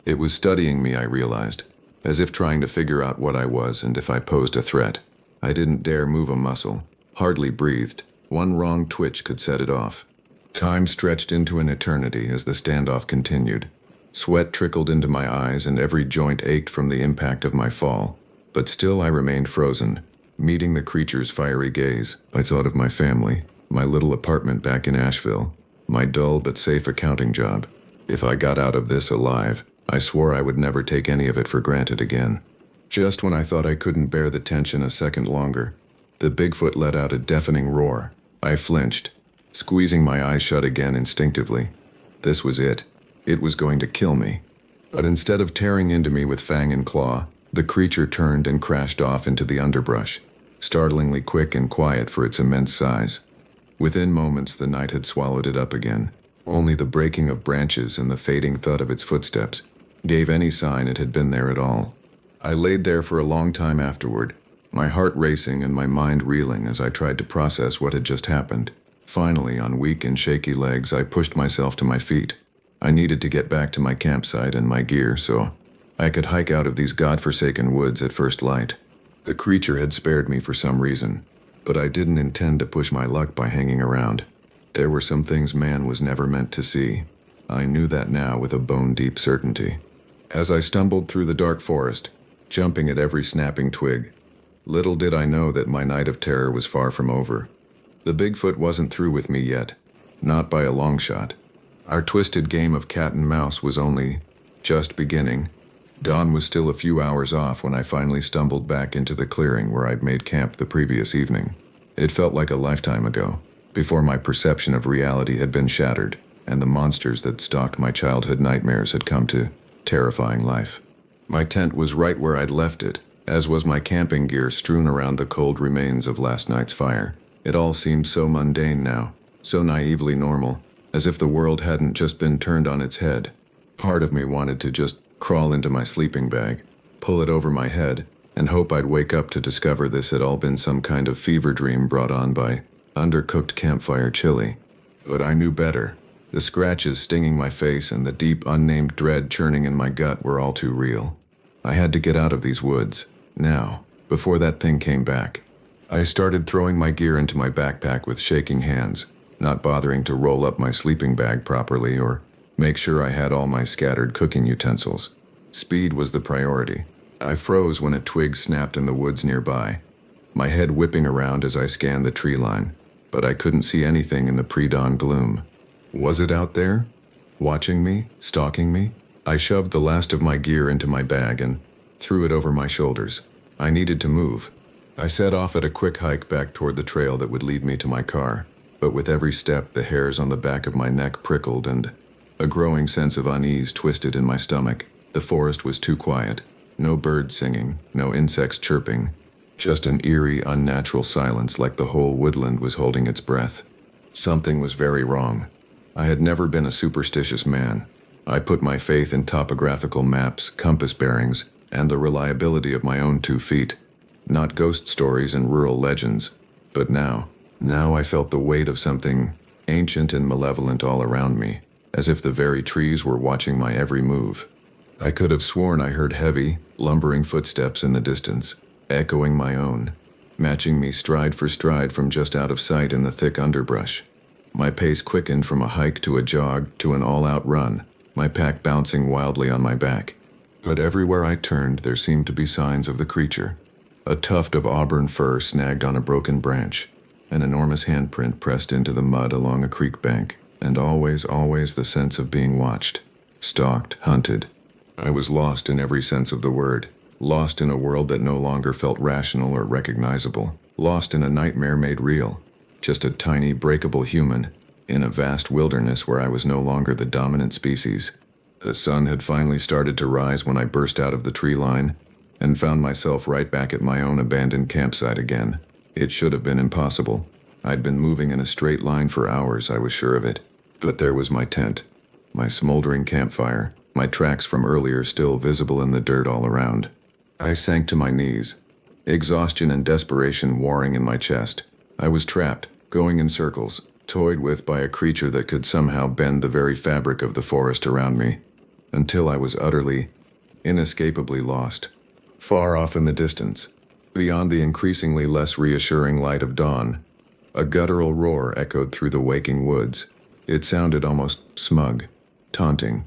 It was studying me, I realized, as if trying to figure out what I was and if I posed a threat. I didn't dare move a muscle, hardly breathed. One wrong twitch could set it off. Time stretched into an eternity as the standoff continued. Sweat trickled into my eyes and every joint ached from the impact of my fall. But still I remained frozen. Meeting the creature's fiery gaze, I thought of my family, my little apartment back in Asheville, my dull but safe accounting job. If I got out of this alive, I swore I would never take any of it for granted again. Just when I thought I couldn't bear the tension a second longer, the Bigfoot let out a deafening roar. I flinched, squeezing my eyes shut again instinctively. This was it. It was going to kill me. But instead of tearing into me with fang and claw, the creature turned and crashed off into the underbrush, startlingly quick and quiet for its immense size. Within moments, the night had swallowed it up again. Only the breaking of branches and the fading thud of its footsteps gave any sign it had been there at all. I laid there for a long time afterward, my heart racing and my mind reeling as I tried to process what had just happened. Finally, on weak and shaky legs, I pushed myself to my feet. I needed to get back to my campsite and my gear so I could hike out of these godforsaken woods at first light. The creature had spared me for some reason, but I didn't intend to push my luck by hanging around. There were some things man was never meant to see. I knew that now with a bone-deep certainty. As I stumbled through the dark forest, jumping at every snapping twig, little did I know that my night of terror was far from over. The Bigfoot wasn't through with me yet, not by a long shot. Our twisted game of cat and mouse was only just beginning. Dawn was still a few hours off when I finally stumbled back into the clearing where I'd made camp the previous evening. It felt like a lifetime ago, before my perception of reality had been shattered, and the monsters that stalked my childhood nightmares had come to terrifying life. My tent was right where I'd left it, as was my camping gear strewn around the cold remains of last night's fire. It all seemed so mundane now, so naively normal, as if the world hadn't just been turned on its head. Part of me wanted to just crawl into my sleeping bag, pull it over my head, and hope I'd wake up to discover this had all been some kind of fever dream brought on by undercooked campfire chili. But I knew better. The scratches stinging my face and the deep unnamed dread churning in my gut were all too real. I had to get out of these woods, now, before that thing came back. I started throwing my gear into my backpack with shaking hands, not bothering to roll up my sleeping bag properly or make sure I had all my scattered cooking utensils. Speed was the priority. I froze when a twig snapped in the woods nearby, my head whipping around as I scanned the tree line, but I couldn't see anything in the pre-dawn gloom. Was it out there? Watching me? Stalking me? I shoved the last of my gear into my bag and threw it over my shoulders. I needed to move. I set off at a quick hike back toward the trail that would lead me to my car, but with every step the hairs on the back of my neck prickled and a growing sense of unease twisted in my stomach. The forest was too quiet. No birds singing, no insects chirping, just an eerie, unnatural silence like the whole woodland was holding its breath. Something was very wrong. I had never been a superstitious man. I put my faith in topographical maps, compass bearings, and the reliability of my own 2 feet, not ghost stories and rural legends. But now I felt the weight of something ancient and malevolent all around me, as if the very trees were watching my every move. I could have sworn I heard heavy, lumbering footsteps in the distance, echoing my own, matching me stride for stride from just out of sight in the thick underbrush. My pace quickened from a hike to a jog to an all-out run, my pack bouncing wildly on my back. But everywhere I turned, there seemed to be signs of the creature. A tuft of auburn fur snagged on a broken branch, an enormous handprint pressed into the mud along a creek bank, and always the sense of being watched, stalked, hunted. I was lost in every sense of the word, lost in a world that no longer felt rational or recognizable, lost in a nightmare made real, just a tiny, breakable human, in a vast wilderness where I was no longer the dominant species. The sun had finally started to rise when I burst out of the tree line and found myself right back at my own abandoned campsite again. It should have been impossible. I'd been moving in a straight line for hours, I was sure of it. But there was my tent, my smoldering campfire, my tracks from earlier still visible in the dirt all around. I sank to my knees, exhaustion and desperation warring in my chest. I was trapped, going in circles, toyed with by a creature that could somehow bend the very fabric of the forest around me, until I was utterly, inescapably lost. Far off in the distance, beyond the increasingly less reassuring light of dawn, a guttural roar echoed through the waking woods. It sounded almost smug, taunting.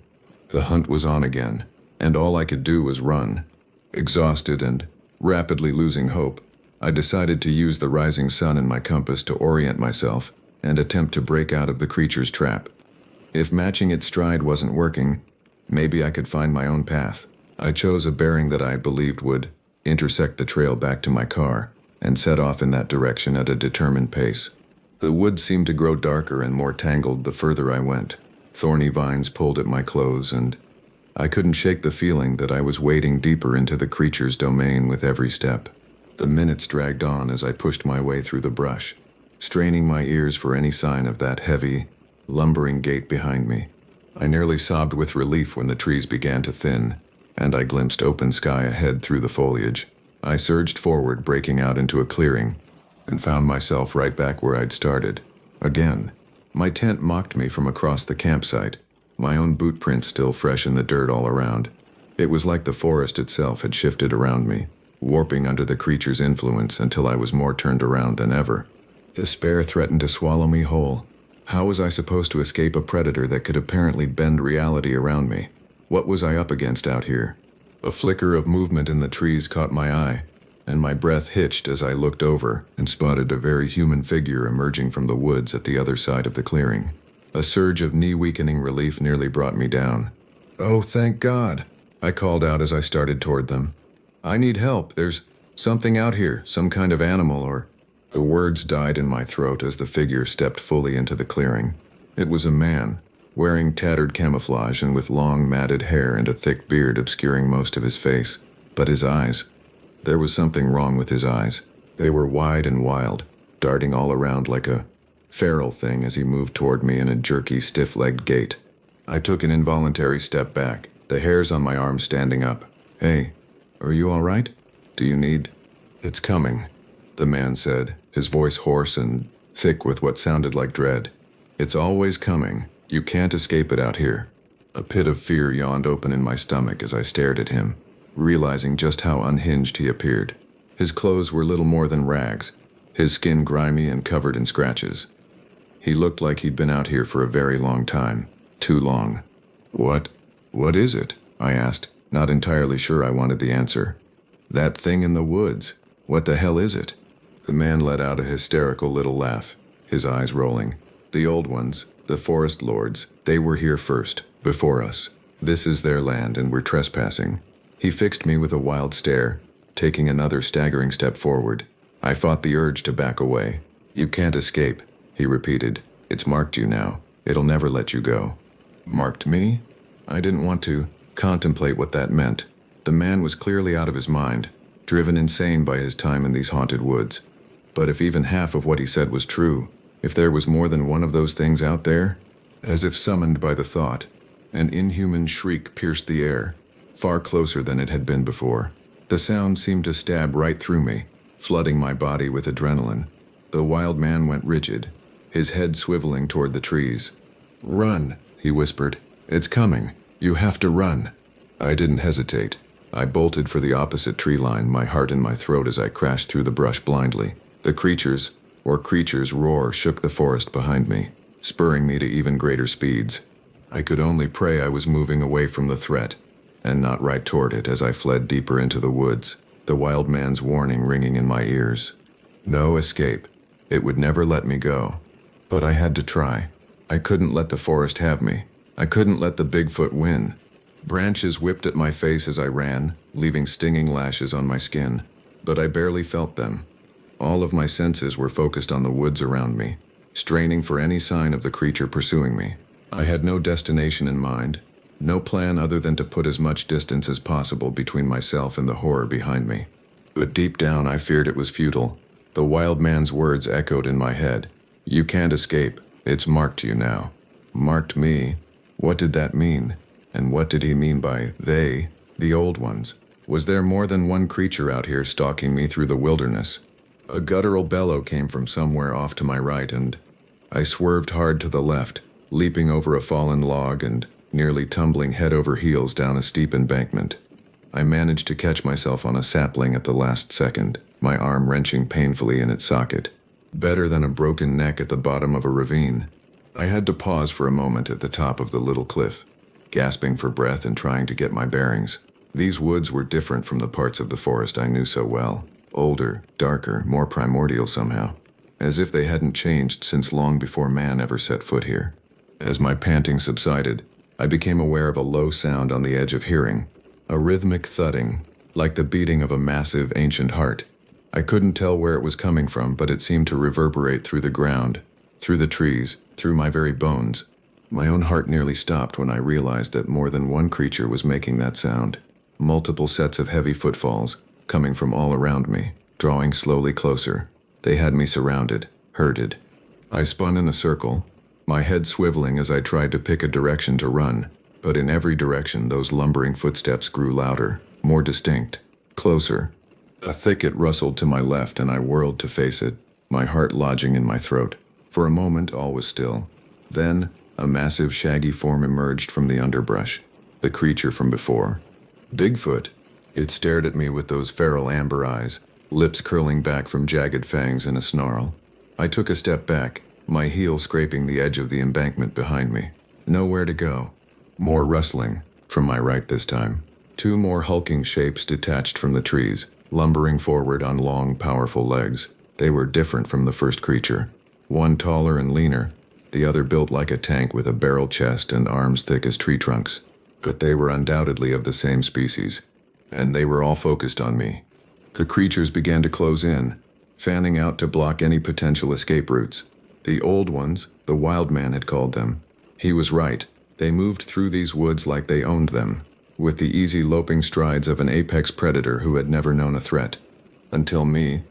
The hunt was on again, and all I could do was run. Exhausted and rapidly losing hope, I decided to use the rising sun and my compass to orient myself and attempt to break out of the creature's trap. If matching its stride wasn't working, maybe I could find my own path. I chose a bearing that I believed would intersect the trail back to my car and set off in that direction at a determined pace. The woods seemed to grow darker and more tangled the further I went. Thorny vines pulled at my clothes, and I couldn't shake the feeling that I was wading deeper into the creature's domain with every step. The minutes dragged on as I pushed my way through the brush, straining my ears for any sign of that heavy, lumbering gait behind me. I nearly sobbed with relief when the trees began to thin, and I glimpsed open sky ahead through the foliage. I surged forward, breaking out into a clearing, and found myself right back where I'd started. Again, my tent mocked me from across the campsite, my own boot prints still fresh in the dirt all around. It was like the forest itself had shifted around me, warping under the creature's influence until I was more turned around than ever. Despair threatened to swallow me whole. How was I supposed to escape a predator that could apparently bend reality around me? What was I up against out here? A flicker of movement in the trees caught my eye, and my breath hitched as I looked over and spotted a very human figure emerging from the woods at the other side of the clearing. A surge of knee-weakening relief nearly brought me down. "Oh, thank God," I called out as I started toward them. "I need help. There's something out here, some kind of animal or—" The words died in my throat as the figure stepped fully into the clearing. It was a man, wearing tattered camouflage and with long matted hair and a thick beard obscuring most of his face. But his eyes— there was something wrong with his eyes. They were wide and wild, darting all around like a feral thing as he moved toward me in a jerky, stiff-legged gait. I took an involuntary step back, the hairs on my arms standing up. "Hey, are you all right? Do you need—" "It's coming," the man said, his voice hoarse and thick with what sounded like dread. "It's always coming. You can't escape it out here." A pit of fear yawned open in my stomach as I stared at him, realizing just how unhinged he appeared. His clothes were little more than rags, his skin grimy and covered in scratches. He looked like he'd been out here for a very long time. Too long. What is it?" I asked, not entirely sure I wanted the answer. "That thing in the woods. What the hell is it?" The man let out a hysterical little laugh, his eyes rolling. "The old ones, the forest lords, they were here first, before us. This is their land and we're trespassing." He fixed me with a wild stare, taking another staggering step forward. I fought the urge to back away. "You can't escape," he repeated. "It's marked you now. It'll never let you go." Marked me? I didn't want to contemplate what that meant. The man was clearly out of his mind, driven insane by his time in these haunted woods. But if even half of what he said was true, if there was more than one of those things out there, as if summoned by the thought, an inhuman shriek pierced the air, far closer than it had been before. The sound seemed to stab right through me, flooding my body with adrenaline. The wild man went rigid, his head swiveling toward the trees. "Run," he whispered. "It's coming. You have to run." I didn't hesitate. I bolted for the opposite tree line, my heart in my throat as I crashed through the brush blindly. The creature's roar shook the forest behind me, spurring me to even greater speeds. I could only pray I was moving away from the threat, and not right toward it as I fled deeper into the woods, the wild man's warning ringing in my ears. No escape. It would never let me go. But I had to try. I couldn't let the forest have me. I couldn't let the Bigfoot win. Branches whipped at my face as I ran, leaving stinging lashes on my skin. But I barely felt them. All of my senses were focused on the woods around me, straining for any sign of the creature pursuing me. I had no destination in mind, no plan other than to put as much distance as possible between myself and the horror behind me. But deep down I feared it was futile. The wild man's words echoed in my head. You can't escape. It's marked you now. Marked me? What did that mean? And what did he mean by they, the old ones? Was there more than one creature out here stalking me through the wilderness? A guttural bellow came from somewhere off to my right, and I swerved hard to the left, leaping over a fallen log and nearly tumbling head over heels down a steep embankment. I managed to catch myself on a sapling at the last second, my arm wrenching painfully in its socket. Better than a broken neck at the bottom of a ravine. I had to pause for a moment at the top of the little cliff, gasping for breath and trying to get my bearings. These woods were different from the parts of the forest I knew so well. Older, darker, more primordial somehow. As if they hadn't changed since long before man ever set foot here. As my panting subsided, I became aware of a low sound on the edge of hearing. A rhythmic thudding, like the beating of a massive, ancient heart. I couldn't tell where it was coming from, but it seemed to reverberate through the ground, through the trees, through my very bones. My own heart nearly stopped when I realized that more than one creature was making that sound. Multiple sets of heavy footfalls, coming from all around me, drawing slowly closer. They had me surrounded, herded. I spun in a circle, my head swiveling as I tried to pick a direction to run, but in every direction those lumbering footsteps grew louder, more distinct, closer. A thicket rustled to my left and I whirled to face it, my heart lodging in my throat. For a moment all was still. Then, a massive shaggy form emerged from the underbrush, the creature from before. Bigfoot. It stared at me with those feral amber eyes, lips curling back from jagged fangs in a snarl. I took a step back, my heel scraping the edge of the embankment behind me. Nowhere to go. More rustling, from my right this time. Two more hulking shapes detached from the trees, lumbering forward on long, powerful legs. They were different from the first creature. One taller and leaner, the other built like a tank with a barrel chest and arms thick as tree trunks. But they were undoubtedly of the same species, and they were all focused on me. The creatures began to close in, fanning out to block any potential escape routes. The old ones, the wild man had called them. He was right. They moved through these woods like they owned them, with the easy loping strides of an apex predator who had never known a threat. Until me.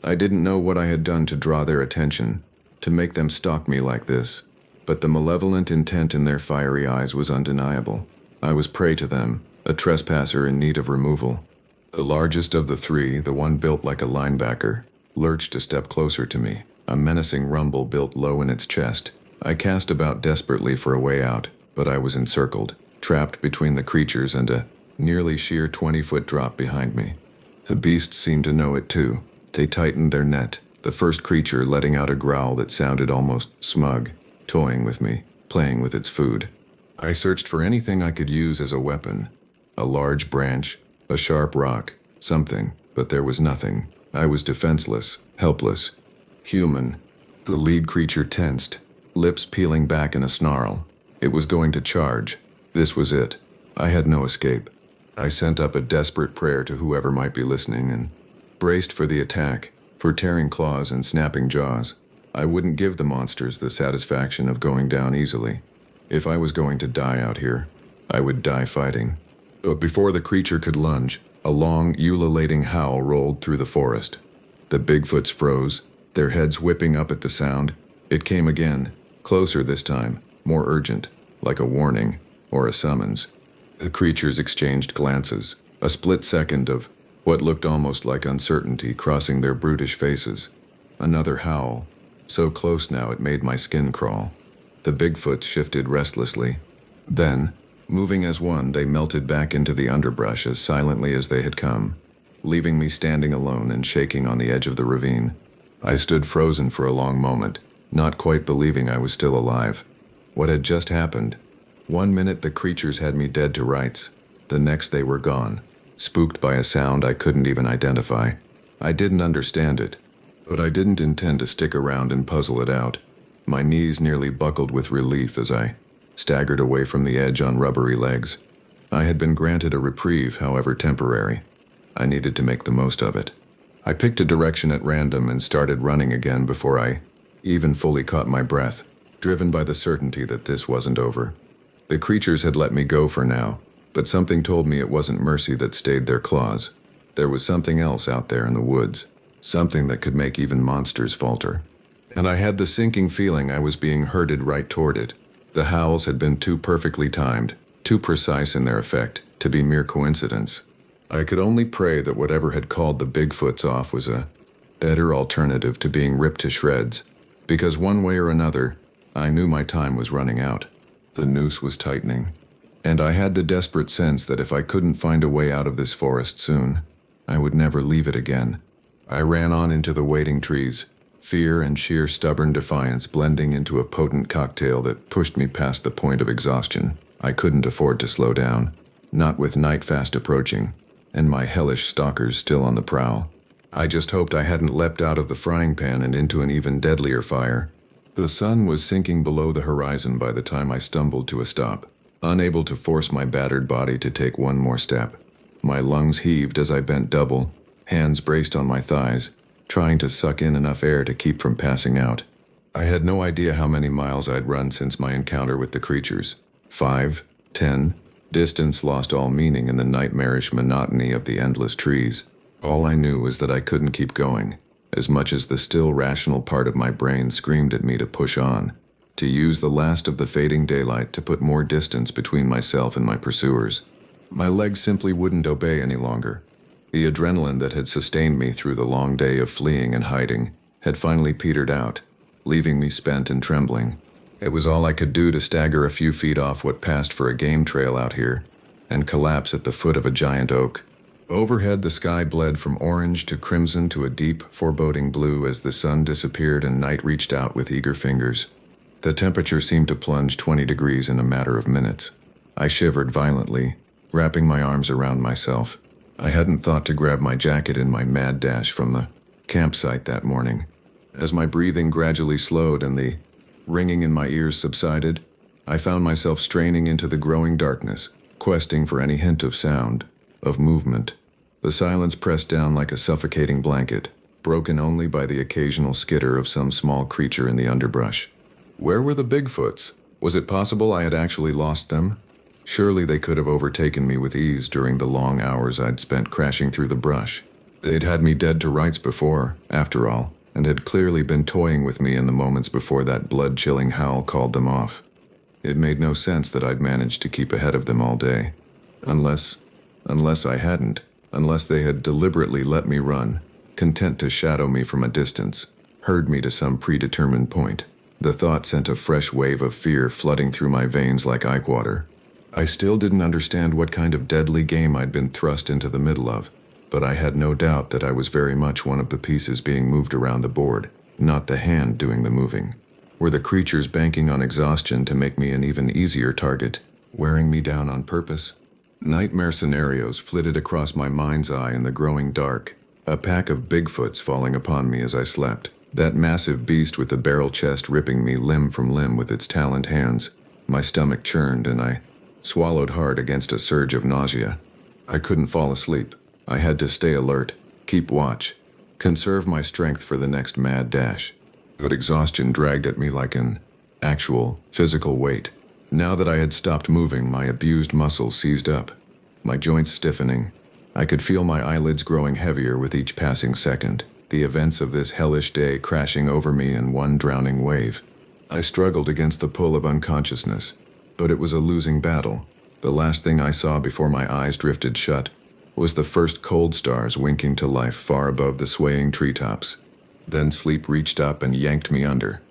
I didn't know what I had done to draw their attention, to make them stalk me like this, but the malevolent intent in their fiery eyes was undeniable. I was prey to them, a trespasser in need of removal. The largest of the three, the one built like a linebacker, lurched a step closer to me, a menacing rumble built low in its chest. I cast about desperately for a way out, but I was encircled, trapped between the creatures and a nearly sheer 20-foot drop behind me. The beasts seemed to know it too. They tightened their net, the first creature letting out a growl that sounded almost smug, toying with me, playing with its food. I searched for anything I could use as a weapon. A large branch, a sharp rock, something, but there was nothing. I was defenseless, helpless, human. The lead creature tensed, lips peeling back in a snarl. It was going to charge. This was it. I had no escape. I sent up a desperate prayer to whoever might be listening and braced for the attack, for tearing claws and snapping jaws. I wouldn't give the monsters the satisfaction of going down easily. If I was going to die out here, I would die fighting. But before the creature could lunge, a long, ululating howl rolled through the forest. The Bigfoots froze, their heads whipping up at the sound. It came again, closer this time, more urgent, like a warning or a summons. The creatures exchanged glances, a split second of what looked almost like uncertainty crossing their brutish faces. Another howl, so close now it made my skin crawl. The Bigfoots shifted restlessly. Then, moving as one, they melted back into the underbrush as silently as they had come, leaving me standing alone and shaking on the edge of the ravine. I stood frozen for a long moment, not quite believing I was still alive. What had just happened? 1 minute the creatures had me dead to rights. The next they were gone, spooked by a sound I couldn't even identify. I didn't understand it, but I didn't intend to stick around and puzzle it out. My knees nearly buckled with relief as I staggered away from the edge on rubbery legs. I had been granted a reprieve, however temporary. I needed to make the most of it. I picked a direction at random and started running again before I even fully caught my breath, driven by the certainty that this wasn't over. The creatures had let me go for now, but something told me it wasn't mercy that stayed their claws. There was something else out there in the woods. something that could make even monsters falter. And I had the sinking feeling I was being herded right toward it. The howls had been too perfectly timed, too precise in their effect, to be mere coincidence. I could only pray that whatever had called the Bigfoots off was a better alternative to being ripped to shreds, because one way or another, I knew my time was running out. The noose was tightening, and I had the desperate sense that if I couldn't find a way out of this forest soon, I would never leave it again. I ran on into the waiting trees, fear and sheer stubborn defiance blending into a potent cocktail that pushed me past the point of exhaustion. I couldn't afford to slow down, not with night fast approaching, and my hellish stalkers still on the prowl. I just hoped I hadn't leapt out of the frying pan and into an even deadlier fire. The sun was sinking below the horizon by the time I stumbled to a stop, unable to force my battered body to take one more step. My lungs heaved as I bent double, hands braced on my thighs, trying to suck in enough air to keep from passing out. I had no idea how many miles I'd run since my encounter with the creatures. 5, 10, distance lost all meaning in the nightmarish monotony of the endless trees. All I knew was that I couldn't keep going, as much as the still rational part of my brain screamed at me to push on, to use the last of the fading daylight to put more distance between myself and my pursuers. My legs simply wouldn't obey any longer. The adrenaline that had sustained me through the long day of fleeing and hiding had finally petered out, leaving me spent and trembling. It was all I could do to stagger a few feet off what passed for a game trail out here, and collapse at the foot of a giant oak. Overhead, the sky bled from orange to crimson to a deep, foreboding blue as the sun disappeared and night reached out with eager fingers. The temperature seemed to plunge 20 degrees in a matter of minutes. I shivered violently, wrapping my arms around myself. I hadn't thought to grab my jacket in my mad dash from the campsite that morning. As my breathing gradually slowed and the ringing in my ears subsided, I found myself straining into the growing darkness, questing for any hint of sound, of movement. The silence pressed down like a suffocating blanket, broken only by the occasional skitter of some small creature in the underbrush. Where were the Bigfoots? Was it possible I had actually lost them? Surely they could have overtaken me with ease during the long hours I'd spent crashing through the brush. They'd had me dead to rights before, after all, and had clearly been toying with me in the moments before that blood-chilling howl called them off. It made no sense that I'd managed to keep ahead of them all day. Unless I hadn't. Unless they had deliberately let me run, content to shadow me from a distance, herd me to some predetermined point. The thought sent a fresh wave of fear flooding through my veins like ike water. I still didn't understand what kind of deadly game I'd been thrust into the middle of, but I had no doubt that I was very much one of the pieces being moved around the board, not the hand doing the moving. Were the creatures banking on exhaustion to make me an even easier target, wearing me down on purpose? Nightmare scenarios flitted across my mind's eye in the growing dark, a pack of Bigfoots falling upon me as I slept, that massive beast with the barrel chest ripping me limb from limb with its taloned hands. My stomach churned and I swallowed hard against a surge of nausea. I couldn't fall asleep. I had to stay alert, keep watch, conserve my strength for the next mad dash. But exhaustion dragged at me like an actual, physical weight. Now that I had stopped moving, my abused muscles seized up, my joints stiffening. I could feel my eyelids growing heavier with each passing second, the events of this hellish day crashing over me in one drowning wave. I struggled against the pull of unconsciousness, but it was a losing battle. The last thing I saw before my eyes drifted shut was the first cold stars winking to life far above the swaying treetops. Then sleep reached up and yanked me under.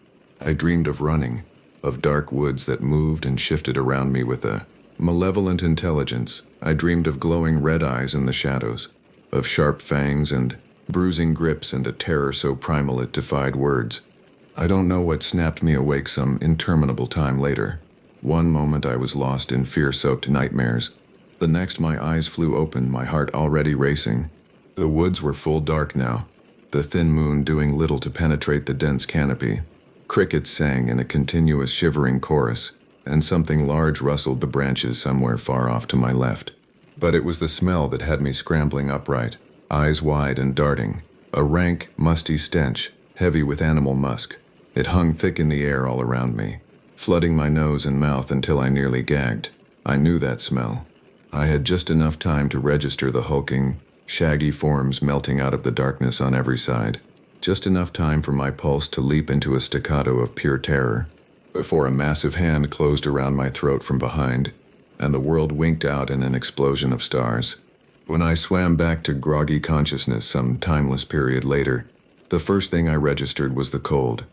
I dreamed of running, of dark woods that moved and shifted around me with a malevolent intelligence. I dreamed of glowing red eyes in the shadows, of sharp fangs and bruising grips and a terror so primal it defied words. I don't know what snapped me awake some interminable time later. One moment I was lost in fear-soaked nightmares. The next my eyes flew open, my heart already racing. The woods were full dark now, the thin moon doing little to penetrate the dense canopy. Crickets sang in a continuous shivering chorus, and something large rustled the branches somewhere far off to my left. But it was the smell that had me scrambling upright, eyes wide and darting. A rank, musty stench, heavy with animal musk. It hung thick in the air all around me, flooding my nose and mouth until I nearly gagged. I knew that smell. I had just enough time to register the hulking, shaggy forms melting out of the darkness on every side. Just enough time for my pulse to leap into a staccato of pure terror, before a massive hand closed around my throat from behind, and the world winked out in an explosion of stars. When I swam back to groggy consciousness some timeless period later, the first thing I registered was the cold,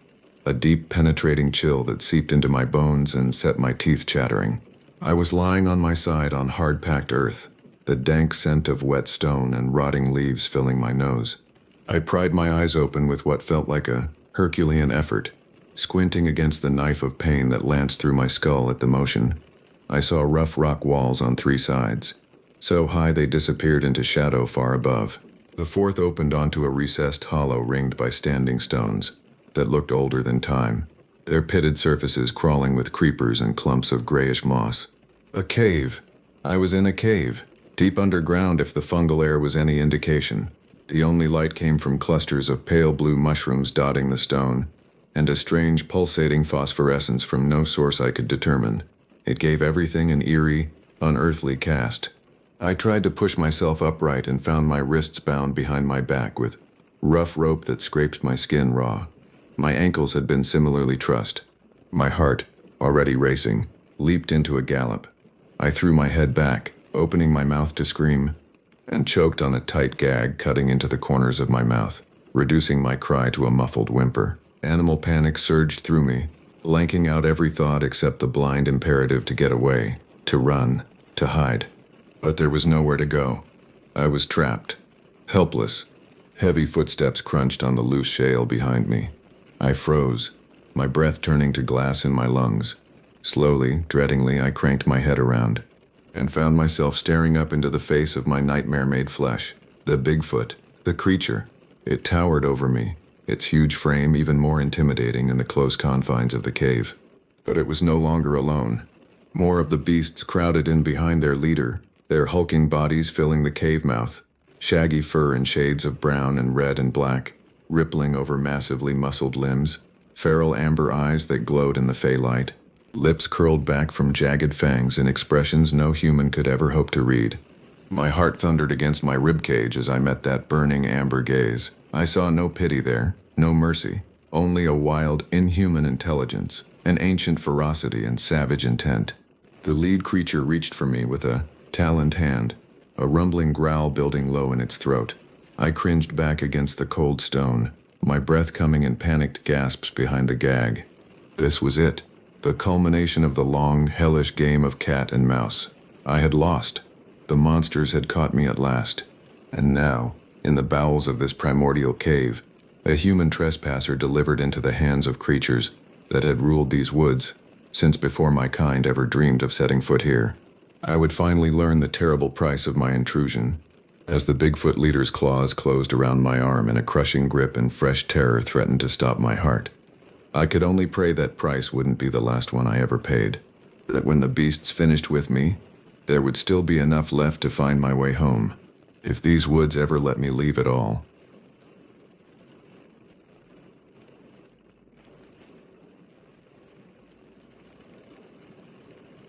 a deep penetrating chill that seeped into my bones and set my teeth chattering. I was lying on my side on hard-packed earth, the dank scent of wet stone and rotting leaves filling my nose. I pried my eyes open with what felt like a Herculean effort, squinting against the knife of pain that lanced through my skull at the motion. I saw rough rock walls on 3 sides, so high they disappeared into shadow far above. The fourth opened onto a recessed hollow ringed by standing stones that looked older than time, their pitted surfaces crawling with creepers and clumps of grayish moss. A cave. I was in a cave, deep underground if the fungal air was any indication. The only light came from clusters of pale blue mushrooms dotting the stone, and a strange pulsating phosphorescence from no source I could determine. It gave everything an eerie, unearthly cast. I tried to push myself upright and found my wrists bound behind my back with rough rope that scraped my skin raw. My ankles had been similarly trussed. My heart, already racing, leaped into a gallop. I threw my head back, opening my mouth to scream, and choked on a tight gag cutting into the corners of my mouth, reducing my cry to a muffled whimper. Animal panic surged through me, blanking out every thought except the blind imperative to get away, to run, to hide. But there was nowhere to go. I was trapped, helpless. Heavy footsteps crunched on the loose shale behind me. I froze, my breath turning to glass in my lungs. Slowly, dreadingly, I cranked my head around and found myself staring up into the face of my nightmare-made flesh. The Bigfoot, the creature. It towered over me, its huge frame even more intimidating in the close confines of the cave. But it was no longer alone. More of the beasts crowded in behind their leader, their hulking bodies filling the cave mouth, shaggy fur in shades of brown and red and black, rippling over massively muscled limbs, feral amber eyes that glowed in the fey light, lips curled back from jagged fangs in expressions no human could ever hope to read. My heart thundered against my ribcage as I met that burning amber gaze. I saw no pity there, no mercy, only a wild, inhuman intelligence, an ancient ferocity and savage intent. The lead creature reached for me with a taloned hand, a rumbling growl building low in its throat. I cringed back against the cold stone, my breath coming in panicked gasps behind the gag. This was it, the culmination of the long, hellish game of cat and mouse. I had lost. The monsters had caught me at last. And now, in the bowels of this primordial cave, a human trespasser delivered into the hands of creatures that had ruled these woods since before my kind ever dreamed of setting foot here. I would finally learn the terrible price of my intrusion, as the Bigfoot leader's claws closed around my arm in a crushing grip and fresh terror threatened to stop my heart. I could only pray that price wouldn't be the last one I ever paid, that when the beasts finished with me, there would still be enough left to find my way home, if these woods ever let me leave at all.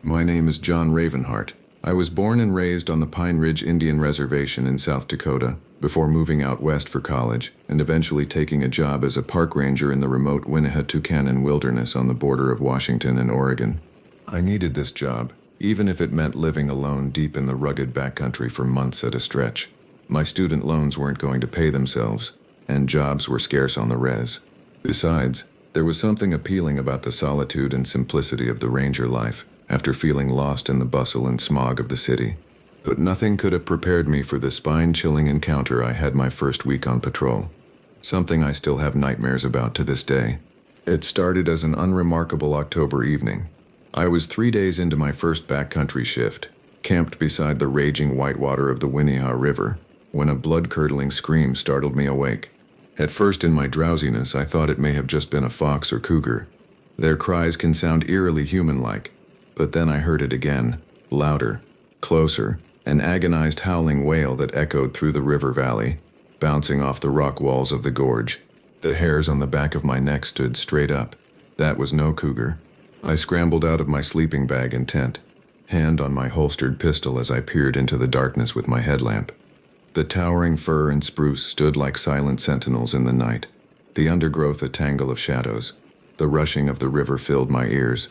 My name is John Ravenheart. I was born and raised on the Pine Ridge Indian Reservation in South Dakota before moving out west for college and eventually taking a job as a park ranger in the remote Winneha-Tucannon Wilderness on the border of Washington and Oregon. I needed this job, even if it meant living alone deep in the rugged backcountry for months at a stretch. My student loans weren't going to pay themselves, and jobs were scarce on the res. Besides, there was something appealing about the solitude and simplicity of the ranger life, after feeling lost in the bustle and smog of the city. But nothing could have prepared me for the spine-chilling encounter I had my first week on patrol. Something I still have nightmares about to this day. It started as an unremarkable October evening. I was 3 days into my first backcountry shift, camped beside the raging whitewater of the Winneha River, when a blood-curdling scream startled me awake. At first in my drowsiness I thought it may have just been a fox or cougar. Their cries can sound eerily human-like, but then I heard it again, louder, closer, an agonized howling wail that echoed through the river valley, bouncing off the rock walls of the gorge. The hairs on the back of my neck stood straight up. That was no cougar. I scrambled out of my sleeping bag and tent, hand on my holstered pistol as I peered into the darkness with my headlamp. The towering fir and spruce stood like silent sentinels in the night, the undergrowth a tangle of shadows. The rushing of the river filled my ears.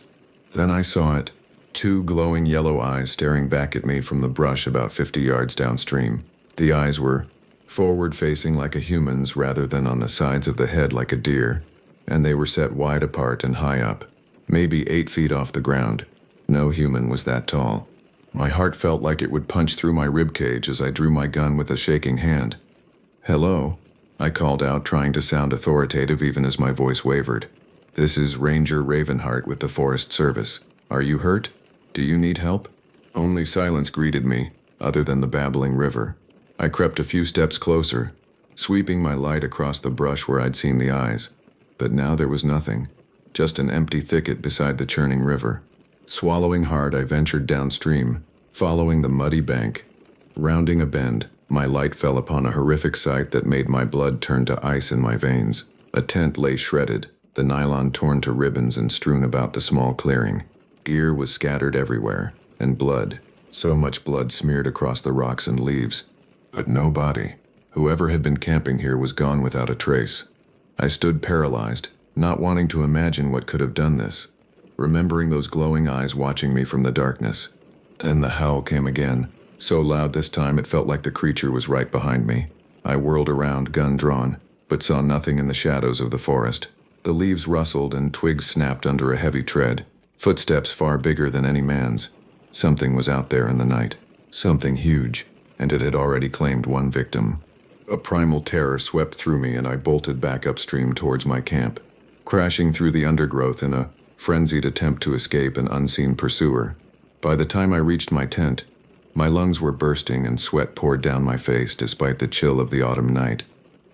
Then I saw it, two glowing yellow eyes staring back at me from the brush about 50 yards downstream. The eyes were forward-facing like a human's rather than on the sides of the head like a deer, and they were set wide apart and high up, maybe 8 feet off the ground. No human was that tall. My heart felt like it would punch through my ribcage as I drew my gun with a shaking hand. "Hello," I called out, trying to sound authoritative even as my voice wavered. "This is Ranger Ravenheart with the Forest Service. Are you hurt? Do you need help?" Only silence greeted me, other than the babbling river. I crept a few steps closer, sweeping my light across the brush where I'd seen the eyes. But now there was nothing, just an empty thicket beside the churning river. Swallowing hard, I ventured downstream, following the muddy bank. Rounding a bend, my light fell upon a horrific sight that made my blood turn to ice in my veins. A tent lay shredded, the nylon torn to ribbons and strewn about the small clearing. Gear was scattered everywhere, and blood, so much blood smeared across the rocks and leaves. But no body. Whoever had been camping here was gone without a trace. I stood paralyzed, not wanting to imagine what could have done this, remembering those glowing eyes watching me from the darkness. And the howl came again, so loud this time it felt like the creature was right behind me. I whirled around, gun drawn, but saw nothing in the shadows of the forest. The leaves rustled and twigs snapped under a heavy tread, footsteps far bigger than any man's. Something was out there in the night, something huge, and it had already claimed one victim. A primal terror swept through me and I bolted back upstream towards my camp, crashing through the undergrowth in a frenzied attempt to escape an unseen pursuer. By the time I reached my tent, my lungs were bursting and sweat poured down my face despite the chill of the autumn night.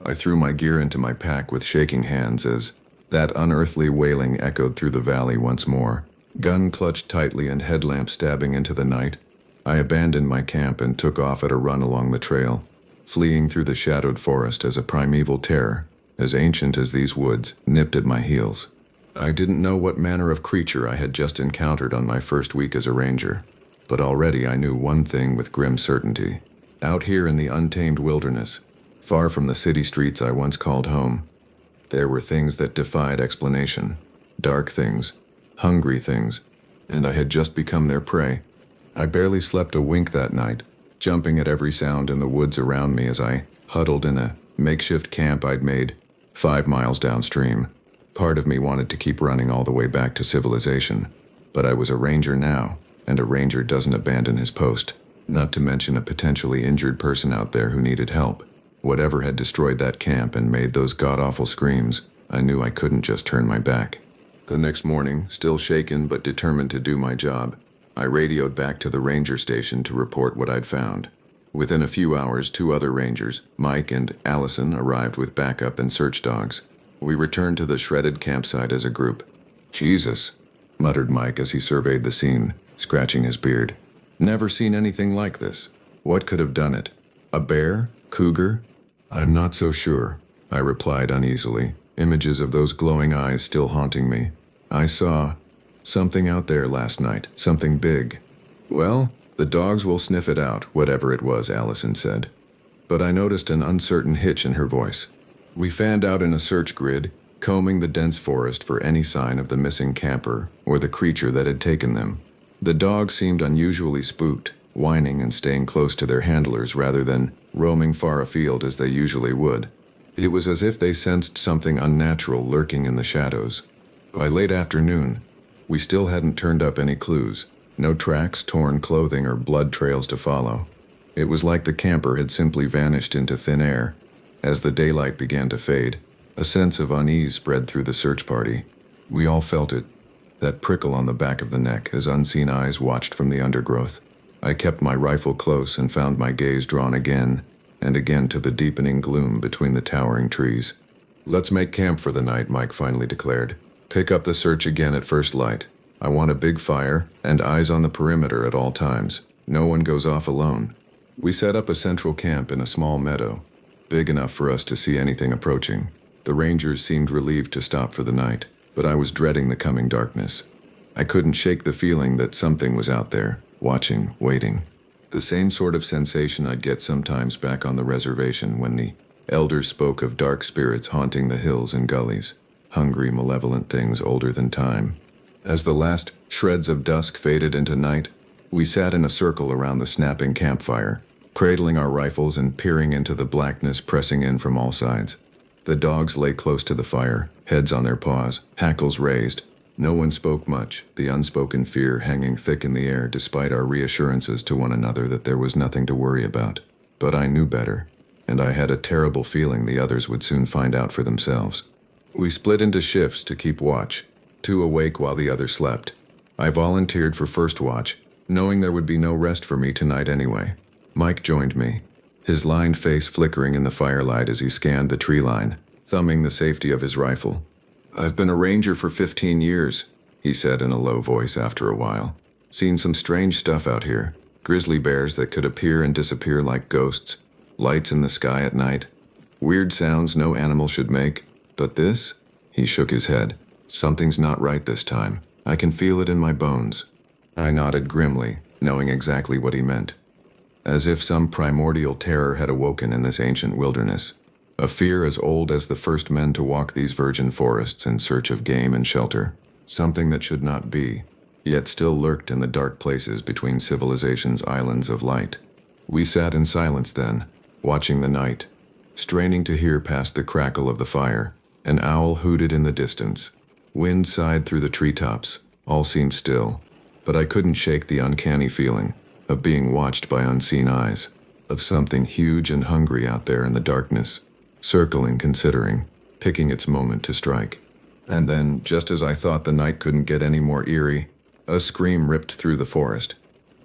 I threw my gear into my pack with shaking hands as that unearthly wailing echoed through the valley once more. Gun clutched tightly and headlamp stabbing into the night, I abandoned my camp and took off at a run along the trail, fleeing through the shadowed forest as a primeval terror, as ancient as these woods, nipped at my heels. I didn't know what manner of creature I had just encountered on my first week as a ranger, but already I knew one thing with grim certainty. Out here in the untamed wilderness, far from the city streets I once called home, there were things that defied explanation. Dark things, hungry things, and I had just become their prey. I barely slept a wink that night, jumping at every sound in the woods around me as I huddled in a makeshift camp I'd made 5 miles downstream. Part of me wanted to keep running all the way back to civilization, but I was a ranger now, and a ranger doesn't abandon his post, not to mention a potentially injured person out there who needed help. Whatever had destroyed that camp and made those god-awful screams, I knew I couldn't just turn my back. The next morning, still shaken but determined to do my job, I radioed back to the ranger station to report what I'd found. Within a few hours, 2 other rangers, Mike and Allison, arrived with backup and search dogs. We returned to the shredded campsite as a group. "Jesus," muttered Mike as he surveyed the scene, scratching his beard. "Never seen anything like this. What could have done it? A bear? Cougar?" "I'm not so sure," I replied uneasily, images of those glowing eyes still haunting me. "I saw something out there last night, something big." "Well, the dogs will sniff it out, whatever it was," Allison said. But I noticed an uncertain hitch in her voice. We fanned out in a search grid, combing the dense forest for any sign of the missing camper or the creature that had taken them. The dogs seemed unusually spooked, whining and staying close to their handlers rather than roaming far afield as they usually would. It was as if they sensed something unnatural lurking in the shadows. By late afternoon, we still hadn't turned up any clues. No tracks, torn clothing, or blood trails to follow. It was like the camper had simply vanished into thin air. As the daylight began to fade, a sense of unease spread through the search party. We all felt it, that prickle on the back of the neck as unseen eyes watched from the undergrowth. I kept my rifle close and found my gaze drawn again and again to the deepening gloom between the towering trees. "Let's make camp for the night," Mike finally declared. "Pick up the search again at first light. I want a big fire and eyes on the perimeter at all times. No one goes off alone." We set up a central camp in a small meadow, big enough for us to see anything approaching. The rangers seemed relieved to stop for the night, but I was dreading the coming darkness. I couldn't shake the feeling that something was out there, watching, waiting. The same sort of sensation I'd get sometimes back on the reservation when the elders spoke of dark spirits haunting the hills and gullies, hungry, malevolent things older than time. As the last shreds of dusk faded into night, we sat in a circle around the snapping campfire, cradling our rifles and peering into the blackness pressing in from all sides. The dogs lay close to the fire, heads on their paws, hackles raised. No one spoke much, the unspoken fear hanging thick in the air despite our reassurances to one another that there was nothing to worry about. But I knew better, and I had a terrible feeling the others would soon find out for themselves. We split into shifts to keep watch, 2 awake while the other slept. I volunteered for first watch, knowing there would be no rest for me tonight anyway. Mike joined me, his lined face flickering in the firelight as he scanned the tree line, thumbing the safety of his rifle. "I've been a ranger for 15 years, he said in a low voice after a while. "Seen some strange stuff out here. Grizzly bears that could appear and disappear like ghosts, lights in the sky at night, weird sounds no animal should make. But this?" He shook his head. "Something's not right this time. I can feel it in my bones." I nodded grimly, knowing exactly what he meant. As if some primordial terror had awoken in this ancient wilderness. A fear as old as the first men to walk these virgin forests in search of game and shelter. Something that should not be, yet still lurked in the dark places between civilization's islands of light. We sat in silence then, watching the night, straining to hear past the crackle of the fire. An owl hooted in the distance. Wind sighed through the treetops. All seemed still, but I couldn't shake the uncanny feeling of being watched by unseen eyes, of something huge and hungry out there in the darkness, circling, considering, picking its moment to strike. And then, just as I thought the night couldn't get any more eerie, a scream ripped through the forest.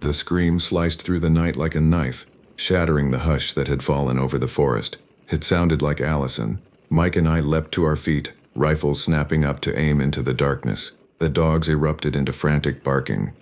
The scream sliced through the night like a knife, shattering the hush that had fallen over the forest. It sounded like Allison. Mike and I leapt to our feet, rifles snapping up to aim into the darkness. The dogs erupted into frantic barking.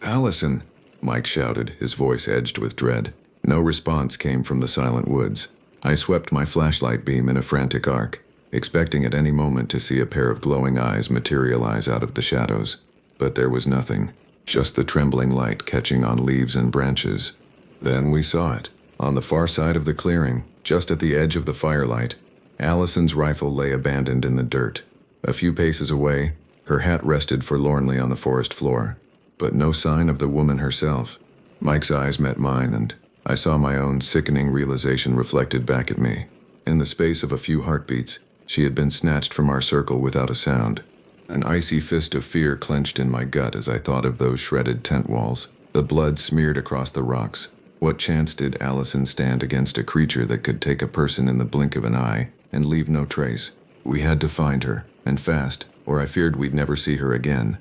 "Allison!" Mike shouted, his voice edged with dread. No response came from the silent woods. I swept my flashlight beam in a frantic arc, expecting at any moment to see a pair of glowing eyes materialize out of the shadows. But there was nothing, just the trembling light catching on leaves and branches. Then we saw it. On the far side of the clearing, just at the edge of the firelight, Allison's rifle lay abandoned in the dirt. A few paces away, her hat rested forlornly on the forest floor, but no sign of the woman herself. Mike's eyes met mine, and I saw my own sickening realization reflected back at me. In the space of a few heartbeats, she had been snatched from our circle without a sound. An icy fist of fear clenched in my gut as I thought of those shredded tent walls, the blood smeared across the rocks. What chance did Allison stand against a creature that could take a person in the blink of an eye and leave no trace? We had to find her, and fast, or I feared we'd never see her again.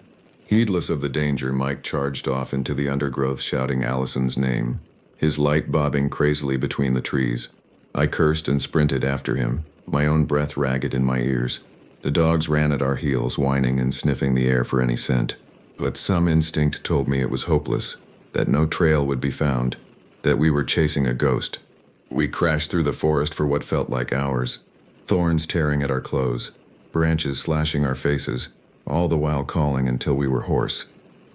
Heedless of the danger, Mike charged off into the undergrowth shouting Allison's name, his light bobbing crazily between the trees. I cursed and sprinted after him, my own breath ragged in my ears. The dogs ran at our heels, whining and sniffing the air for any scent. But some instinct told me it was hopeless, that no trail would be found, that we were chasing a ghost. We crashed through the forest for what felt like hours, thorns tearing at our clothes, branches slashing our faces, all the while calling until we were hoarse.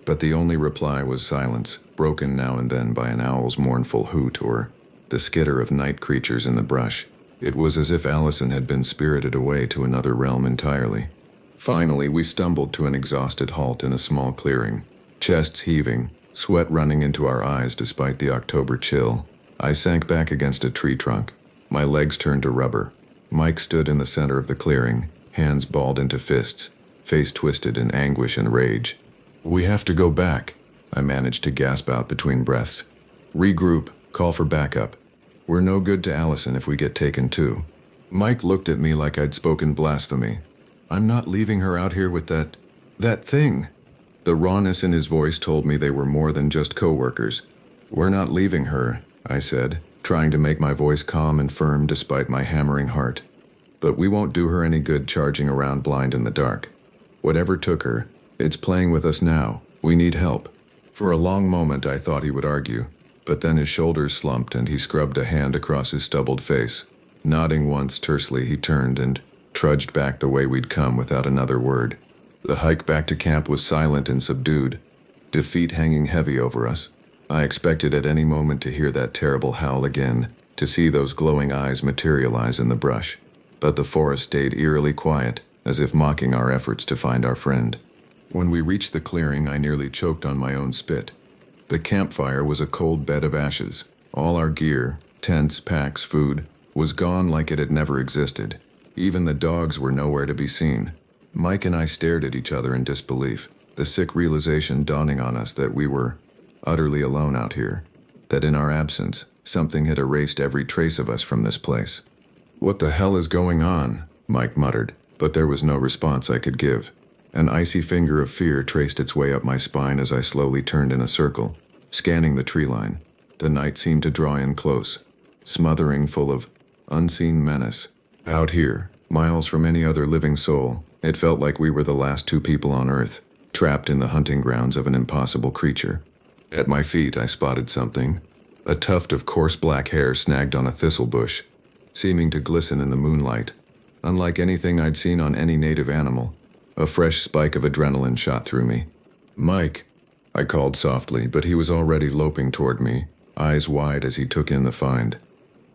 But the only reply was silence, broken now and then by an owl's mournful hoot or the skitter of night creatures in the brush. It was as if Allison had been spirited away to another realm entirely. Finally, we stumbled to an exhausted halt in a small clearing, chests heaving, sweat running into our eyes despite the October chill. I sank back against a tree trunk, my legs turned to rubber. Mike stood in the center of the clearing, hands balled into fists, face twisted in anguish and rage. "We have to go back," I managed to gasp out between breaths. "Regroup, call for backup. We're no good to Allison if we get taken too." Mike looked at me like I'd spoken blasphemy. "I'm not leaving her out here with that thing." The rawness in his voice told me they were more than just co-workers. "We're not leaving her," I said, trying to make my voice calm and firm despite my hammering heart. "But we won't do her any good charging around blind in the dark. Whatever took her, it's playing with us now. We need help." For a long moment I thought he would argue, but then his shoulders slumped and he scrubbed a hand across his stubbled face. Nodding once tersely, he turned and trudged back the way we'd come without another word. The hike back to camp was silent and subdued, defeat hanging heavy over us. I expected at any moment to hear that terrible howl again, to see those glowing eyes materialize in the brush. But the forest stayed eerily quiet, as if mocking our efforts to find our friend. When we reached the clearing, I nearly choked on my own spit. The campfire was a cold bed of ashes. All our gear, tents, packs, food, was gone like it had never existed. Even the dogs were nowhere to be seen. Mike and I stared at each other in disbelief, the sick realization dawning on us that we were utterly alone out here, that in our absence, something had erased every trace of us from this place. "What the hell is going on?" Mike muttered, but there was no response I could give. An icy finger of fear traced its way up my spine as I slowly turned in a circle, scanning the tree line. The night seemed to draw in close, smothering, full of unseen menace. Out here, miles from any other living soul, it felt like we were the last two people on Earth, trapped in the hunting grounds of an impossible creature. At my feet, I spotted something. A tuft of coarse black hair snagged on a thistle bush, seeming to glisten in the moonlight. Unlike anything I'd seen on any native animal, a fresh spike of adrenaline shot through me. "Mike," I called softly, but he was already loping toward me, eyes wide as he took in the find.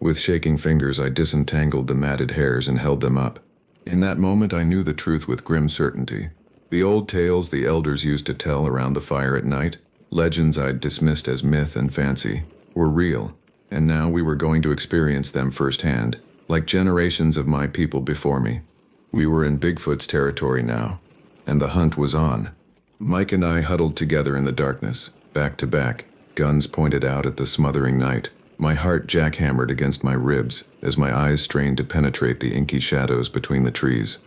With shaking fingers, I disentangled the matted hairs and held them up. In that moment, I knew the truth with grim certainty. The old tales the elders used to tell around the fire at night, legends I'd dismissed as myth and fancy, were real, and now we were going to experience them firsthand, like generations of my people before me. We were in Bigfoot's territory now, and the hunt was on. Mike and I huddled together in the darkness, back to back, guns pointed out at the smothering night. My heart jackhammered against my ribs as my eyes strained to penetrate the inky shadows between the trees.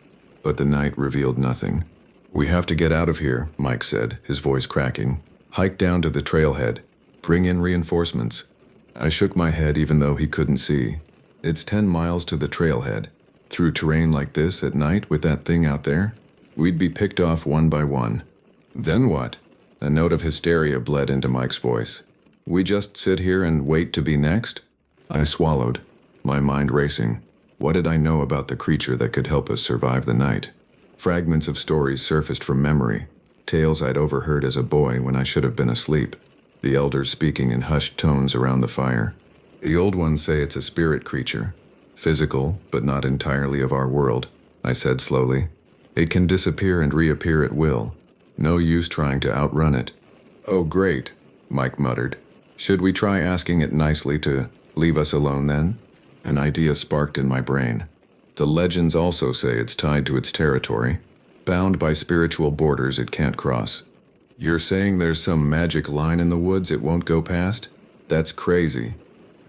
But the night revealed nothing. "We have to get out of here," Mike said, his voice cracking. "Hike down to the trailhead. Bring in reinforcements." I shook my head even though he couldn't see. "It's 10 miles to the trailhead. Through terrain like this at night with that thing out there? We'd be picked off one by one." "Then what?" A note of hysteria bled into Mike's voice. "We just sit here and wait to be next?" I swallowed, my mind racing. What did I know about the creature that could help us survive the night? Fragments of stories surfaced from memory, tales I'd overheard as a boy when I should have been asleep, the elders speaking in hushed tones around the fire. "The old ones say it's a spirit creature, physical, but not entirely of our world," I said slowly. "It can disappear and reappear at will. No use trying to outrun it." "Oh, great," Mike muttered. "Should we try asking it nicely to leave us alone then?" An idea sparked in my brain. The legends also say it's tied to its territory, bound by spiritual borders it can't cross. "You're saying there's some magic line in the woods it won't go past? That's crazy."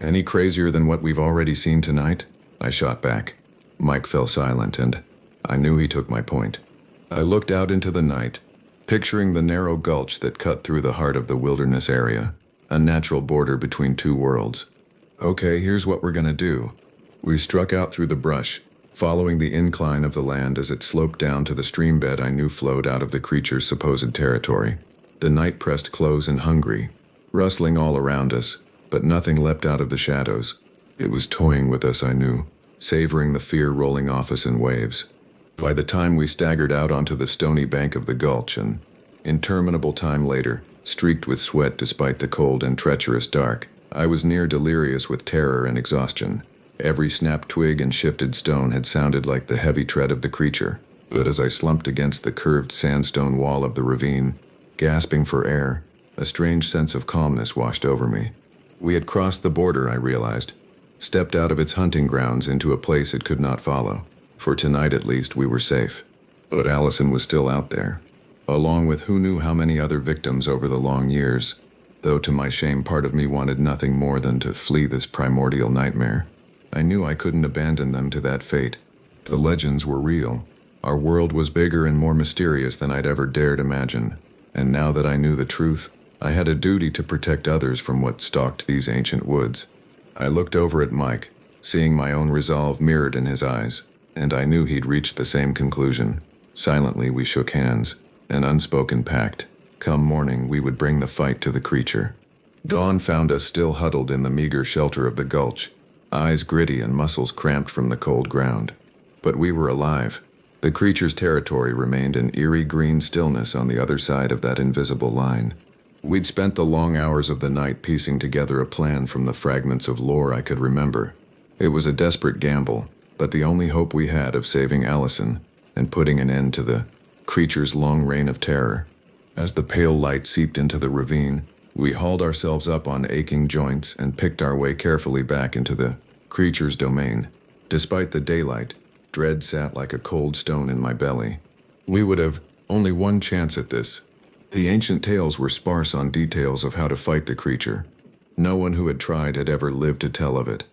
"Any crazier than what we've already seen tonight?" I shot back. Mike fell silent, and I knew he took my point. I looked out into the night, picturing the narrow gulch that cut through the heart of the wilderness area, a natural border between two worlds. "Okay, here's what we're gonna do." We struck out through the brush, following the incline of the land as it sloped down to the stream bed I knew flowed out of the creature's supposed territory. The night pressed close and hungry, rustling all around us, but nothing leapt out of the shadows. It was toying with us, I knew, savoring the fear rolling off us in waves. By the time we staggered out onto the stony bank of the gulch, an interminable time later, streaked with sweat despite the cold and treacherous dark, I was near delirious with terror and exhaustion. Every snapped twig and shifted stone had sounded like the heavy tread of the creature, but as I slumped against the curved sandstone wall of the ravine, gasping for air, a strange sense of calmness washed over me. We had crossed the border, I realized, stepped out of its hunting grounds into a place it could not follow. For tonight at least we were safe. But Allison was still out there, along with who knew how many other victims over the long years, though to my shame part of me wanted nothing more than to flee this primordial nightmare. I knew I couldn't abandon them to that fate. The legends were real. Our world was bigger and more mysterious than I'd ever dared imagine. And now that I knew the truth, I had a duty to protect others from what stalked these ancient woods. I looked over at Mike, seeing my own resolve mirrored in his eyes, and I knew he'd reached the same conclusion. Silently we shook hands, an unspoken pact. Come morning, we would bring the fight to the creature. Dawn found us still huddled in the meager shelter of the gulch, eyes gritty and muscles cramped from the cold ground. But we were alive. The creature's territory remained an eerie green stillness on the other side of that invisible line. We'd spent the long hours of the night piecing together a plan from the fragments of lore I could remember. It was a desperate gamble, but the only hope we had of saving Allison and putting an end to the creature's long reign of terror. As the pale light seeped into the ravine, we hauled ourselves up on aching joints and picked our way carefully back into the creature's domain. Despite the daylight, dread sat like a cold stone in my belly. We would have only one chance at this. The ancient tales were sparse on details of how to fight the creature. No one who had tried had ever lived to tell of it.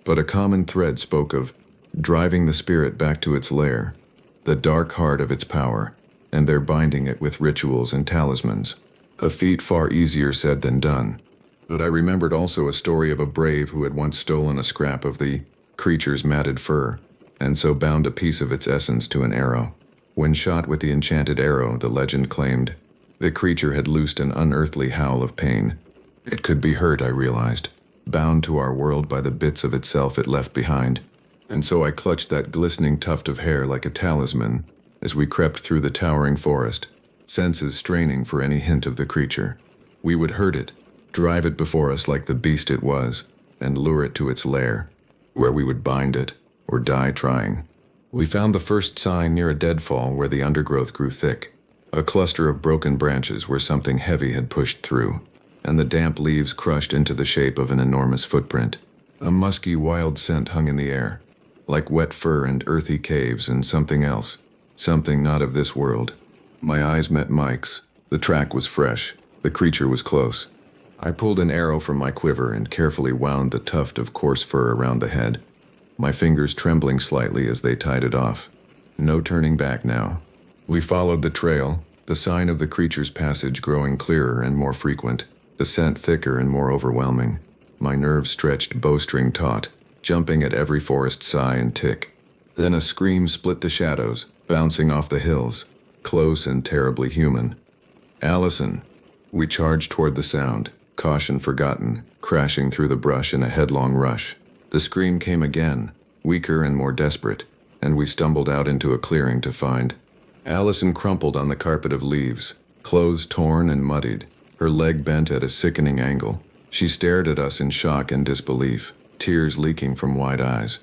But a common thread spoke of driving the spirit back to its lair, the dark heart of its power, and there binding it with rituals and talismans. A feat far easier said than done. But I remembered also a story of a brave who had once stolen a scrap of the creature's matted fur, and so bound a piece of its essence to an arrow. When shot with the enchanted arrow, the legend claimed, the creature had loosed an unearthly howl of pain. It could be hurt, I realized, bound to our world by the bits of itself it left behind. And so I clutched that glistening tuft of hair like a talisman as we crept through the towering forest, senses straining for any hint of the creature. We would hurt it, drive it before us like the beast it was, and lure it to its lair, where we would bind it or die trying. We found the first sign near a deadfall where the undergrowth grew thick, a cluster of broken branches where something heavy had pushed through, and the damp leaves crushed into the shape of an enormous footprint. A musky, wild scent hung in the air, like wet fur and earthy caves and something else, something not of this world. My eyes met Mike's. The track was fresh. The creature was close. I pulled an arrow from my quiver and carefully wound the tuft of coarse fur around the head, my fingers trembling slightly as they tied it off. No turning back now. We followed the trail, the sign of the creature's passage growing clearer and more frequent, the scent thicker and more overwhelming. My nerves stretched bowstring taut, jumping at every forest sigh and tick. Then a scream split the shadows, bouncing off the hills, close and terribly human. Allison. We charged toward the sound, caution forgotten, crashing through the brush in a headlong rush. The scream came again, weaker and more desperate, and we stumbled out into a clearing to find Allison crumpled on the carpet of leaves, clothes torn and muddied, her leg bent at a sickening angle. She stared at us in shock and disbelief, tears leaking from wide eyes.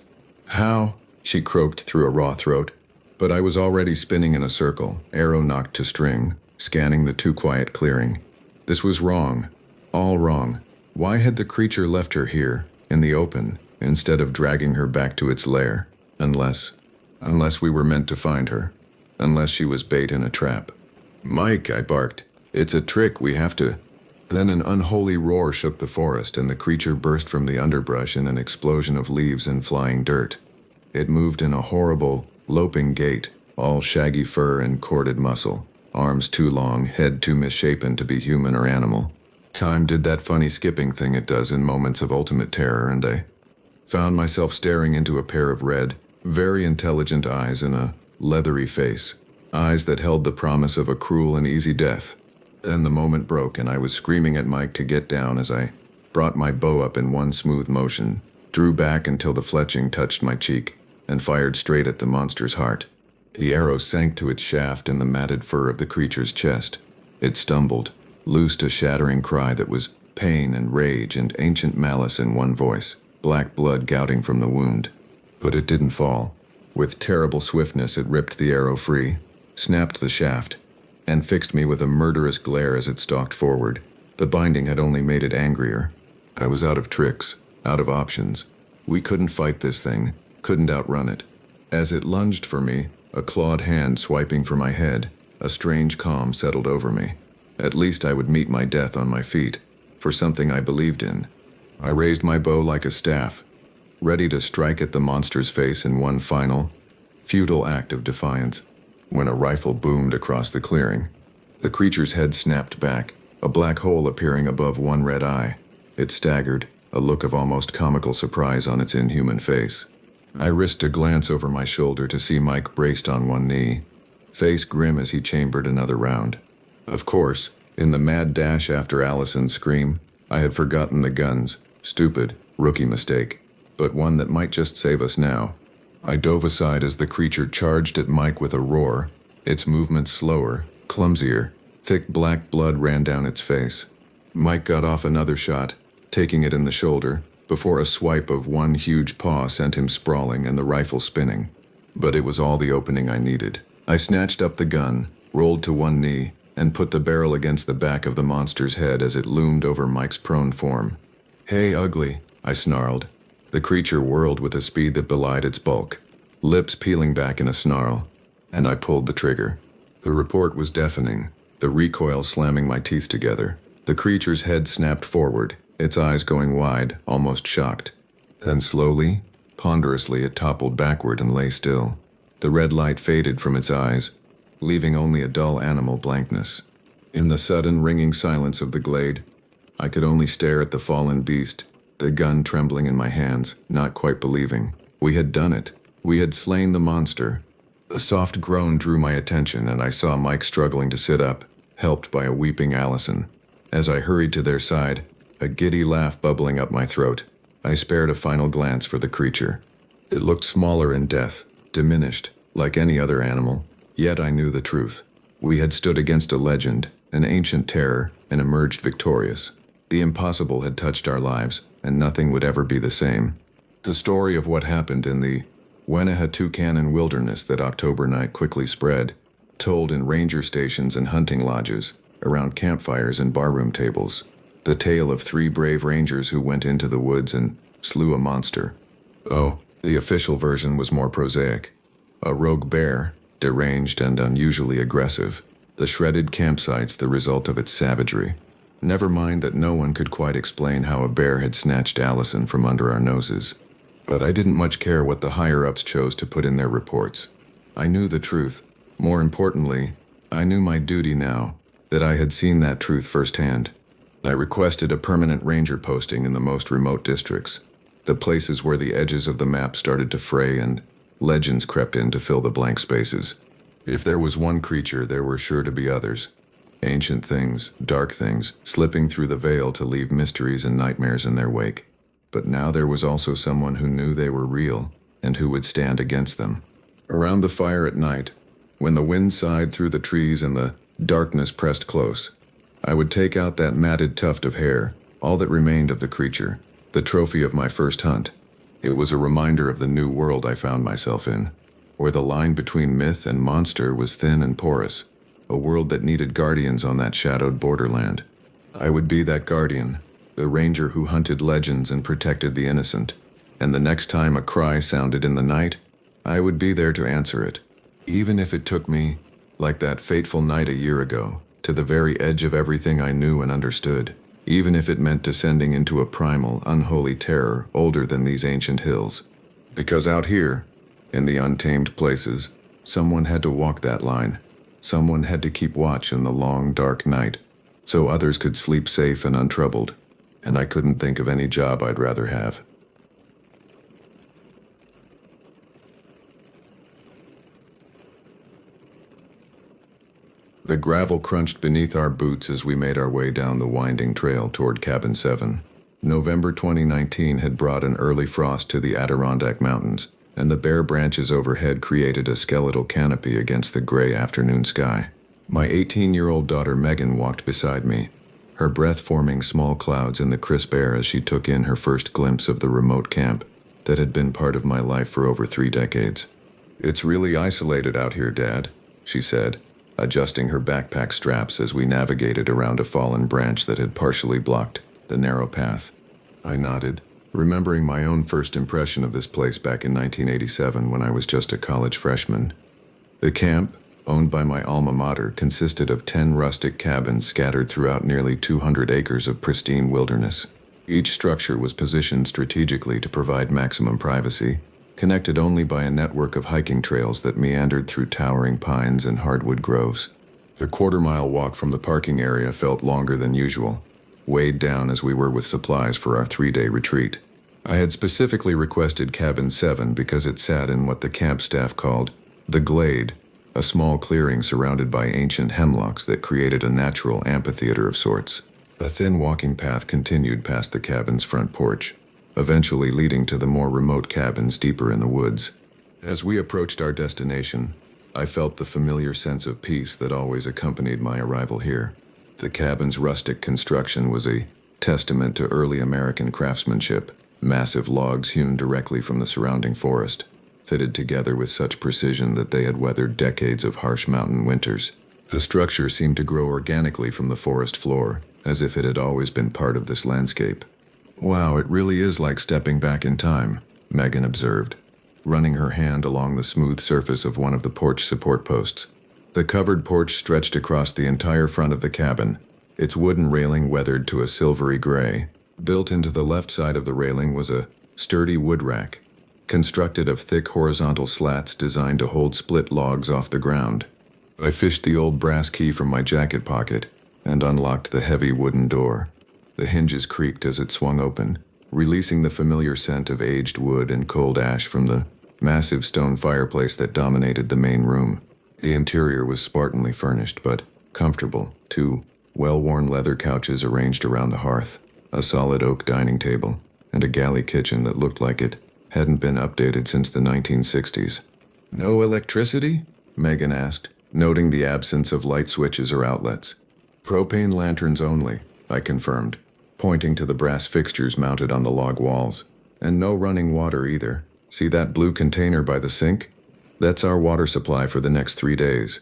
"How?" she croaked through a raw throat. But I was already spinning in a circle, arrow knocked to string, scanning the too quiet clearing. This was wrong. All wrong. Why had the creature left her here, in the open, instead of dragging her back to its lair? Unless we were meant to find her. Unless she was bait in a trap. "Mike," I barked. "It's a trick, we have to—" Then an unholy roar shook the forest, and the creature burst from the underbrush in an explosion of leaves and flying dirt. It moved in a horrible, loping gait, all shaggy fur and corded muscle, arms too long, head too misshapen to be human or animal. Time did that funny skipping thing it does in moments of ultimate terror, and I found myself staring into a pair of red, very intelligent eyes in a leathery face, eyes that held the promise of a cruel and easy death. Then the moment broke, and I was screaming at Mike to get down as I brought my bow up in one smooth motion, drew back until the fletching touched my cheek, and fired straight at the monster's heart. The arrow sank to its shaft in the matted fur of the creature's chest. It stumbled, loosed a shattering cry that was pain and rage and ancient malice in one voice, black blood gouting from the wound. But it didn't fall. With terrible swiftness, it ripped the arrow free, snapped the shaft, and fixed me with a murderous glare as it stalked forward. The binding had only made it angrier. I was out of tricks, out of options. We couldn't fight this thing, couldn't outrun it. As it lunged for me, a clawed hand swiping for my head, a strange calm settled over me. At least I would meet my death on my feet, for something I believed in. I raised my bow like a staff, ready to strike at the monster's face in one final, futile act of defiance, when a rifle boomed across the clearing. The creature's head snapped back, a black hole appearing above one red eye. It staggered, a look of almost comical surprise on its inhuman face. I risked a glance over my shoulder to see Mike braced on one knee, face grim as he chambered another round. Of course, in the mad dash after Allison's scream, I had forgotten the guns. Stupid, rookie mistake, but one that might just save us now. I dove aside as the creature charged at Mike with a roar, its movements slower, clumsier. Thick black blood ran down its face, Mike got off another shot, taking it in the shoulder, before a swipe of one huge paw sent him sprawling and the rifle spinning. But it was all the opening I needed. I snatched up the gun, rolled to one knee, and put the barrel against the back of the monster's head as it loomed over Mike's prone form. "Hey, ugly," I snarled. The creature whirled with a speed that belied its bulk, lips peeling back in a snarl, and I pulled the trigger. The report was deafening, the recoil slamming my teeth together. The creature's head snapped forward, its eyes going wide, almost shocked. Then slowly, ponderously, it toppled backward and lay still. The red light faded from its eyes, leaving only a dull animal blankness. In the sudden, ringing silence of the glade, I could only stare at the fallen beast, the gun trembling in my hands, not quite believing. We had done it. We had slain the monster. A soft groan drew my attention, and I saw Mike struggling to sit up, helped by a weeping Allison. As I hurried to their side, a giddy laugh bubbling up my throat, I spared a final glance for the creature. It looked smaller in death, diminished, like any other animal, yet I knew the truth. We had stood against a legend, an ancient terror, and emerged victorious. The impossible had touched our lives, and nothing would ever be the same. The story of what happened in the Wenatatucanon wilderness that October night quickly spread, told in ranger stations and hunting lodges, around campfires and barroom tables. The tale of 3 brave rangers who went into the woods and slew a monster. Oh, the official version was more prosaic. A rogue bear, deranged and unusually aggressive. The shredded campsites the result of its savagery. Never mind that no one could quite explain how a bear had snatched Allison from under our noses. But I didn't much care what the higher-ups chose to put in their reports. I knew the truth. More importantly, I knew my duty now, that I had seen that truth firsthand. I requested a permanent ranger posting in the most remote districts, the places where the edges of the map started to fray and legends crept in to fill the blank spaces. If there was one creature, there were sure to be others. Ancient things, dark things, slipping through the veil to leave mysteries and nightmares in their wake. But now there was also someone who knew they were real, and who would stand against them. Around the fire at night, when the wind sighed through the trees and the darkness pressed close, I would take out that matted tuft of hair, all that remained of the creature, the trophy of my first hunt. It was a reminder of the new world I found myself in, where the line between myth and monster was thin and porous, a world that needed guardians on that shadowed borderland. I would be that guardian, the ranger who hunted legends and protected the innocent, and the next time a cry sounded in the night, I would be there to answer it, even if it took me, like that fateful night a year ago, to the very edge of everything I knew and understood, even if it meant descending into a primal, unholy terror older than these ancient hills. Because out here, in the untamed places, someone had to walk that line. Someone had to keep watch in the long, dark night, so others could sleep safe and untroubled, and I couldn't think of any job I'd rather have. The gravel crunched beneath our boots as we made our way down the winding trail toward Cabin 7. November 2019 had brought an early frost to the Adirondack Mountains, and the bare branches overhead created a skeletal canopy against the gray afternoon sky. My 18-year-old daughter Megan walked beside me, her breath forming small clouds in the crisp air as she took in her first glimpse of the remote camp that had been part of my life for over 3 decades. "It's really isolated out here, Dad," she said, adjusting her backpack straps as we navigated around a fallen branch that had partially blocked the narrow path. I nodded, remembering my own first impression of this place back in 1987 when I was just a college freshman. The camp, owned by my alma mater, consisted of 10 rustic cabins scattered throughout nearly 200 acres of pristine wilderness. Each structure was positioned strategically to provide maximum privacy, connected only by a network of hiking trails that meandered through towering pines and hardwood groves. The quarter-mile walk from the parking area felt longer than usual, weighed down as we were with supplies for our 3-day retreat. I had specifically requested Cabin 7 because it sat in what the camp staff called the glade, a small clearing surrounded by ancient hemlocks that created a natural amphitheater of sorts. A thin walking path continued past the cabin's front porch, eventually leading to the more remote cabins deeper in the woods. As we approached our destination, I felt the familiar sense of peace that always accompanied my arrival here. The cabin's rustic construction was a testament to early American craftsmanship. Massive logs hewn directly from the surrounding forest, fitted together with such precision that they had weathered decades of harsh mountain winters. The structure seemed to grow organically from the forest floor, as if it had always been part of this landscape. "Wow, it really is like stepping back in time," Megan observed, running her hand along the smooth surface of one of the porch support posts. The covered porch stretched across the entire front of the cabin, its wooden railing weathered to a silvery gray. Built into the left side of the railing was a sturdy wood rack, constructed of thick horizontal slats designed to hold split logs off the ground. I fished the old brass key from my jacket pocket and unlocked the heavy wooden door. The hinges creaked as it swung open, releasing the familiar scent of aged wood and cold ash from the massive stone fireplace that dominated the main room. The interior was spartanly furnished, but comfortable. Two well-worn leather couches arranged around the hearth, a solid oak dining table, and a galley kitchen that looked like it hadn't been updated since the 1960s. "No electricity?" Megan asked, noting the absence of light switches or outlets. "Propane lanterns only," I confirmed, pointing to the brass fixtures mounted on the log walls. "And no running water either. See that blue container by the sink? That's our water supply for the next 3 days."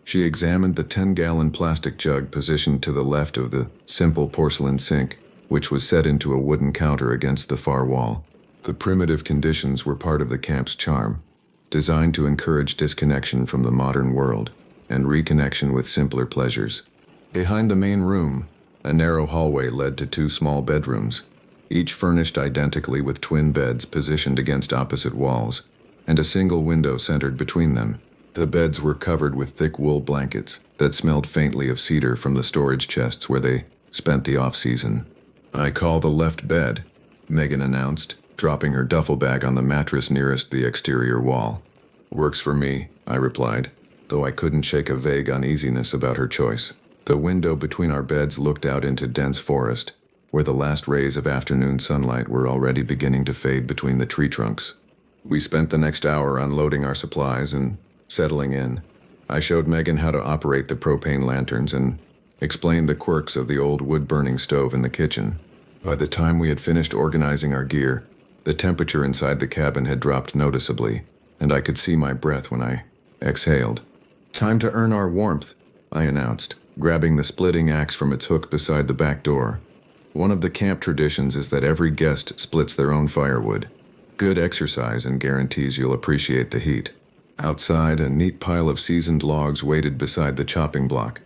She examined the 10-gallon plastic jug positioned to the left of the simple porcelain sink, which was set into a wooden counter against the far wall. The primitive conditions were part of the camp's charm, designed to encourage disconnection from the modern world and reconnection with simpler pleasures. Behind the main room, a narrow hallway led to 2 small bedrooms, each furnished identically with twin beds positioned against opposite walls, and a single window centered between them. The beds were covered with thick wool blankets that smelled faintly of cedar from the storage chests where they spent the off-season. "I call the left bed," Megan announced, dropping her duffel bag on the mattress nearest the exterior wall. "Works for me," I replied, though I couldn't shake a vague uneasiness about her choice. The window between our beds looked out into dense forest, where the last rays of afternoon sunlight were already beginning to fade between the tree trunks. We spent the next hour unloading our supplies and settling in. I showed Megan how to operate the propane lanterns and explained the quirks of the old wood-burning stove in the kitchen. By the time we had finished organizing our gear, the temperature inside the cabin had dropped noticeably, and I could see my breath when I exhaled. "Time to earn our warmth," I announced, grabbing the splitting axe from its hook beside the back door. "One of the camp traditions is that every guest splits their own firewood. Good exercise and guarantees you'll appreciate the heat." Outside, a neat pile of seasoned logs waited beside the chopping block.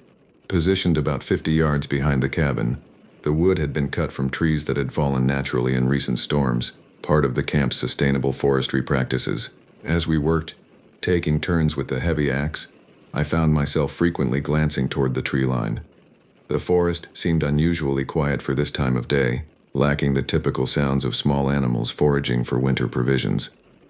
Positioned about 50 yards behind the cabin, the wood had been cut from trees that had fallen naturally in recent storms, part of the camp's sustainable forestry practices. As we worked, taking turns with the heavy axe, I found myself frequently glancing toward the tree line. The forest seemed unusually quiet for this time of day, lacking the typical sounds of small animals foraging for winter provisions.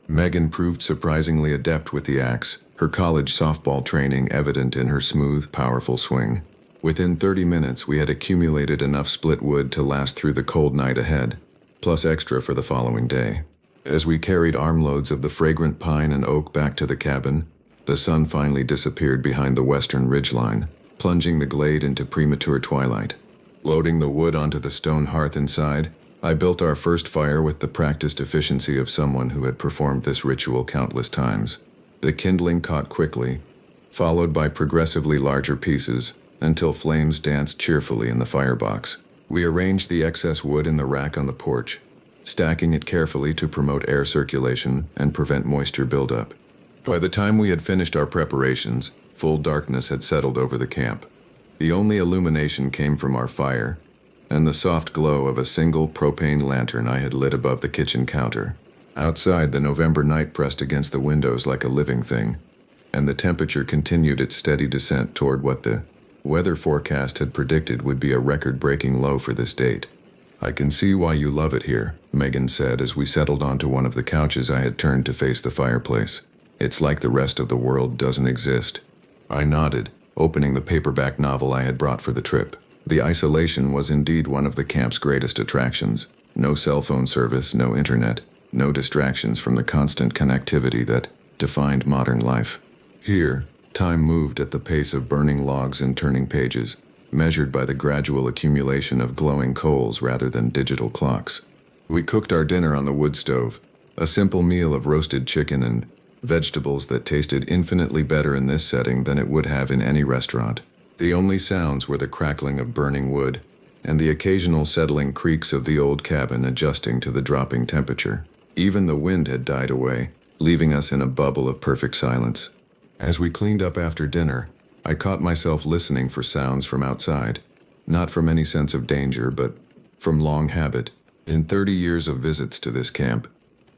Megan proved surprisingly adept with the axe, her college softball training evident in her smooth, powerful swing. Within 30 minutes, we had accumulated enough split wood to last through the cold night ahead, plus extra for the following day. As we carried armloads of the fragrant pine and oak back to the cabin, the sun finally disappeared behind the western ridgeline, plunging the glade into premature twilight. Loading the wood onto the stone hearth inside, I built our first fire with the practiced efficiency of someone who had performed this ritual countless times. The kindling caught quickly, followed by progressively larger pieces, until flames danced cheerfully in the firebox. We arranged the excess wood in the rack on the porch, stacking it carefully to promote air circulation and prevent moisture buildup. By the time we had finished our preparations, full darkness had settled over the camp. The only illumination came from our fire, and the soft glow of a single propane lantern I had lit above the kitchen counter. Outside, the November night pressed against the windows like a living thing, and the temperature continued its steady descent toward what the weather forecast had predicted would be a record-breaking low for this date. "I can see why you love it here," Megan said as we settled onto one of the couches I had turned to face the fireplace. "It's like the rest of the world doesn't exist." I nodded, opening the paperback novel I had brought for the trip. The isolation was indeed one of the camp's greatest attractions. No cell phone service, no internet, no distractions from the constant connectivity that defined modern life. Here, time moved at the pace of burning logs and turning pages, measured by the gradual accumulation of glowing coals rather than digital clocks. We cooked our dinner on the wood stove, a simple meal of roasted chicken and vegetables that tasted infinitely better in this setting than it would have in any restaurant. The only sounds were the crackling of burning wood and the occasional settling creaks of the old cabin adjusting to the dropping temperature. Even the wind had died away, leaving us in a bubble of perfect silence. As we cleaned up after dinner, I caught myself listening for sounds from outside, not from any sense of danger, but from long habit. In 30 years of visits to this camp,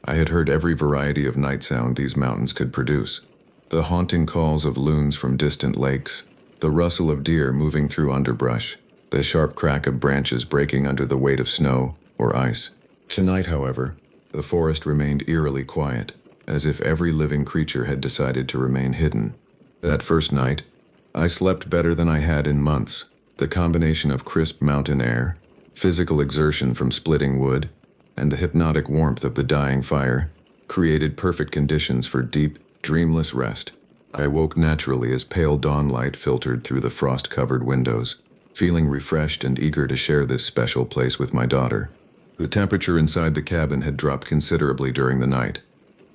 I had heard every variety of night sound these mountains could produce. The haunting calls of loons from distant lakes, the rustle of deer moving through underbrush, the sharp crack of branches breaking under the weight of snow or ice. Tonight, however, the forest remained eerily quiet, as if every living creature had decided to remain hidden. That first night, I slept better than I had in months. The combination of crisp mountain air, physical exertion from splitting wood, and the hypnotic warmth of the dying fire created perfect conditions for deep, dreamless rest. I woke naturally as pale dawn light filtered through the frost-covered windows, feeling refreshed and eager to share this special place with my daughter. The temperature inside the cabin had dropped considerably during the night.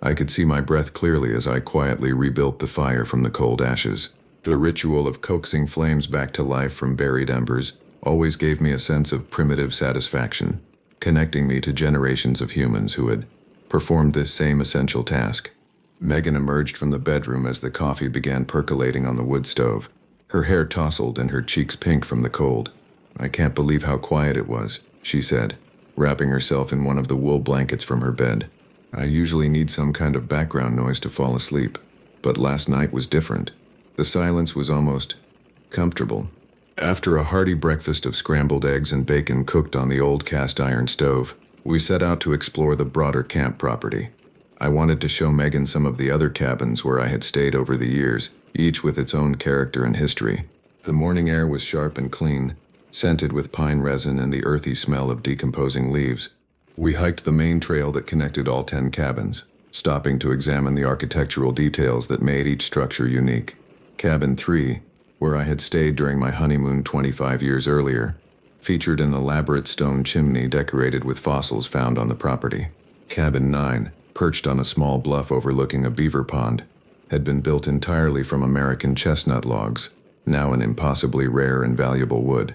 I could see my breath clearly as I quietly rebuilt the fire from the cold ashes. The ritual of coaxing flames back to life from buried embers always gave me a sense of primitive satisfaction, connecting me to generations of humans who had performed this same essential task. Megan emerged from the bedroom as the coffee began percolating on the wood stove. Her hair tousled and her cheeks pink from the cold. "I can't believe how quiet it was," she said, wrapping herself in one of the wool blankets from her bed. "I usually need some kind of background noise to fall asleep, but last night was different. The silence was almost comfortable." After a hearty breakfast of scrambled eggs and bacon cooked on the old cast-iron stove, we set out to explore the broader camp property. I wanted to show Megan some of the other cabins where I had stayed over the years, each with its own character and history. The morning air was sharp and clean, scented with pine resin and the earthy smell of decomposing leaves. We hiked the main trail that connected all 10 cabins, stopping to examine the architectural details that made each structure unique. Cabin 3, where I had stayed during my honeymoon 25 years earlier, featured an elaborate stone chimney decorated with fossils found on the property. Cabin 9, perched on a small bluff overlooking a beaver pond, had been built entirely from American chestnut logs, now an impossibly rare and valuable wood.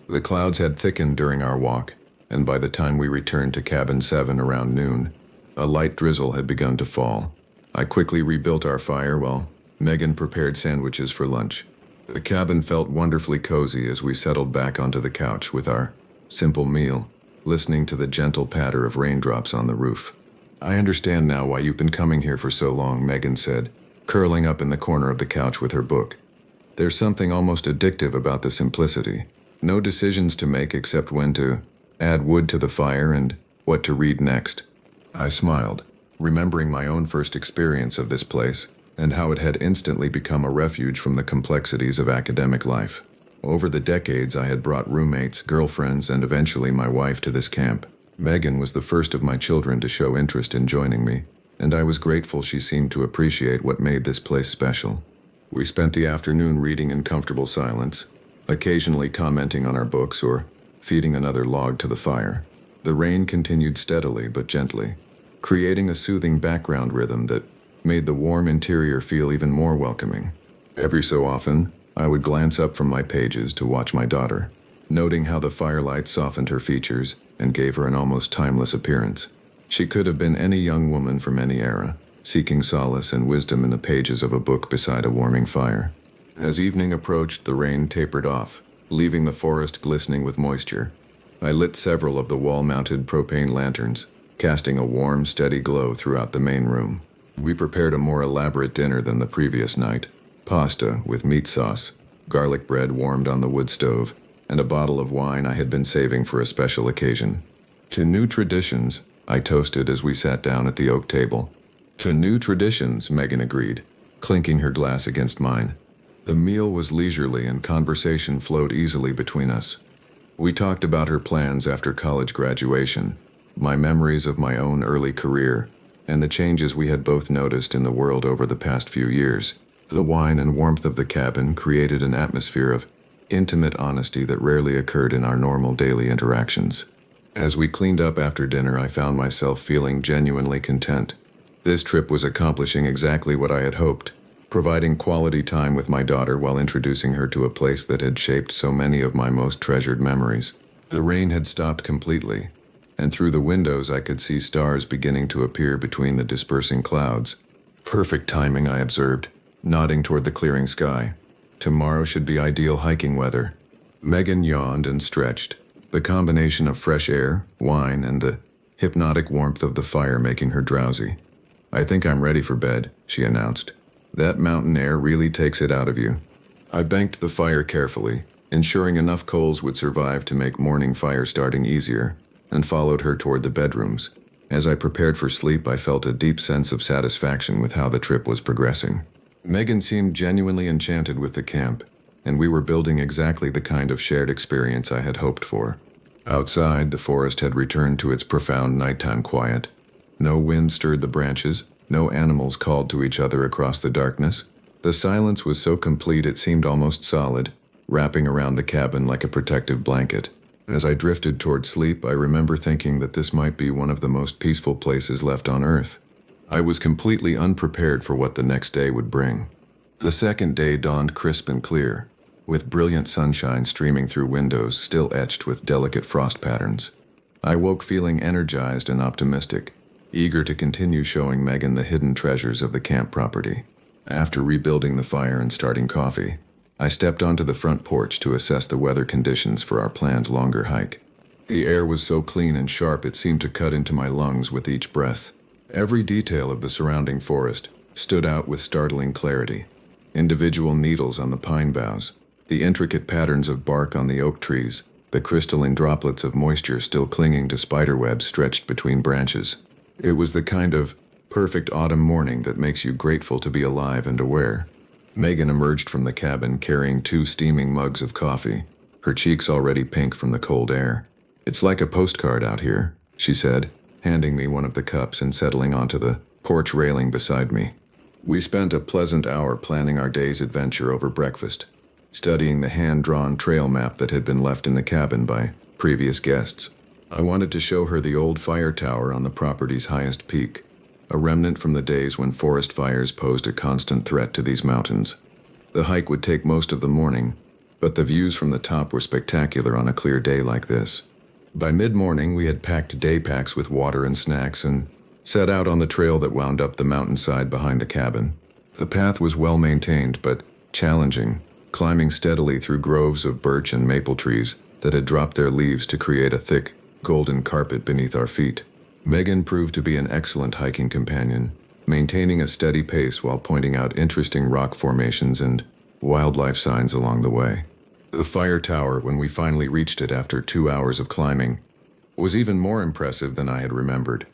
The clouds had thickened during our walk, and by the time we returned to Cabin 7 around noon, a light drizzle had begun to fall. I quickly rebuilt our fire while Megan prepared sandwiches for lunch. The cabin felt wonderfully cozy as we settled back onto the couch with our simple meal, listening to the gentle patter of raindrops on the roof. "I understand now why you've been coming here for so long," Megan said, curling up in the corner of the couch with her book. "There's something almost addictive about the simplicity. No decisions to make except when to add wood to the fire and what to read next." I smiled, remembering my own first experience of this place and how it had instantly become a refuge from the complexities of academic life. Over the decades, I had brought roommates, girlfriends, and eventually my wife to this camp. Megan was the first of my children to show interest in joining me, and I was grateful she seemed to appreciate what made this place special. We spent the afternoon reading in comfortable silence, occasionally commenting on our books or feeding another log to the fire. The rain continued steadily but gently, creating a soothing background rhythm that made the warm interior feel even more welcoming. Every so often, I would glance up from my pages to watch my daughter, noting how the firelight softened her features and gave her an almost timeless appearance. She could have been any young woman from any era, seeking solace and wisdom in the pages of a book beside a warming fire. As evening approached, the rain tapered off, leaving the forest glistening with moisture. I lit several of the wall-mounted propane lanterns, casting a warm, steady glow throughout the main room. We prepared a more elaborate dinner than the previous night. Pasta with meat sauce, garlic bread warmed on the wood stove, and a bottle of wine I had been saving for a special occasion. "To new traditions," I toasted as we sat down at the oak table. "To new traditions," Megan agreed, clinking her glass against mine. The meal was leisurely and conversation flowed easily between us. We talked about her plans after college graduation, my memories of my own early career, and the changes we had both noticed in the world over the past few years. The wine and warmth of the cabin created an atmosphere of intimate honesty that rarely occurred in our normal daily interactions. As we cleaned up after dinner, I found myself feeling genuinely content. This trip was accomplishing exactly what I had hoped, providing quality time with my daughter while introducing her to a place that had shaped so many of my most treasured memories. The rain had stopped completely, and through the windows I could see stars beginning to appear between the dispersing clouds. Perfect timing, I observed, nodding toward the clearing sky. Tomorrow should be ideal hiking weather. Megan yawned and stretched, the combination of fresh air, wine, and the hypnotic warmth of the fire making her drowsy. "I think I'm ready for bed," she announced. "That mountain air really takes it out of you." I banked the fire carefully, ensuring enough coals would survive to make morning fire starting easier, and followed her toward the bedrooms. As I prepared for sleep, I felt a deep sense of satisfaction with how the trip was progressing. Megan seemed genuinely enchanted with the camp, and we were building exactly the kind of shared experience I had hoped for. Outside, the forest had returned to its profound nighttime quiet. No wind stirred the branches, no animals called to each other across the darkness. The silence was so complete it seemed almost solid, wrapping around the cabin like a protective blanket. As I drifted toward sleep, I remember thinking that this might be one of the most peaceful places left on Earth. I was completely unprepared for what the next day would bring. The second day dawned crisp and clear, with brilliant sunshine streaming through windows still etched with delicate frost patterns. I woke feeling energized and optimistic, eager to continue showing Megan the hidden treasures of the camp property. After rebuilding the fire and starting coffee, I stepped onto the front porch to assess the weather conditions for our planned longer hike. The air was so clean and sharp it seemed to cut into my lungs with each breath. Every detail of the surrounding forest stood out with startling clarity. Individual needles on the pine boughs, the intricate patterns of bark on the oak trees, the crystalline droplets of moisture still clinging to spiderwebs stretched between branches. It was the kind of perfect autumn morning that makes you grateful to be alive and aware. Megan emerged from the cabin carrying 2 steaming mugs of coffee, her cheeks already pink from the cold air. "It's like a postcard out here," she said, handing me one of the cups and settling onto the porch railing beside me. We spent a pleasant hour planning our day's adventure over breakfast, studying the hand-drawn trail map that had been left in the cabin by previous guests. I wanted to show her the old fire tower on the property's highest peak, a remnant from the days when forest fires posed a constant threat to these mountains. The hike would take most of the morning, but the views from the top were spectacular on a clear day like this. By mid-morning, we had packed day packs with water and snacks and set out on the trail that wound up the mountainside behind the cabin. The path was well maintained but challenging, climbing steadily through groves of birch and maple trees that had dropped their leaves to create a thick, golden carpet beneath our feet. Megan proved to be an excellent hiking companion, maintaining a steady pace while pointing out interesting rock formations and wildlife signs along the way. The fire tower, when we finally reached it after 2 hours of climbing, was even more impressive than I had remembered.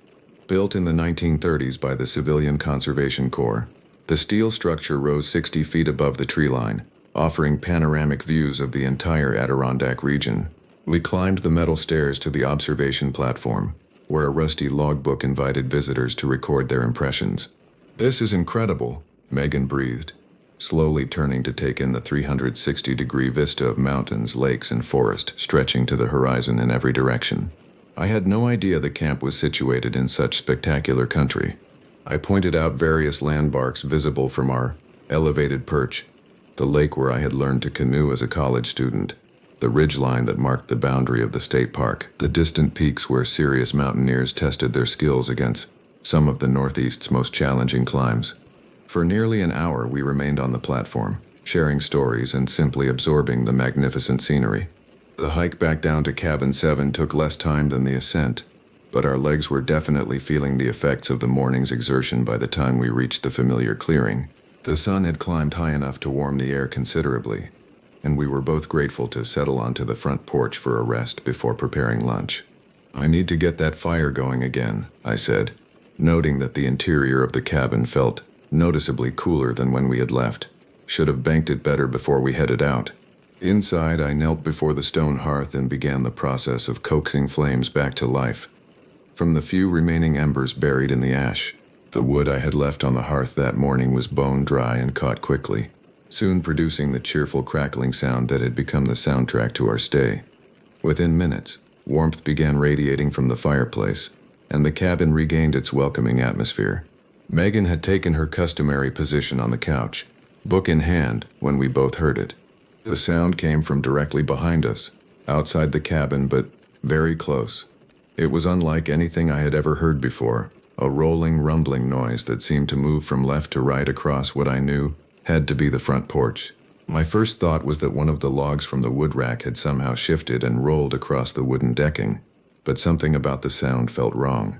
Built in the 1930s by the Civilian Conservation Corps, the steel structure rose 60 feet above the tree line, offering panoramic views of the entire Adirondack region. We climbed the metal stairs to the observation platform, where a rusty logbook invited visitors to record their impressions. "This is incredible," Megan breathed, slowly turning to take in the 360-degree vista of mountains, lakes, and forest stretching to the horizon in every direction. I had no idea the camp was situated in such spectacular country. I pointed out various landmarks visible from our elevated perch: the lake where I had learned to canoe as a college student, the ridgeline that marked the boundary of the state park, the distant peaks where serious mountaineers tested their skills against some of the Northeast's most challenging climbs. For nearly an hour, we remained on the platform, sharing stories and simply absorbing the magnificent scenery. The hike back down to Cabin 7 took less time than the ascent, but our legs were definitely feeling the effects of the morning's exertion by the time we reached the familiar clearing. The sun had climbed high enough to warm the air considerably, and we were both grateful to settle onto the front porch for a rest before preparing lunch. "I need to get that fire going again," I said, noting that the interior of the cabin felt noticeably cooler than when we had left. Should have banked it better before we headed out. Inside, I knelt before the stone hearth and began the process of coaxing flames back to life. From the few remaining embers buried in the ash, the wood I had left on the hearth that morning was bone dry and caught quickly. soon producing the cheerful crackling sound that had become the soundtrack to our stay. Within minutes, warmth began radiating from the fireplace, and the cabin regained its welcoming atmosphere. Megan had taken her customary position on the couch, book in hand, when we both heard it. The sound came from directly behind us, outside the cabin, but very close. It was unlike anything I had ever heard before, a rolling, rumbling noise that seemed to move from left to right across what I knew had to be the front porch. My first thought was that one of the logs from the wood rack had somehow shifted and rolled across the wooden decking, but something about the sound felt wrong.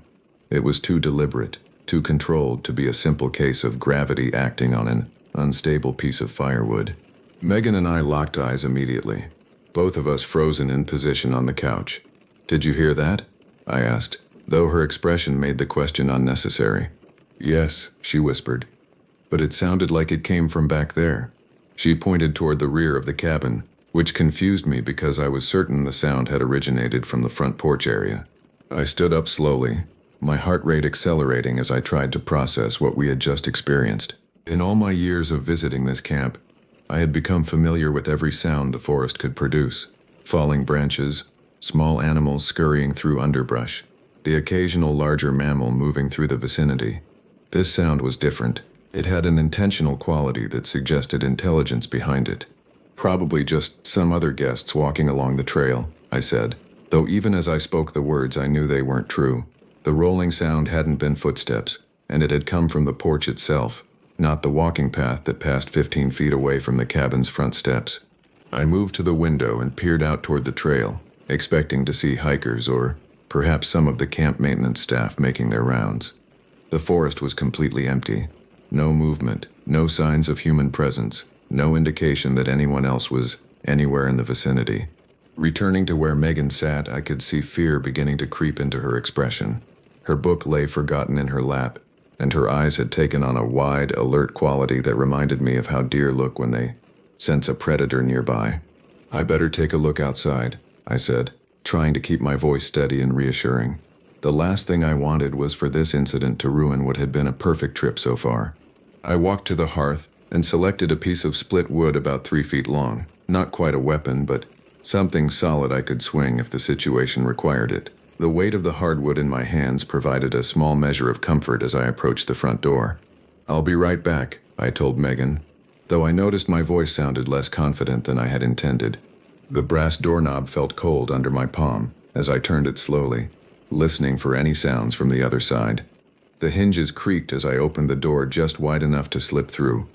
It was too deliberate, too controlled to be a simple case of gravity acting on an unstable piece of firewood. Megan and I locked eyes immediately, both of us frozen in position on the couch. "Did you hear that?" I asked, though her expression made the question unnecessary. "Yes," she whispered, "but it sounded like it came from back there." She pointed toward the rear of the cabin, which confused me because I was certain the sound had originated from the front porch area. I stood up slowly, my heart rate accelerating as I tried to process what we had just experienced. In all my years of visiting this camp, I had become familiar with every sound the forest could produce: falling branches, small animals scurrying through underbrush, the occasional larger mammal moving through the vicinity. This sound was different. It had an intentional quality that suggested intelligence behind it. "Probably just some other guests walking along the trail," I said, though even as I spoke the words I knew they weren't true. The rolling sound hadn't been footsteps, and it had come from the porch itself, not the walking path that passed 15 feet away from the cabin's front steps. I moved to the window and peered out toward the trail, expecting to see hikers or perhaps some of the camp maintenance staff making their rounds. The forest was completely empty. No movement, no signs of human presence, no indication that anyone else was anywhere in the vicinity. Returning to where Megan sat, I could see fear beginning to creep into her expression. Her book lay forgotten in her lap, and her eyes had taken on a wide, alert quality that reminded me of how deer look when they sense a predator nearby. "I better take a look outside," I said, trying to keep my voice steady and reassuring. The last thing I wanted was for this incident to ruin what had been a perfect trip so far. I walked to the hearth and selected a piece of split wood about 3 feet long. Not quite a weapon, but something solid I could swing if the situation required it. The weight of the hardwood in my hands provided a small measure of comfort as I approached the front door. "I'll be right back," I told Megan, though I noticed my voice sounded less confident than I had intended. The brass doorknob felt cold under my palm as I turned it slowly, listening for any sounds from the other side. The hinges creaked as I opened the door just wide enough to slip through,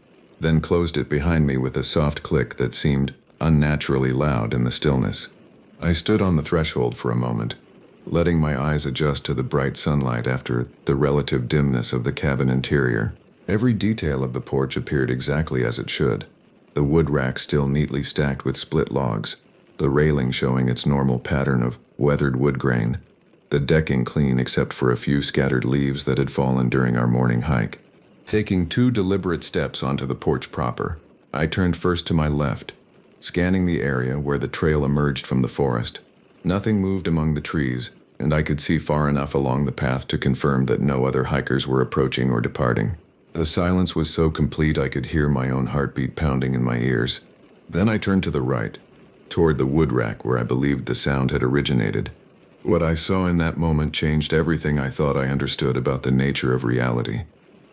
then closed it behind me with a soft click that seemed unnaturally loud in the stillness. I stood on the threshold for a moment, letting my eyes adjust to the bright sunlight after the relative dimness of the cabin interior. Every detail of the porch appeared exactly as it should. The wood rack still neatly stacked with split logs, the railing showing its normal pattern of weathered wood grain, the decking clean except for a few scattered leaves that had fallen during our morning hike. Taking 2 deliberate steps onto the porch proper, I turned first to my left, scanning the area where the trail emerged from the forest. Nothing moved among the trees, and I could see far enough along the path to confirm that no other hikers were approaching or departing. The silence was so complete I could hear my own heartbeat pounding in my ears. Then I turned to the right, toward the wood rack where I believed the sound had originated. What I saw in that moment changed everything I thought I understood about the nature of reality.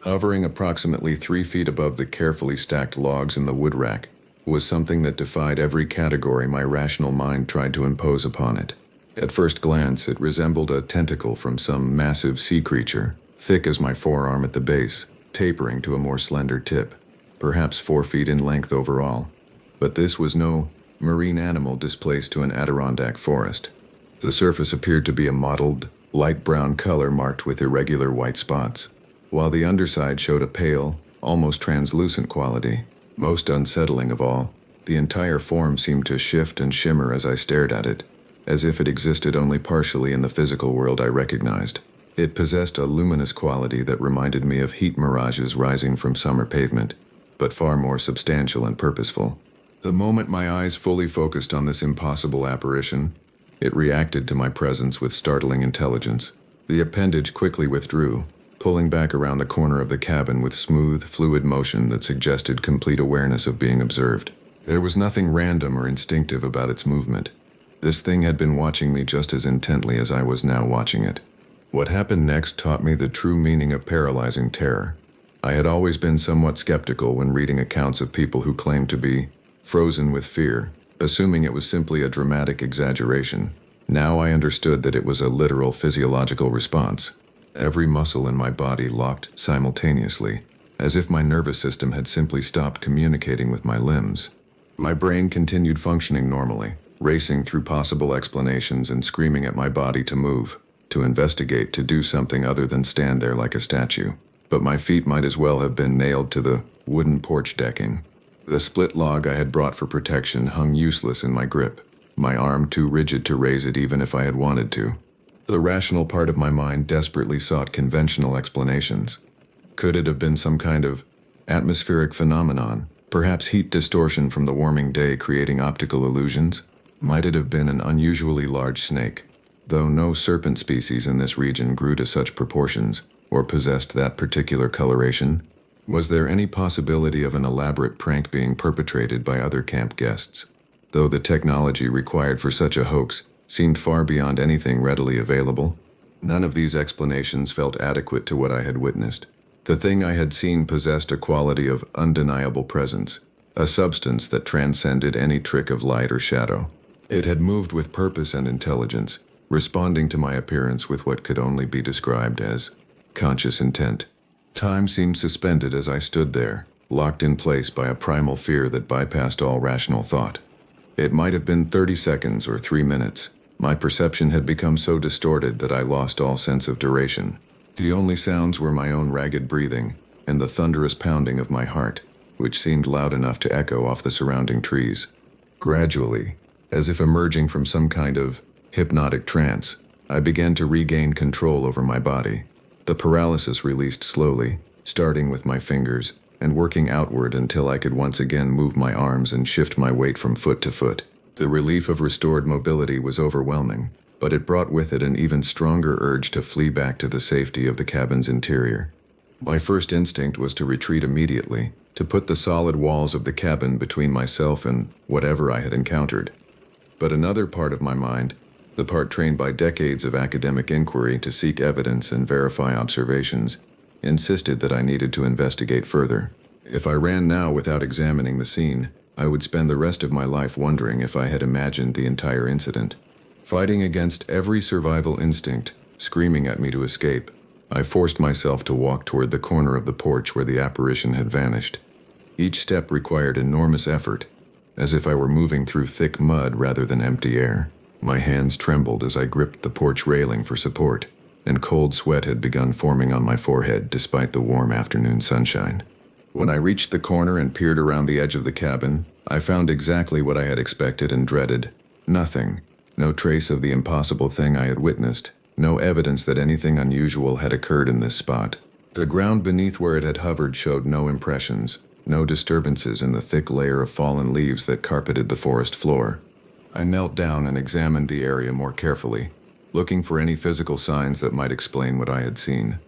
Hovering approximately 3 feet above the carefully stacked logs in the wood rack was something that defied every category my rational mind tried to impose upon it. At first glance, it resembled a tentacle from some massive sea creature, thick as my forearm at the base, tapering to a more slender tip, perhaps 4 feet in length overall. But this was no marine animal displaced to an Adirondack forest. The surface appeared to be a mottled, light brown color marked with irregular white spots, while the underside showed a pale, almost translucent quality. Most unsettling of all, the entire form seemed to shift and shimmer as I stared at it, as if it existed only partially in the physical world I recognized. It possessed a luminous quality that reminded me of heat mirages rising from summer pavement, but far more substantial and purposeful. The moment my eyes fully focused on this impossible apparition, it reacted to my presence with startling intelligence. The appendage quickly withdrew, pulling back around the corner of the cabin with smooth, fluid motion that suggested complete awareness of being observed. There was nothing random or instinctive about its movement. This thing had been watching me just as intently as I was now watching it. What happened next taught me the true meaning of paralyzing terror. I had always been somewhat skeptical when reading accounts of people who claimed to be frozen with fear, assuming it was simply a dramatic exaggeration. Now I understood that it was a literal physiological response. Every muscle in my body locked simultaneously, as if my nervous system had simply stopped communicating with my limbs. My brain continued functioning normally, racing through possible explanations and screaming at my body to move, to investigate, to do something other than stand there like a statue. But my feet might as well have been nailed to the wooden porch decking. The split log I had brought for protection hung useless in my grip, my arm too rigid to raise it even if I had wanted to. The rational part of my mind desperately sought conventional explanations. Could it have been some kind of atmospheric phenomenon, perhaps heat distortion from the warming day creating optical illusions? Might it have been an unusually large snake, though no serpent species in this region grew to such proportions or possessed that particular coloration? Was there any possibility of an elaborate prank being perpetrated by other camp guests? Though the technology required for such a hoax seemed far beyond anything readily available, none of these explanations felt adequate to what I had witnessed. The thing I had seen possessed a quality of undeniable presence, a substance that transcended any trick of light or shadow. It had moved with purpose and intelligence, responding to my appearance with what could only be described as conscious intent. Time seemed suspended as I stood there, locked in place by a primal fear that bypassed all rational thought. It might have been 30 seconds or 3 minutes. My perception had become so distorted that I lost all sense of duration. The only sounds were my own ragged breathing and the thunderous pounding of my heart, which seemed loud enough to echo off the surrounding trees. Gradually, as if emerging from some kind of hypnotic trance, I began to regain control over my body. The paralysis released slowly, starting with my fingers and working outward until I could once again move my arms and shift my weight from foot to foot. The relief of restored mobility was overwhelming, but it brought with it an even stronger urge to flee back to the safety of the cabin's interior. My first instinct was to retreat immediately, to put the solid walls of the cabin between myself and whatever I had encountered. But another part of my mind, the part trained by decades of academic inquiry to seek evidence and verify observations, insisted that I needed to investigate further. If I ran now without examining the scene, I would spend the rest of my life wondering if I had imagined the entire incident. Fighting against every survival instinct, screaming at me to escape, I forced myself to walk toward the corner of the porch where the apparition had vanished. Each step required enormous effort, as if I were moving through thick mud rather than empty air. My hands trembled as I gripped the porch railing for support, and cold sweat had begun forming on my forehead despite the warm afternoon sunshine. When I reached the corner and peered around the edge of the cabin, I found exactly what I had expected and dreaded. Nothing. No trace of the impossible thing I had witnessed. No evidence that anything unusual had occurred in this spot. The ground beneath where it had hovered showed no impressions, no disturbances in the thick layer of fallen leaves that carpeted the forest floor. I knelt down and examined the area more carefully, looking for any physical signs that might explain what I had seen.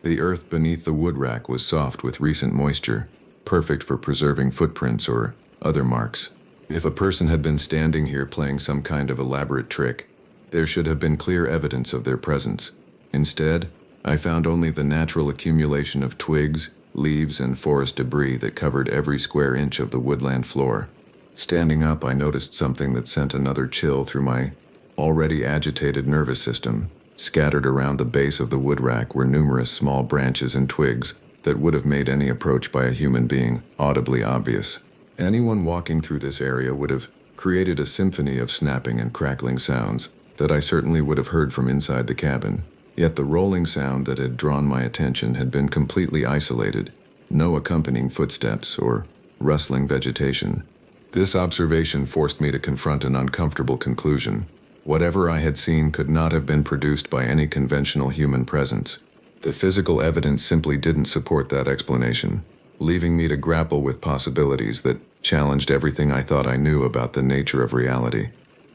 The earth beneath the wood rack was soft with recent moisture, perfect for preserving footprints or other marks. If a person had been standing here playing some kind of elaborate trick, there should have been clear evidence of their presence. Instead, I found only the natural accumulation of twigs, leaves, and forest debris that covered every square inch of the woodland floor. Standing up, I noticed something that sent another chill through my already agitated nervous system. Scattered around the base of the wood rack were numerous small branches and twigs that would have made any approach by a human being audibly obvious. Anyone walking through this area would have created a symphony of snapping and crackling sounds that I certainly would have heard from inside the cabin. Yet the rolling sound that had drawn my attention had been completely isolated, no accompanying footsteps or rustling vegetation. This observation forced me to confront an uncomfortable conclusion. Whatever I had seen could not have been produced by any conventional human presence. The physical evidence simply didn't support that explanation, leaving me to grapple with possibilities that challenged everything I thought I knew about the nature of reality.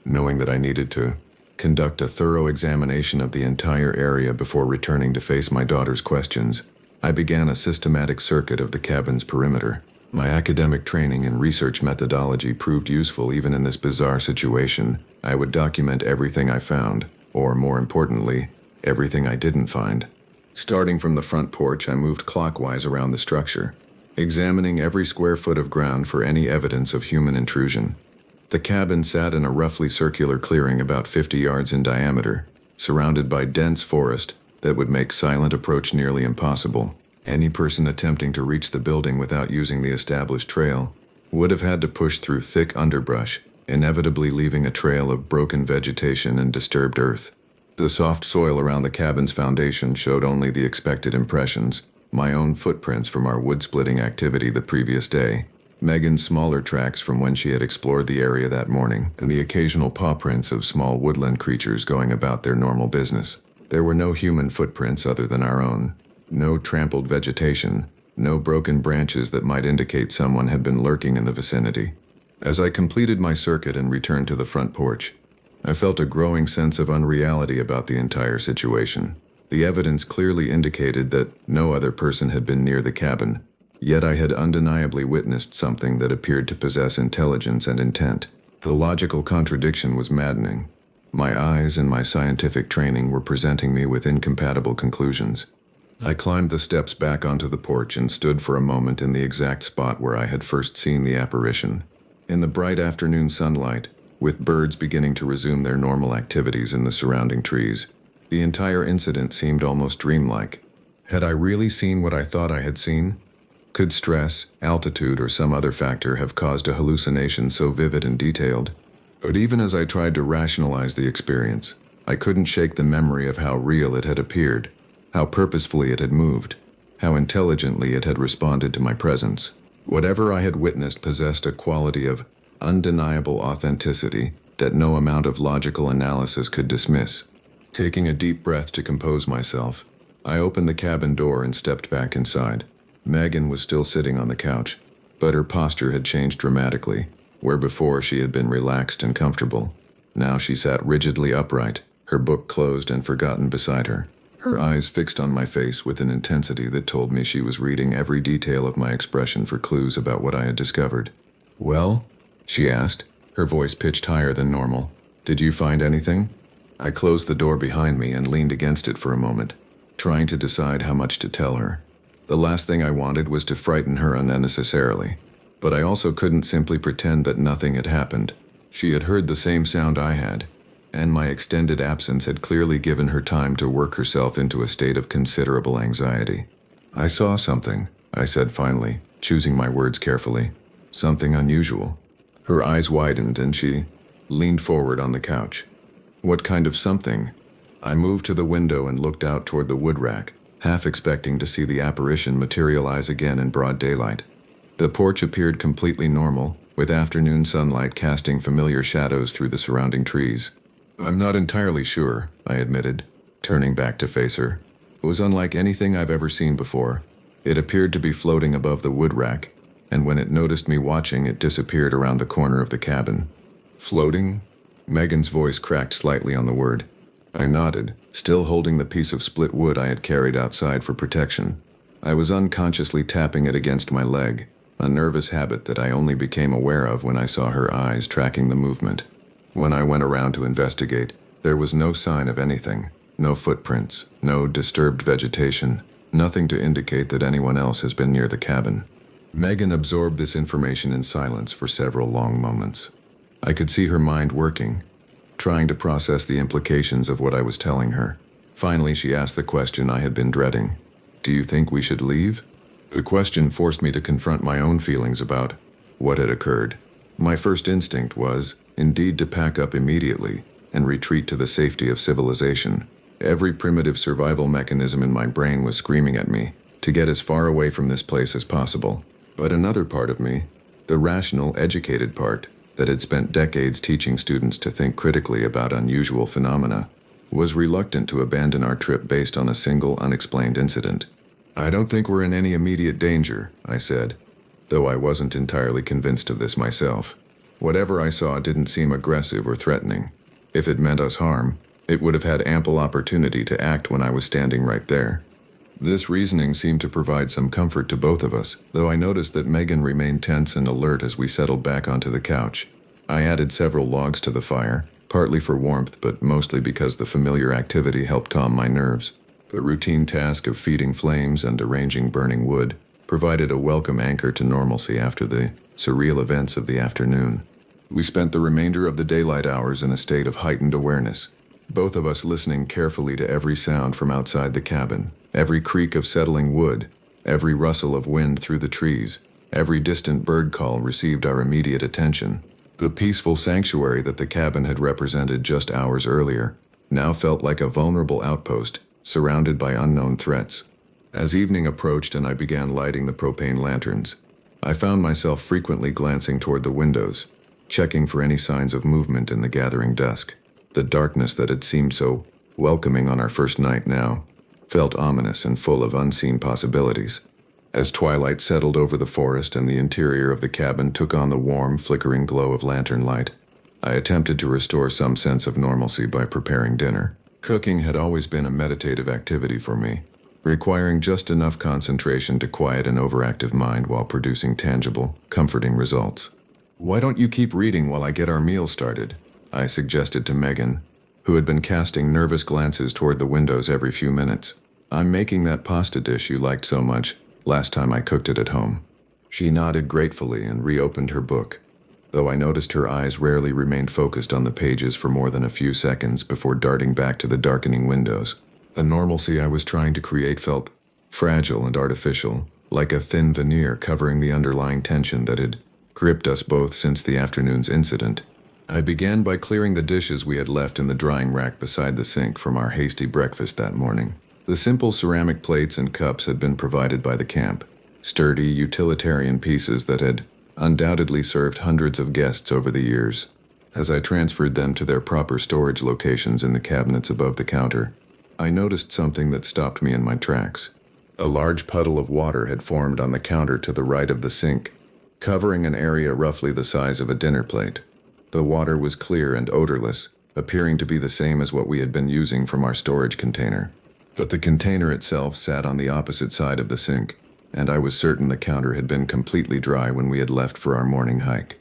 Knowing that I needed to conduct a thorough examination of the entire area before returning to face my daughter's questions. I began a systematic circuit of the cabin's perimeter. My academic training and research methodology proved useful even in this bizarre situation. I would document everything I found, or more importantly, everything I didn't find. Starting from the front porch, I moved clockwise around the structure, examining every square foot of ground for any evidence of human intrusion. The cabin sat in a roughly circular clearing about 50 yards in diameter, surrounded by dense forest that would make silent approach nearly impossible. Any person attempting to reach the building without using the established trail would have had to push through thick underbrush, inevitably leaving a trail of broken vegetation and disturbed earth. The soft soil around the cabin's foundation showed only the expected impressions, my own footprints from our wood-splitting activity the previous day, Megan's smaller tracks from when she had explored the area that morning, and the occasional paw prints of small woodland creatures going about their normal business. There were no human footprints other than our own. No trampled vegetation, no broken branches that might indicate someone had been lurking in the vicinity. As I completed my circuit and returned to the front porch, I felt a growing sense of unreality about the entire situation. The evidence clearly indicated that no other person had been near the cabin, yet I had undeniably witnessed something that appeared to possess intelligence and intent. The logical contradiction was maddening. My eyes and my scientific training were presenting me with incompatible conclusions. I climbed the steps back onto the porch and stood for a moment in the exact spot where I had first seen the apparition. In the bright afternoon sunlight, with birds beginning to resume their normal activities in the surrounding trees, the entire incident seemed almost dreamlike. Had I really seen what I thought I had seen? Could stress, altitude, or some other factor have caused a hallucination so vivid and detailed? But even as I tried to rationalize the experience, I couldn't shake the memory of how real it had appeared, how purposefully it had moved, how intelligently it had responded to my presence. Whatever I had witnessed possessed a quality of undeniable authenticity that no amount of logical analysis could dismiss. Taking a deep breath to compose myself, I opened the cabin door and stepped back inside. Megan was still sitting on the couch, but her posture had changed dramatically. Where before she had been relaxed and comfortable, now she sat rigidly upright, her book closed and forgotten beside her. Her eyes fixed on my face with an intensity that told me she was reading every detail of my expression for clues about what I had discovered. "Well?" she asked, her voice pitched higher than normal. "Did you find anything?" I closed the door behind me and leaned against it for a moment, trying to decide how much to tell her. The last thing I wanted was to frighten her unnecessarily, but I also couldn't simply pretend that nothing had happened. She had heard the same sound I had, and my extended absence had clearly given her time to work herself into a state of considerable anxiety. "I saw something," I said finally, choosing my words carefully. "Something unusual." Her eyes widened and she leaned forward on the couch. "What kind of something?" I moved to the window and looked out toward the wood rack, half expecting to see the apparition materialize again in broad daylight. The porch appeared completely normal, with afternoon sunlight casting familiar shadows through the surrounding trees. "I'm not entirely sure," I admitted, turning back to face her. It was unlike anything I've ever seen before. It appeared to be floating above the wood rack, and when it noticed me watching, it disappeared around the corner of the cabin. "Floating?" Megan's voice cracked slightly on the word. I nodded, still holding the piece of split wood I had carried outside for protection. I was unconsciously tapping it against my leg, a nervous habit that I only became aware of when I saw her eyes tracking the movement. When I went around to investigate, there was no sign of anything. No footprints, no disturbed vegetation, nothing to indicate that anyone else has been near the cabin. Megan absorbed this information in silence for several long moments. I could see her mind working, trying to process the implications of what I was telling her. Finally, she asked the question I had been dreading. "Do you think we should leave?" The question forced me to confront my own feelings about what had occurred. My first instinct was, indeed, to pack up immediately and retreat to the safety of civilization. Every primitive survival mechanism in my brain was screaming at me to get as far away from this place as possible. But another part of me, the rational, educated part, that had spent decades teaching students to think critically about unusual phenomena, was reluctant to abandon our trip based on a single unexplained incident. "I don't think we're in any immediate danger," I said, though I wasn't entirely convinced of this myself. Whatever I saw didn't seem aggressive or threatening. If it meant us harm, it would have had ample opportunity to act when I was standing right there. This reasoning seemed to provide some comfort to both of us, though I noticed that Megan remained tense and alert as we settled back onto the couch. I added several logs to the fire, partly for warmth but mostly because the familiar activity helped calm my nerves. The routine task of feeding flames and arranging burning wood provided a welcome anchor to normalcy after the surreal events of the afternoon. We spent the remainder of the daylight hours in a state of heightened awareness, both of us listening carefully to every sound from outside the cabin, every creak of settling wood, every rustle of wind through the trees, every distant bird call received our immediate attention. The peaceful sanctuary that the cabin had represented just hours earlier now felt like a vulnerable outpost, surrounded by unknown threats. As evening approached and I began lighting the propane lanterns, I found myself frequently glancing toward the windows, checking for any signs of movement in the gathering dusk. The darkness that had seemed so welcoming on our first night now felt ominous and full of unseen possibilities. As twilight settled over the forest and the interior of the cabin took on the warm, flickering glow of lantern light, I attempted to restore some sense of normalcy by preparing dinner. Cooking had always been a meditative activity for me, requiring just enough concentration to quiet an overactive mind while producing tangible, comforting results. "Why don't you keep reading while I get our meal started?" I suggested to Megan, who had been casting nervous glances toward the windows every few minutes. "I'm making that pasta dish you liked so much last time I cooked it at home." She nodded gratefully and reopened her book, though I noticed her eyes rarely remained focused on the pages for more than a few seconds before darting back to the darkening windows. The normalcy I was trying to create felt fragile and artificial, like a thin veneer covering the underlying tension that had gripped us both since the afternoon's incident. I began by clearing the dishes we had left in the drying rack beside the sink from our hasty breakfast that morning. The simple ceramic plates and cups had been provided by the camp, sturdy, utilitarian pieces that had undoubtedly served hundreds of guests over the years. As I transferred them to their proper storage locations in the cabinets above the counter, I noticed something that stopped me in my tracks. A large puddle of water had formed on the counter to the right of the sink, covering an area roughly the size of a dinner plate. The water was clear and odorless, appearing to be the same as what we had been using from our storage container. But the container itself sat on the opposite side of the sink, and I was certain the counter had been completely dry when we had left for our morning hike.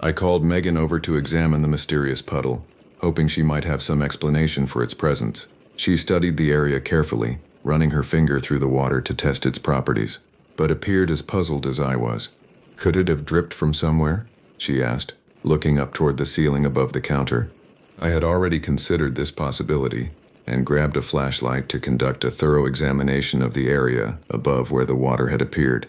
I called Megan over to examine the mysterious puddle, hoping she might have some explanation for its presence. She studied the area carefully, running her finger through the water to test its properties, but appeared as puzzled as I was. "Could it have dripped from somewhere?" she asked, looking up toward the ceiling above the counter. I had already considered this possibility, and grabbed a flashlight to conduct a thorough examination of the area above where the water had appeared.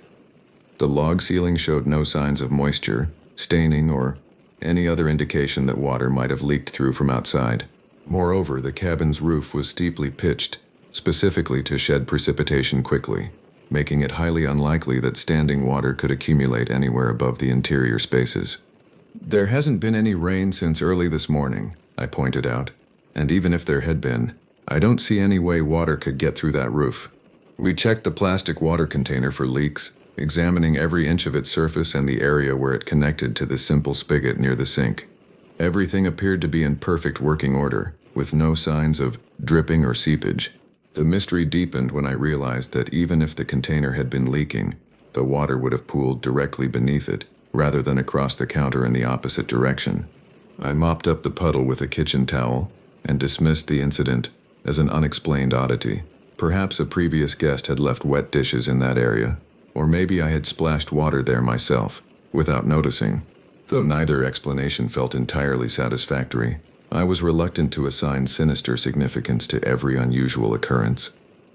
The log ceiling showed no signs of moisture, staining, or any other indication that water might have leaked through from outside. Moreover, the cabin's roof was steeply pitched, specifically to shed precipitation quickly, making it highly unlikely that standing water could accumulate anywhere above the interior spaces. "There hasn't been any rain since early this morning," I pointed out, "and even if there had been, I don't see any way water could get through that roof." We checked the plastic water container for leaks, examining every inch of its surface and the area where it connected to the simple spigot near the sink. Everything appeared to be in perfect working order, with no signs of dripping or seepage. The mystery deepened when I realized that even if the container had been leaking, the water would have pooled directly beneath it, rather than across the counter in the opposite direction. I mopped up the puddle with a kitchen towel and dismissed the incident as an unexplained oddity. Perhaps a previous guest had left wet dishes in that area, or maybe I had splashed water there myself, without noticing. Though neither explanation felt entirely satisfactory, I was reluctant to assign sinister significance to every unusual occurrence.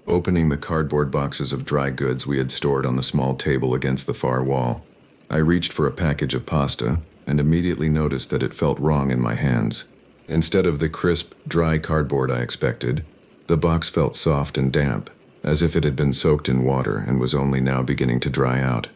Opening the cardboard boxes of dry goods we had stored on the small table against the far wall, I reached for a package of pasta and immediately noticed that it felt wrong in my hands. Instead of the crisp, dry cardboard I expected, the box felt soft and damp, as if it had been soaked in water and was only now beginning to dry out.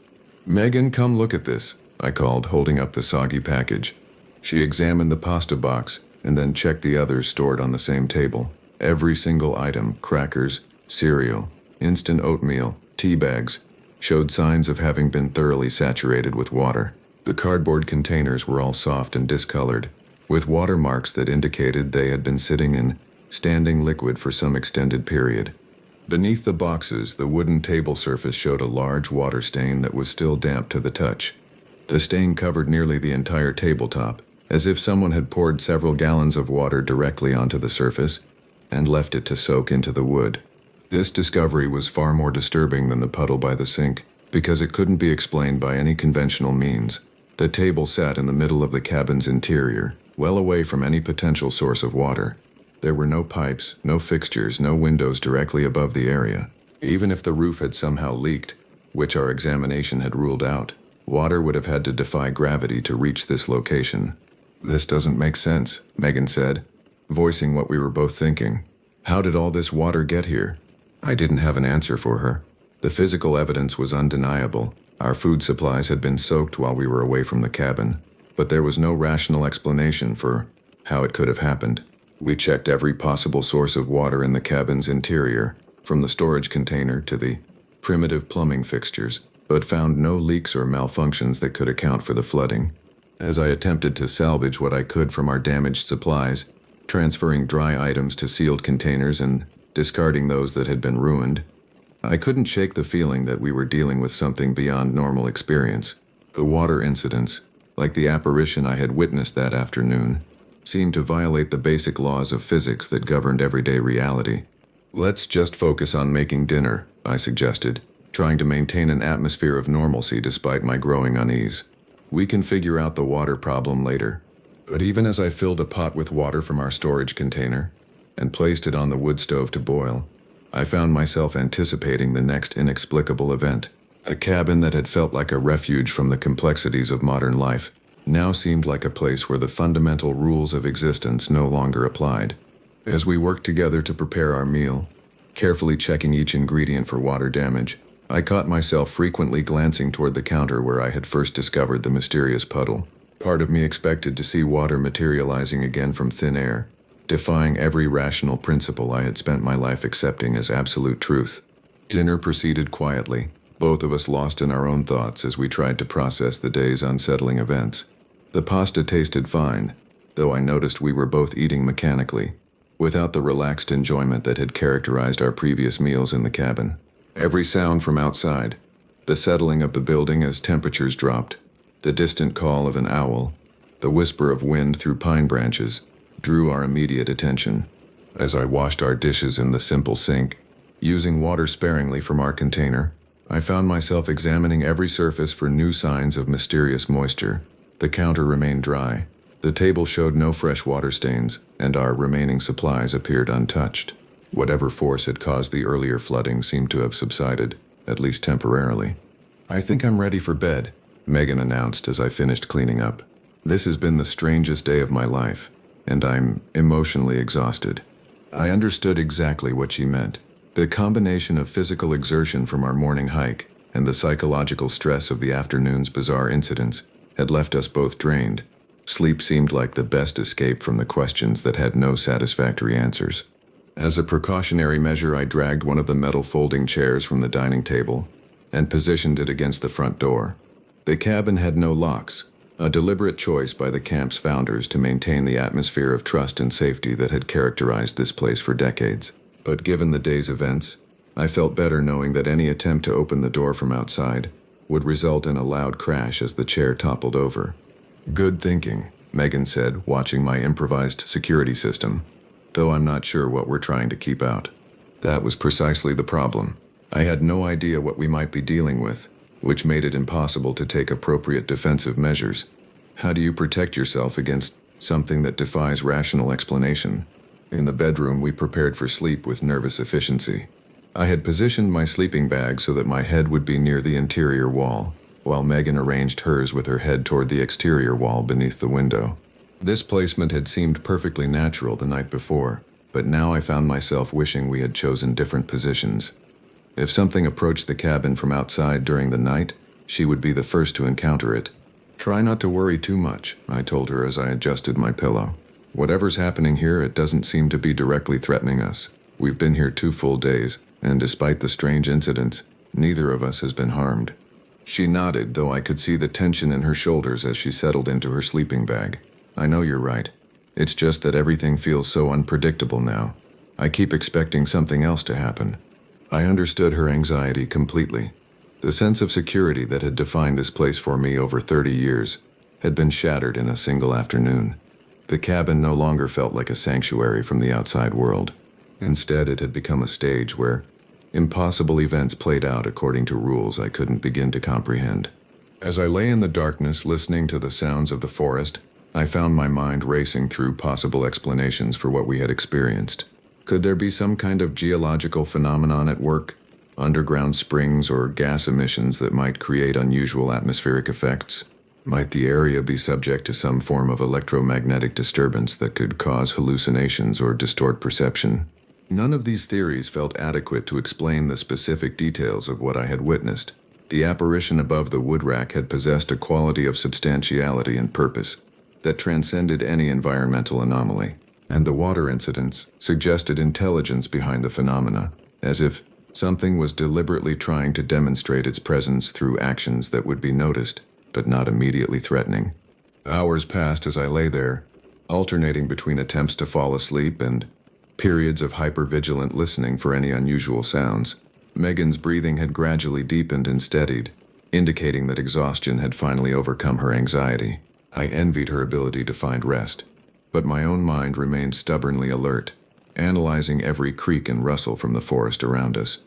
"Megan, come look at this," I called, holding up the soggy package. She examined the pasta box and then checked the others stored on the same table. Every single item, crackers, cereal, instant oatmeal, tea bags, showed signs of having been thoroughly saturated with water. The cardboard containers were all soft and discolored, with watermarks that indicated they had been sitting in standing liquid for some extended period. Beneath the boxes, the wooden table surface showed a large water stain that was still damp to the touch. The stain covered nearly the entire tabletop, as if someone had poured several gallons of water directly onto the surface and left it to soak into the wood. This discovery was far more disturbing than the puddle by the sink, because it couldn't be explained by any conventional means. The table sat in the middle of the cabin's interior, well away from any potential source of water. There were no pipes, no fixtures, no windows directly above the area. Even if the roof had somehow leaked, which our examination had ruled out, water would have had to defy gravity to reach this location. "This doesn't make sense," Megan said, voicing what we were both thinking. "How did all this water get here?" I didn't have an answer for her. The physical evidence was undeniable. Our food supplies had been soaked while we were away from the cabin, but there was no rational explanation for how it could have happened. We checked every possible source of water in the cabin's interior, from the storage container to the primitive plumbing fixtures, but found no leaks or malfunctions that could account for the flooding. As I attempted to salvage what I could from our damaged supplies, transferring dry items to sealed containers and discarding those that had been ruined, I couldn't shake the feeling that we were dealing with something beyond normal experience. The water incidents, like the apparition I had witnessed that afternoon, seemed to violate the basic laws of physics that governed everyday reality. "Let's just focus on making dinner," I suggested, trying to maintain an atmosphere of normalcy despite my growing unease. "We can figure out the water problem later." But even as I filled a pot with water from our storage container and placed it on the wood stove to boil, I found myself anticipating the next inexplicable event. A cabin that had felt like a refuge from the complexities of modern life now seemed like a place where the fundamental rules of existence no longer applied. As we worked together to prepare our meal, carefully checking each ingredient for water damage, I caught myself frequently glancing toward the counter where I had first discovered the mysterious puddle. Part of me expected to see water materializing again from thin air, defying every rational principle I had spent my life accepting as absolute truth. Dinner proceeded quietly, both of us lost in our own thoughts as we tried to process the day's unsettling events. The pasta tasted fine, though I noticed we were both eating mechanically, without the relaxed enjoyment that had characterized our previous meals in the cabin. Every sound from outside, the settling of the building as temperatures dropped, the distant call of an owl, the whisper of wind through pine branches, drew our immediate attention. As I washed our dishes in the simple sink, using water sparingly from our container, I found myself examining every surface for new signs of mysterious moisture. The counter remained dry, the table showed no fresh water stains, and our remaining supplies appeared untouched. Whatever force had caused the earlier flooding seemed to have subsided, at least temporarily. "I think I'm ready for bed," Megan announced as I finished cleaning up. "This has been the strangest day of my life, and I'm emotionally exhausted." I understood exactly what she meant. The combination of physical exertion from our morning hike and the psychological stress of the afternoon's bizarre incidents had left us both drained. Sleep seemed like the best escape from the questions that had no satisfactory answers. As a precautionary measure, I dragged one of the metal folding chairs from the dining table and positioned it against the front door. The cabin had no locks, a deliberate choice by the camp's founders to maintain the atmosphere of trust and safety that had characterized this place for decades. But given the day's events, I felt better knowing that any attempt to open the door from outside would result in a loud crash as the chair toppled over. "Good thinking," Megan said, watching my improvised security system, "though I'm not sure what we're trying to keep out." That was precisely the problem. I had no idea what we might be dealing with, which made it impossible to take appropriate defensive measures. How do you protect yourself against something that defies rational explanation? In the bedroom, we prepared for sleep with nervous efficiency. I had positioned my sleeping bag so that my head would be near the interior wall, while Megan arranged hers with her head toward the exterior wall beneath the window. This placement had seemed perfectly natural the night before, but now I found myself wishing we had chosen different positions. If something approached the cabin from outside during the night, she would be the first to encounter it. "Try not to worry too much," I told her as I adjusted my pillow. "Whatever's happening here, it doesn't seem to be directly threatening us. We've been here 2 full days, and despite the strange incidents, neither of us has been harmed." She nodded, though I could see the tension in her shoulders as she settled into her sleeping bag. I know you're right. It's just that everything feels so unpredictable now. I keep expecting something else to happen. I understood her anxiety completely. The sense of security that had defined this place for me over 30 years had been shattered in a single afternoon. The cabin no longer felt like a sanctuary from the outside world. Instead, it had become a stage where impossible events played out according to rules I couldn't begin to comprehend. As I lay in the darkness listening to the sounds of the forest, I found my mind racing through possible explanations for what we had experienced. Could there be some kind of geological phenomenon at work? Underground springs or gas emissions that might create unusual atmospheric effects? Might the area be subject to some form of electromagnetic disturbance that could cause hallucinations or distort perception? None of these theories felt adequate to explain the specific details of what I had witnessed. The apparition above the wood rack had possessed a quality of substantiality and purpose that transcended any environmental anomaly, and the water incidents suggested intelligence behind the phenomena, as if something was deliberately trying to demonstrate its presence through actions that would be noticed, but not immediately threatening. Hours passed as I lay there, alternating between attempts to fall asleep and periods of hypervigilant listening for any unusual sounds. Megan's breathing had gradually deepened and steadied, indicating that exhaustion had finally overcome her anxiety. I envied her ability to find rest, but my own mind remained stubbornly alert, analyzing every creak and rustle from the forest around us.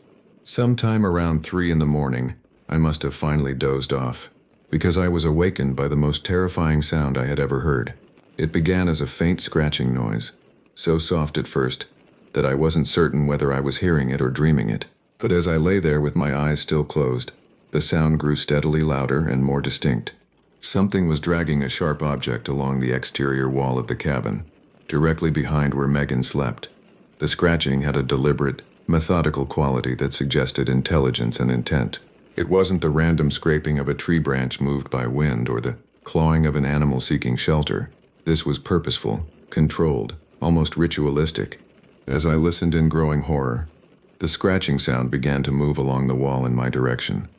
Sometime around 3 in the morning, I must have finally dozed off, because I was awakened by the most terrifying sound I had ever heard. It began as a faint scratching noise, so soft at first that I wasn't certain whether I was hearing it or dreaming it. But as I lay there with my eyes still closed, the sound grew steadily louder and more distinct. Something was dragging a sharp object along the exterior wall of the cabin, directly behind where Megan slept. The scratching had a deliberate, methodical quality that suggested intelligence and intent. It wasn't the random scraping of a tree branch moved by wind or the clawing of an animal seeking shelter. This was purposeful, controlled, almost ritualistic. As I listened in growing horror, the scratching sound began to move along the wall in my direction.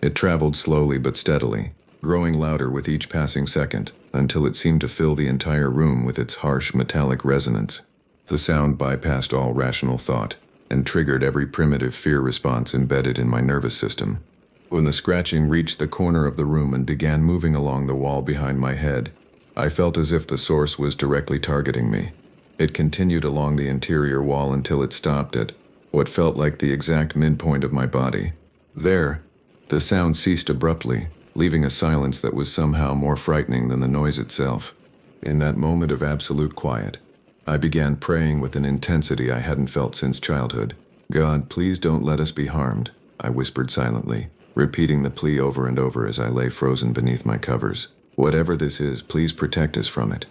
It traveled slowly but steadily, growing louder with each passing second, until it seemed to fill the entire room with its harsh metallic resonance. The sound bypassed all rational thought and triggered every primitive fear response embedded in my nervous system. When the scratching reached the corner of the room and began moving along the wall behind my head, I felt as if the source was directly targeting me. It continued along the interior wall until it stopped at what felt like the exact midpoint of my body. There, the sound ceased abruptly, leaving a silence that was somehow more frightening than the noise itself. In that moment of absolute quiet, I began praying with an intensity I hadn't felt since childhood. "God, please don't let us be harmed," I whispered silently, repeating the plea over and over as I lay frozen beneath my covers. "Whatever this is, please protect us from it."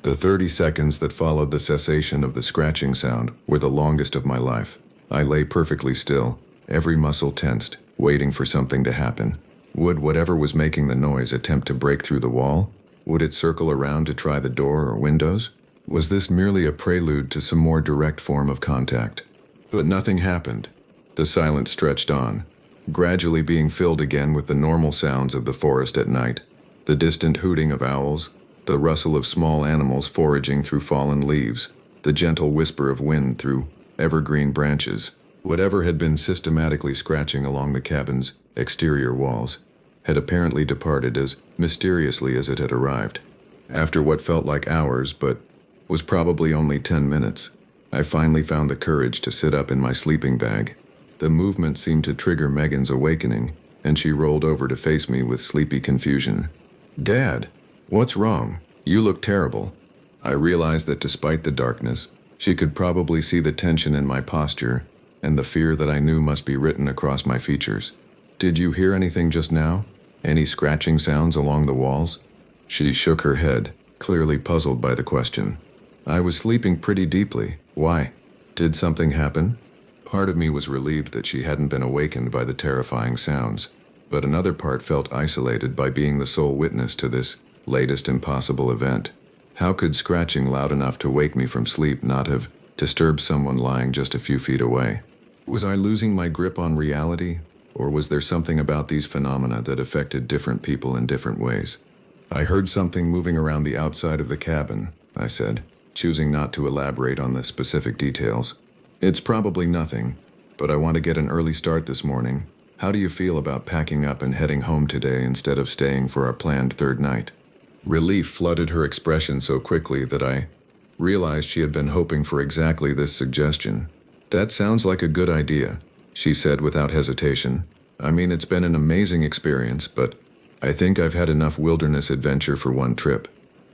The 30 seconds that followed the cessation of the scratching sound were the longest of my life. I lay perfectly still, every muscle tensed, waiting for something to happen. Would whatever was making the noise attempt to break through the wall? Would it circle around to try the door or windows? Was this merely a prelude to some more direct form of contact? But nothing happened. The silence stretched on, gradually being filled again with the normal sounds of the forest at night. The distant hooting of owls, the rustle of small animals foraging through fallen leaves, the gentle whisper of wind through evergreen branches. Whatever had been systematically scratching along the cabin's exterior walls had apparently departed as mysteriously as it had arrived. After what felt like hours, but was probably only 10 minutes, I finally found the courage to sit up in my sleeping bag. The movement seemed to trigger Megan's awakening, and she rolled over to face me with sleepy confusion. "Dad, what's wrong? You look terrible." I realized that despite the darkness, she could probably see the tension in my posture and the fear that I knew must be written across my features. "Did you hear anything just now? Any scratching sounds along the walls?" She shook her head, clearly puzzled by the question. "I was sleeping pretty deeply. Why? Did something happen?" Part of me was relieved that she hadn't been awakened by the terrifying sounds, but another part felt isolated by being the sole witness to this latest impossible event. How could scratching loud enough to wake me from sleep not have disturbed someone lying just a few feet away? Was I losing my grip on reality, or was there something about these phenomena that affected different people in different ways? I heard something moving around the outside of the cabin, I said, choosing not to elaborate on the specific details. It's probably nothing, but I want to get an early start this morning. How do you feel about packing up and heading home today instead of staying for our planned third night? Relief flooded her expression so quickly that I realized she had been hoping for exactly this suggestion. That sounds like a good idea, she said without hesitation. I mean, it's been an amazing experience, but I think I've had enough wilderness adventure for one trip.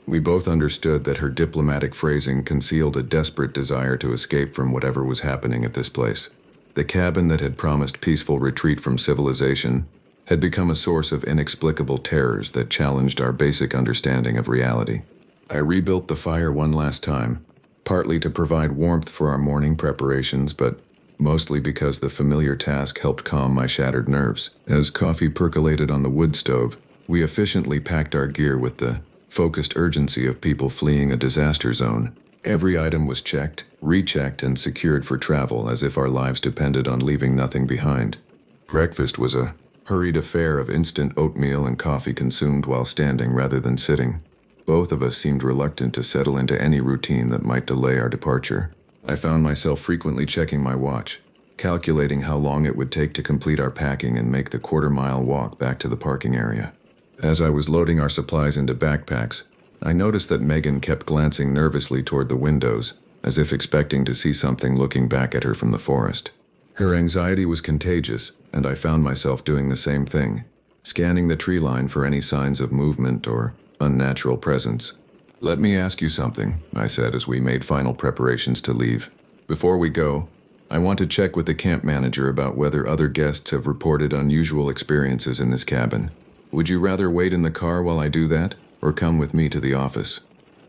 We both understood that her diplomatic phrasing concealed a desperate desire to escape from whatever was happening at this place. The cabin that had promised peaceful retreat from civilization had become a source of inexplicable terrors that challenged our basic understanding of reality. I rebuilt the fire one last time, partly to provide warmth for our morning preparations, but mostly because the familiar task helped calm my shattered nerves. As coffee percolated on the wood stove, we efficiently packed our gear with the focused urgency of people fleeing a disaster zone. Every item was checked, rechecked, and secured for travel as if our lives depended on leaving nothing behind. Breakfast was a hurried affair of instant oatmeal and coffee consumed while standing rather than sitting. Both of us seemed reluctant to settle into any routine that might delay our departure. I found myself frequently checking my watch, calculating how long it would take to complete our packing and make the quarter-mile walk back to the parking area. As I was loading our supplies into backpacks, I noticed that Megan kept glancing nervously toward the windows, as if expecting to see something looking back at her from the forest. Her anxiety was contagious, and I found myself doing the same thing, scanning the tree line for any signs of movement or unnatural presence. Let me ask you something, I said as we made final preparations to leave. Before we go, I want to check with the camp manager about whether other guests have reported unusual experiences in this cabin. Would you rather wait in the car while I do that, or come with me to the office?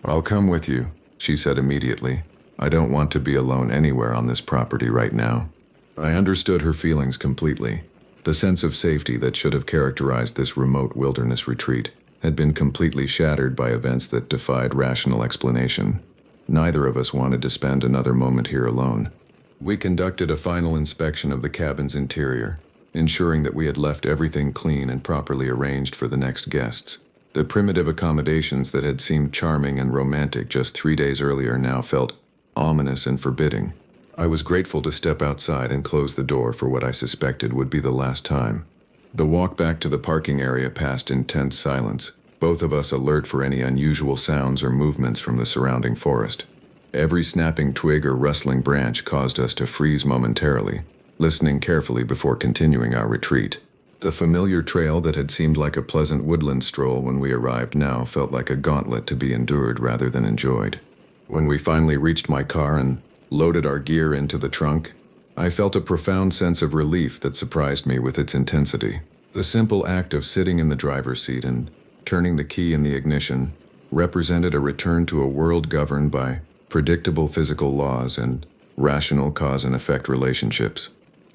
I'll come with you, she said immediately. I don't want to be alone anywhere on this property right now. I understood her feelings completely. The sense of safety that should have characterized this remote wilderness retreat had been completely shattered by events that defied rational explanation. Neither of us wanted to spend another moment here alone. We conducted a final inspection of the cabin's interior, ensuring that we had left everything clean and properly arranged for the next guests. The primitive accommodations that had seemed charming and romantic just 3 days earlier now felt ominous and forbidding. I was grateful to step outside and close the door for what I suspected would be the last time. The walk back to the parking area passed in tense silence, both of us alert for any unusual sounds or movements from the surrounding forest. Every snapping twig or rustling branch caused us to freeze momentarily, listening carefully before continuing our retreat. The familiar trail that had seemed like a pleasant woodland stroll when we arrived now felt like a gauntlet to be endured rather than enjoyed. When we finally reached my car and loaded our gear into the trunk, I felt a profound sense of relief that surprised me with its intensity. The simple act of sitting in the driver's seat and turning the key in the ignition represented a return to a world governed by predictable physical laws and rational cause and effect relationships.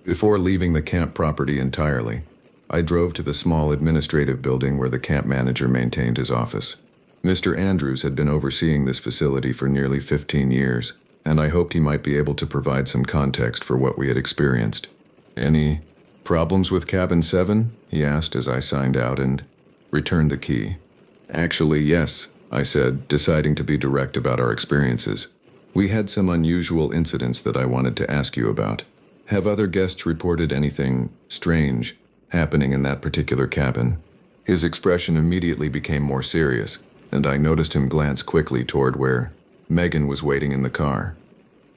Before leaving the camp property entirely, I drove to the small administrative building where the camp manager maintained his office. Mr. Andrews had been overseeing this facility for nearly 15 years, and I hoped he might be able to provide some context for what we had experienced. Any problems with Cabin 7? He asked as I signed out and returned the key. Actually, yes, I said, deciding to be direct about our experiences. We had some unusual incidents that I wanted to ask you about. Have other guests reported anything strange happening in that particular cabin? His expression immediately became more serious, and I noticed him glance quickly toward where Megan was waiting in the car.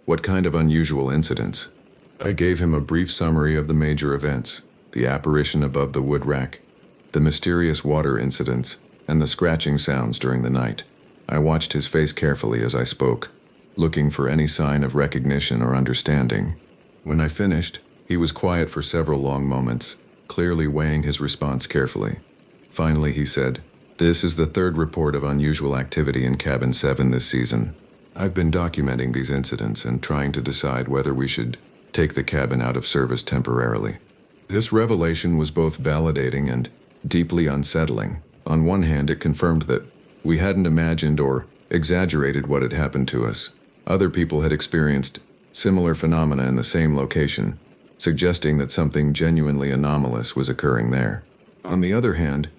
What kind of unusual incidents? I gave him a brief summary of the major events, the apparition above the wood rack, the mysterious water incidents, and the scratching sounds during the night. I watched his face carefully as I spoke, looking for any sign of recognition or understanding. When I finished, he was quiet for several long moments, clearly weighing his response carefully. Finally, he said, "This is the third report of unusual activity in Cabin 7 this season. I've been documenting these incidents and trying to decide whether we should take the cabin out of service temporarily." This revelation was both validating and deeply unsettling. On one hand, it confirmed that we hadn't imagined or exaggerated what had happened to us. Other people had experienced similar phenomena in the same location, suggesting that something genuinely anomalous was occurring there. On the other hand,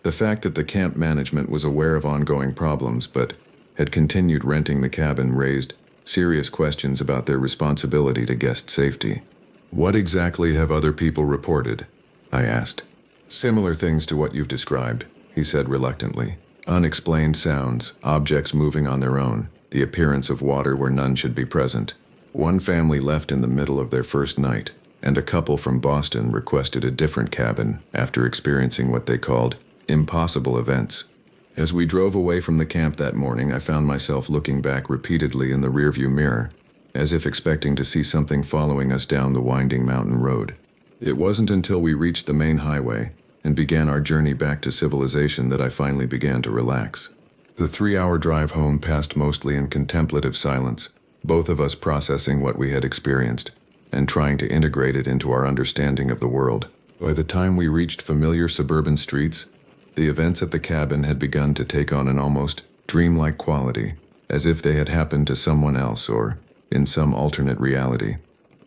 The fact that the camp management was aware of ongoing problems but had continued renting the cabin raised serious questions about their responsibility to guest safety. "What exactly have other people reported?" I asked. "Similar things to what you've described," he said reluctantly. "Unexplained sounds, objects moving on their own, the appearance of water where none should be present. One family left in the middle of their first night, and a couple from Boston requested a different cabin after experiencing what they called impossible events." As we drove away from the camp that morning, I found myself looking back repeatedly in the rearview mirror, as if expecting to see something following us down the winding mountain road. It wasn't until we reached the main highway and began our journey back to civilization that I finally began to relax. The 3-hour drive home passed mostly in contemplative silence, both of us processing what we had experienced and trying to integrate it into our understanding of the world. By the time we reached familiar suburban streets, the events at the cabin had begun to take on an almost dreamlike quality, as if they had happened to someone else or in some alternate reality.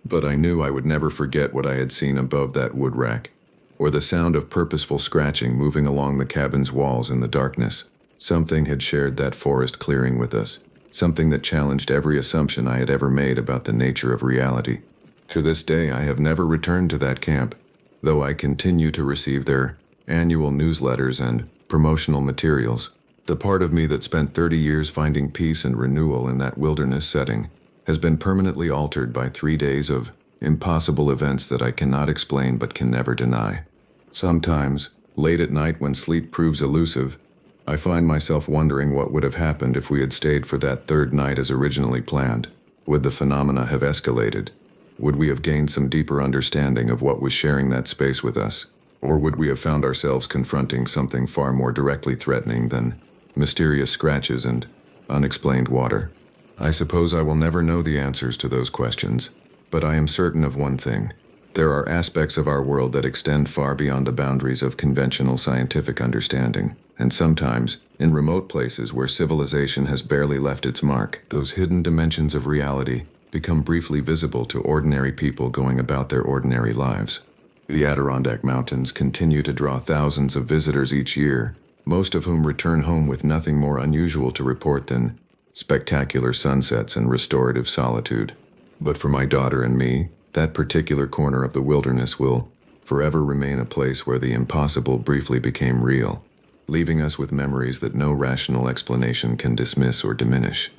But I knew I would never forget what I had seen above that wood rack, or the sound of purposeful scratching moving along the cabin's walls in the darkness. Something had shared that forest clearing with us, something that challenged every assumption I had ever made about the nature of reality. To this day, I have never returned to that camp, though I continue to receive their annual newsletters and promotional materials. The part of me that spent 30 years finding peace and renewal in that wilderness setting has been permanently altered by 3 days of impossible events that I cannot explain but can never deny. Sometimes, late at night when sleep proves elusive, I find myself wondering what would have happened if we had stayed for that third night as originally planned. Would the phenomena have escalated? Would we have gained some deeper understanding of what was sharing that space with us? Or would we have found ourselves confronting something far more directly threatening than mysterious scratches and unexplained water? I suppose I will never know the answers to those questions, but I am certain of one thing. There are aspects of our world that extend far beyond the boundaries of conventional scientific understanding, and sometimes, in remote places where civilization has barely left its mark, those hidden dimensions of reality become briefly visible to ordinary people going about their ordinary lives. The Adirondack Mountains continue to draw thousands of visitors each year, most of whom return home with nothing more unusual to report than spectacular sunsets and restorative solitude. But for my daughter and me, that particular corner of the wilderness will forever remain a place where the impossible briefly became real, leaving us with memories that no rational explanation can dismiss or diminish.